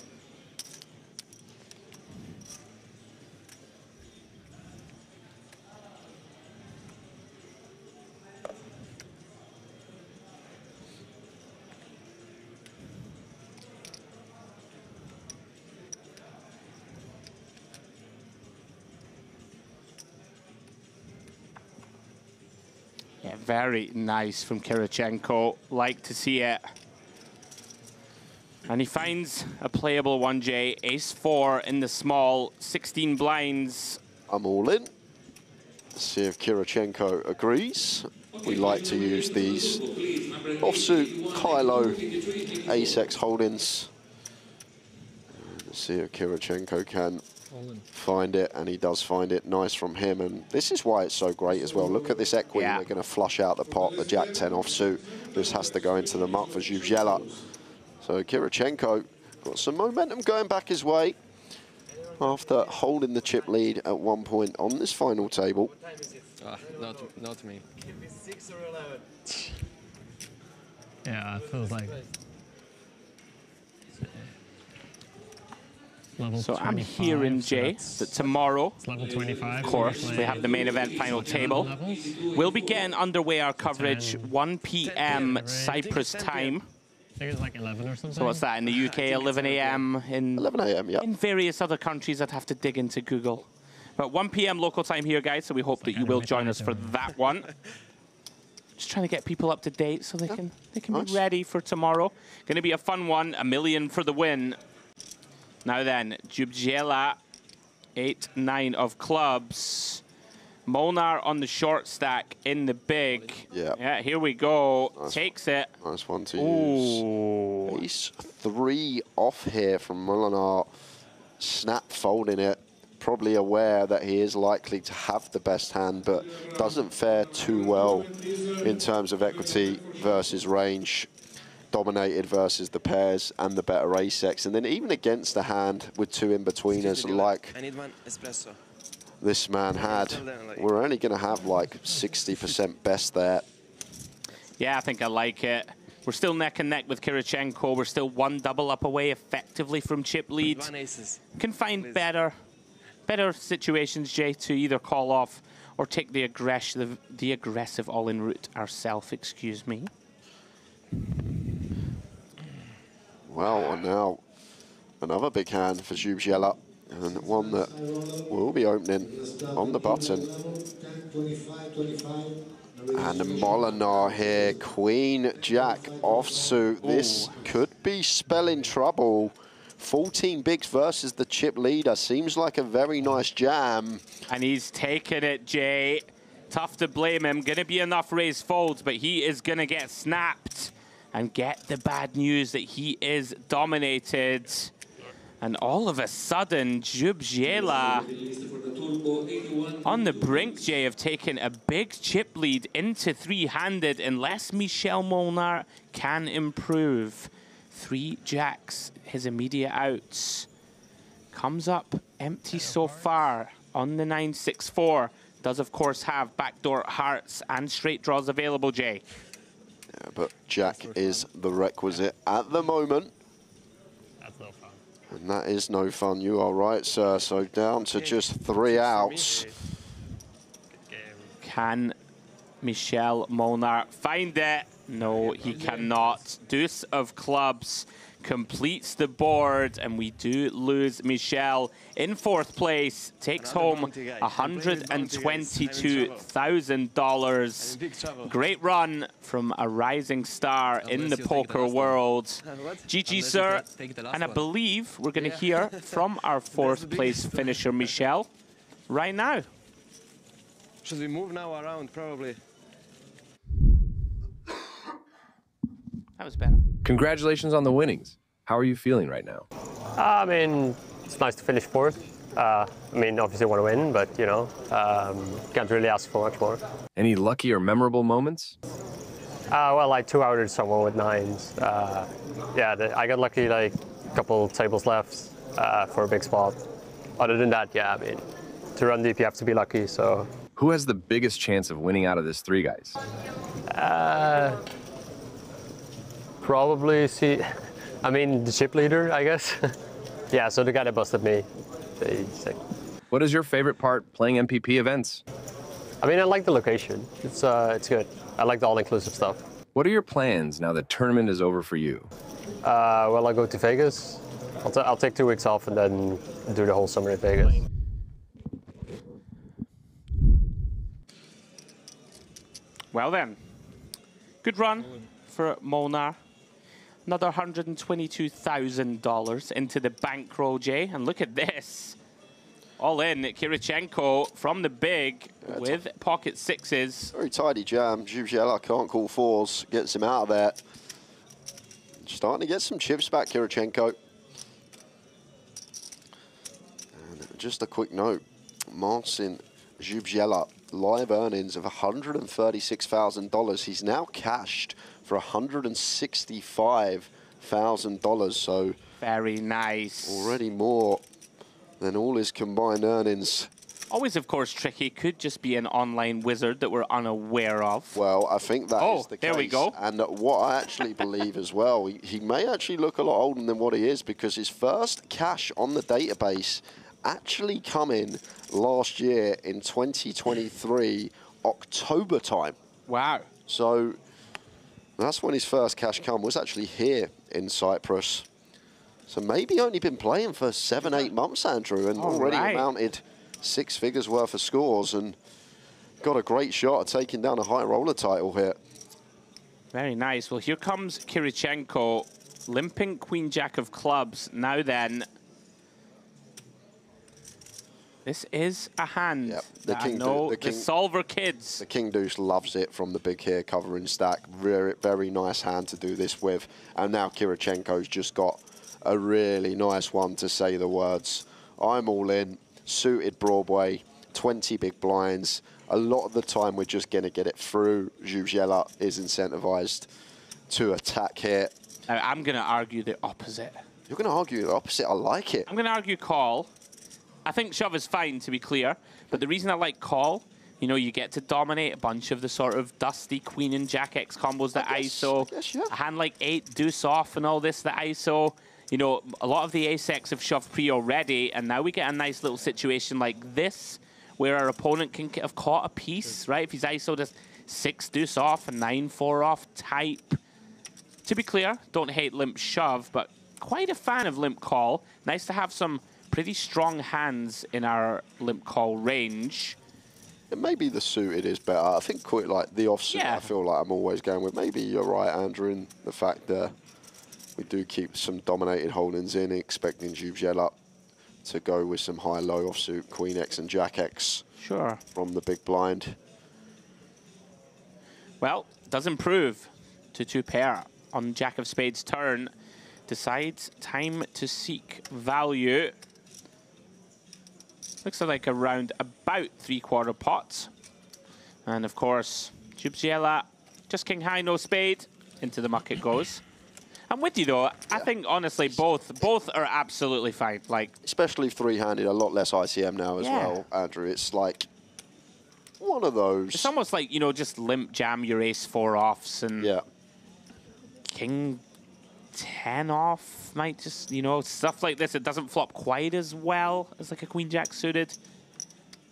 Yeah, very nice from Kirichenko. Like to see it. And he finds a playable 1J. Ace-4 in the small, 16 blinds. I'm all in. Let's see if Kirichenko agrees. We like to use these offsuit, high-low, ace-X holdings. Let's see if Kirichenko can find it, and he does find it. Nice from him, and this is why it's so great as well. Look at this equity. They're going to flush out the pot, the Jack 10 offsuit. This has to go into the muck for Jubjela. So Kirichenko got some momentum going back his way after holding the chip lead at one point on this final table. Not me. 6 or 11. Yeah, it feels like level So 25, I'm hearing, Jay, that tomorrow, level 25, of course, we have the main event final table. We'll be getting underway our coverage 1 p.m. Cyprus time. I think it's like 11 or something. So what's that, in the UK, 11 a.m.? In 11 a.m., yeah. In various other countries, I'd have to dig into Google. But 1 p.m. local time here, guys, so we hope that you will join us for that one. Just trying to get people up to date so they can be ready for tomorrow. Going to be a fun one, $1 million for the win. Now then, Jubjela, 8-9 of clubs. Molnar on the short stack in the big. Yeah, here we go. Nice. Takes it. Nice one to use. Ace-3 off here from Molnar. Snap folding it. Probably aware that he is likely to have the best hand, but doesn't fare too well in terms of equity versus range. Dominated versus the pairs and the better ace-X. And then even against a hand with 2 in-betweeners like I need one espresso. This man had, we're only going to have like 60% best there. Yeah, I think I like it. We're still neck and neck with Kirichenko. We're still 1 double up away effectively from chip lead. Can find better situations, Jay, to either call off or take the aggressive all-in route ourselves, excuse me. Well, now another big hand for Zubziela, and one that will be opening on the button. And Molinar here, Queen Jack offsuit. This could be spelling trouble. 14 bigs versus the chip leader. Seems like a very nice jam. And he's taking it, Jay. Tough to blame him. Gonna be enough raise folds, but he is gonna get snapped and get the bad news that he is dominated. And all of a sudden, Zubziela on the brink, Jay, of taking a big chip lead into three-handed unless Michel Molnar can improve. 3 jacks, his immediate outs. Comes up empty so far on the 9-6-4. Does, of course, have backdoor hearts and straight draws available, Jay. Yeah, but Jack is the requisite at the moment. That's no fun. And that is no fun, you are right, sir. So down to just 3 outs. Can Michel Molnar find it? No, he cannot. Deuce of clubs completes the board, and we do lose Michel in 4th place. Takes home $122,000. Great run from a rising star in the poker world. GG, sir. And I believe we're going to hear from our 4th place finisher, Michel, right now. Should we move now around, probably? That was better. Congratulations on the winnings. How are you feeling right now? I mean, it's nice to finish 4th. I mean, obviously want to win, but, you know, can't really ask for much more. Any lucky or memorable moments? Well, I 2-outed someone with 9s. Yeah, I got lucky, like, a couple tables left for a big spot. Other than that, yeah, I mean, to run deep, you have to be lucky, so... Who has the biggest chance of winning out of this 3 guys? Probably I mean, the chip leader, I guess. Yeah, so the guy that busted me. What is your favorite part playing MPP events? I mean, I like the location. It's good. I like the all-inclusive stuff. What are your plans now the tournament is over for you? Well, I'll go to Vegas. I'll take 2 weeks off and then do the whole summer in Vegas. Well then, good run for Molnar. Another $122,000 into the bankroll, Jay. And look at this. All in, Kirichenko from the big with pocket 6s. Very tidy jam. Zubziela can't call 4s. Gets him out of there. Starting to get some chips back, Kirichenko. And just a quick note. Marcin Zubziela, live earnings of $136,000. He's now cashed for $165,000. So very nice. Already more than all his combined earnings. Always, of course, tricky. Could just be an online wizard that we're unaware of. Well, I think that is the case. There we go. And what I actually believe as well, he may actually look a lot older than what he is, because his first cash on the database actually come in last year in 2023, October time. Wow. So that's when his first cash come was actually here in Cyprus. So maybe only been playing for 7-8 months, Andrew, and already mounted 6 figures worth of scores and got a great shot at taking down a high roller title here. Very nice. Well, here comes Kirichenko, limping Queen Jack of clubs. Now then, this is a hand. Yep. The solver kids. The King Deuce loves it from the big here, covering stack. Very, very nice hand to do this with. And now Kirichenko's just got a really nice one to say the words. I'm all in, suited Broadway, 20 big blinds. A lot of the time we're just going to get it through. Zubziela is incentivized to attack here. Now, I'm going to argue the opposite. You're going to argue the opposite? I like it. I'm going to argue call. I think shove is fine, to be clear. But the reason I like call, you know, you get to dominate a bunch of the sort of dusty Queen and Jack X combos that ISO. A hand like 8, deuce off and all this, the ISO. You know, a lot of the ace-X have shoved pre already, and now we get a nice little situation like this, where our opponent can have caught a piece, right? If he's ISO'd a 6 deuce off, a 9-4 off type. To be clear, don't hate limp shove, but quite a fan of limp call. Nice to have some pretty strong hands in our limp call range. It may be the suited is better. I think quite like the offsuit. Yeah. I feel like I'm always going with. Maybe you're right, Andrew, in the fact that we do keep some dominated holdings in, expecting Jubjela to go with some high-low offsuit, Queen X and Jack X. Sure. From the big blind. Well, does improve to 2 pair on Jack of Spades turn. Decides time to seek value. Looks like around about 3/4 pots. And of course, Jubjela, just king high, no spade. Into the muck it goes. I'm with you though. I think honestly both are absolutely fine. Like, especially three-handed, a lot less ICM now as well, Andrew. It's like one of those. It's almost like, you know, just limp jam your ace-4 offs and king 10 off might just, you know, stuff like this. It doesn't flop quite as well as like a queen jack suited.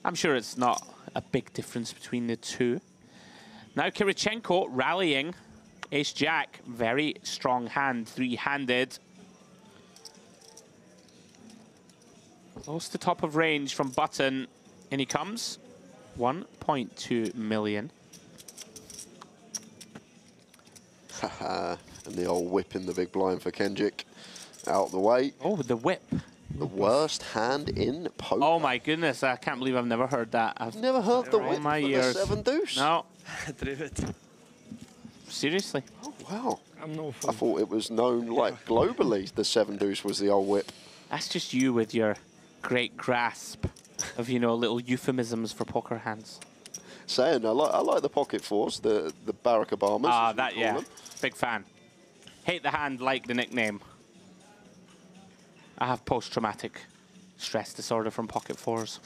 I'm sure it's not a big difference between the two. Now Kirichenko rallying. Ace jack, very strong hand, 3-handed. Close to top of range from button. In he comes. 1.2 million. And the old whip in the big blind for Kenjic. Out the way. Oh, the whip. The worst hand in poker. Oh my goodness, I can't believe I've never heard that. I've never heard the whip my for years. the 7 deuce. No. Seriously? Oh, wow. I thought it was known like globally the 7 deuce was the old whip. That's just you with your great grasp of, you know, little euphemisms for poker hands. Saying, I like the pocket fours, the Barack Obamas. Ah, that, yeah. Big fan. Hate the hand, like the nickname. I have post-traumatic stress disorder from pocket fours.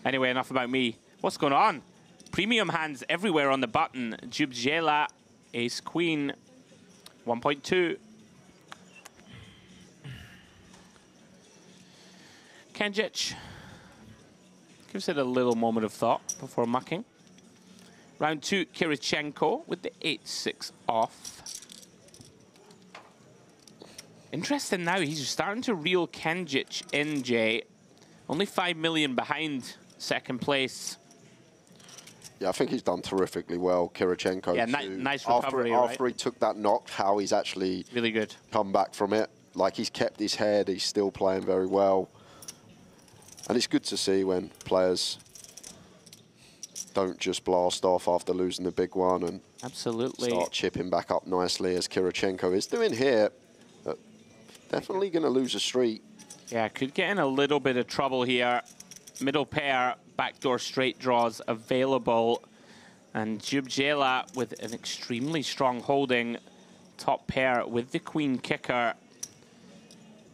Anyway, enough about me. What's going on? Premium hands everywhere on the button. Jubjela, ace queen, 1.2. Kenjic gives it a little moment of thought before mucking. Round 2, Kirichenko with the 8-6 off. Interesting now, he's starting to reel Kenjic in, Jay. Only 5 million behind second place. Yeah, I think he's done terrifically well, Kirichenko. Yeah, nice recovery, after he took that knock, how he's actually really good. Come back from it. Like, he's kept his head, he's still playing very well. And it's good to see when players don't just blast off after losing the big one and start chipping back up nicely, as Kirichenko is doing here. Definitely going to lose a street. Yeah, could get in a little bit of trouble here. Middle pair, backdoor straight draws available. And Jubjela with an extremely strong holding. Top pair with the queen kicker.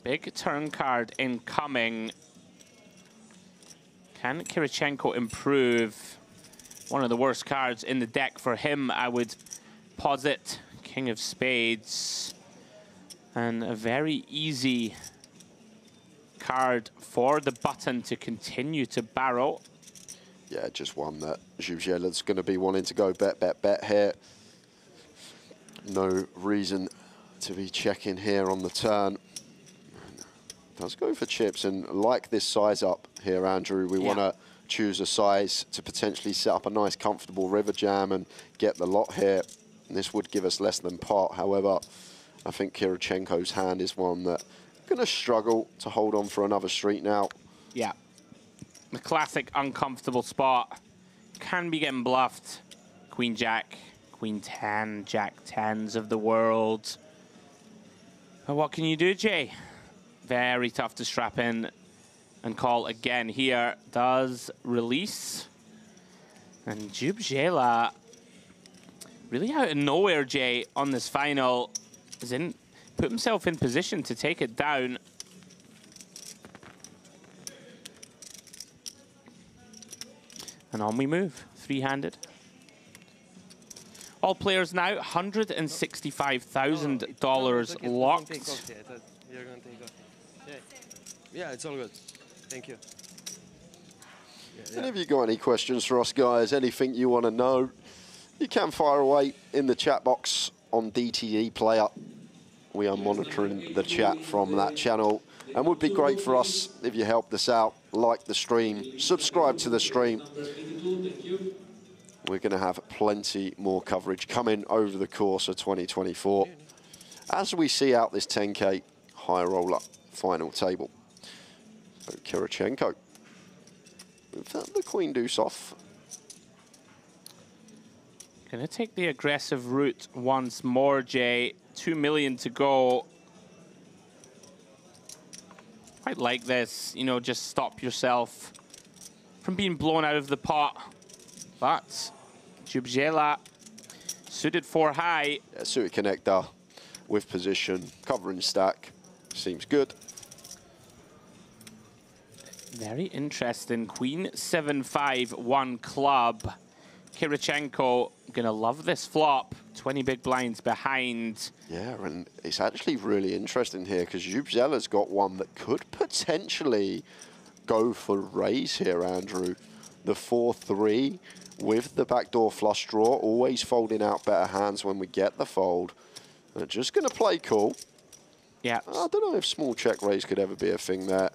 Big turn card incoming. Can Kirichenko improve? One of the worst cards in the deck for him, I would posit. King of spades. And a very easy card for the button to continue to barrel. Yeah, just one that Jubjela's going to be wanting to go bet, bet, bet here. No reason to be checking here on the turn. Does go for chips, and like this size up here, Andrew, we want to choose a size to potentially set up a nice comfortable river jam and get the lot here. And this would give us less than pot. However, I think Kirichenko's hand is one that going to struggle to hold on for another street now. Yeah. The classic uncomfortable spot. Can be getting bluffed. Queen Jack, Queen 10, Jack 10s of the world. But what can you do, Jay? Very tough to strap in and call again here. Does release. And Jubjela, really out of nowhere, Jay, on this final, put himself in position to take it down. And on we move, 3-handed. All players now, $165,000 locked. Yeah, it's all good. Thank you. And if you got any questions for us, guys, anything you want to know, you can fire away in the chat box on DTE Player We are monitoring the chat from that channel, and would be great for us if you helped us out, like the stream, subscribe to the stream. We're going to have plenty more coverage coming over the course of 2024 as we see out this 10K high roller final table. So Kirichenko with the queen deuce off. Gonna take the aggressive route once more, Jay. 2 million to go. Quite like this, you know, just stop yourself from being blown out of the pot. But Jubjela suited 4 high. Yeah, suited connector with position, covering stack, seems good. Very interesting. Queen 7-5, 1 club. Kirichenko gonna love this flop. 20 big blinds behind. Yeah, and it's actually really interesting here because Jubjela's got one that could potentially go for raise here, Andrew. The 4-3 with the backdoor flush draw, always folding out better hands when we get the fold. They're just gonna play cool. Yeah. I don't know if small check raise could ever be a thing there.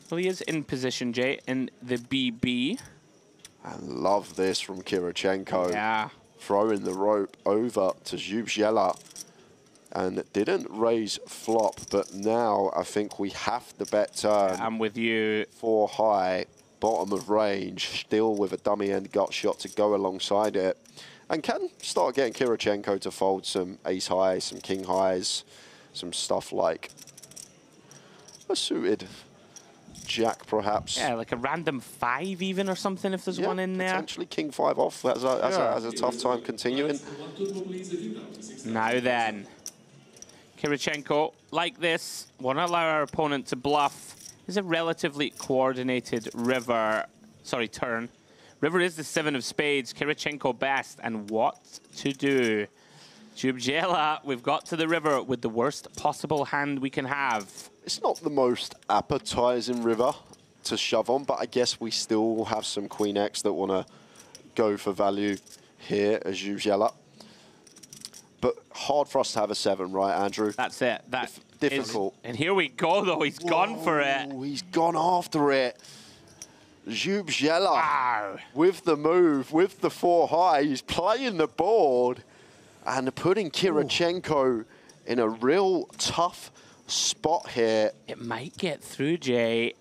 Well, he is in position, Jay, in the BB. I love this from Kirichenko. Yeah. Throwing the rope over to Jubjela. And didn't raise flop, but now I think we have to bet turn. I'm with you. 4 high, bottom of range, still with a dummy end gut shot to go alongside it. And can start getting Kirichenko to fold some ace highs, some king highs, some stuff like a suited jack, perhaps. Yeah, like a random 5 even or something if there's one in there. Potentially king 5 off. That's a tough time continuing. Now then, Kirichenko, like this, won't allow our opponent to bluff. Is a relatively coordinated turn. River is the 7 of spades. Kirichenko best, and what to do? Jubjela, we've got to the river with the worst possible hand we can have. It's not the most appetizing river to shove on, but I guess we still have some Queen X that want to go for value here as Jubjela. But hard for us to have a 7, right, Andrew? That's it. That's difficult. And here we go, though. He's gone for it. He's gone after it. Jubjela, wow, with the move, with the 4 high, he's playing the board and putting Kirichenko in a real tough spot here. It might get through, Jay.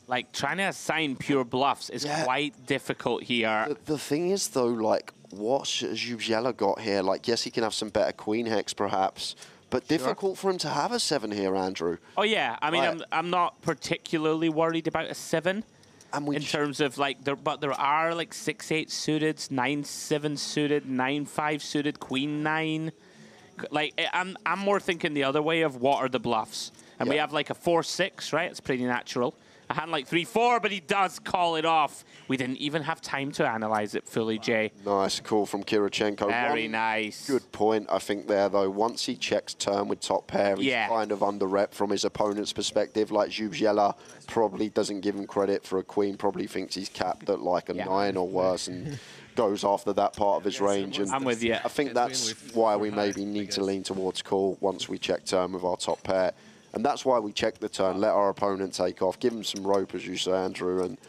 Like, trying to assign pure bluffs is quite difficult here. The thing is, though, like, what's Jubjela got here? Like, yes, he can have some better queen hex, perhaps, but difficult for him to have a 7 here, Andrew. Oh, yeah. I mean, I'm not particularly worried about a 7. In terms of like, but there are like 6-8 suited, 9-7 suited, 9-5 suited, queen 9. Like I'm more thinking the other way of what are the bluffs, and we have like a 4-6, right? It's pretty natural. A hand like 3-4, but he does call it off. We didn't even have time to analyze it fully, Jay. Nice call from Kirichenko. Very nice. Good point, I think, there, though. Once he checks turn with top pair, he's kind of under rep from his opponent's perspective. Like, Jubjela probably doesn't give him credit for a queen, probably thinks he's capped at like a 9 or worse, and goes after that part of his range. And I'm with you. I think that's why we maybe need to lean towards call once we check turn with our top pair. And that's why we check the turn, let our opponent take off, give him some rope, as you say, Andrew, and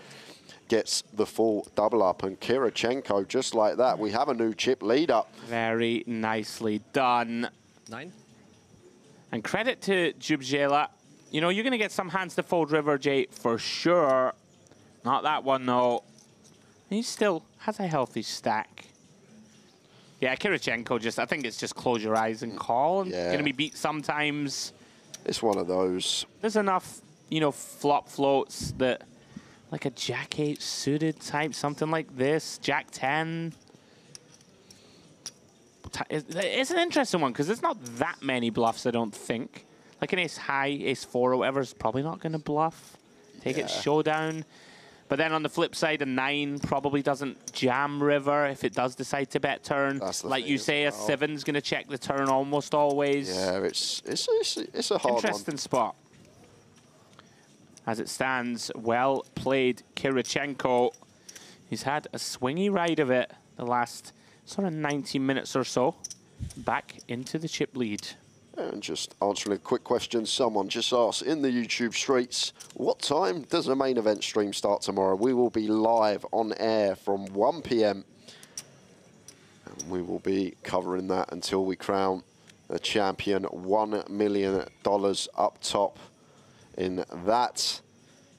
gets the full double up. And Kirichenko, just like that, we have a new chip leader. Very nicely done. 9. And credit to Jubjela. You know, you're going to get some hands to fold river, Jay, for sure. Not that one, though. He still has a healthy stack. Yeah, Kirichenko just, I think it's just close your eyes and call. Yeah. Going to be beat sometimes. It's one of those. There's enough, you know, flop floats that, like a Jack 8 suited type, something like this, Jack 10. It's an interesting one because there's not that many bluffs, I don't think. Like an ace high, ace 4 or whatever is probably not going to bluff. Take it showdown. But then on the flip side, a 9 probably doesn't jam river if it does decide to bet turn. Like you say, a 7's going to check the turn almost always. Yeah, it's a hard Interesting spot. As it stands, well played, Kirichenko. He's had a swingy ride of it the last sort of 90 minutes or so. back into the chip lead. And just answering a quick question, someone just asked in the YouTube streets, what time does the main event stream start tomorrow? We will be live on air from 1 p.m. And we will be covering that until we crown the champion. $1 million up top in that.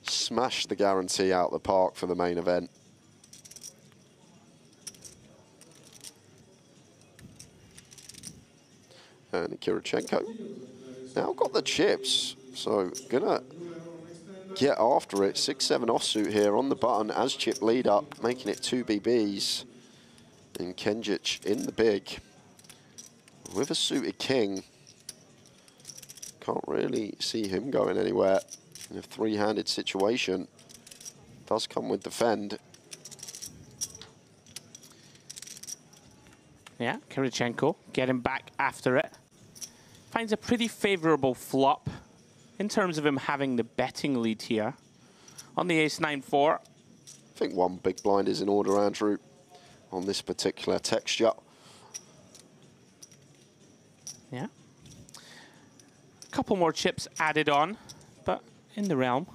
Smash the guarantee out the park for the main event. And Kirichenko now got the chips, so gonna get after it. 6-7 offsuit here on the button as chip lead up, making it 2 BBs. And Kenjic in the big with a suited king. Can't really see him going anywhere in a three-handed situation. Does come with defend. Yeah, Kirichenko getting back after it. Finds a pretty favorable flop in terms of him having the betting lead here on the ace-9-4. I think one big blind is in order, Andrew, on this particular texture. Yeah. A couple more chips added on, but in the realm.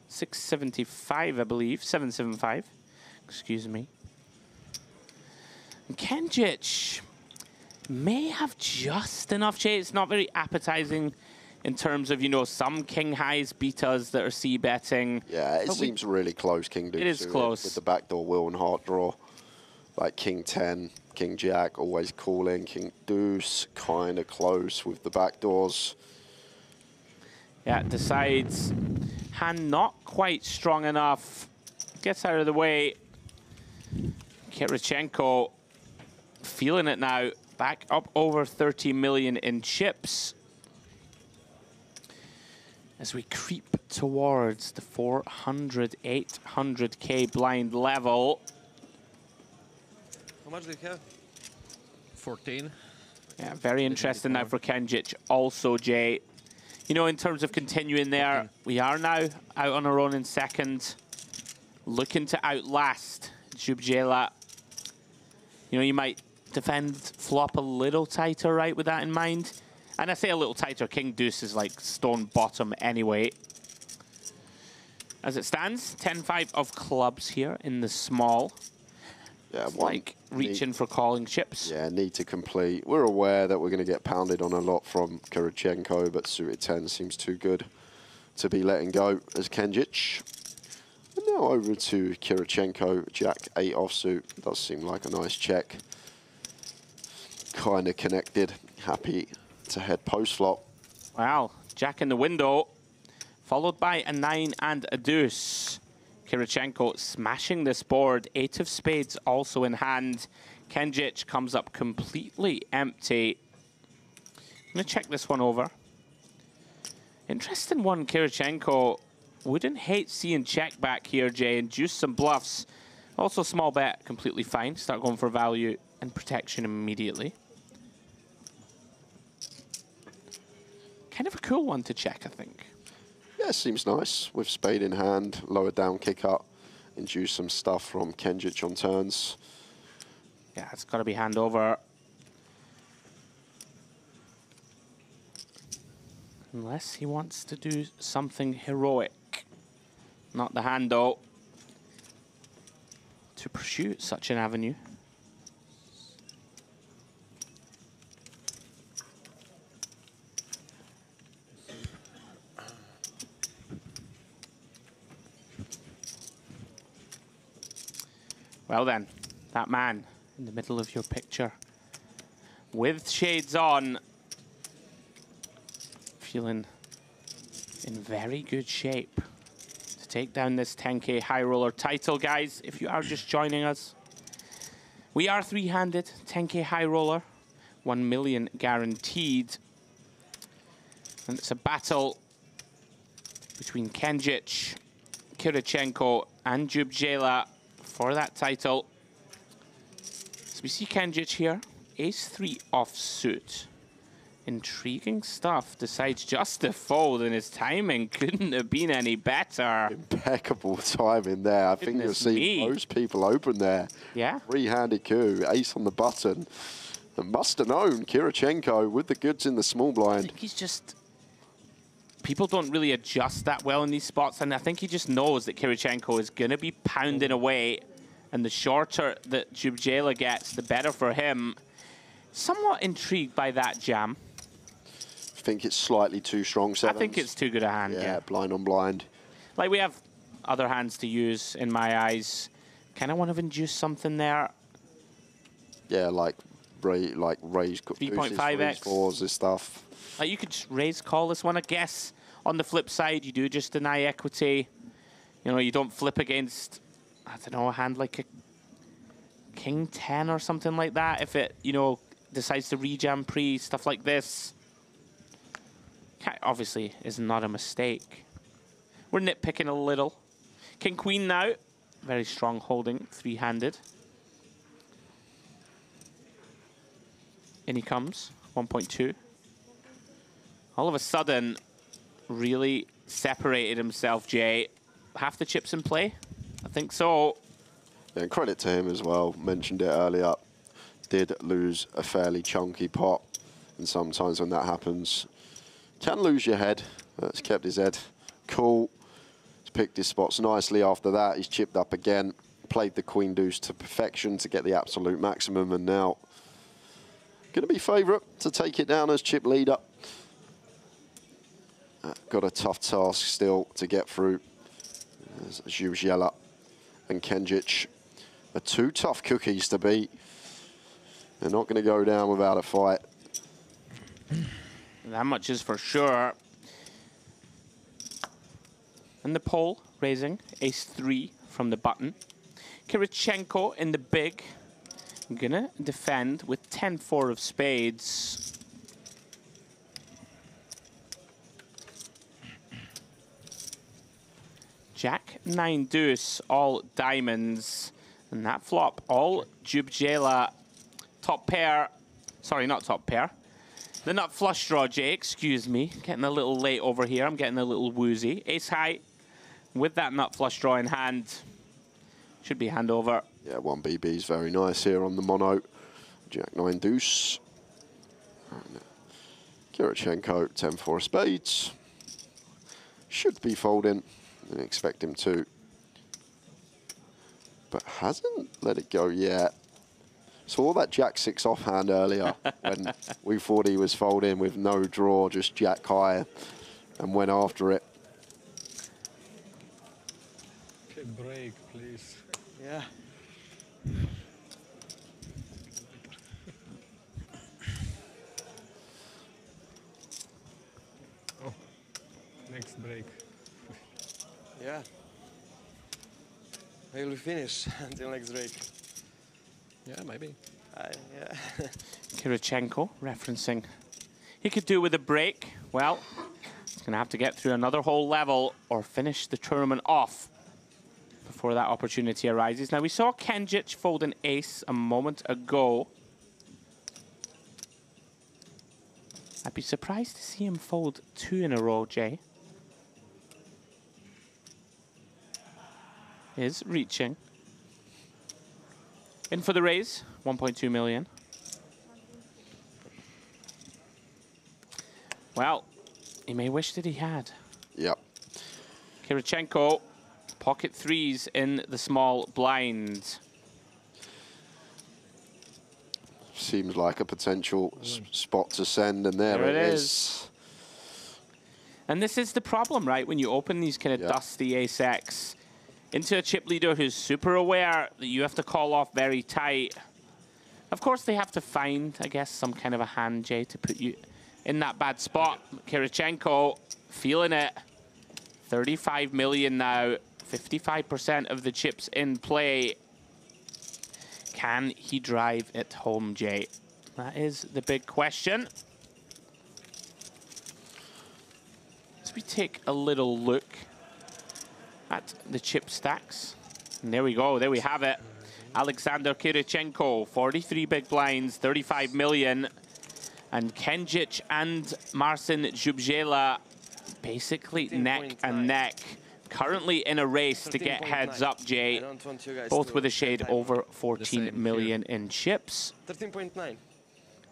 675, I believe. 775. Excuse me. And Kenjic may have just enough shades. It's not very appetizing in terms of, you know, some king highs betas that are c-betting. Yeah, it seems really close, King Deuce. It is close. With the backdoor will and heart draw. Like King 10, King Jack, always calling. King Deuce, kind of close with the backdoors. Yeah, decides hand not quite strong enough. Gets out of the way. Kirichenko feeling it now. Back up over 30 million in chips. As we creep towards the 400, 800K blind level. How much do you have? 14. Yeah, very interesting now for Kenjic. Also, Jay, you know, in terms of continuing there, we are now out on our own in second. Looking to outlast Jubjela. You know, you might defend flop a little tighter, right, with that in mind. And I say a little tighter, King Deuce is like stone bottom anyway. As it stands, 10-5 of clubs here in the small. Yeah, it's like reaching for calling chips. Yeah, need to complete. We're aware that we're going to get pounded on a lot from Kirichenko, but suited 10 seems too good to be letting go as Kenjic. And now over to Kirichenko, Jack 8 offsuit. Does seem like a nice check. Kind of connected. Happy to head post flop. Wow, Jack in the window, followed by a 9 and a deuce. Kirichenko smashing this board. 8 of spades also in hand. Kenjic comes up completely empty. I'm going to check this one over. Interesting one, Kirichenko. Wouldn't hate seeing check back here, Jay, and juice some bluffs. Also small bet, completely fine. Start going for value and protection immediately. Kind of a cool one to check, I think. Yeah, seems nice. With spade in hand, lower down kick up, induce some stuff from Kenjic on turns. Yeah, it's got to be hand over. Unless he wants to do something heroic. Not the hand, though, to pursue such an avenue. Well then, that man in the middle of your picture, with shades on, feeling in very good shape to take down this 10K high roller title, guys. If you are just joining us, we are three-handed, 10K high roller, 1 million guaranteed. And it's a battle between Kenjic, Kirichenko, and Jubjela for that title. So we see Kenjic here, ace-3 offsuit. Intriguing stuff. Decides just to fold, and his timing couldn't have been any better. Impeccable timing there. I think you'll see most people open there. Yeah. Three-handed coup, ace on the button. And must have known Kirichenko with the goods in the small blind. I think he's just... People don't really adjust that well in these spots, and I think he just knows that Kirichenko is going to be pounding away, and the shorter that Djubjela gets, the better for him. Somewhat intrigued by that jam. I think it's slightly too strong, sevens. I think it's too good a hand, yeah. Blind on blind. Like, we have other hands to use, in my eyes. Kind of want to induce something there. Yeah, like raise 3.5x. 4s, this stuff. Like, you could just raise call this one, I guess. On the flip side, you do just deny equity. You know, you don't flip against, I don't know, a hand like a King 10 or something like that. If it, you know, decides to rejam pre, stuff like this. Obviously is not a mistake. We're nitpicking a little. King Queen now. Very strong holding, three-handed. In he comes, 1.2. All of a sudden, really separated himself, Jay. Half the chips in play? I think so. Yeah, and credit to him as well. Mentioned it earlier. Did lose a fairly chunky pot. And sometimes when that happens, can lose your head. That's kept his head cool. He's picked his spots nicely after that. He's chipped up again. Played the Queen Deuce to perfection to get the absolute maximum. And now going to be favourite to take it down as chip leader. Got a tough task still to get through. Djubjela and Kenjic are two tough cookies to beat. They're not going to go down without a fight. That much is for sure. And the pole raising, ace-3 from the button. Kirichenko in the big. Gonna defend with 10-4 of spades. Jack 9 deuce, all diamonds. And that flop, all Djubjela. Top pair, sorry, not top pair. The nut flush draw, Jay, excuse me. Getting a little late over here, I'm getting a little woozy. Ace high with that nut flush draw in hand. Should be hand over. Yeah, 1 BB is very nice here on the mono. Jack 9 deuce. Kirichenko 10-4 spades. Should be folding. Didn't expect him to. But hasn't let it go yet. Saw that Jack 6 offhand earlier when we thought he was folding with no draw, just Jack high, and went after it. Okay, break, please. Yeah. Oh, next break. Yeah. Will we finish until next break? Yeah, maybe. Yeah. Kirichenko referencing. He could do with a break. Well, he's going to have to get through another whole level or finish the tournament off before that opportunity arises. Now, we saw Kenjic fold an ace a moment ago. I'd be surprised to see him fold 2 in a row, Jay. Is reaching. In for the raise, 1.2 million. Well, he may wish that he had. Yep. Kirichenko, pocket 3s in the small blind. Seems like a potential spot to send, and there it is. And this is the problem, right? When you open these kind of dusty ace-X into a chip leader who's super aware that you have to call off very tight. Of course, they have to find, I guess, some kind of a hand, Jay, to put you in that bad spot. Kirichenko feeling it. 35 million now, 55% of the chips in play. Can he drive it home, Jay? That is the big question. As we take a little look at the chip stacks. And there we go, there we have it. Alexander Kirichenko, 43 big blinds, 35 million. And Kenjic and Marcin Djubjela basically neck and neck. Currently in a race to get heads up, Jay. Both with a shade over 14 million in chips. 13.9.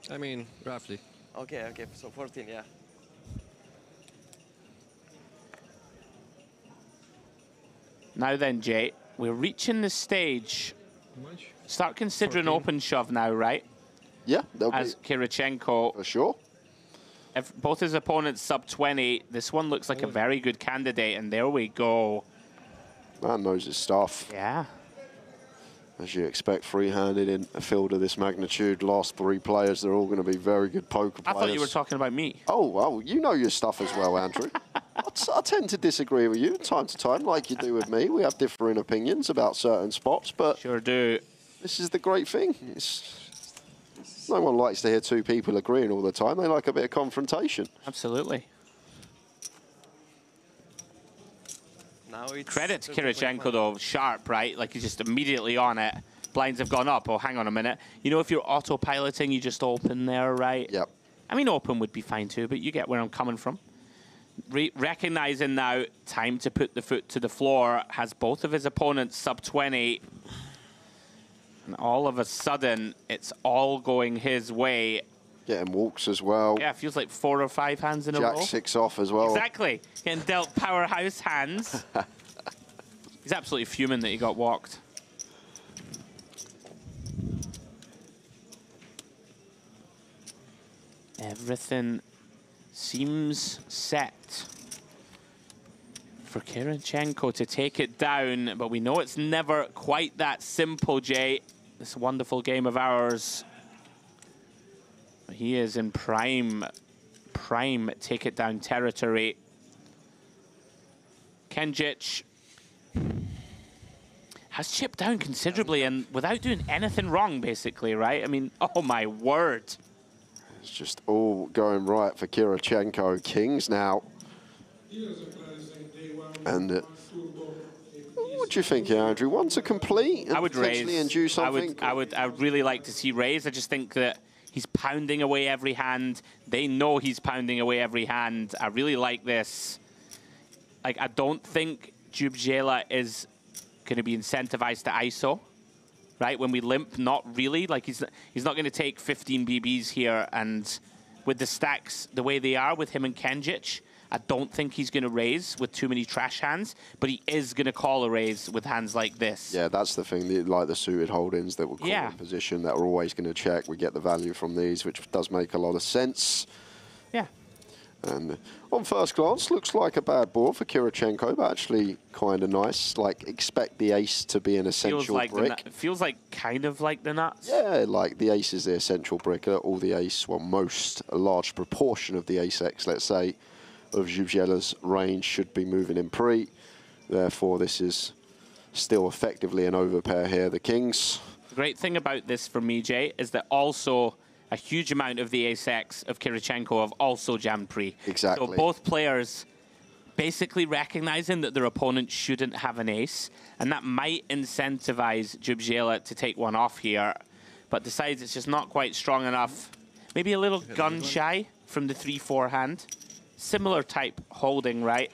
I mean, roughly. Okay, okay, so 14, yeah. Now then, Jay, we're reaching the stage. Start considering 14. open shove now, right? Yeah, as Kirichenko. For sure. If both his opponents sub 20, this one looks like a very good candidate, and there we go. Man knows his stuff. Yeah. As you expect, free-handed in a field of this magnitude, last 3 players, they're all going to be very good poker I players. thought you were talking about me. Oh, well, you know your stuff as well, Andrew. I tend to disagree with you time to time, like you do with me. We have differing opinions about certain spots, but sure do. This is the great thing. No one likes to hear 2 people agreeing all the time. They like a bit of confrontation. Absolutely. Now it's Credit to Kirichenko, though, sharp, right? Like, he's just immediately on it. Blinds have gone up. Oh, hang on a minute. You know, if you're autopiloting, you just open there, right? Yep. I mean, open would be fine, too, but you get where I'm coming from. Recognizing now, time to put the foot to the floor, has both of his opponents sub 20. And all of a sudden, it's all going his way. Getting walks as well. Yeah, it feels like 4 or 5 hands in a row. Jack 6 off as well. Exactly. Getting dealt powerhouse hands. He's absolutely fuming that he got walked. Everything seems set for Kirichenko to take it down, but we know it's never quite that simple, Jay. This wonderful game of ours. He is in prime take it down territory. Kenjic has chipped down considerably and without doing anything wrong, basically, right? I mean, oh my word. It's just all going right for Kirichenko. Kings now. And what do you think here, Andrew? One to complete and I would potentially raise. induce something? I would really like to see raise. I just think that he's pounding away every hand. They know he's pounding away every hand. I really like this. Like, I don't think Jubjela is going to be incentivized to ISO, right? When we limp, not really. Like, he's not going to take 15 BBs here. And with the stacks the way they are with him and Kenjic, I don't think he's going to raise with too many trash hands, but he is going to call a raise with hands like this. Yeah, that's the thing, like the suited holdings that will call in position that are always going to check. We get the value from these, which does make a lot of sense. Yeah. And on first glance, looks like a bad board for Kirichenko, but actually kind of nice. Like, expect the ace to be an essential brick. Feels like kind of like the nuts. Yeah, like the ace is the essential brick. All the ace, well, a large proportion of the ace-X, let's say, of Jubjela's range should be moving in pre. Therefore, this is still effectively an overpair here, the kings. The great thing about this for me, Jay, is that also a huge amount of the ace-X of Kirichenko have also jammed pre. Exactly. So both players basically recognizing that their opponent shouldn't have an ace, and that might incentivize Jubjela to take one off here, but decides it's just not quite strong enough. Maybe a little gun shy from the 3-4 hand. Similar type holding, right?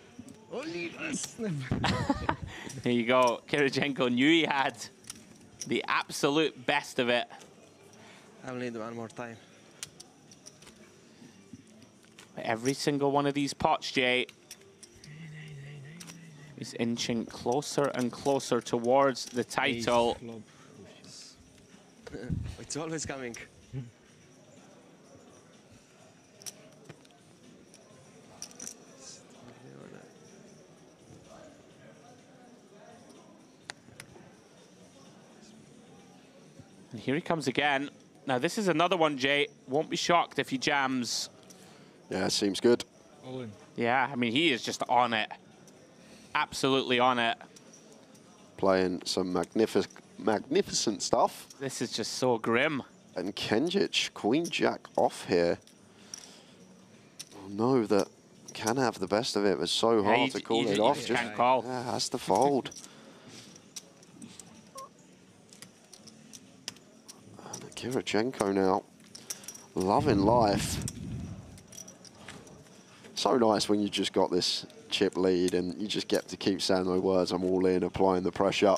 There you go. Kirichenko knew he had the absolute best of it. I'll need one more time. Every single one of these pots, Jay, is inching closer and closer towards the title. It's always coming. And here he comes again. Now, this is another one, Jay. Won't be shocked if he jams. Yeah, seems good. Yeah, I mean, he is just on it. Absolutely on it. Playing some magnificent stuff. This is just so grim. And Kenjic, Queen-Jack off here. No, that can have the best of it. It's so hard to call it off. Just can't call. Yeah, has to fold. Kirichenko now, loving life. So nice when you just got this chip lead and you just get to keep saying those words, I'm all in, applying the pressure.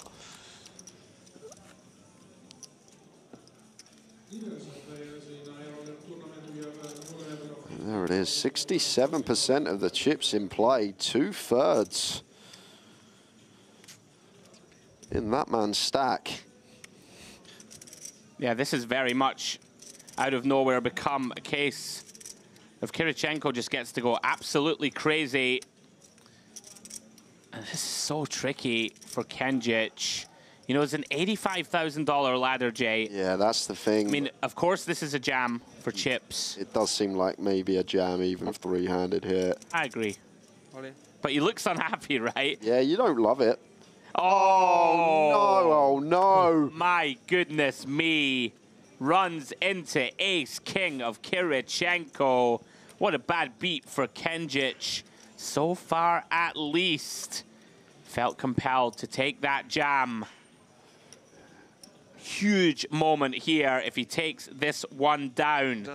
it is, 67% of the chips in play, 2/3 in that man's stack. Yeah, this is very much out of nowhere become a case of Kirichenko just gets to go absolutely crazy. And this is so tricky for Kenjic. You know, it's an $85,000 ladder, Jay. Yeah, that's the thing. I mean, of course, this is a jam for chips. It does seem like maybe a jam, even three-handed here. I agree. But he looks unhappy, right? Yeah, you don't love it. Oh, no, oh no. My goodness me. Runs into ace-king of Kirichenko. What a bad beat for Kenjic. So far, at least, felt compelled to take that jam. Huge moment here if he takes this one down.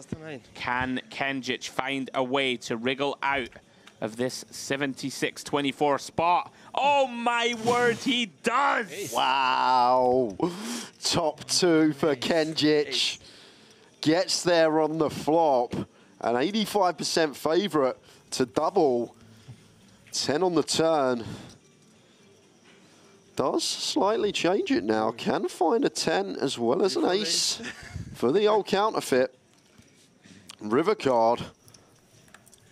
Can Kenjic find a way to wriggle out of this 76-24 spot? Oh my word, he does! Wow. Top two for Kenjic. Gets there on the flop. An 85% favorite to double. 10 on the turn. Does slightly change it now. Can find a 10 as well as an ace for the old counterfeit. River card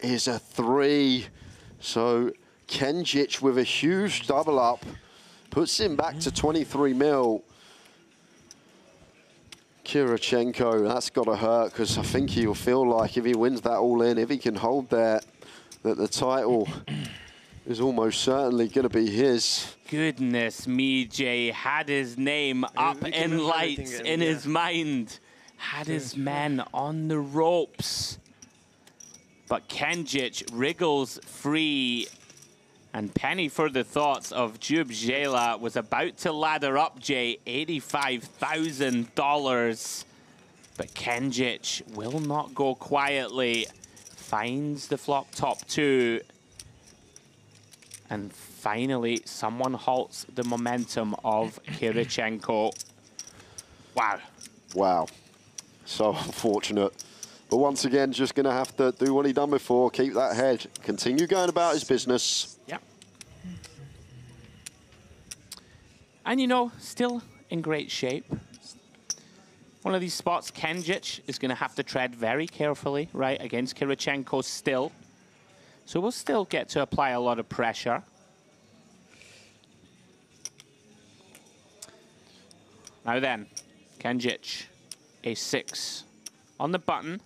is a 3. So Kenjic with a huge double up puts him back to 23 mil. Kirichenko, that's got to hurt because I think he'll feel like if he wins that all in, if he can hold that the title is almost certainly going to be his. Goodness me, Jay. Had his name up in lights in his mind. Had his men on the ropes. But Kenjic wriggles free. And penny for the thoughts of Jubjela was about to ladder up, Jay, $85,000. But Kenjic will not go quietly. Finds the flop top 2. And finally, someone halts the momentum of Kirichenko. Wow. Wow. So unfortunate. But once again, just going to have to do what he done before, keep that head, continue going about his business. Yeah. And you know, still in great shape. One of these spots, Kenjic is going to have to tread very carefully, right, against Kirichenko still. So we'll still get to apply a lot of pressure. Now then, Kenjic, a6 on the button.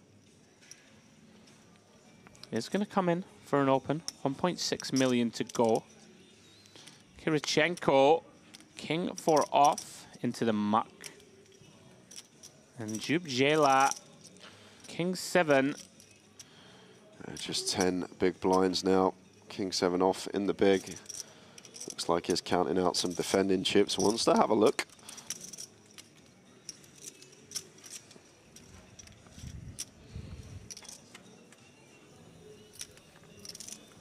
It's going to come in for an open. 1.6 million to go. Kirichenko, king 4 off into the muck. And Jubjela, king 7. Just 10 big blinds now. King 7 off in the big. Looks like he's counting out some defending chips. Wants to have a look.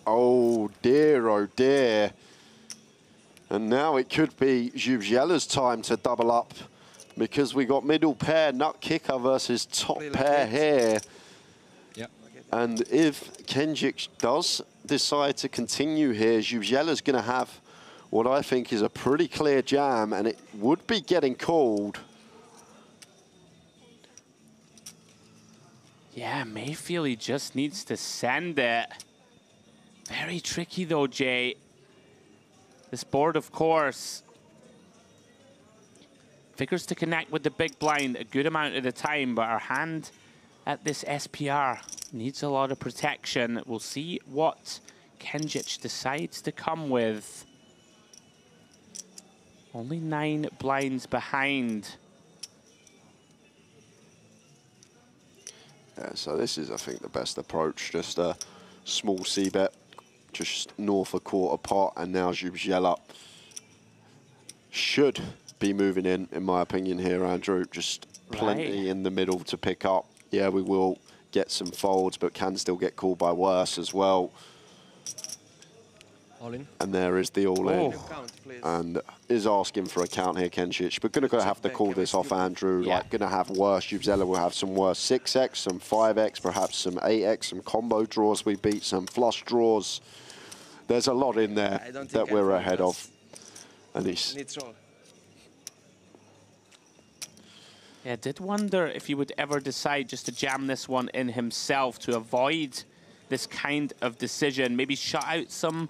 Oh dear, oh dear. And now it could be Jubjela's time to double up because we got middle pair, nut kicker versus top pair here. Yep. And if Kenjic does decide to continue here, Jubjela's going to have what I think is a pretty clear jam, and it would be getting called. Yeah, Mayfield, he just needs to send it. Very tricky though, Jay. This board, of course, figures to connect with the big blind a good amount of the time, but our hand at this SPR needs a lot of protection. We'll see what Kenjic decides to come with. Only 9 blinds behind. Yeah, so this is, I think, the best approach. Just a small C-bet, just north a quarter pot, and now Jubjela should be moving in my opinion here, Andrew. Just plenty in the middle to pick up. Yeah, we will get some folds, but can still get called by worse as well. All in. And there is the all-in. Count, please. And is asking for a count here, Kenjic. But going to have to call this off, Andrew. Yeah. Like, going to have worse. Jubzela will have some worse 6x, some 5x, perhaps some 8x, some combo draws we beat, some flush draws. There's a lot in there that we're ahead of. And he's... Yeah, I did wonder if he would ever decide just to jam this one in himself to avoid this kind of decision. Maybe shut out some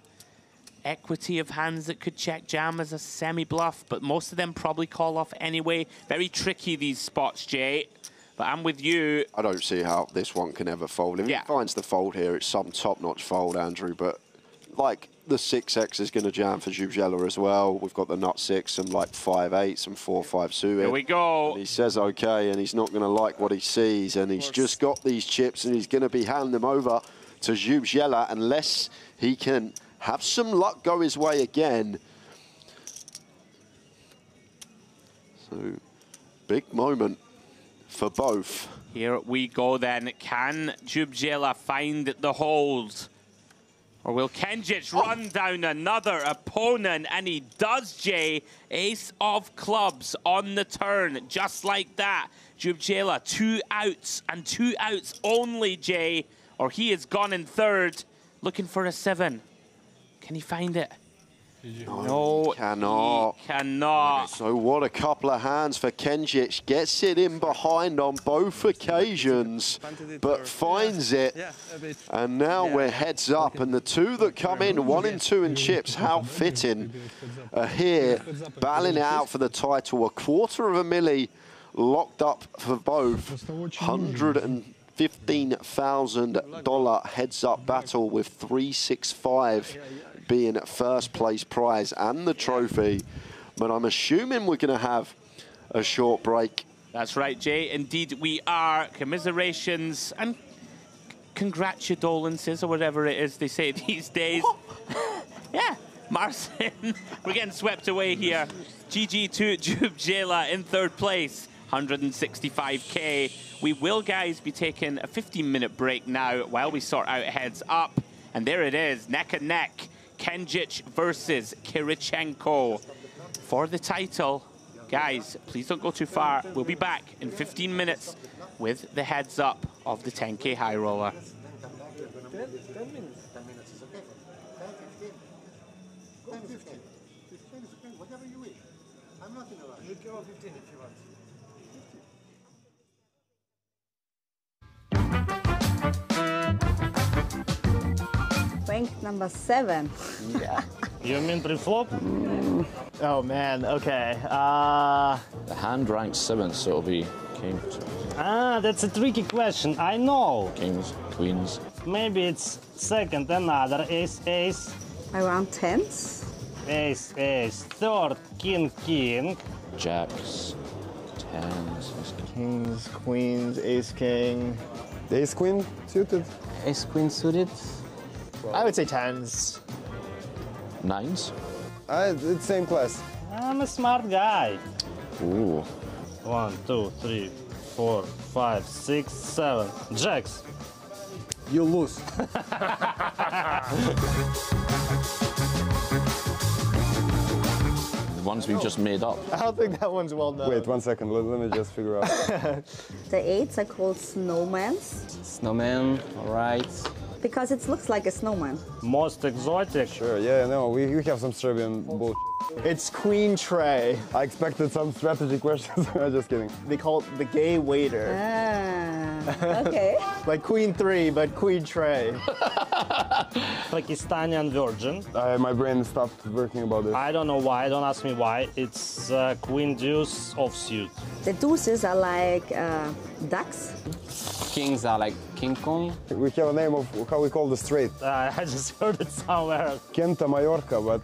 equity of hands that could check jam as a semi-bluff, but most of them probably call off anyway. Very tricky, these spots, Jay. But I'm with you. I don't see how this one can ever fold. If he finds the fold here, it's some top-notch fold, Andrew. But, like, the 6x is going to jam for Jubzela as well. We've got the nut 6, some, like, 5-8, some 4-5 suited. Here we go. And he says okay, and he's not going to like what he sees. And he's just got these chips, and he's going to be handing them over to Jubzela unless he can have some luck go his way again. So, big moment for both. Here we go then. Can Jubzela find the hold? Or will Kenjic run down another opponent? And he does, Jay. Ace of clubs on the turn, just like that. Jubzela, 2 outs and 2 outs only, Jay. Or he is gone in third, looking for a 7. Can he find it? No, he cannot. He cannot. So what a couple of hands for Kenjic. Gets it in behind on both occasions, but finds it. And now we're heads up. And the two that come in, 1 and 2 in chips, how fitting, are here, battling it out for the title. $250,000 locked up for both. $115,000 heads-up battle with 365 being first place prize and the trophy. But I'm assuming we're going to have a short break. That's right, Jay. Indeed, we are. Commiserations and congratulations, or whatever it is they say these days. Yeah, Marcin, we're getting swept away here. GG to Jubzela in third place. 165K. We will, guys, be taking a 15-minute break now while we sort out heads up. And there it is, neck and neck. Kenjic versus Kirichenko for the title. Guys, please don't go too far. We'll be back in 15 minutes with the heads up of the 10K high roller. 10 minutes. 10 minutes is okay. 10, 15. 10, 15. 15 is okay, whatever you wish. I'm not in a rush. You go 15 if you want. Rank number 7. Yeah. You mean pre-flop? Oh man, okay. The hand ranks 7th, so it'll be king. That's a tricky question, I know. Kings, queens. Maybe it's second, another ace, ace. Around 10s. Ace, ace. Third, king, king. Jacks, 10s. Kings, queens, ace, king. Ace, queen suited. Ace, queen suited. I would say 10s. 9s? It's same class. I'm a smart guy. Ooh. 1, 2, 3, 4, 5, 6, 7. Jacks. You lose. The ones we've just made up. I don't think that one's well known. Wait 1 second, let me just figure out. The 8s are called snowmans. Snowman, all right. Because it looks like a snowman. Most exotic. Sure, yeah, no, we have some Serbian bullshit. It's Queen Tray. I expected some strategy questions. I'm just kidding. They call it the gay waiter. Okay. Like Queen 3, but Queen Tray. Pakistani virgin. My brain stopped working about this. I don't know why, don't ask me why. It's Queen Deuce offsuit. The deuces are like ducks. Kings are like King Kong. We have a name of how we call the straight. I just heard it somewhere. Kenta Mallorca, but...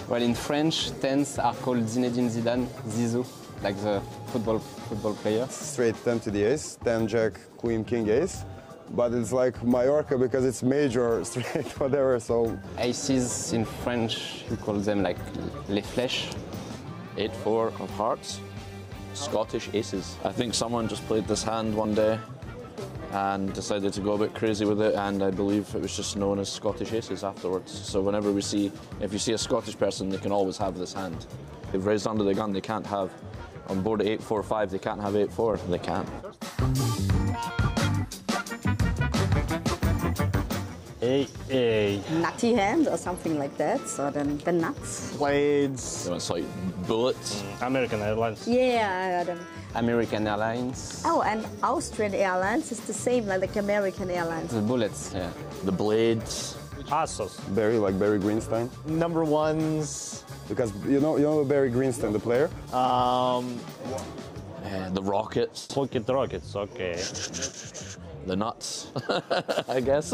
Well, in French, 10s are called Zinedine Zidane, Zizou, like the football player. Straight 10 to the ace, 10 jack, queen, king, ace. But it's like Mallorca because it's major, straight, whatever, so... Aces in French, you call them like les flèches. 8-4 of hearts. Scottish aces. I think someone just played this hand one day and decided to go a bit crazy with it, and I believe it was just known as Scottish Aces afterwards. So whenever if you see a Scottish person, they can always have this hand. They've raised under the gun, they can't have, on board at 8-4-5, they can't have 8-4, they can't. Nutty hand or something like that, so then the nuts. Blades. So it's like bullets. American Airlines. Yeah, American Airlines. Oh, and Austrian Airlines is the same like American Airlines. The bullets, yeah. The blades. Assos. Barry, like Barry Greenstein. Number ones. Because you know Barry Greenstein, the player? The Rockets. Pocket Rockets, okay. The nuts, I guess.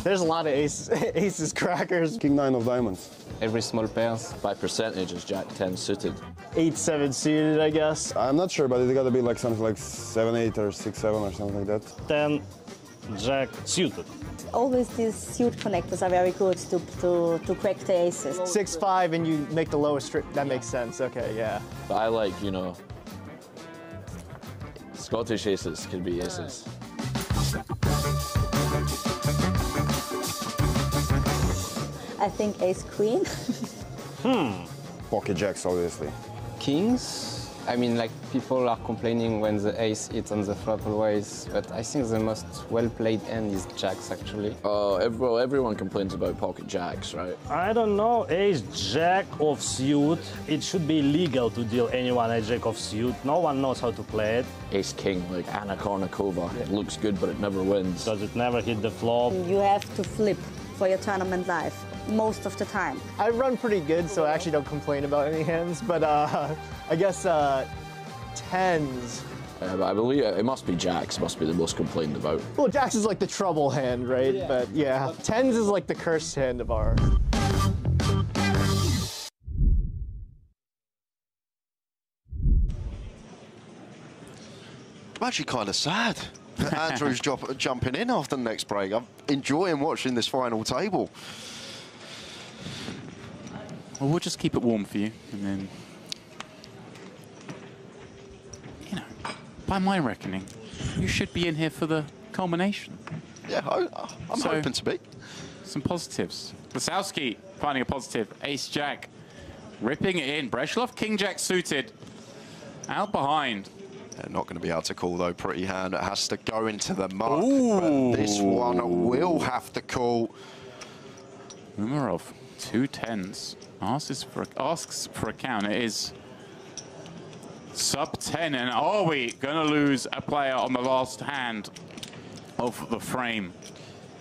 There's a lot of aces crackers. King 9 of diamonds. Every small pairs. By percentage is Jack 10 suited. 8-7 suited, I guess. I'm not sure, but it got to be like something like 7-8 or 6-7 or something like that. 10 Jack suited. Always these suit connectors are very good to crack the aces. 6-5 and you make the lowest strip. That makes sense. Okay, yeah. But I like, you know, Scottish aces could be aces. I think ace queen. Pocket jacks, obviously. Kings? I mean, like, people are complaining when the ace hits on the flop always, but I think the most well-played hand is jacks, actually. Oh, well, everyone complains about pocket jacks, right? I don't know, ace jack of suit. It should be illegal to deal anyone a jack of suit. No one knows how to play it. Ace king, like Anna Kournikova. It looks good, but it never wins. Does it never hit the flop? You have to flip for your tournament life most of the time. I run pretty good, so I actually don't complain about any hands, but I guess 10s. But I believe it must be jacks, must be the most complained about. Well, jacks is like the trouble hand, right? Yeah. But yeah, 10s is like the cursed hand of ours. I'm actually kind of sad that Andrew's jumping in after the next break. I'm enjoying watching this final table. Well, we'll just keep it warm for you, and then, you know, by my reckoning, you should be in here for the culmination. Yeah, I'm hoping to be. Some positives. Lisowski finding a positive. Ace-Jack, ripping it in. Breslov, King-Jack suited. Out behind. They're not going to be able to call, though. Pretty hand. It has to go into the mark. Ooh. But this one will have to call. Umarov, 2 10s. Asks for a count. It is sub 10. And are we going to lose a player on the last hand of the frame?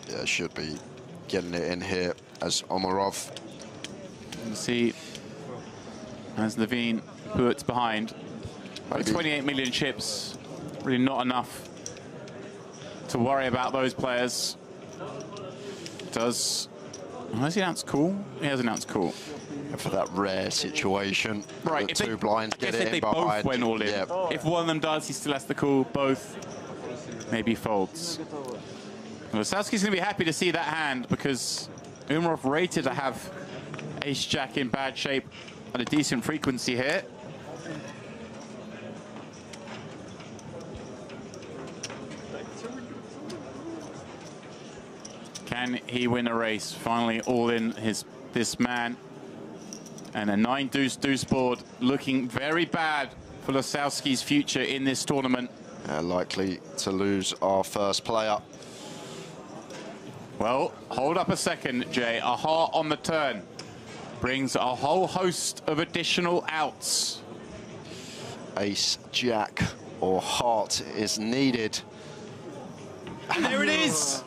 Yeah, should be getting it in here as Umarov. You can see as Levine puts behind. Like 28 million chips, really not enough to worry about those players. Has he announced call? He has announced call. For that rare situation, right? The two blinds get it in they behind. Both went all in. Yep. If one of them does, he still has to call. Both maybe folds. Lisowski's going to be happy to see that hand because Umarov rated to have Ace-Jack in bad shape at a decent frequency here. Can he win a race? Finally, all in this man. And a 9-deuce board looking very bad for Lisowski's future in this tournament. Likely to lose our first player. Well, hold up a second, Jay. A heart on the turn brings a whole host of additional outs. Ace, Jack, or heart is needed. And there it is.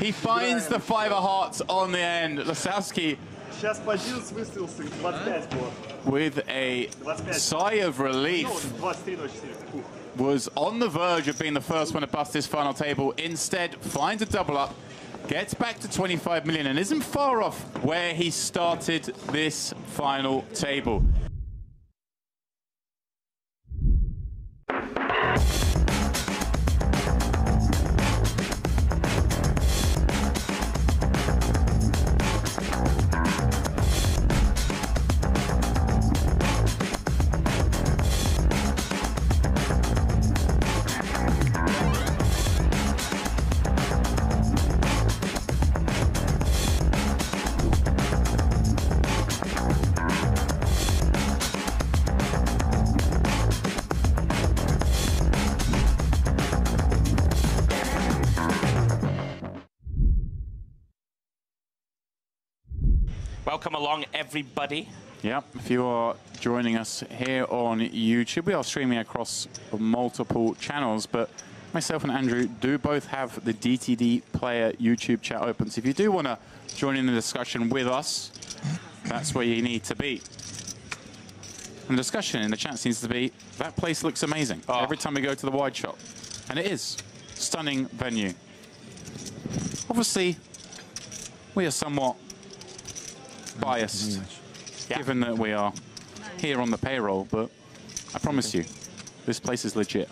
He finds the 5 of hearts on the end. Lisowski with a sigh of relief was on the verge of being the first one to bust this final table. Instead, finds a double up, gets back to 25 million and isn't far off where he started this final table. Welcome along, everybody. Yep, if you are joining us here on YouTube, we are streaming across multiple channels, but myself and Andrew do both have the DTD Player YouTube chat open. So if you do want to join in the discussion with us, that's where you need to be. And the discussion in the chat seems to be, that place looks amazing every time we go to the wide shot. And it is. Stunning venue. Obviously, we are somewhat biased, given that we are here on the payroll, but I promise you, this place is legit.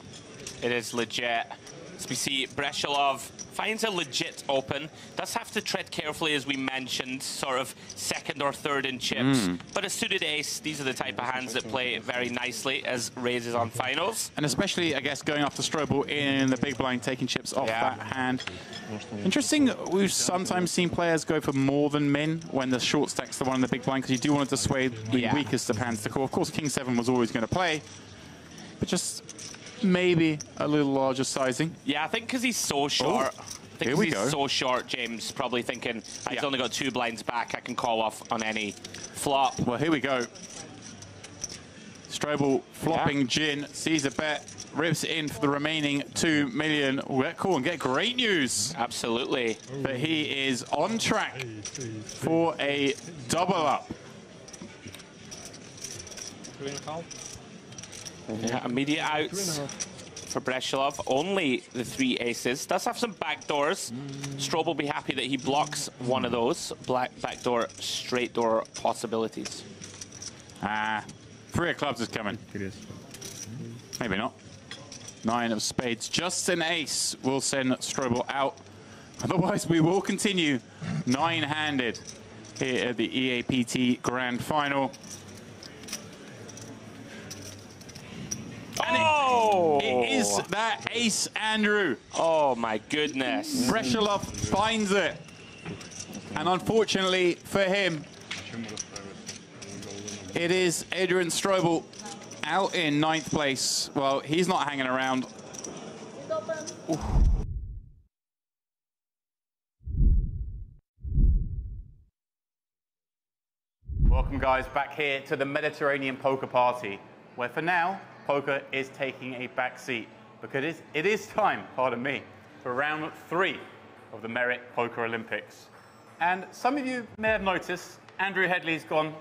It is legit. As we see, Breshalov finds a legit open. Does have to tread carefully, as we mentioned, sort of second or third in chips. But a suited ace, these are the type of hands that play very nicely as raises on finals. And especially, I guess, going after Strobel in the big blind, taking chips off that hand. Interesting, we've sometimes seen players go for more than min when the short stack's the one in the big blind, because you do want to dissuade the weakest of hands to call. Of course, King 7 was always going to play, but just maybe a little larger sizing. Yeah, I think because he's so short. I think 'cause he's so short, James probably thinking, I've only got 2 blinds back, I can call off on any flop. Well, here we go. Strobel flopping Jin, sees a bet, rips it in for the remaining 2 million. We'll get cool and get great news. Absolutely. That he is on track for a double up. Yeah, immediate outs for Breshalov. Only the 3 aces. Does have some backdoors. Strobe will be happy that he blocks one of those backdoor, straight door possibilities. 3 of clubs is coming. Maybe not. 9 of spades. Just an ace will send Strobel out. Otherwise, we will continue 9-handed here at the EAPT Grand Final. And it is that ace, Andrew. Oh, my goodness. Breshalov finds it. And unfortunately for him, it is Adrian Strobel out in 9th place. Well, he's not hanging around. Oof. Welcome, guys, back here to the Mediterranean Poker Party, where for now, poker is taking a back seat because it is time, pardon me, for round 3 of the Merit Poker Olympics. And some of you may have noticed Andrew Headley's gone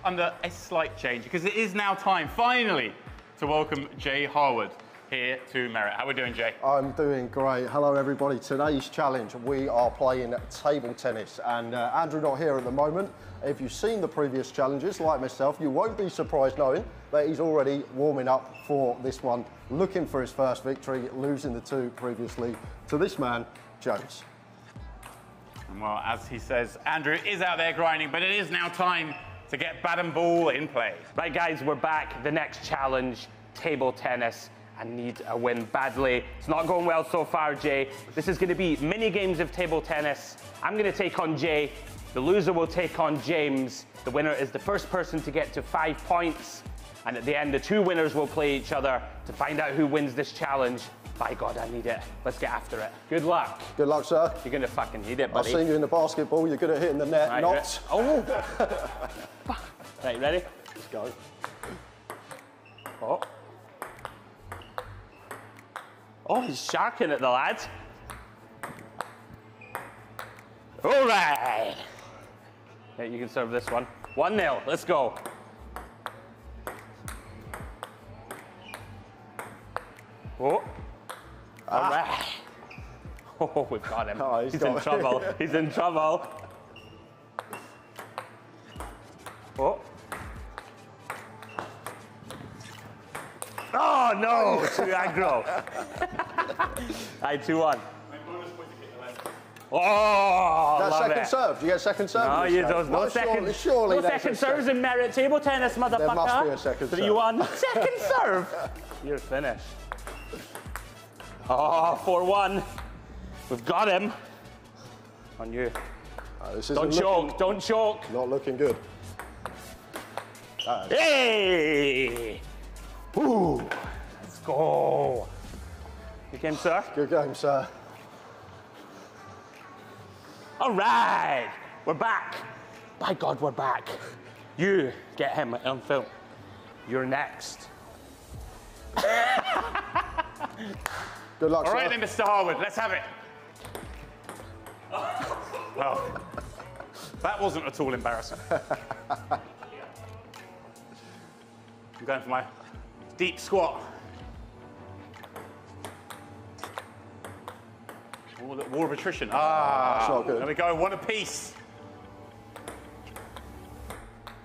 under a slight change because it is now time, finally, to welcome Jay Harwood here to Merit. How are we doing, Jay? I'm doing great. Hello, everybody. Today's challenge, we are playing table tennis, and Andrew not here at the moment. If you've seen the previous challenges, like myself, you won't be surprised knowing that he's already warming up for this one, looking for his first victory, losing the 2 previously to this man, Jones. Well, as he says, Andrew is out there grinding, but it is now time to get bat and ball in play. Right, guys, we're back. The next challenge, table tennis. I need a win badly. It's not going well so far, Jay. This is going to be mini games of table tennis. I'm going to take on Jay. The loser will take on James. The winner is the first person to get to 5 points. And at the end, the 2 winners will play each other to find out who wins this challenge. By God, I need it. Let's get after it. Good luck. Good luck, sir. You're going to fucking need it, buddy. I've seen you in the basketball. You're good at hitting the net, right, not. Oh. Right, ready? Let's go. Oh. Oh, he's sharking at the lad. All right. Yeah, you can serve this one. 1-0. Let's go. Oh. All right. Oh, we've got him. Oh, he's in trouble. He's in trouble. Oh. Oh, no. Too aggro. Alright, 2-1. Oh, That's love second it. serve. Do you get second serve? No, you don't. No second. Surely no second serves in Merit table tennis, motherfucker. There must be a second serve. 3-1. Second serve. You're finished. Oh, 4-1. We've got him. On you. Don't choke. Don't choke. Not looking good. Hey! Ooh. Let's go. Good game, sir. Good game, sir. All right. We're back. By God, we're back. You get him on film. You're next. Good luck, All right sir. then, Mr. Harwood, let's have it. Well, that wasn't at all embarrassing. I'm going for my deep squat. Oh, the war of attrition. That's not good. There we go, one apiece.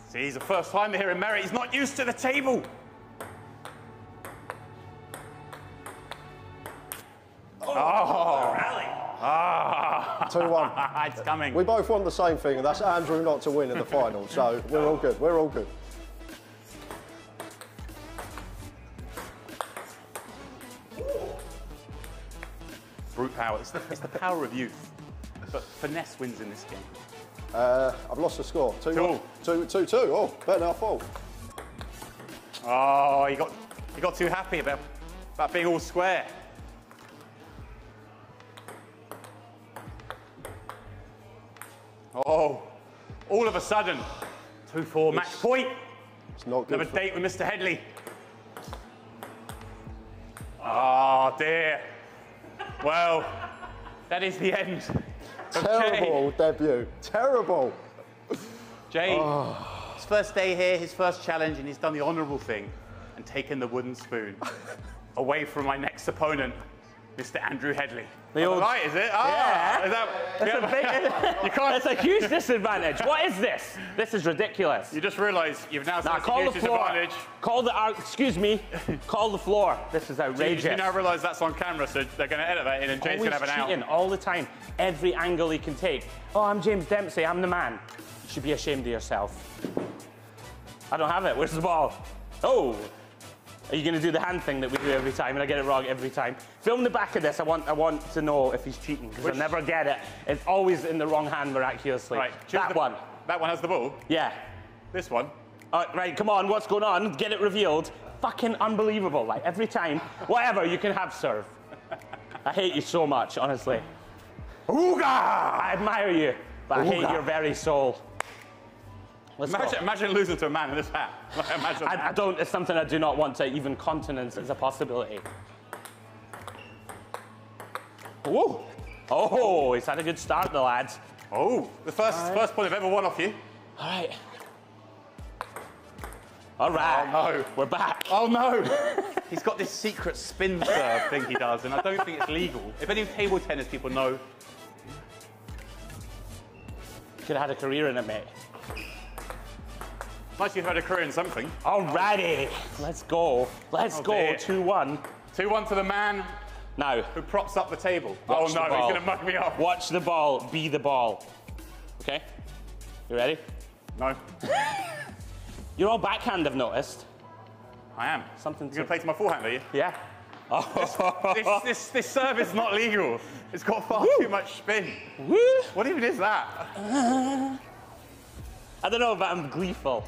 See, he's the first timer here in Merritt. He's not used to the table. Rally. 2-1. It's coming. We both want the same thing, and that's Andrew not to win in the final, so we're all good. We're all good. Brute power. It's the power of youth. But finesse wins in this game. I've lost the score. 2-1. 2-2. Oh, better than I thought. Oh, you got too happy about being all square. Oh, all of a sudden, 2-4 match point. It's not good. Another date with Mr. Headley. Oh dear. Well, that is the end. Terrible debut. Terrible. Jay, his first day here, his first challenge, and he's done the honourable thing and taken the wooden spoon away from my next opponent, Mr. Andrew Headley. Right, is it? Yeah. Is that, That's a big, you can't. That's a huge disadvantage. What is this? This is ridiculous. You just realised you've now Nah, set call a the huge floor. disadvantage. Call the, excuse me, call the floor. This is You outrageous. now realise that's on camera, so they're going to edit that in, and Jay's going to have an out. Cheating all the time, every angle he can take. Oh, I'm James Dempsey, I'm the man. You should be ashamed of yourself. I don't have it, where's the ball? Oh, are you going to do the hand thing that we do every time, and I get it wrong every time? Film the back of this, I want to know if he's cheating, because I never get it. It's always in the wrong hand miraculously. Right, that one. That one has the ball? Yeah. This one? Right, come on, what's going on? Get it revealed. Fucking unbelievable, like every time. Whatever, you can have serve. I hate you so much, honestly. Ooga! I admire you, but I hate your very soul. Imagine losing to a man in this hat. Imagine I don't, it's something I do not want to even countenance as a possibility. Whoa! Oh, he's had a good start, the lads. Oh, the first point I've ever won off you. All right. All right. Oh, no. We're back. Oh, no. He's got this secret spin serve thing he does, and I don't think it's legal. If any table tennis people know. Could have had a career in it, mate. Nice you've had a career in something. Alrighty. Let's go. Let's go. 2-1. 2-1 to the man now who props up the table. Watch oh, no, the ball. he's going to mug me off. Watch the ball. Be the ball. Okay? You ready? No. You're all backhand, I've noticed. I am. Something You're going to play to my forehand, are you? Yeah. Oh. This serve is not legal. It's got far too much spin. Woo. What even is that? I don't know, but I'm gleeful.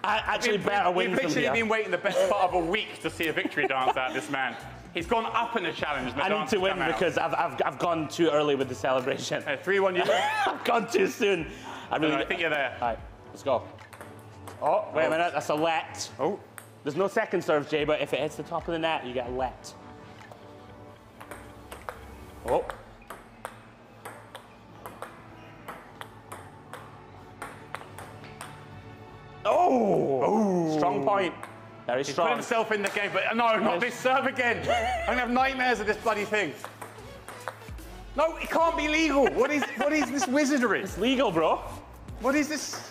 I actually better win We've from literally here. been waiting the best part of a week to see a victory dance out of this man. He's gone up in the challenge. And the I need dance to has win come out. because I've gone too early with the celebration. 3-1 you. I've gone too soon. I think you're there. All right, let's go. Oh, wait a minute, that's a let. Oh. There's no second serve, Jay, but if it hits the top of the net, you get a let. Oh. Oh! Strong point. Very He's strong. put himself in the game, but no, not this serve again. I'm gonna have nightmares of this bloody thing. No, it can't be legal. What is this wizardry? It's legal, bro. What is this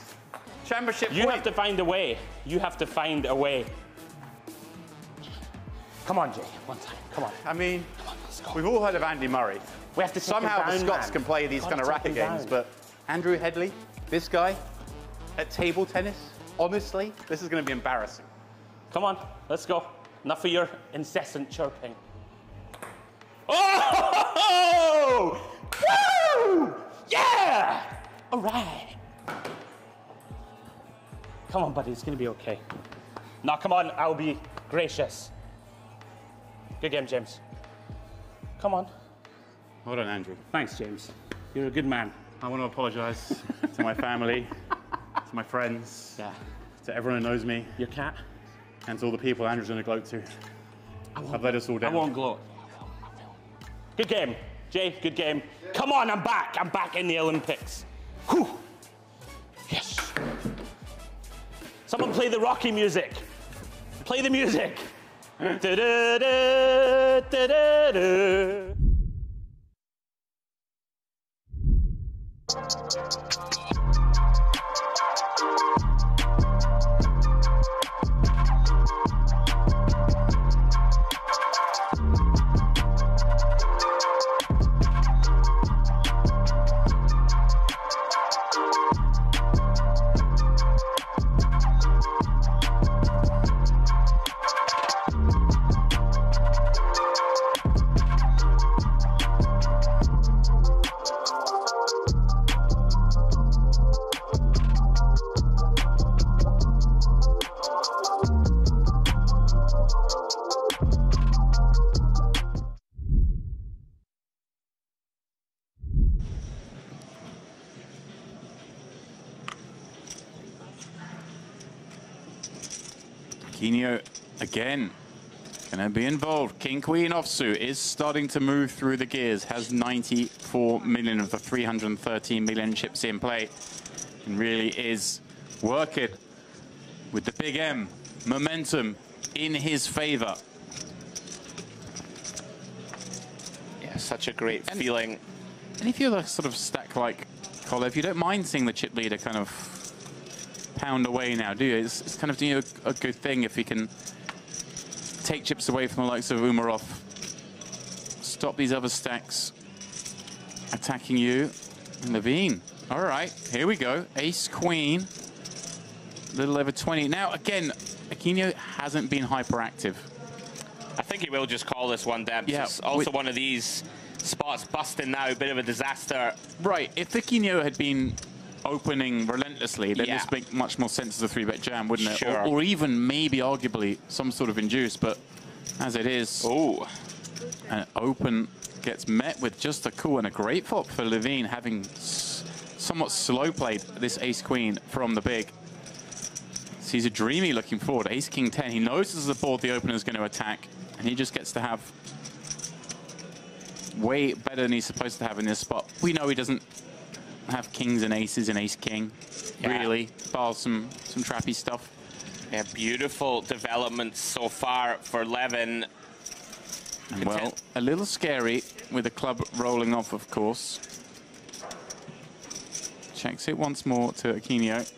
championship You point? have to find a way. You have to find a way. Come on, Jay. One time. Come on. I mean, come on, let's go. We've all heard of Andy Murray. We have to take Somehow him down, the Scots man. can play these kind of racket take him games, down. but Andrew Headley, this guy, at table tennis, honestly, this is going to be embarrassing. Come on, let's go. Enough of your incessant chirping. Oh! Woo! Yeah! All right. Come on, buddy, it's going to be okay. Now, come on, I'll be gracious. Good game, James. Come on. Hold on, Andrew. Thanks, James. You're a good man. I want to apologise to my family, to my friends, to everyone who knows me. Your cat? And to all the people Andrew's going to gloat to. I've let us all down. I won't gloat. Good game. Jay, good game. Come on, I'm back. I'm back in the Olympics. Whew. Yes. Someone play the Rocky music. Play the music. Da-da-da, da-da-da. Aquino again going to be involved. King Queen offsuit is starting to move through the gears, has 94 million of the 313 million chips in play, and really is working with the big M. Momentum in his favor. Yeah, such a great feeling. And if you're a sort of stack like Kolev, you don't mind seeing the chip leader kind of pound away now, do you? It's kind of a good thing if he can take chips away from the likes of Umarov, stop these other stacks attacking you. And Levine, all right, here we go. Ace Queen, a little over 20. Now, again, Aquino hasn't been hyperactive. I think he will just call this one, Debs. Yeah, It's also one of these spots busting now, a bit of a disaster. Right, if Aquino had been opening relentlessly, then this make much more sense as a 3-bet jam, wouldn't it? Sure. Or even maybe arguably some sort of induce, but as it is, an open gets met with just a cool and a great flop for Levine, having somewhat slow played this ace-queen from the big. Sees a dreamy looking forward. Ace-king 10, he knows this is the board the opener is going to attack, and he just gets to have way better than he's supposed to have in this spot. We know he doesn't have kings and aces and ace-king, really, bar some trappy stuff. Yeah, beautiful developments so far for Levin. And well, a little scary with the club rolling off, of course. Checks it once more to Aquino,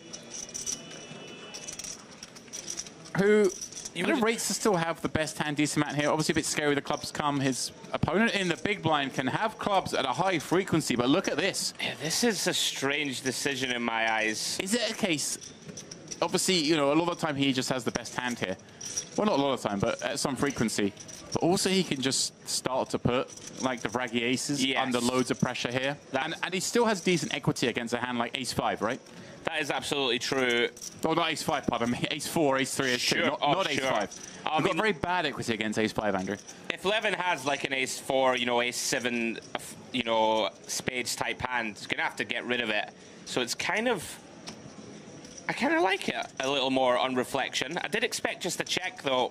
who kind of rates to still have the best hand decent amount here. Obviously a bit scary, the clubs come. His opponent in the big blind can have clubs at a high frequency, but look at this. Yeah, this is a strange decision in my eyes. Is it a case, obviously, you know, a lot of the time he just has the best hand here. Well, not a lot of the time, but at some frequency. But also he can just start to put, like, the raggy aces under loads of pressure here. And he still has decent equity against a hand like ace-5, right? That is absolutely true. Oh, not ace-5, pardon me. Ace-4, ace-3, ace-2, not ace-5. You've got very bad equity against ace-5, Andrew. If Levin has like an ace-4, you know, ace-7, you know, spades type hand, he's going to have to get rid of it. So it's kind of, I kind of like it a little more on reflection. I did expect just a check, though.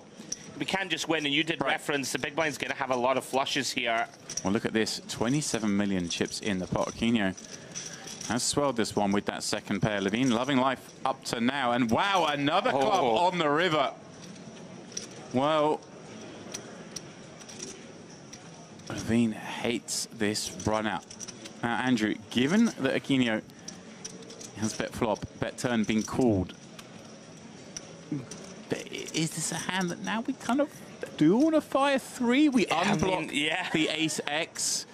We can't just win, and you did reference the big blind's going to have a lot of flushes here. Well, look at this. 27 million chips in the pot. Aquino has swelled this one with that second pair. Levine loving life up to now. And wow, another club on the river. Well, Levine hates this run out. Now, Andrew, given that Aquino has bet flop, bet turn been called, is this a hand that now we kind of do want to fire 3? We unblock the ace-x.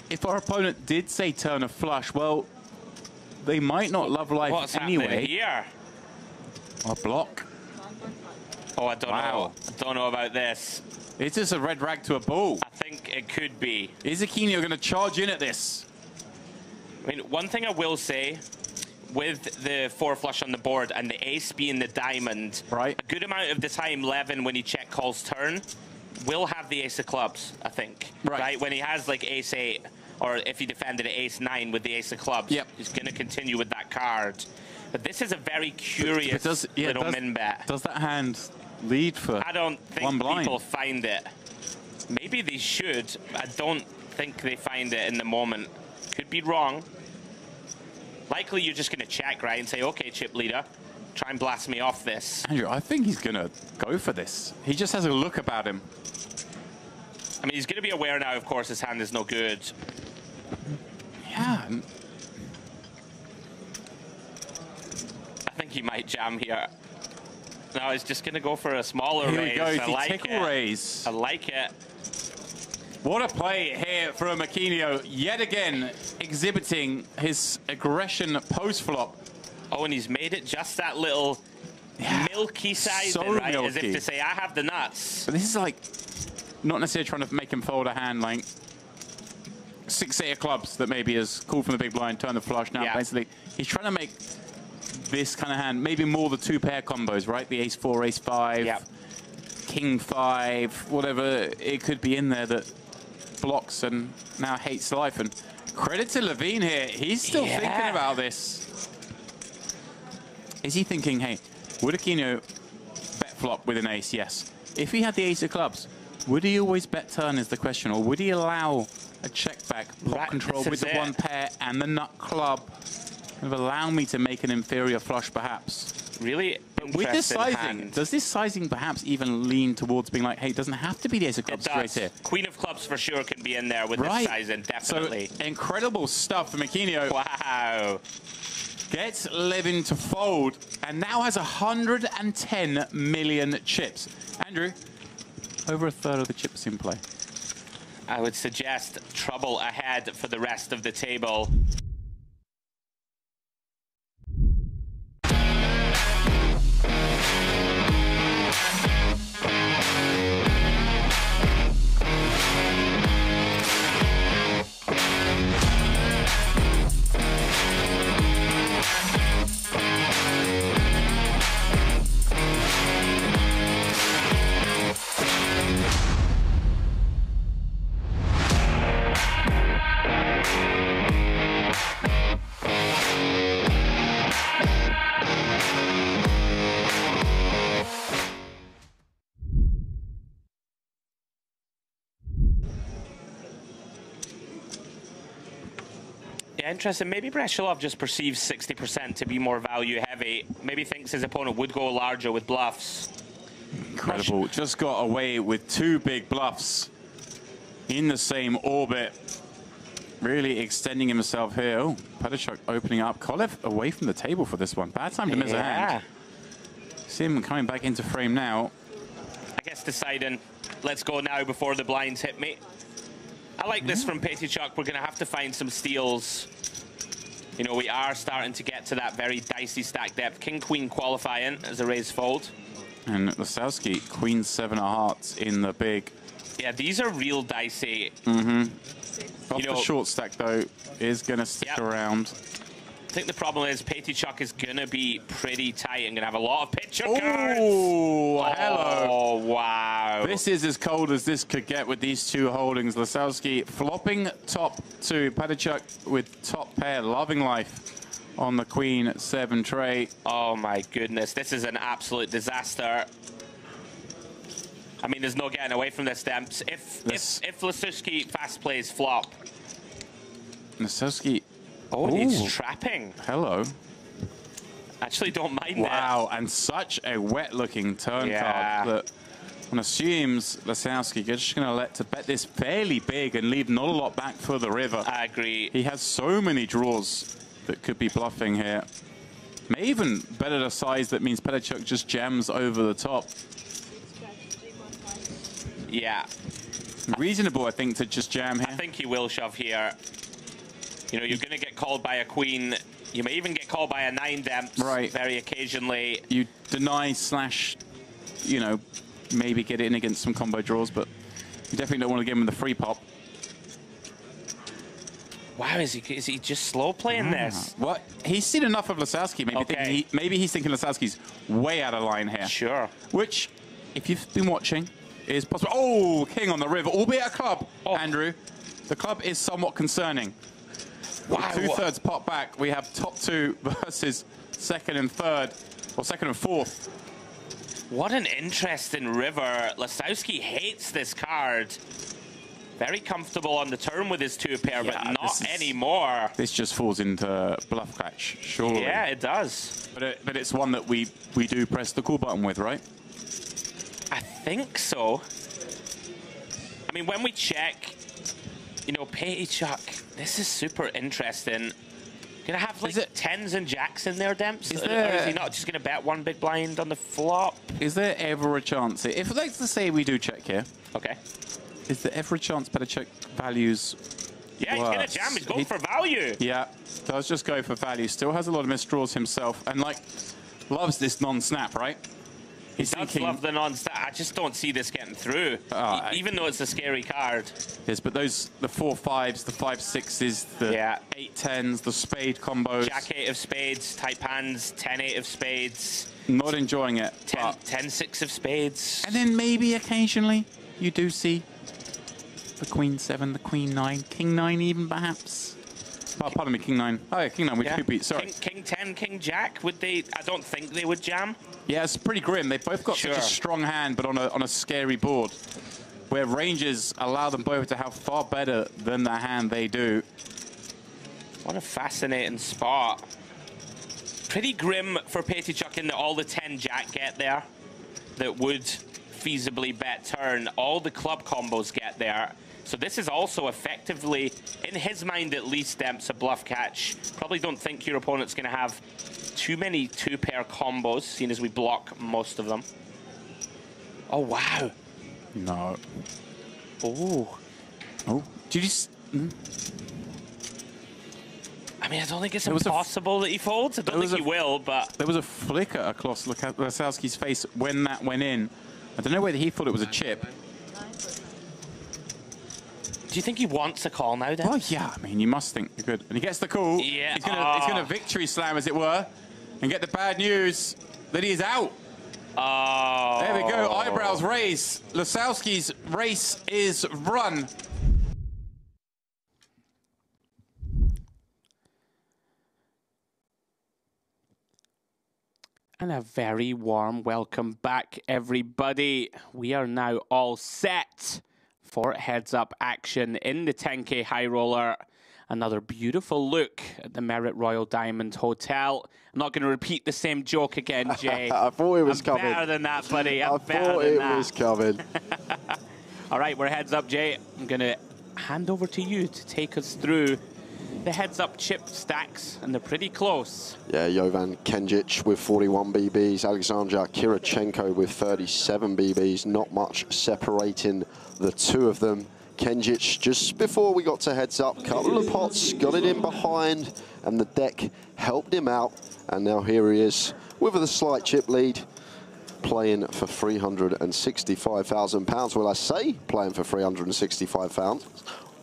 If our opponent did say turn a flush, well, they might not love life anyway. What's happening here? A block. Oh, I don't know. I don't know about this. Is this a red rag to a bull? I think it could be. Is Aquino going to charge in at this? I mean, one thing I will say, with the 4 flush on the board and the ace being the diamond, a good amount of the time Levin, when he check calls turn, will have the ace of clubs, I think. Right? When he has like ace 8 or if he defended at ace-9 with the ace of clubs, he's going to continue with that card. But this is a very curious little min bet. Does that hand lead for I don't think one blind? people find it. Maybe they should. I don't think they find it in the moment. Could be wrong. Likely you're just going to check, right, and say, okay, chip leader, try and blast me off this. Andrew, I think he's going to go for this. He just has a look about him. I mean, he's going to be aware now, of course, his hand is no good. Yeah. I think he might jam here. No, he's just going to go for a smaller Here raise. he goes, I the like tickle it. raise. I like it. What a play here from Aquino, yet again exhibiting his aggression post-flop. Oh, and he's made it just that little milky side, So right? milky. As if to say, I have the nuts. But this is like, not necessarily trying to make him fold a hand like 6-8 of clubs that maybe is called from the big blind, turn the flush. Now, basically, he's trying to make this kind of hand, maybe more the 2-pair combos, right? The ace-4, ace-5, king-5, whatever it could be in there that blocks and now hates life. And credit to Levine here. He's still thinking about this. Is he thinking, hey, would Aquino bet flop with an ace? Yes. If he had the ace of clubs, would he always bet turn is the question, or would he allow a check back, pot control with the 1 pair and the nut club, kind of allow me to make an inferior flush perhaps? Really With this sizing, hand. does this sizing perhaps even lean towards being like, hey, it doesn't have to be the ace of clubs straight here? Queen of clubs for sure can be in there with this sizing, definitely. So incredible stuff from Aquino. Wow. Gets Levin to fold and now has 110 million chips. Andrew, over a third of the chips in play. I would suggest trouble ahead for the rest of the table. Interesting. Maybe Breshilov just perceives 60% to be more value heavy. Maybe thinks his opponent would go larger with bluffs. Incredible. Just got away with 2 big bluffs in the same orbit. Really extending himself here. Oh, Padishuk opening up. Kolev away from the table for this one. Bad time to miss a hand. See him coming back into frame now. I guess deciding, let's go now before the blinds hit me. I like this from Pettychuk. We're going to have to find some steals. You know, we are starting to get to that very dicey stack depth. King-Queen qualifying as a raise fold. And Lasowski, Queen 7 of hearts in the big. Yeah, these are real dicey. Off the short stack, though, is going to stick around. I think the problem is Pettychuk is going to be pretty tight and going to have a lot of picture cards. Oh, hello. Oh, wow. This is as cold as this could get with these 2 holdings. Lasowski flopping top 2. Padishuk with top pair, loving life on the Queen 7 tray. Oh, my goodness. This is an absolute disaster. I mean, there's no getting away from this, Demps. If Lasowski fast plays flop. Lasowski. Oh, he's trapping. Hello. Actually, don't mind Wow, and such a wet-looking turn card that one assumes Lasowski is just going to let to bet this fairly big and leave not a lot back for the river. I agree. He has so many draws that could be bluffing here. May even bet at a size that means Pettychuk just jams over the top. Yeah. Reasonable, I think, to just jam here. I think he will shove here. You know, you're going to get called by a queen. You may even get called by a 9 Demps. Right. Very occasionally. You deny slash, you know, maybe get in against some combo draws, but you definitely don't want to give him the free pop. Wow, is he just slow playing this? What? He's seen enough of Lasowski. Maybe he's thinking Lasowski's way out of line here. Sure. Which, if you've been watching, is possible. Oh, king on the river, albeit a club, Andrew. The club is somewhat concerning. Wow. Two-thirds pot back. We have top two versus second and third, or second and fourth. What an interesting river. Lasowski hates this card. Very comfortable on the turn with his two pair, but not anymore. This just falls into bluff catch, surely. Yeah, it does. But it's one that we do press the call button with, right? I think so. I mean, when we check, you know, Petty Chuck, this is super interesting. Gonna have like tens and jacks in there, Demps? Or is he not just gonna bet one big blind on the flop? Is there ever a chance, if let's say we do check here. Okay. Is there ever a chance better check values? Yeah, he's gonna jam, he's going for value. Yeah, does just go for value. Still has a lot of misdraws himself, and like, loves this non-snap, right? He does love the non-snap. I just don't see this getting through, even though it's a scary card. Yes, but those, the 4-5s, the 5-6s, the 8-10s, the spade combos. Jack-8 of spades, type hands, 10-8 of spades. Not enjoying it. 10-6 of spades. And then maybe occasionally you do see the Queen-7, the Queen-9, King-9 even perhaps. Oh, pardon me, King-9. Oh yeah, King-9 with 2 beats, sorry. King-10, King-Jack, would they? I don't think they would jam. Yeah, it's pretty grim. They've both got such a strong hand, but on a scary board, where ranges allow them both to have far better than the hand they do. What a fascinating spot. Pretty grim for Petty Chuck in that all the 10-Jack get there that would feasibly bet turn. All the club combos get there. So this is also effectively, in his mind at least, Demps, a bluff catch. Probably don't think your opponent's going to have too many two-pair combos, seeing as we block most of them. Oh, wow. No. Oh. Oh. Did you... I mean, I don't think it's impossible that he folds. I don't think he will, but... There was a flicker across Lasowski's face when that went in. I don't know whether he thought it was a chip. Do you think he wants a call now, then? Oh, yeah. I mean, you must think you're good. And he gets the call. Yeah. He's gonna victory slam, as it were, and get the bad news that he is out. Oh. There we go. Eyebrows raised. Lasowski's race is run. And a very warm welcome back, everybody. We are now all set for heads-up action in the 10K High Roller. Another beautiful look at the Merit Royal Diamond Hotel. I'm not going to repeat the same joke again, Jay. I thought it was coming. Better than that, buddy. I thought it was coming. All right, we're heads up, Jay. I'm going to hand over to you to take us through the heads-up chip stacks, and they're pretty close. Yeah, Jovan Kenjic with 41 BBs, Alexander Kirichenko with 37 BBs. Not much separating the two of them. Kenjic, just before we got to heads up, couple of pots, got it in behind, and the deck helped him out. And now here he is with a slight chip lead, playing for £365,000. Well, I say playing for £365,000.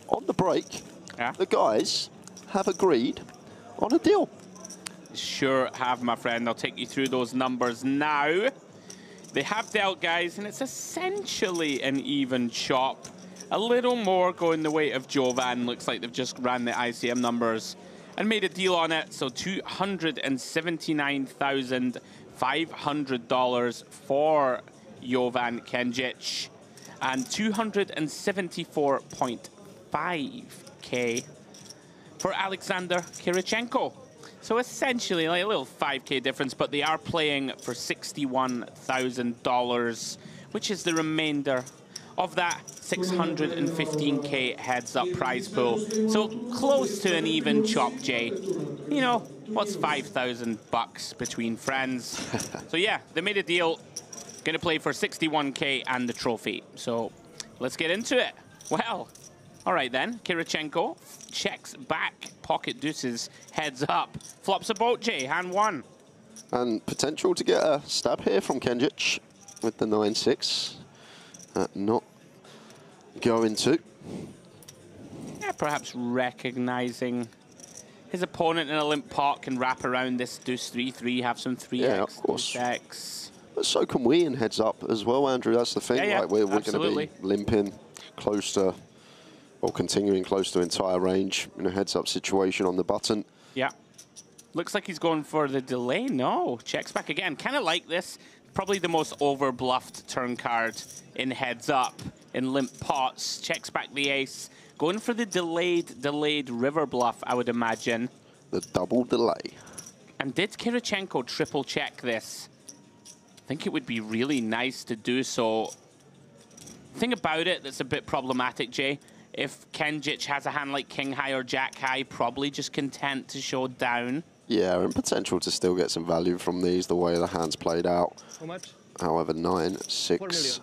On the break, the guys have agreed on a deal. Sure have, my friend. I'll take you through those numbers now. They have dealt, guys, and it's essentially an even chop. A little more going the way of Jovan. Looks like they've just ran the ICM numbers and made a deal on it. So $279,500 for Jovan Kenjic and 274.5K for Alexander Kirichenko. So essentially like a little 5K difference, but they are playing for $61,000, which is the remainder of that 615K heads-up prize pool. So close to an even chop, Jay. You know, what's $5,000 between friends? So yeah, they made a deal. Gonna play for 61K and the trophy. So let's get into it. Well, all right then. Kirichenko checks back, pocket deuces, heads up. Flops a boat, Jay, hand one. And potential to get a stab here from Kenjic with the 9-6. Not going to. Yeah, perhaps recognizing his opponent in a limp pot can wrap around this deuce 3-3, have some 3x, yeah, of course. 6x. But so can we in heads up as well, Andrew. That's the thing. Yeah, like we're going to absolutely. be limping close to or continuing close to entire range in a heads-up situation on the button. Yeah. Looks like he's going for the delay. No, checks back again. Kind of like this. Probably the most over-bluffed turn card in heads-up, in limp pots. Checks back the ace. Going for the delayed river bluff, I would imagine. The double delay. And did Kirichenko triple check this? I think it would be really nice to do so. The thing about it that's a bit problematic, Jay, if Kenjic has a hand like king high or jack high, probably just content to show down. Yeah, and potential to still get some value from these, the way the hand's played out. How much? However, 9, 6.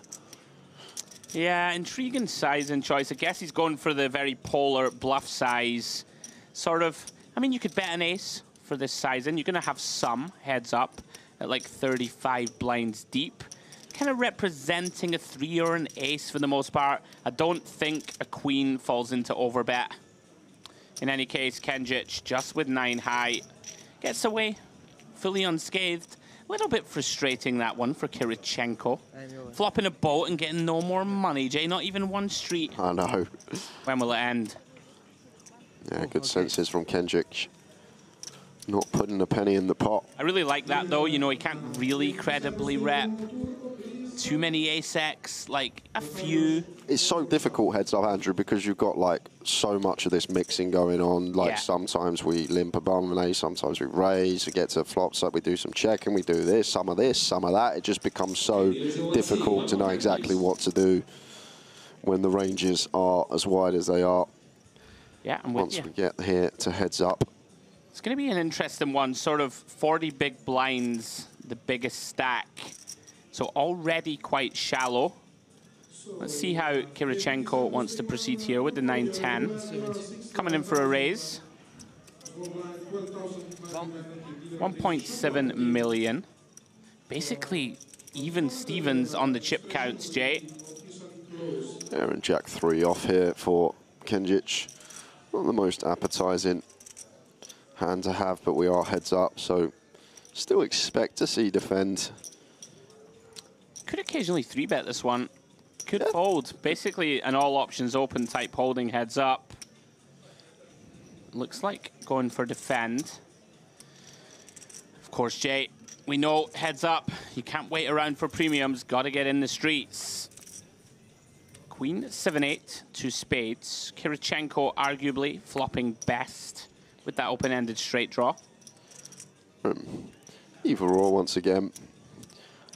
Yeah, intriguing size and choice. I guess he's going for the very polar bluff size. Sort of, I mean, you could bet an ace for this sizing. You're going to have some heads up at like 35 blinds deep. Kind of representing a 3 or an ace for the most part. I don't think a queen falls into overbet. In any case, Kenjic, just with 9 high, gets away fully unscathed. A little bit frustrating, that one, for Kirichenko. Flopping a boat and getting no more money, Jay. Not even one street. I know. When will it end? Yeah, good senses from Kenjic. Not putting a penny in the pot. I really like that, though. You know, he can't really credibly rep too many ace-X, like a few. It's so difficult heads up, Andrew, because you've got like so much of this mixing going on. Like sometimes we limp above an ace, sometimes we raise, we get to flops up, we do some checking, we do this, some of that. It just becomes so difficult to know exactly what to do when the ranges are as wide as they are. Yeah, I'm with you. Once we get here to heads up. It's going to be an interesting one, sort of 40 big blinds, the biggest stack. So already quite shallow. Let's see how Kirichenko wants to proceed here with the 9-10. Coming in for a raise. 1.7 million. Basically, even Stevens on the chip counts, Jay. Aaron Jack 3 off here for Kenjic. Not the most appetizing hand to have, but we are heads up, so still expect to see defend. Could occasionally 3-bet this one. Could fold. Basically an all options open type holding heads up. Looks like going for defend. Of course, Jay, we know heads up. You can't wait around for premiums. Got to get in the streets. Queen 7-8 to spades. Kirichenko arguably flopping best with that open-ended straight draw. Either or, once again.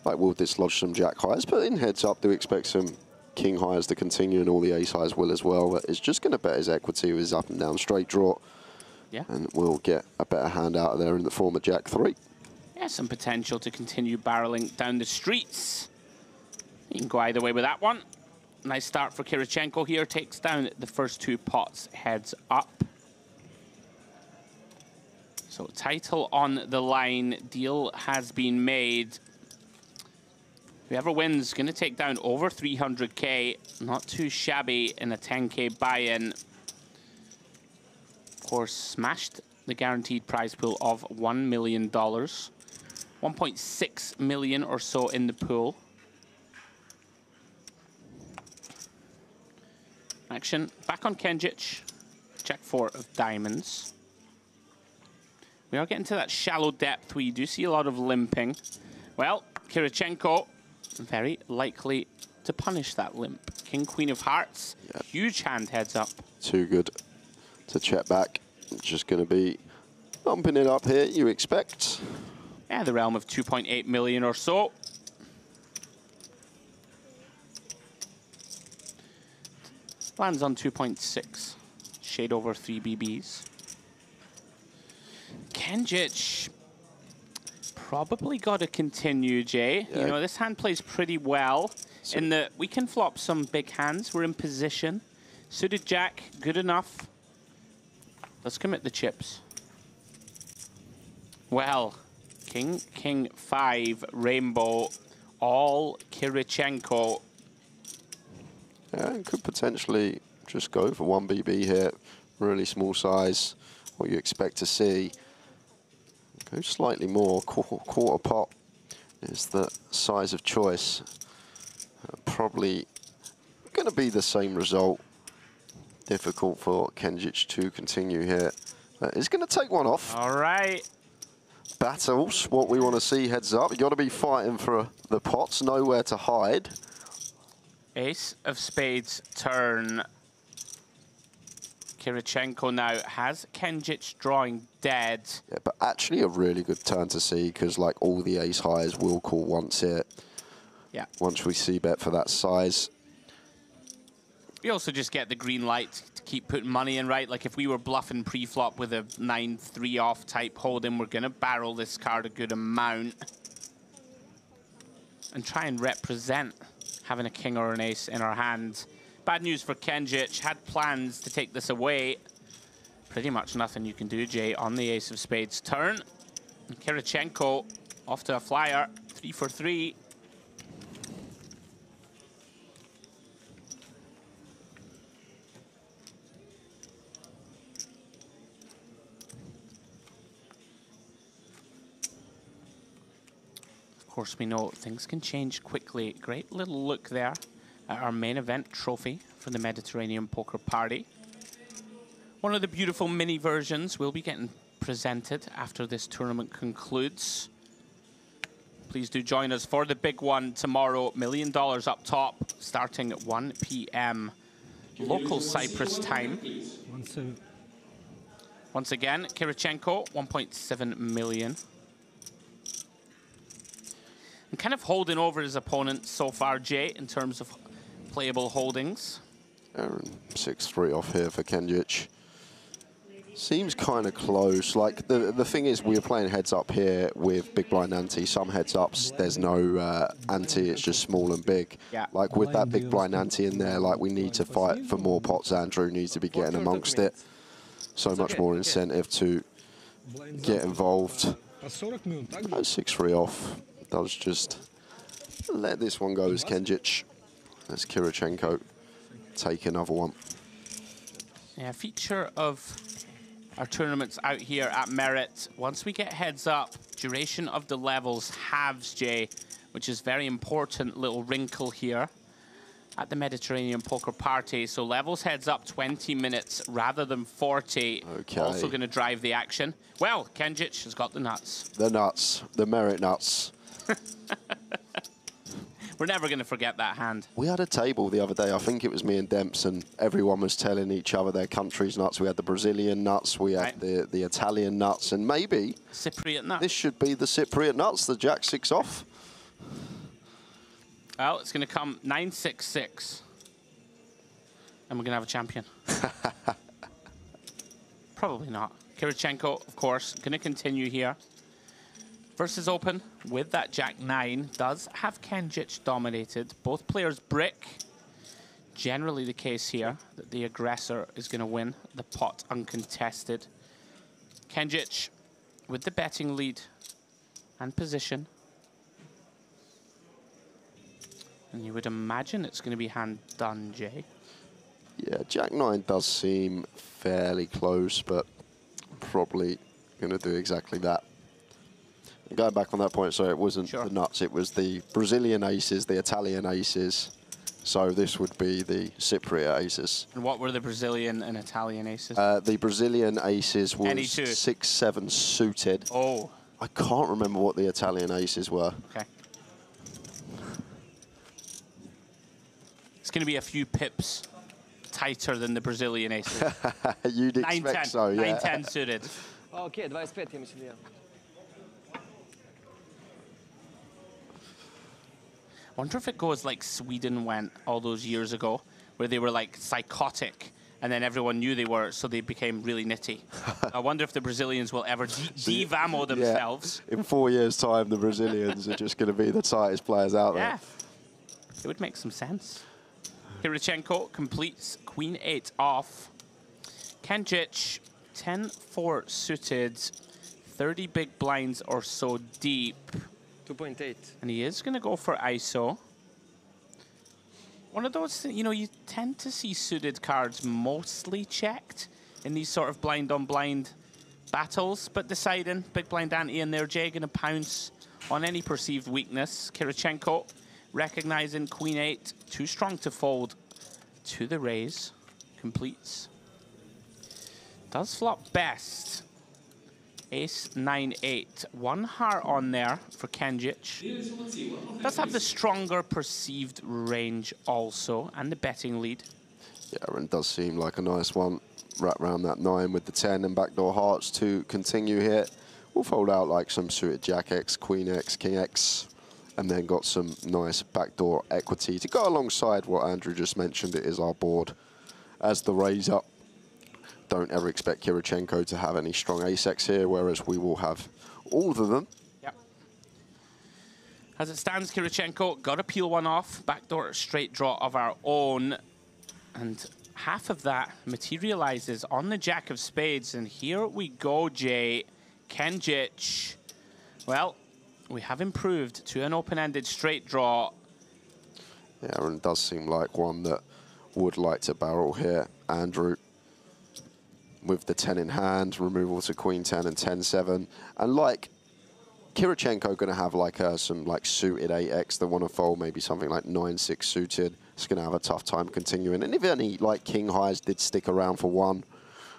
Like, we'll dislodge some jack highs, but in heads up, do expect some king highs to continue, and all the ace highs will as well. But it's just going to bet his equity with his up and down straight draw. Yeah. And we'll get a better hand out of there in the form of jack 3. Yeah, some potential to continue barreling down the streets. You can go either way with that one. Nice start for Kirichenko here. Takes down the first 2 pots heads up. So title on the line. Deal has been made. Whoever wins going to take down over 300K. Not too shabby in a 10K buy-in. Of course, smashed the guaranteed prize pool of $1 million. 1.6 million or so in the pool. Action back on Kenjic. Jack 4 of diamonds. We are getting to that shallow depth where you do see a lot of limping. Well, Kirichenko very likely to punish that limp. King, Queen of Hearts. Yep. Huge hand heads up. Too good to check back. Just going to be bumping it up here, you expect. Yeah, the realm of 2.8 million or so. Lands on 2.6. Shade over 3 BBs. Kenjic probably got to continue, Jay. Yeah. You know, this hand plays pretty well in that we can flop some big hands. We're in position. Suited jack, good enough. Let's commit the chips. Well, King, King 5, rainbow, all Kirichenko. Yeah, and could potentially just go for 1 BB here. Really small size, what you expect to see. Go slightly more, quarter pot is the size of choice. Probably going to be the same result. difficult for Kenjic to continue here. He's going to take one off. All right. Battles, what we want to see heads up. You got to be fighting for the pots, nowhere to hide. Ace of spades turn. Kirichenko now has Kenjic drawing dead. Yeah, but actually a really good turn to see because like all the ace highs will call once here. Yeah. Once we see bet for that size. We also just get the green light to keep putting money in, right? Like if we were bluffing pre-flop with a 9-3 off type holding, we're going to barrel this card a good amount and try and represent having a king or an ace in our hand. Bad news for Kenjic. Had plans to take this away. Pretty much nothing you can do, Jay, on the ace of spades turn. And Kirichenko off to a flyer, 3 for 3. Of course, we know things can change quickly. Great little look there at our main event trophy for the Mediterranean Poker Party. One of the beautiful mini versions will be getting presented after this tournament concludes. Please do join us for the big one tomorrow. $1 million up top, starting at 1 p.m. local Cyprus time. Once again, Kirichenko, 1.7 million. And kind of holding over his opponent so far, Jay, in terms of playable holdings. 6-3 off here for Kenjic. Seems kind of close. Like the thing is, we're playing heads up here with big blind ante. Some heads ups, there's no ante. It's just small and big. Yeah. Like with that big blind ante in there, like we need to fight for more pots. Andrew needs to be getting amongst it. So much more incentive to get involved. 6-3 off. Does just let this one go as Kenjic. As Kirichenko take another one. Yeah, feature of our tournaments out here at Merit. Once we get heads up, duration of the levels halves, Jay, which is very important little wrinkle here at the Mediterranean Poker Party. So levels heads up 20 minutes rather than 40. Okay. Also going to drive the action. Well, Kenjic has got the nuts. The nuts, the Merit nuts. We're never going to forget that hand. We had a table the other day, I think it was me and Demps, and everyone was telling each other their country's nuts. We had the Brazilian nuts, we had the Italian nuts, and maybe Cypriot nuts. This should be the Cypriot nuts, the Jack 6 off. Well, it's going to come 9-6-6. And we're going to have a champion. Probably not. Kirichenko, of course, going to continue here. Versus open with that Jack 9 does have Kenjic dominated. Both players brick. Generally the case here that the aggressor is going to win the pot uncontested. Kenjic with the betting lead and position. And you would imagine it's going to be hand done, Jay. Yeah, Jack 9 does seem fairly close, but probably going to do exactly that. Going back on that point, so it wasn't the nuts, it was the Brazilian aces, the Italian aces. So this would be the Cypriot aces. And what were the Brazilian and Italian aces? The Brazilian aces was Any two. 6-7 suited. Oh. I can't remember what the Italian aces were. Okay. It's going to be a few pips tighter than the Brazilian aces. You'd expect so, yeah. 9-10 suited. Okay, 25 я myślę. Wonder if it goes like Sweden went all those years ago, where they were like psychotic, and then everyone knew they were, so they became really nitty. I wonder if the Brazilians will ever de-vamo themselves. Yeah. In 4 years' time, the Brazilians are just going to be the tightest players out there. Yeah, it would make some sense. Kirichenko completes Queen 8 off. Kenjic, 10-4 suited, 30 big blinds or so deep. 2.8. And he is going to go for ISO. One of those, you know, you tend to see suited cards mostly checked in these sort of blind-on-blind battles, but deciding big blind ante in there, Jay going to pounce on any perceived weakness. Kirichenko recognizing Queen 8, too strong to fold to the raise. completes. Does flop best. Ace, 9, 8. 1 heart on there for Kenjic. Does have the stronger perceived range also, and the betting lead. Yeah, and does seem like a nice one. Wrap around that 9 with the 10 and backdoor hearts to continue here. We'll fold out like some suited Jack X, Queen X, King X, and then got some nice backdoor equity to go alongside what Andrew just mentioned. It is our board as the raise up. Don't ever expect Kirichenko to have any strong ace-X here, whereas we will have all of them. Yep. As it stands, Kirichenko got to peel one off. Backdoor straight draw of our own. And half of that materializes on the Jack of Spades. And here we go, Jay. Kenjic. Well, we have improved to an open-ended straight draw. Yeah, and it does seem like one that would like to barrel here. Andrew, with the 10 in hand, removal to Queen 10 and 10-7. And like, Kirichenko going to have like some like suited 8x that want to fold, maybe something like 9-6 suited. It's going to have a tough time continuing. And if any like king highs did stick around for one,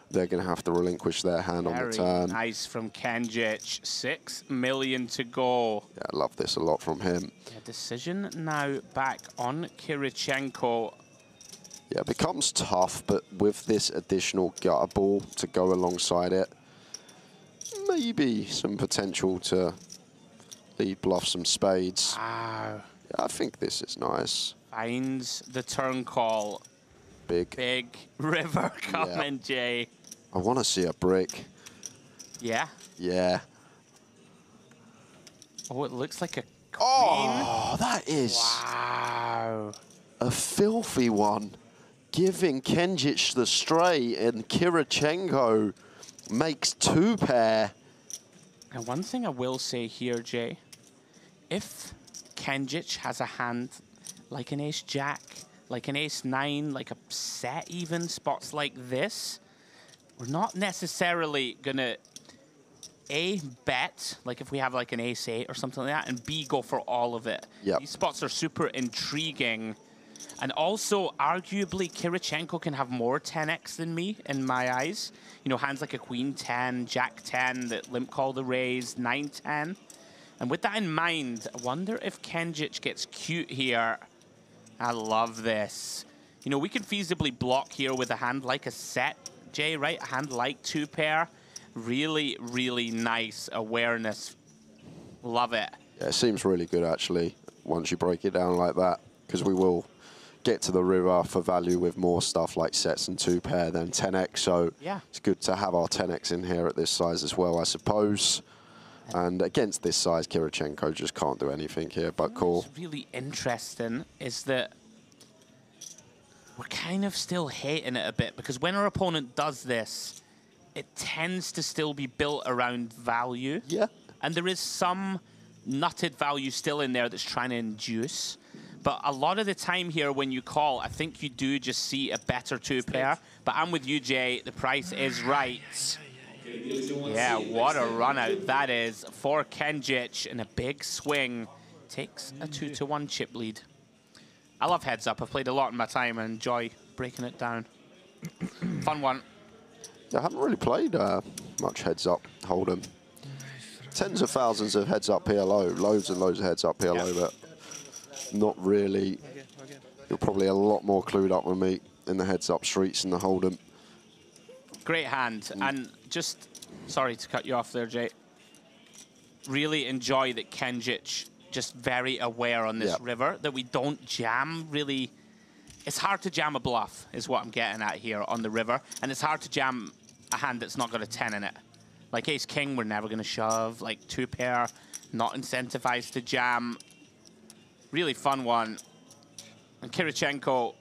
they're going to have to relinquish their hand on the turn. Very nice from Kenjic. 6 million to go. Yeah, I love this a lot from him. Yeah, decision now back on Kirichenko. Yeah, it becomes tough, but with this additional gutter ball to go alongside it, maybe some potential to lead bluff some spades. Wow. Yeah, I think this is nice. Finds the turn call. Big. Big river coming, Jay. I want to see a brick. Yeah. Yeah. Oh, it looks like a queen. Oh, that is... Wow. A filthy one. Giving Kenjic the straight, and Kirichenko makes 2 pair. And one thing I will say here, Jay, if Kenjic has a hand like an ace-jack, like an ace-9, like a set even, spots like this, we're not necessarily going to, A, bet, like if we have like an ace-8 or something like that, and B, go for all of it. Yep. These spots are super intriguing. And also, arguably, Kirichenko can have more 10x than me, in my eyes. You know, hands like a Queen 10, Jack 10, that limp call the raise, 9-10. And with that in mind, I wonder if Kenjic gets cute here. I love this. You know, we can feasibly block here with a hand like a set, Jay, right? A hand like 2 pair. Really, really nice awareness. Love it. Yeah, it seems really good, actually, once you break it down like that, because we will get to the river for value with more stuff like sets and 2 pair than 10x. So yeah, it's good to have our 10x in here at this size as well, I suppose. And against this size, Kirichenko just can't do anything here but call. What's really interesting is that we're kind of still hating it a bit, because when our opponent does this, it tends to still be built around value. Yeah. And there is some nutted value still in there that's trying to induce. But a lot of the time here when you call, I think you do just see a better 2 pair. But I'm with you, Jay. The price is right. Yeah, what a run out that is for Kenjic, and a big swing. Takes a 2-1 chip lead. I love heads up. I've played a lot in my time and enjoy breaking it down. Fun one. I haven't really played much heads up hold'em. Tens of thousands of heads up PLO, loads and loads of heads up PLO, but not really. You're probably a lot more clued up than me in the heads up streets and the hold'em. Great hand, and just, sorry to cut you off there, Jay. Really enjoy that Kenjic just very aware on this river, that we don't jam really. It's hard to jam a bluff, is what I'm getting at here on the river, and it's hard to jam a hand that's not got a 10 in it. Like ace-king, we're never going to shove. Like 2 pair, not incentivized to jam. Really fun one. And Kirichenko,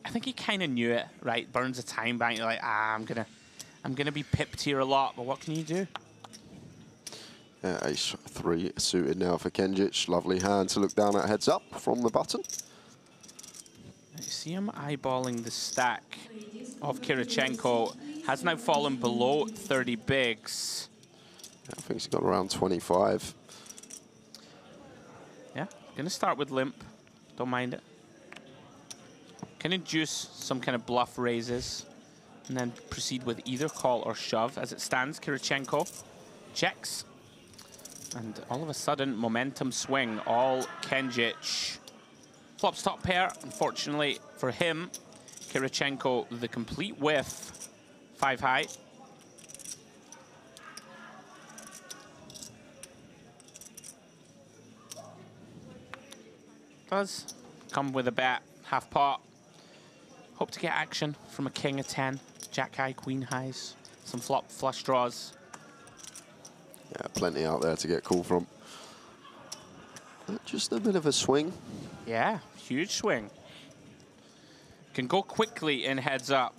I think he kind of knew it, right? Burns a time bank. You're like, I'm gonna be pipped here a lot, but what can you do? Yeah, ace 3 suited now for Kenjic. Lovely hand to look down at heads up from the button. You see him eyeballing the stack of Kirichenko. Has now fallen below 30 bigs. I think he's got around 25. Yeah, gonna start with limp. Don't mind it. can induce some kind of bluff raises and then proceed with either call or shove. As it stands, Kirichenko checks. And all of a sudden, momentum swing. All Kenjic. Flops top pair. Unfortunately for him, Kirichenko the complete whiff. 5 high. Does come with a bet, half pot. Hope to get action from a king of 10, jack high, queen highs, some flop flush draws. Yeah, plenty out there to get called from. Just a bit of a swing. Yeah, huge swing. Can go quickly in heads up.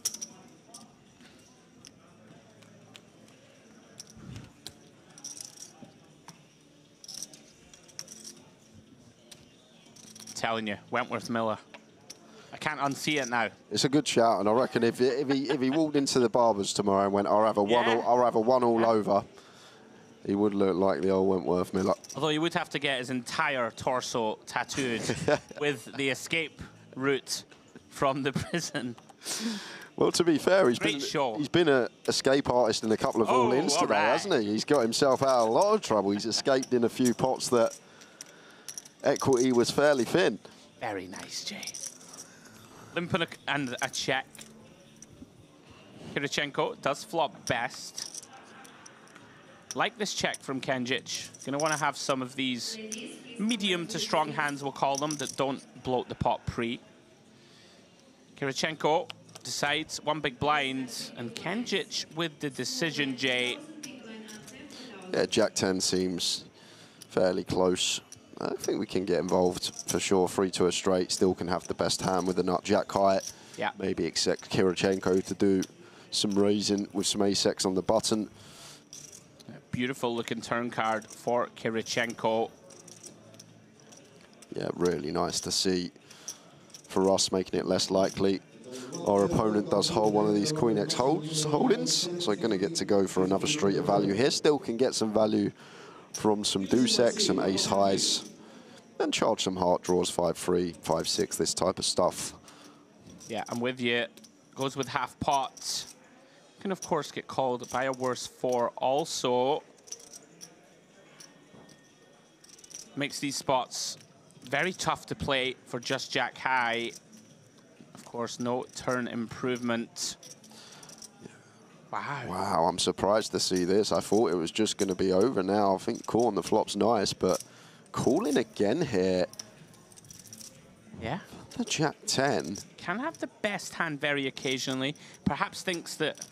Telling you, Wentworth Miller. I can't unsee it now. It's a good shout, and I reckon if he walked into the barbers tomorrow and went, I'll have a one all over, he would look like the old Wentworth Miller. Although he would have to get his entire torso tattooed with the escape route from the prison. Well, to be fair, he's been an escape artist in a couple of all-ins today, hasn't he? He's got himself out of a lot of trouble. He's escaped in a few pots that equity was fairly thin. Very nice, Jay. Limp and a check. Kirichenko does flop best. Like this check from Kenjic. Gonna want to have some of these medium to strong hands, we'll call them, that don't bloat the pot pre. Kirichenko decides one big blind, and Kenjic with the decision, Jay. Yeah, Jack 10 seems fairly close. I think we can get involved for sure. 3 to a straight, still can have the best hand with the nut jack high. Yeah. Maybe expect Kirichenko to do some raising with some ace-X on the button. Beautiful looking turn card for Kirichenko. Yeah, really nice to see. For us, making it less likely. Our opponent does hold one of these Queen X holdings, so going to get to go for another street of value here. Still can get some value from some deuce X, some ace highs, and charge some heart draws, 5-3, 5-6, this type of stuff. Yeah, I'm with you. Goes with half pot. Can, of course, get called by a worse 4 also. Makes these spots very tough to play for just jack high. Of course, no turn improvement. Wow. Wow, I'm surprised to see this. I thought it was just going to be over now. I think calling the flop's nice, but calling again here. Yeah. The jack 10. Can have the best hand very occasionally. Perhaps thinks that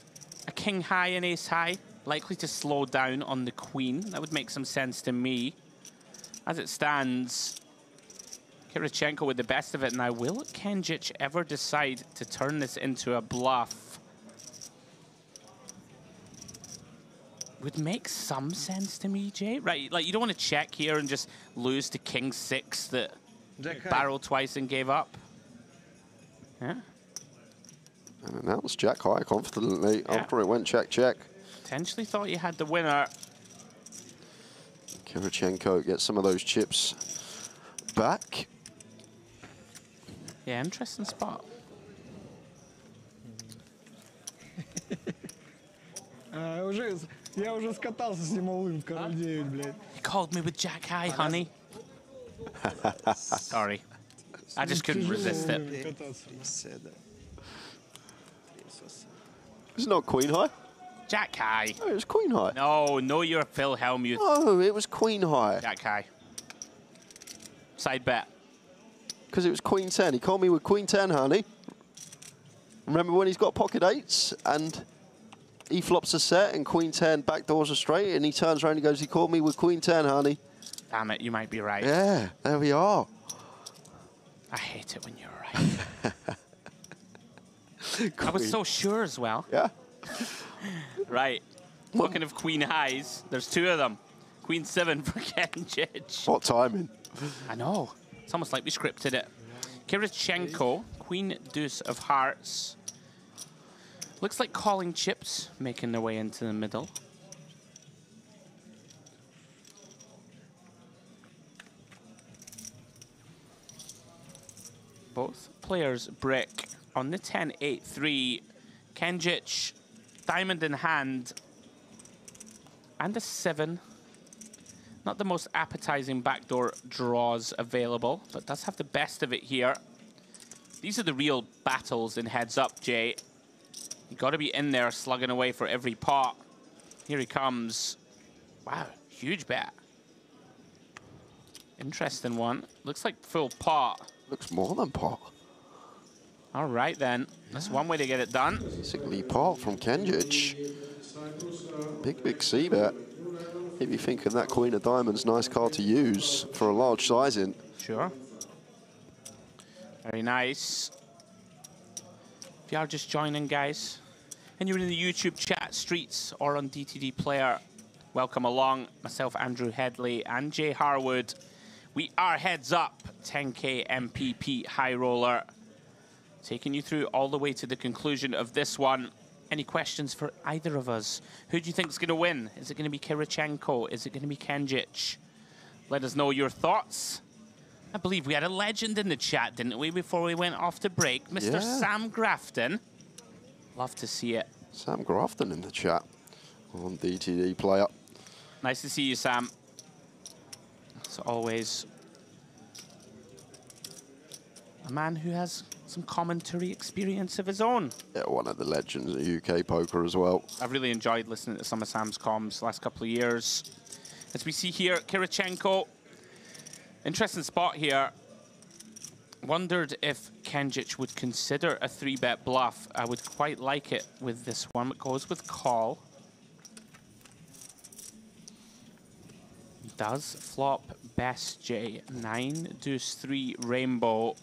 a king high and ace high likely to slow down on the queen. That would make some sense to me. As it stands, Kirichenko with the best of it. Now, will Kenjic ever decide to turn this into a bluff? Would make some sense to me, Jay. Right, like you don't want to check here and just lose to king 6 that barreled twice and gave up. Yeah. And that was jack high confidently after it went check, check. Potentially thought you had the winner. Kirichenko gets some of those chips back. Yeah, interesting spot. Я уже скатался с ним all-in в король 9, блядь. He called me with jack high, honey. Sorry. I just couldn't resist it. It's not queen high. Jack high. Oh, it was queen high. No, know your Phil Hellmuth. Oh, it was queen high. Jack high. Side bet. Because it was queen 10. He called me with queen 10, honey. Remember when he's got pocket 8s and he flops a set and queen 10 backdoors a straight and he turns around and goes, he called me with queen 10, honey. Damn it, you might be right. Yeah, there we are. I hate it when you're right. I was so sure as well. Yeah. Right. Talking of queen highs, there's 2 of them. Queen 7 for Kenjic. What timing? I know. It's almost like we scripted it. Kirichenko, queen deuce of hearts. Looks like calling chips, making their way into the middle. Both players brick on the 10-8-3. Kenjic, diamond in hand, and a 7. Not the most appetizing backdoor draws available, but does have the best of it here. These are the real battles in heads up, Jay. You got to be in there slugging away for every pot. Here he comes. Wow, huge bet. Interesting one. Looks like full pot. Looks more than pot. All right, then. That's one way to get it done. Basically pot from Kenjic. Big C bet. If you're thinking that Queen of Diamonds, nice card to use for a large sizing. Sure. Very nice. If you are just joining, guys, and you're in the YouTube chat streets or on DTD Player, welcome along. Myself, Andrew Headley, and Jay Harwood. We are heads up 10K MPP High Roller. Taking you through all the way to the conclusion of this one. Any questions for either of us? Who do you think is going to win? Is it going to be Kirichenko? Is it going to be Kenjic? Let us know your thoughts. I believe we had a legend in the chat, didn't we, before we went off to break? Mr. Sam Grafton. Love to see it. Sam Grafton in the chat on DTD Player. Nice to see you, Sam. As always, a man who has some commentary experience of his own. Yeah, one of the legends of UK poker as well. I've really enjoyed listening to some of Sam's comms the last couple of years. As we see here, Kirichenko. Interesting spot here. Wondered if Kenjic would consider a 3-bet bluff. I would quite like it with this one. It goes with call. Does flop best J. 9, deuce, 3, rainbow.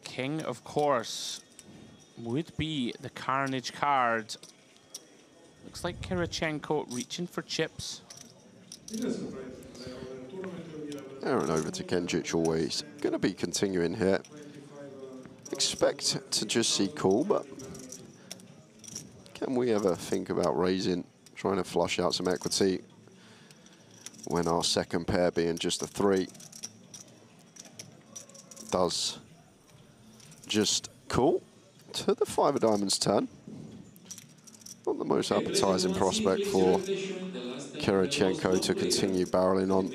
King, of course, would be the Carnage card. Looks like Kirichenko reaching for chips. Aaron over to Kenjic always. Going to be continuing here. Expect to just see call, but can we ever think about raising, trying to flush out some equity when our second pair being just a 3 does just call to the 5 of diamonds turn. Not the most appetizing prospect for Kirichenko to continue barreling on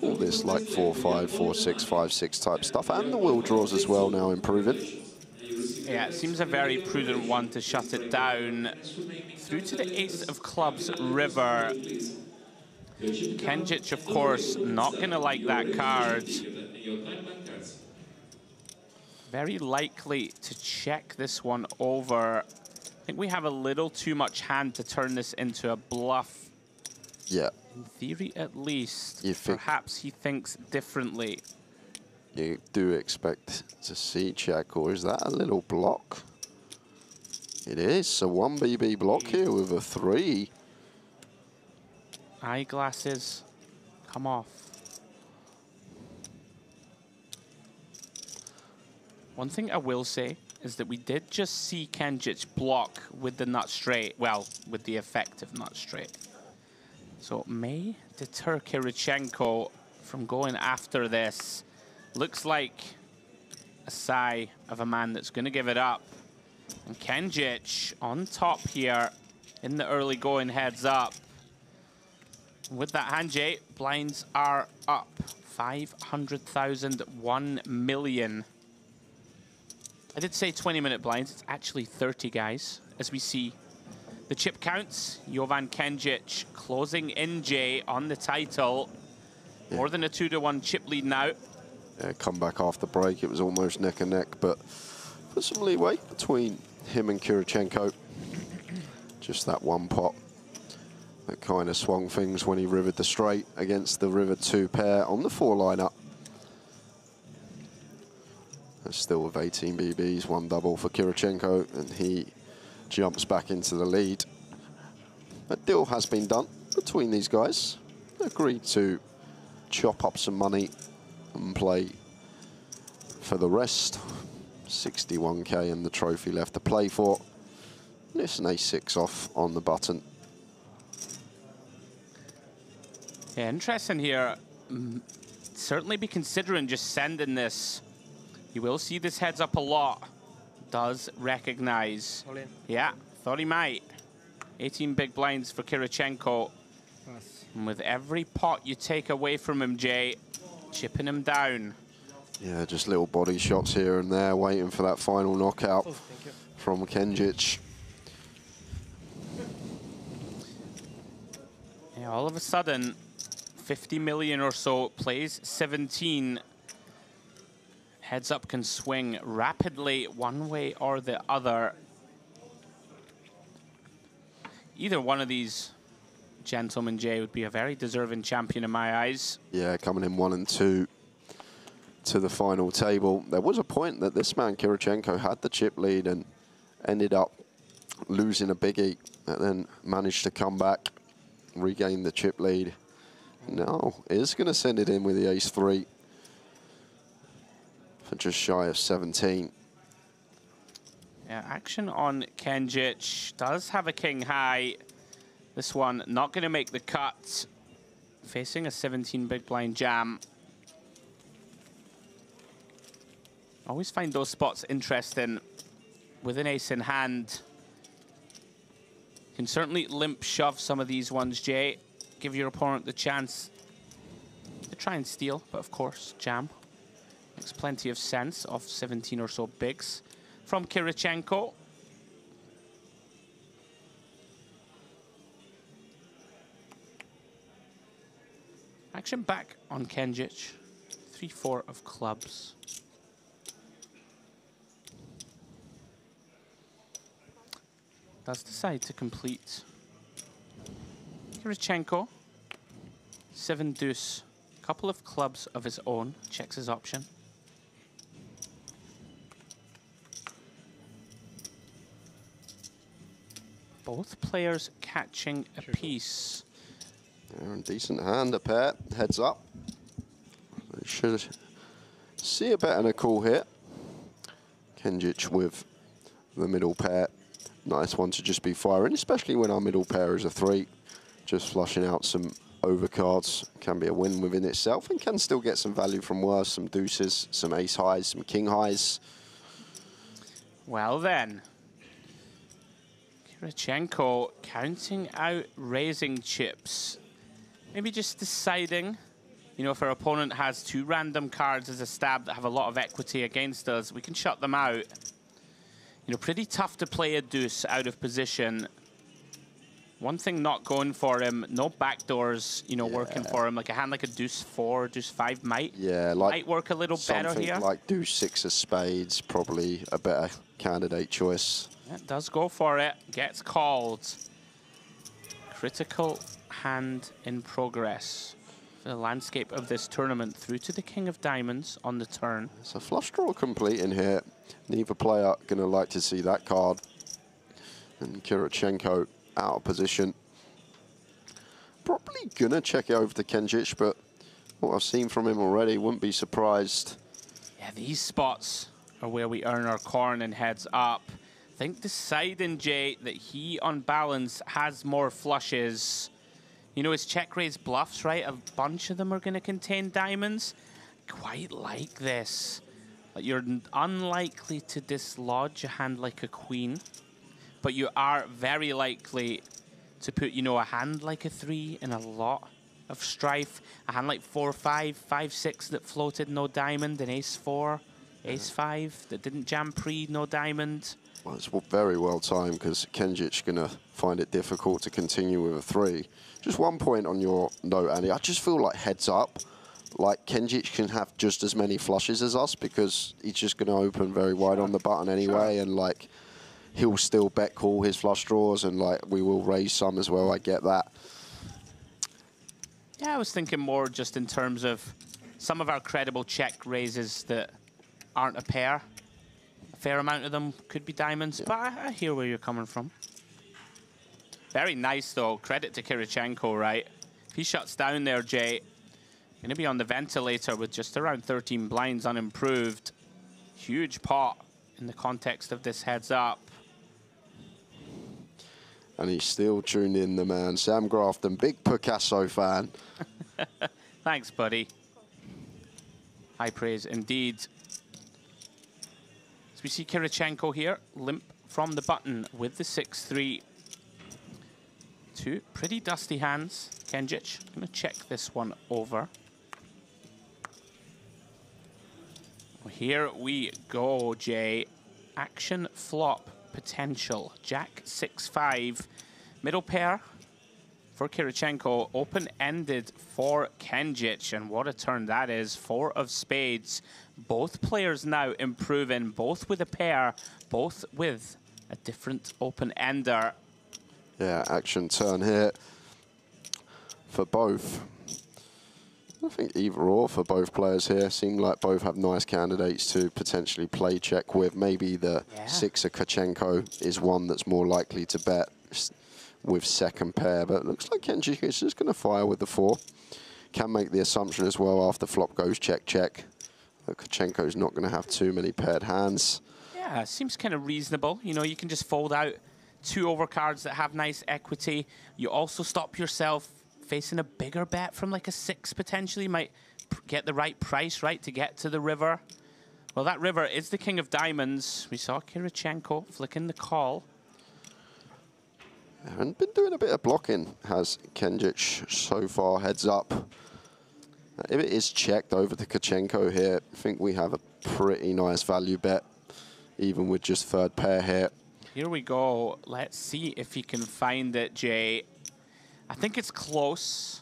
all this like 4-5, 4-6, 5-6 type stuff, and the wheel draws as well now improving. Yeah, it seems a very prudent one to shut it down. Through to the ace of clubs, river. Kenjic, of course, not going to like that card. Very likely to check this one over. I think we have a little too much hand to turn this into a bluff. Yeah. In theory, at least. You think perhaps he thinks differently. you do expect to see check, or is that a little block? It is. So 1 BB block here with a 3. Eyeglasses come off. One thing I will say is that we did just see Kenjic block with the nut straight. Well, with the effective nut straight. So it may deter Kirichenko from going after this. Looks like a sigh of a man that's going to give it up. And Kenjic on top here in the early going, heads up. With that hand, Jay, blinds are up. 500,000, 1 million. I did say 20-minute blinds. It's actually 30, guys, as we see the chip counts. Jovan Kenjic closing in, Jay, on the title. Yeah. More than a 2-to-1 chip lead now. Yeah, come back after break. It was almost neck and neck, but put some leeway between him and Kirichenko. Just that one pot that kind of swung things when he rivered the straight against the river 2 pair on the 4 lineup. That's still with 18 BBs, 1 double for Kirichenko, and he jumps back into the lead. A deal has been done between these guys. Agreed to chop up some money and play for the rest. 61k and the trophy left to play for. And it's an A6 off on the button. Yeah, interesting here. certainly be considering just sending this. You will see this heads up a lot. Does recognize. All in. Yeah, thought he might. 18 big blinds for Kirichenko. And with every pot you take away from him, Jay, chipping him down. Yeah, just little body shots here and there, waiting for that final knockout from Kenjic. Yeah, all of a sudden, 50 million or so, plays 17. Heads up can swing rapidly one way or the other. Either one of these gentlemen, Jay, would be a very deserving champion in my eyes. Yeah, coming in 1 and 2 to the final table. There was a point that this man, Kirichenko, had the chip lead and ended up losing a biggie, and then managed to come back, regain the chip lead. Now is going to send it in with the ace-3 for just shy of 17. Yeah, action on Kenjic. Does have a king high. This one not going to make the cut. Facing a 17 big blind jam. Always find those spots interesting with an ace in hand. Can certainly limp shove some of these ones, Jay. Give your opponent the chance to try and steal, but of course, jam. Makes plenty of sense of 17 or so bigs from Kirichenko. Action back on Kenjic. 3-4 of clubs. Does decide to complete. Kirichenko, 7 deuce. Couple of clubs of his own. Checks his option. Both players catching a piece. Yeah, decent hand, a pair. Heads up. They should see a bet and a call here. Kenjic with the middle pair. Nice one to just be firing, especially when our middle pair is a 3. Just flushing out some overcards can be a win within itself, and can still get some value from worse, some deuces, some ace highs, some king highs. Well then, Kirichenko counting out raising chips. Maybe just deciding, you know, if our opponent has 2 random cards as a stab that have a lot of equity against us, we can shut them out. You know, pretty tough to play a deuce out of position. One thing not going for him, no backdoors, you know, working for him. Like a hand like a deuce 4, deuce 5 might. Yeah, like might work a little better here. Something like deuce 6 of spades, probably a better candidate choice. Yeah, does go for it, gets called. Critical hand in progress for the landscape of this tournament, through to the king of diamonds on the turn. It's a flush draw complete in here. Neither player gonna like to see that card. And Kirichenko out of position. Probably gonna check it over to Kenjic, but what I've seen from him already, wouldn't be surprised. Yeah, these spots are where we earn our corn and heads up. I think deciding, Jay, that he, on balance, has more flushes. You know, his check raise bluffs, right? A bunch of them are going to contain diamonds. Quite like this. Like, you're unlikely to dislodge a hand like a queen, but you are very likely to put, you know, a hand like a 3 in a lot of strife. A hand like 4-5, 5-6 that floated no diamond, an ace-4, ace-5 that didn't jam pre, no diamond. Well, it's very well timed, because Kenjic going to find it difficult to continue with a 3. Just 1 point on your note, Andy. I just feel like heads up, like Kenjic can have just as many flushes as us, because he's just going to open very wide on the button anyway, and like he'll still bet call his flush draws, and like we will raise some as well. I get that. Yeah, I was thinking more just in terms of some of our credible check raises that aren't a pair. A fair amount of them could be diamonds, but I hear where you're coming from. Very nice, though. Credit to Kirichenko, right? If he shuts down there, Jay, going to be on the ventilator with just around 13 blinds unimproved. Huge pot in the context of this heads up. And he's still tuned in, the man. Sam Grafton, big Picasso fan. Thanks, buddy. High praise indeed. As we see Kirichenko here, limp from the button with the 6-3. Two pretty dusty hands. Kenjic, I'm going to check this one over. Well, here we go, Jay. Action flop potential. Jack 6-5. Middle pair for Kirichenko. Open-ended for Kenjic. And what a turn that is. 4 of spades. Both players now improving. Both with a pair. Both with a different open-ender. Yeah, action turn here for both. I think either or for both players here. Seem like both have nice candidates to potentially play check with. Maybe the 6 of Kirichenko is one that's more likely to bet with second pair. But it looks like Kenjic is just going to fire with the 4. Can make the assumption as well after flop goes check, check. Kirichenko's not going to have too many paired hands. Yeah, seems kind of reasonable. You know, you can just fold out 2 overcards that have nice equity. You also stop yourself facing a bigger bet from like a 6 potentially. Might get the right price, right, to get to the river. Well, that river is the king of diamonds. We saw Kirichenko flicking the call. And been doing a bit of blocking, has Kenjic so far, heads up. If it is checked over to Kirichenko here, I think we have a pretty nice value bet, even with just third pair here. Here we go. Let's see if he can find it, Jay. I think it's close.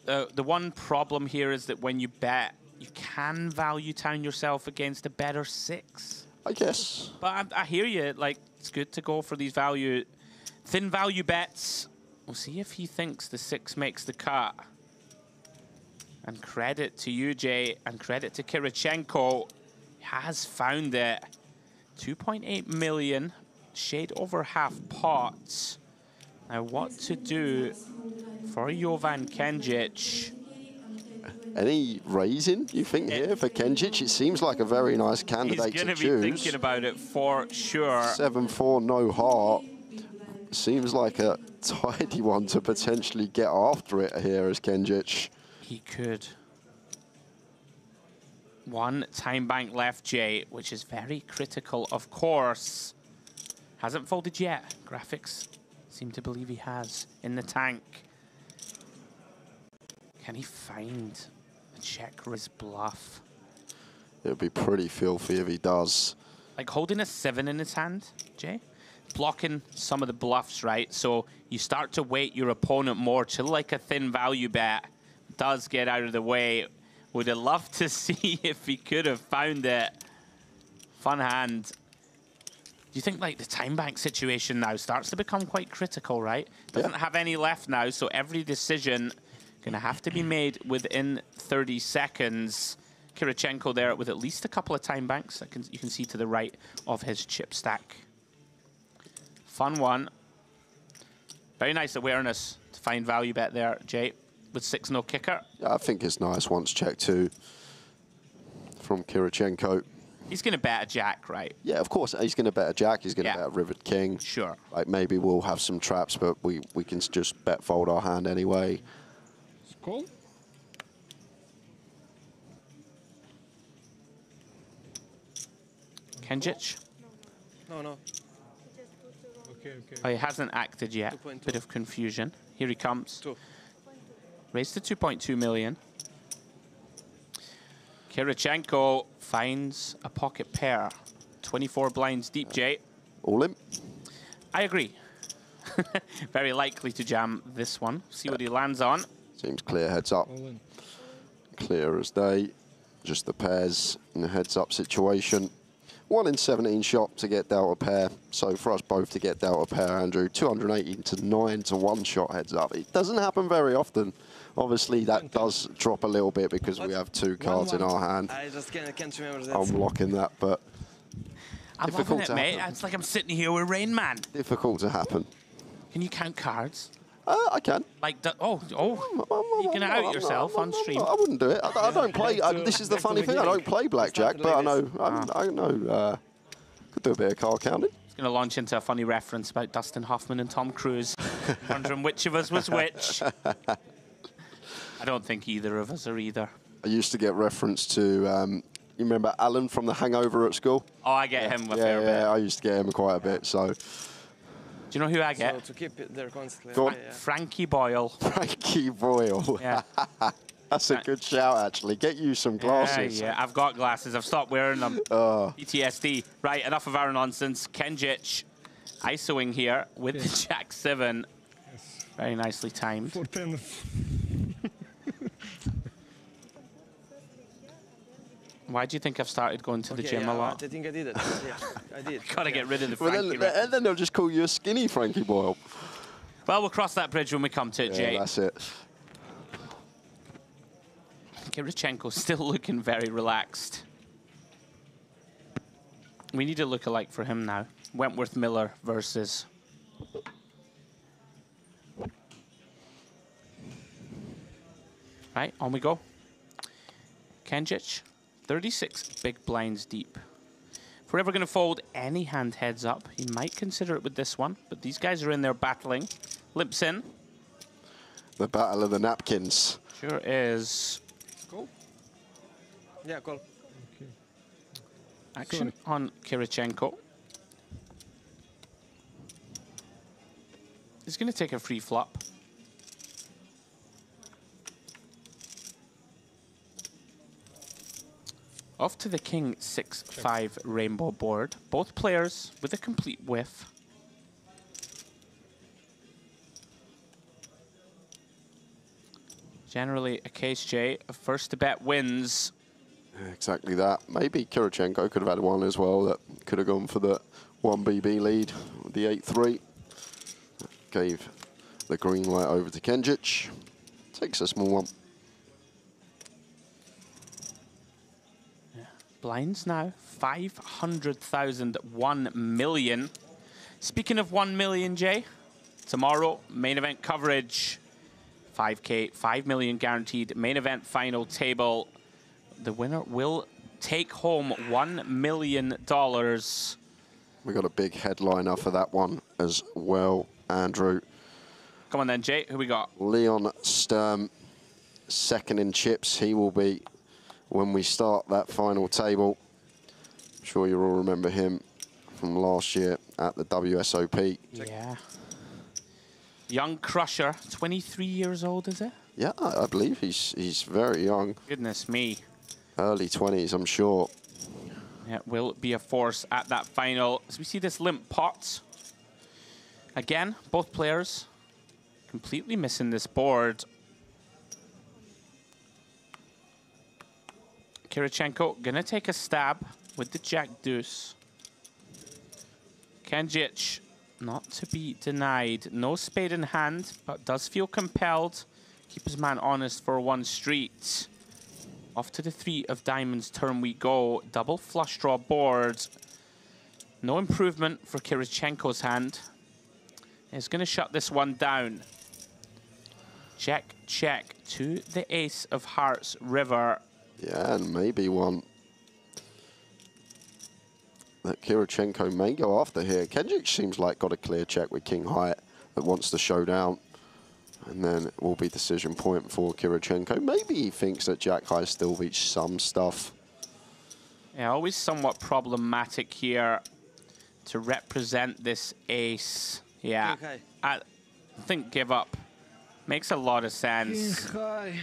The one problem here is that when you bet, you can value town yourself against a better 6. I guess. But I hear you. Like, it's good to go for these thin value bets. We'll see if he thinks the 6 makes the cut. And credit to you, Jay, and credit to Kirichenko. He has found it. 2.8 million, shade over half pots. Now, what to do for Jovan Kenjic? Any raising, you think, here for Kenjic? It seems like a very nice candidate to choose. He's going to be thinking about it for sure. 7-4, no heart. Seems like a tidy one to potentially get after it here as Kenjic. He could. 1 time bank left, Jay, which is very critical, of course. Hasn't folded yet. Graphics seem to believe he has in the tank. Can he find a check raise bluff? It would be pretty filthy if he does. Like holding a 7 in his hand, Jay? Blocking some of the bluffs, right? So you start to weight your opponent more to like a thin value bet. Does get out of the way. Would have loved to see if he could have found it. Fun hand. Do you think like the time bank situation now starts to become quite critical, right? Doesn't have any left now, so every decision gonna have to be made within 30 seconds. Kirichenko there with at least a couple of time banks. You can see to the right of his chip stack. Fun one. Very nice awareness to find value bet there, Jay, with 6 no kicker. Yeah, I think it's nice once check 2 from Kirichenko. He's going to bet a jack, right? Yeah, of course. He's going to bet a jack. He's going to bet a rivered king. Sure. Like maybe we'll have some traps, but we can just bet fold our hand anyway. It's cool. Kenjic? No. Okay. Oh, he hasn't acted yet. 2.2. Bit of confusion. Here he comes. 2. Raised to 2.2 million. Kirichenko finds a pocket pair. 24 blinds deep, Jay. All in? I agree. Very likely to jam this one. See what he lands on. Seems clear heads up. Clear as day. Just the pairs in the heads up situation. 1 in 17 shot to get dealt a pair. So for us both to get dealt a pair, Andrew, 280 to 9 to 1 shot heads up. It doesn't happen very often. Obviously, that does drop a little bit because we have 2 cards in our hand. I just can't remember that. I'm blocking that, but I'm loving it, mate. It's like I'm sitting here with Rain Man. difficult to happen. Can you count cards? I can. Like, you're going to out yourself on stream. I wouldn't do it. I don't play. This is the funny thing. I don't play blackjack, but I know. I know. Could do a bit of card counting. It's going to launch into a funny reference about Dustin Hoffman and Tom Cruise. Wondering which of us was which. I don't think either of us are either. I used to get reference to, you remember Alan from The Hangover at school? Oh, I get him a yeah, fair bit. Yeah, I used to get him quite a bit, so. Do you know who I get? So to keep it there constantly. Go on. Frankie Boyle. Frankie Boyle. Yeah. That's a good shout, actually. Get you some glasses. Yeah, I've got glasses. I've stopped wearing them. PTSD. Right, enough of our nonsense. Kenjic ISOing here with the Jack-7. Yes. Very nicely timed. 4-10. Why do you think I've started going to the gym a lot? I think I did it. Yeah, I did. Gotta get rid of the Well, Frankie. and then they'll just call you a skinny Frankie Boyle. Well, we'll cross that bridge when we come to it, Jay. That's it. Kirichenko's still looking very relaxed. We need a lookalike for him now. Wentworth Miller versus... Right, on we go. Kenjic, 36 big blinds deep. If we're ever going to fold any hand heads up, he might consider it with this one. But these guys are in there battling. Limps in. The battle of the napkins. Sure is. Go. Yeah, call. Okay. Action on Kirichenko. He's going to take a free flop. Off to the King 6-5 rainbow board. Both players with a complete whiff. Generally a case, Jay, of first to bet wins. Exactly that. Maybe Kirichenko could have had one as well that could have gone for the 1 BB lead with the 8-3. Gave the green light over to Kenjic. Takes a small one. Blinds now, 500,000, 1 million. Speaking of 1 million, Jay, tomorrow, main event coverage, 5K, 5 million guaranteed, main event final table. The winner will take home $1 million. We got a big headliner for that one as well, Andrew. Come on then, Jay, who we got? Leon Sturm, second in chips. He will be when we start that final table. I'm sure you all remember him from last year at the WSOP. Yeah. Young crusher, 23 years old, is it? Yeah, I believe he's very young. Goodness me. Early 20s, I'm sure. Yeah, will be a force at that final. As we see this limp pot. Again, both players completely missing this board. Kirichenko gonna take a stab with the Jack Deuce. Kenjic not to be denied. No spade in hand, but does feel compelled. Keep his man honest for one street. Off to the 3 of diamonds turn we go. Double flush draw board. No improvement for Kirichenko's hand. He's gonna shut this one down. Check, check to the ace of hearts river. Yeah, and maybe one that Kirichenko may go after here. Kenjic seems like got a clear check with King High that wants to show down. And then it will be decision point for Kirichenko. Maybe he thinks that Jack High still beats some stuff. Yeah, always somewhat problematic here to represent this ace. Yeah, Okay. I think give up. Makes a lot of sense. High.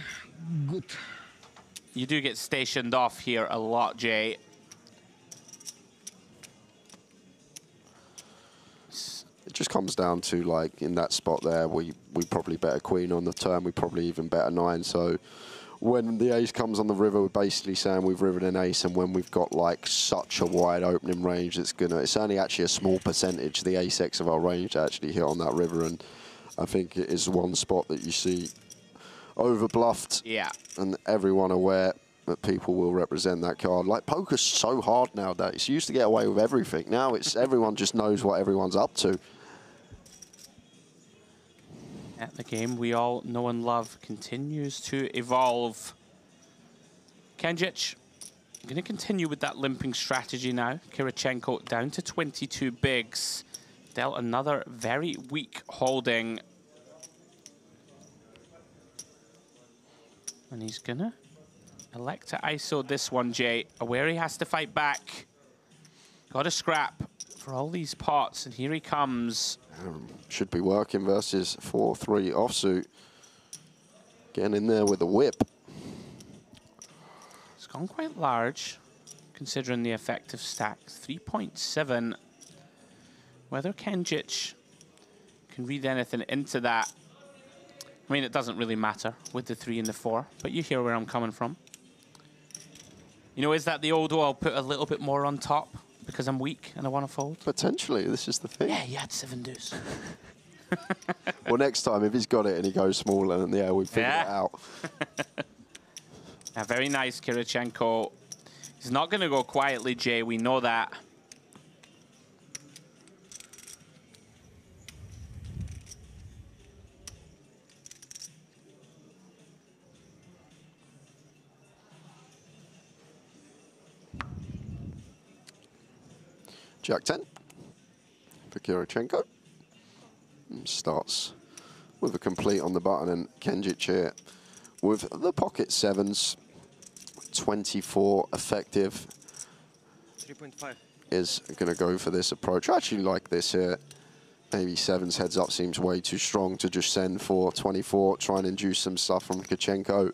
Good. You do get stationed off here a lot, Jay. It just comes down to, like, in that spot there, we probably bet a queen on the turn. We probably even bet a 9. So when the ace comes on the river, we're basically saying we've rivered an ace. And when we've got, like, such a wide opening range, it's only actually a small percentage, the ace-x of our range, to actually hit on that river. And I think it is one spot that you see over-bluffed. Yeah. And everyone aware that people will represent that card. Like, poker's so hard nowadays. You used to get away with everything. Now it's everyone just knows what everyone's up to. At the game we all know and love continues to evolve. Kenjic going to continue with that limping strategy now. Kirichenko down to 22 bigs. Dealt another very weak holding. And he's gonna elect to ISO this one, Jay. Aware he has to fight back. Got a scrap for all these pots, and here he comes. Should be working versus 4-3 offsuit. Getting in there with a whip. It's gone quite large, considering the effective stacks. 3.7. Whether Kenjic can read anything into that, I mean, it doesn't really matter with the 3 and the 4, but you hear where I'm coming from. You know, is that the old, I'll put a little bit more on top because I'm weak and I want to fold? Potentially, this is the thing. Yeah, you had 7 deuce. Well, next time, if he's got it and he goes smaller, then yeah, we figure it out. Yeah, very nice, Kirichenko. He's not going to go quietly, Jay. We know that. Jack 10 for Kirichenko. Starts with a complete on the button, and Kenjic here with the pocket 7s. 24 effective. 3.5. Is going to go for this approach. I actually like this here. Maybe 7's heads up seems way too strong to just send for 24. Try and induce some stuff from Kirichenko.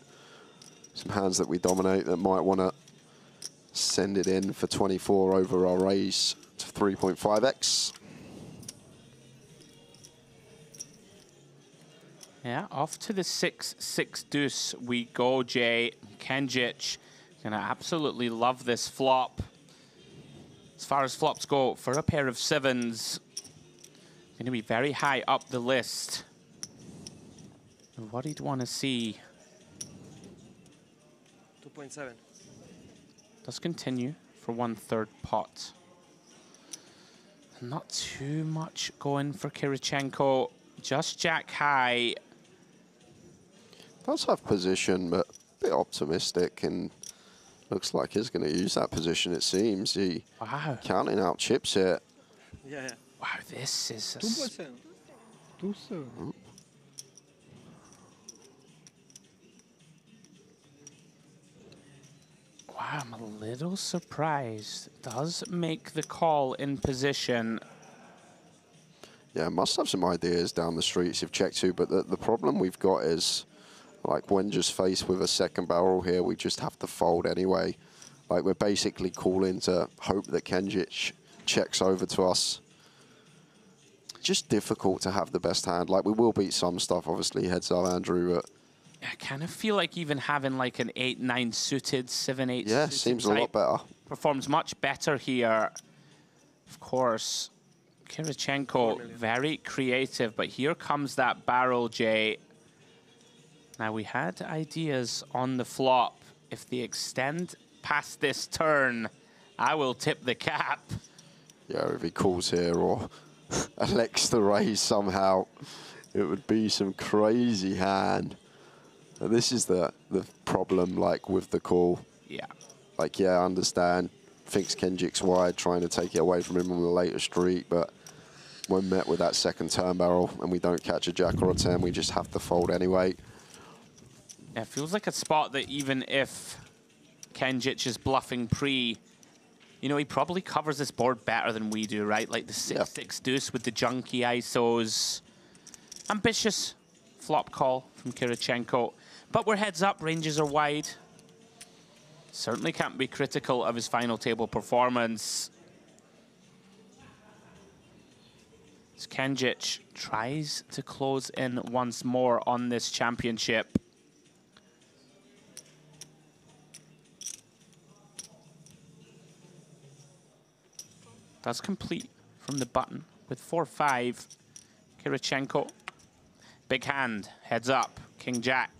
Some hands that we dominate that might want to send it in for 24 over our raise to 3.5x. Yeah, off to the 6-6 deuce we go, Jay. Kenjic gonna absolutely love this flop. As far as flops go, for a pair of 7s, gonna be very high up the list. What he'd want to see. 2.7. Does continue for 1/3 pot. Not too much going for Kirichenko. Just jack high. Does have position, but a bit optimistic, and looks like he's going to use that position, it seems. He counting out chips here. Yeah. Wow, this is a 2%. 2.7. Wow, I'm a little surprised. Does make the call in position. Yeah, must have some ideas down the streets if check to, but the problem we've got is, like, when just faced with a second barrel here, we just have to fold anyway. Like, we're basically calling to hope that Kenjic checks over to us. Just difficult to have the best hand. Like, we will beat some stuff, obviously, heads up, Andrew, but I kind of feel like even having like an 8-9 suited, 7-8 yeah, suited seems a lot better. Performs much better here. Of course, Kirichenko, very creative, but here comes that barrel, Jay. Now, we had ideas on the flop. If they extend past this turn, I will tip the cap. Yeah, if he calls here or elects to raise somehow, it would be some crazy hand. And this is the problem, like, with the call. Yeah. Like, yeah, I understand. Thinks Kenjic's wide, trying to take it away from him on the later street, but when met with that second turn barrel and we don't catch a jack or a 10, we just have to fold anyway. Yeah, it feels like a spot that even if Kenjic is bluffing pre, you know, he probably covers this board better than we do, right? Like the 6-6 deuce with the junky ISOs. Ambitious flop call from Kirichenko. But we're heads up, ranges are wide. Certainly can't be critical of his final table performance. As Kenjic tries to close in once more on this championship. Does complete from the button with 4-5. Kirichenko. Big hand, heads up, King Jack.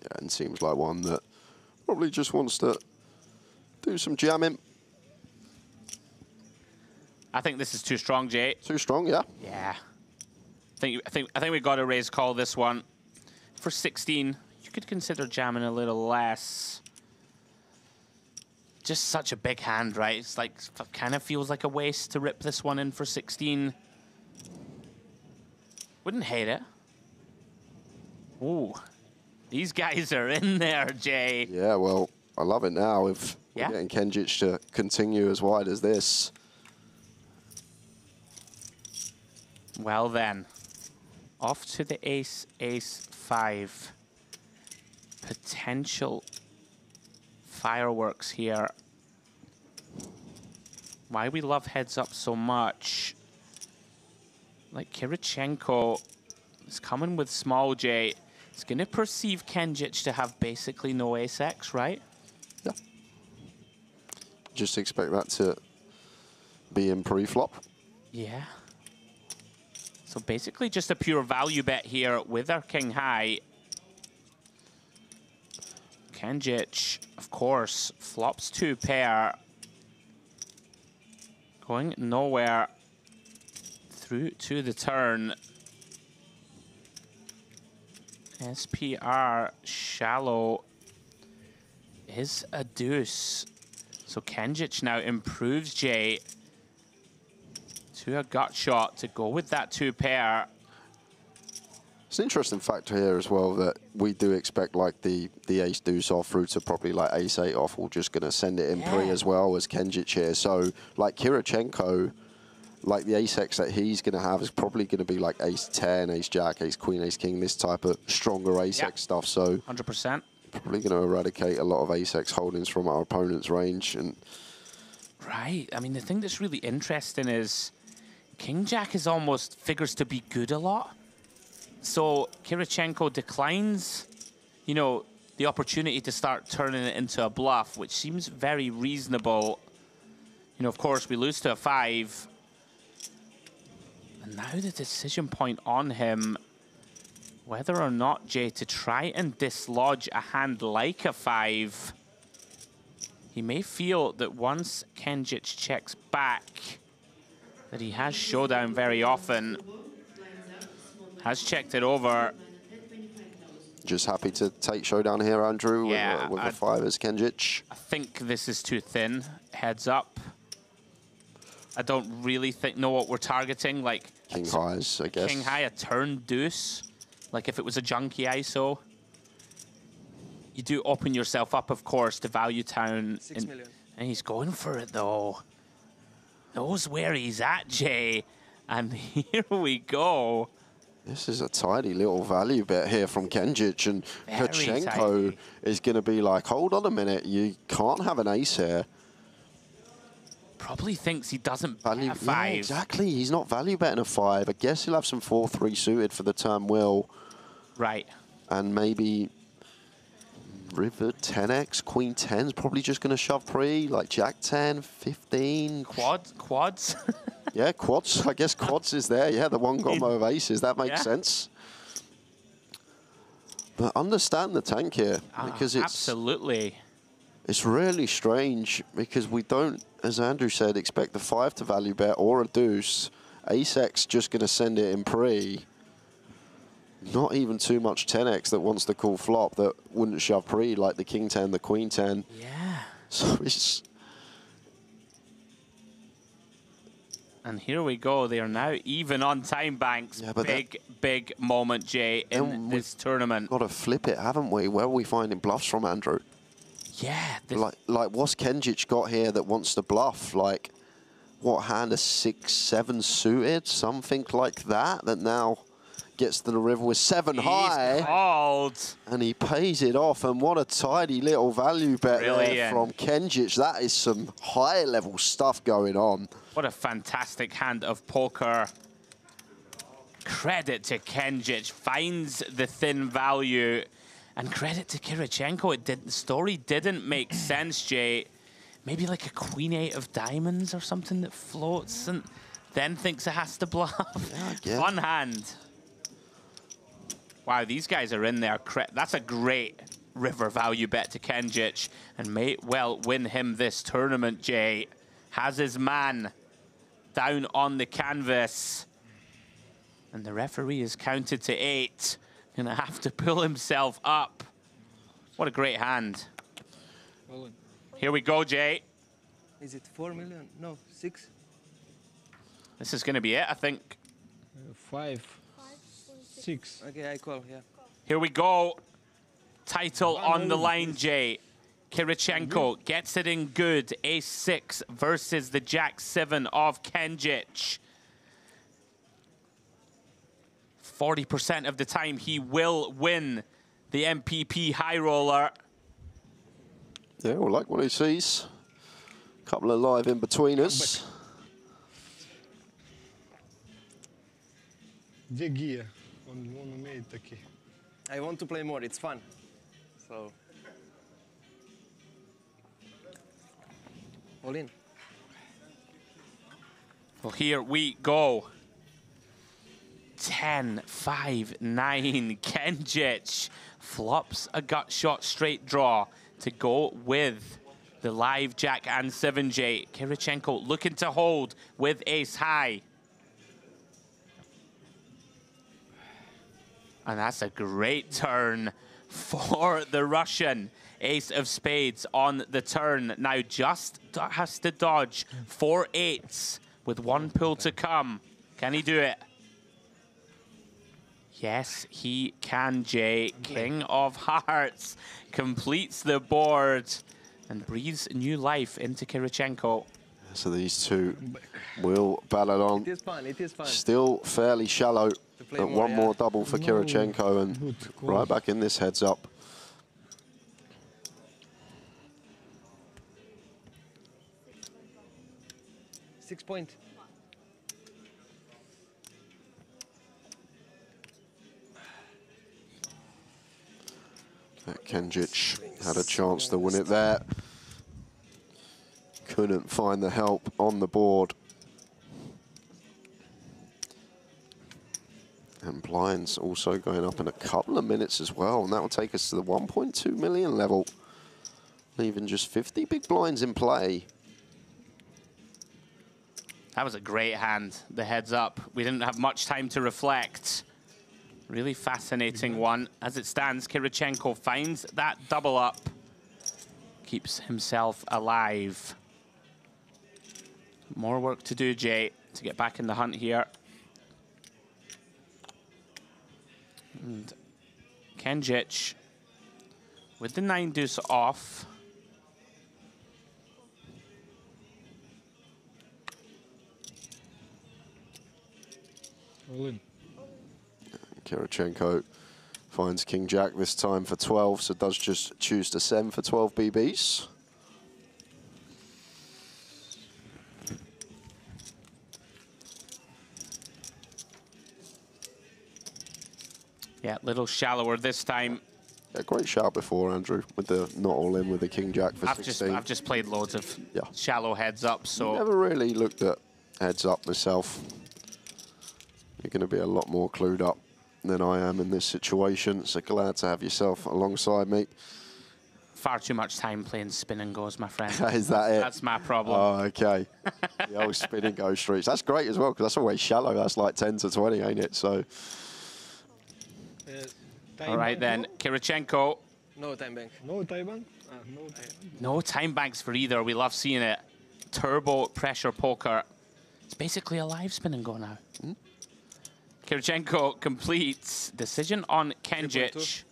Yeah, and seems like one that probably just wants to do some jamming. I think this is too strong, Jay. Too strong, yeah. Yeah. I think we've got to raise call this one. For 16, you could consider jamming a little less. Just such a big hand, right? It's like, kind of feels like a waste to rip this one in for 16. Wouldn't hate it. Ooh. These guys are in there, Jay. Yeah, well, I love it now if Yeah. we're getting Kenjic to continue as wide as this. Well then, off to the ace, ace 5. Potential fireworks here. Why we love heads up so much. Like Kirichenko is coming with small J. He's going to perceive Kenjic to have basically no ace-x, right? Yeah. Just expect that to be in pre-flop. Yeah. So basically just a pure value bet here with our king high. Kenjic, of course, flops 2 pair. Going nowhere through to the turn. SPR shallow is a deuce. So Kenjic now improves J to a gut shot to go with that 2 pair. It's an interesting factor here as well that we do expect like the ace deuce off through to probably like ace 8 off. We're just going to send it in pre as well as Kenjic here. So like Kirichenko, like the ace-x that he's going to have is probably going to be like ace 10, ace jack, ace queen, ace king, this type of stronger ace-x stuff. So 100%. Probably going to eradicate a lot of ace-x holdings from our opponent's range. And right. I mean, the thing that's really interesting is king jack is almost figures to be good a lot. So Kirichenko declines, you know, the opportunity to start turning it into a bluff, which seems very reasonable. You know, of course, we lose to a 5. And now the decision point on him, whether or not, Jay, to try and dislodge a hand like a 5. He may feel that once Kenjic checks back, that he has showdown very often. Has checked it over. just happy to take showdown here, Andrew, with the 5 as Kenjic. I think this is too thin. Heads up. I don't really know what we're targeting. Like King highs, I guess. King high, a turn deuce. Like if it was a junky ISO. You do open yourself up, of course, to value town. 6 million. And he's going for it, though. Knows where he's at, Jay. And here we go. This is a tidy little value bet here from Kenjic, and Kirichenko is going to be like, hold on a minute, you can't have an ace here. Probably thinks he doesn't value a 5. Yeah, exactly, he's not value betting a 5. I guess he'll have some 4-3 suited for the turn will. Right. And maybe river 10x, queen 10's probably just going to shove pre, like jack 10, 15. Quads? Yeah, quads. I guess quads is there. Yeah, the one combo of aces. That makes sense. But understand the tank here, because it's absolutely. It's really strange because we don't, as Andrew said, expect the 5 to value bet or a deuce. Ace-X just going to send it in pre. Not even too much 10x that wants to call flop that wouldn't shove pre like the king 10, the queen 10. Yeah. So it's. And here we go. They are now even on time banks. Yeah, big moment, Jay, in this tournament. Got to flip it, haven't we? Where are we finding bluffs from, Andrew? Yeah. Like what's Kenjic got here that wants to bluff? Like, what hand, a 6-7 suited? Something like that, that now gets to the river with 7 high. Called. And he pays it off. And what a tidy little value bet there from Kenjic. That is some high level stuff going on. What a fantastic hand of poker. Credit to Kenjic, finds the thin value. And credit to Kirichenko, the story didn't make sense, Jay. Maybe like a queen 8 of diamonds or something that floats and then thinks it has to bluff. Yeah. Fun hand. Wow, these guys are in there. That's a great river value bet to Kenjic and may well win him this tournament, Jay. Has his man down on the canvas. And the referee is counted to 8. Gonna have to pull himself up. What a great hand. Here we go, Jay. Is it 4 million? No, 6. This is gonna be it, I think. 5, 6. Okay, I call, yeah. Here we go. title on the line, Jay. Kirichenko gets it in good. Ace-6 versus the Jack-7 of Kenjic. 40% of the time, he will win the MPP high roller. Yeah, we'll like what he sees. A couple of live in-betweeners. I want to play more, it's fun. So, all in. Well, here we go. 10, 5, 9. Kenjic flops a gut shot straight draw to go with the live Jack and 7J. Kirichenko looking to hold with ace high. And that's a great turn for the Russian. Ace of spades on the turn. Now just has to dodge 4 8s with 1 pull to come. Can he do it? Yes, he can, Jay. King of Hearts completes the board and breathes new life into Kirichenko. So these two will battle on. It is fun, it is fun. Still fairly shallow. But more, one more double for Kirichenko and right back in this heads up. Six point. Kenjic had a chance to win it there. Couldn't find the help on the board. And blinds also going up in a couple of minutes as well, and that will take us to the 1.2 million level, leaving just 50 big blinds in play. That was a great hand, the heads up. We didn't have much time to reflect. Really fascinating one. As it stands, Kirichenko finds that double up. Keeps himself alive. More work to do, Jay, to get back in the hunt here. And Kenjic with the 9 deuce off. All in. Kirichenko finds King Jack this time for 12, so does just choose to send for 12 BBs. Yeah, a little shallower this time. Yeah, great shout before, Andrew, with the not all in with the King Jack for 16. I've just played loads of shallow heads up, so... Never really looked at heads up myself. You're going to be a lot more clued up than I am in this situation, so glad to have yourself alongside me. Far too much time playing spin and goes, my friend. Is that it? That's my problem. Oh, okay. The old spin and go streets. That's great as well, because that's always shallow. That's like 10 to 20, ain't it? So... All right, then. Kirichenko. No time bank. No time bank? No time. No time banks for either. We love seeing it. Turbo pressure poker. It's basically a live spin and go now. Kirichenko completes. Decision on Kenjic.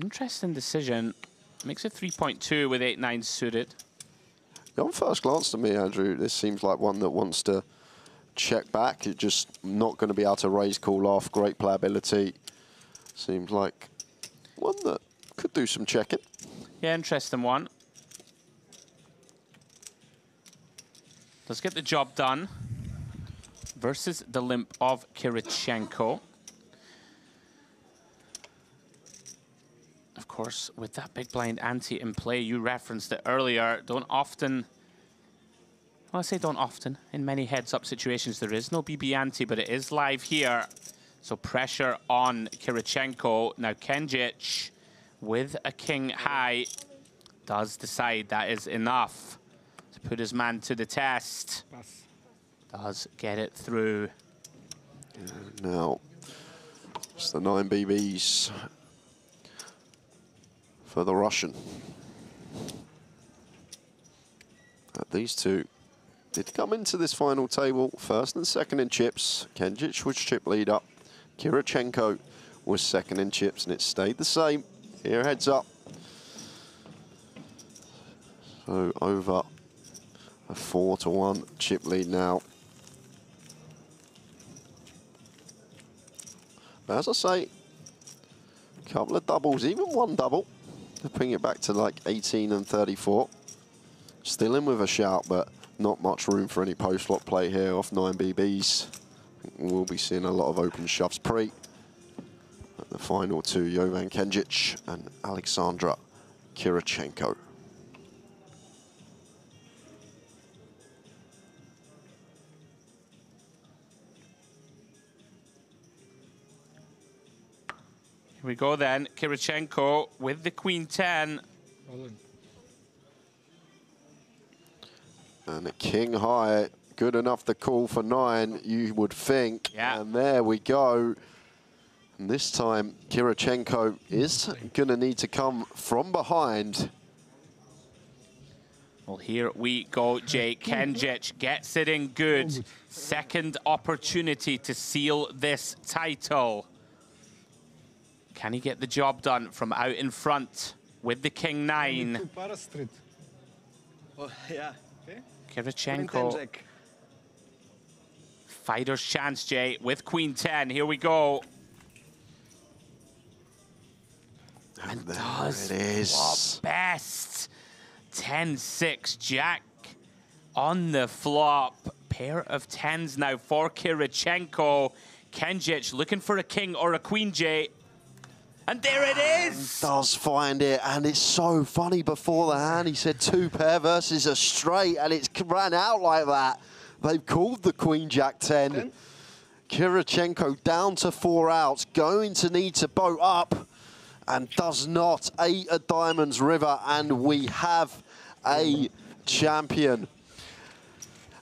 Interesting decision. Makes it 3.2 with 8-9 suited. On first glance to me, Andrew, this seems like one that wants to check back. You're just not going to be able to raise, call off. Great playability. Seems like one that could do some checking. Yeah, interesting one. Let's get the job done. Versus the limp of Kirichenko. Of course, with that big blind ante in play, you referenced it earlier. Don't often... Well, I say don't often. In many heads-up situations, there is no BB ante, but it is live here. So pressure on Kirichenko. Now Kenjic, with a king high, does decide that is enough to put his man to the test. Pass. Does get it through. Now, it's the 9 BBs for the Russian. These two did come into this final table first and second in chips. Kenjic was chip leader. Kirichenko was second in chips, and it stayed the same. Here, heads up. So over a 4-1 chip lead now. But as I say, a couple of doubles, even one double, to bring it back to like 18 and 34. Still in with a shout, but not much room for any post-flop play here off 9 BBs. We'll be seeing a lot of open shoves pre. At the final two, Jovan Kenjic and Alexandra Kirichenko. Here we go then, Kirichenko with the Queen 10. And a king high, good enough to call for 9, you would think. Yeah. And there we go. And this time, Kirichenko is going to need to come from behind. Well, here we go, Jay. Kenjic gets it in good. Second opportunity to seal this title. Can he get the job done from out in front with the King 9? Oh, yeah. Kirichenko. Fighter's chance, Jay, with Queen 10. Here we go. And does it is. what best. 10-6, Jack on the flop. Pair of 10s now for Kirichenko. Kenjic looking for a king or a queen, Jay. And there it is! Does find it, and it's so funny. Before the hand, he said 2 pair versus a straight, and it's ran out like that. They've called the Queen Jack 10. Kirichenko down to 4 outs, going to need to boat up, and does not. 8 of diamonds river, and we have a champion.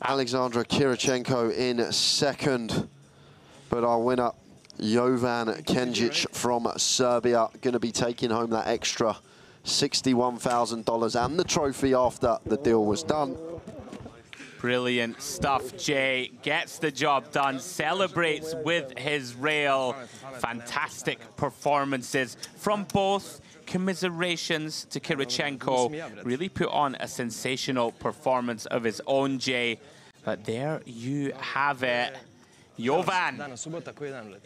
Alexandra Kirichenko in second, but our winner, Jovan Kenjic from Serbia, going to be taking home that extra $61,000 and the trophy after the deal was done. Brilliant stuff, Jay. Gets the job done, celebrates with his rail. Fantastic performances from both. Commiserations to Kirichenko. Really put on a sensational performance of his own, Jay. But there you have it. Jovan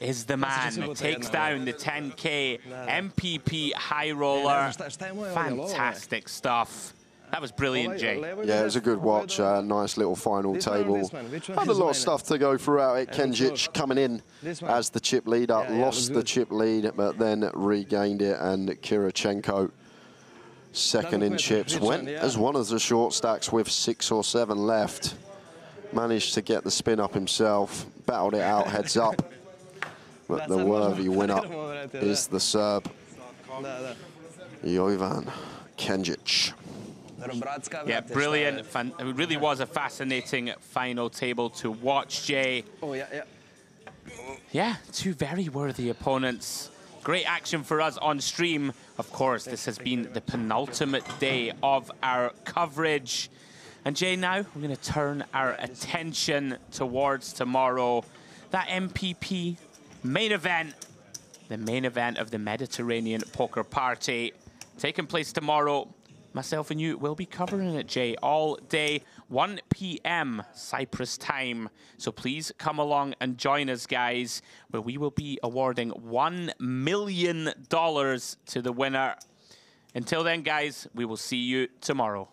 is the man, takes down the 10K MPP high roller. Fantastic stuff. That was brilliant, Jay. Yeah, it was a good watch. Nice little final table. Had a lot of stuff to go throughout it. Kenjic coming in as the chip leader, lost the chip lead, but then regained it. And Kirichenko, second in chips, went as one of the short stacks with 6 or 7 left. Managed to get the spin up himself, battled it out heads up. But the worthy winner is the Serb, Jovan Kenjic. Yeah, brilliant. It really was a fascinating final table to watch, Jay. Oh, yeah, yeah. Yeah, 2 very worthy opponents. Great action for us on stream. Of course, this has been the penultimate day of our coverage. And Jay, now we're going to turn our attention towards tomorrow. That MPP main event, the main event of the Mediterranean Poker Party, taking place tomorrow. Myself and you will be covering it, Jay, all day, 1 p.m. Cyprus time. So please come along and join us, guys, where we will be awarding $1 million to the winner. Until then, guys, we will see you tomorrow.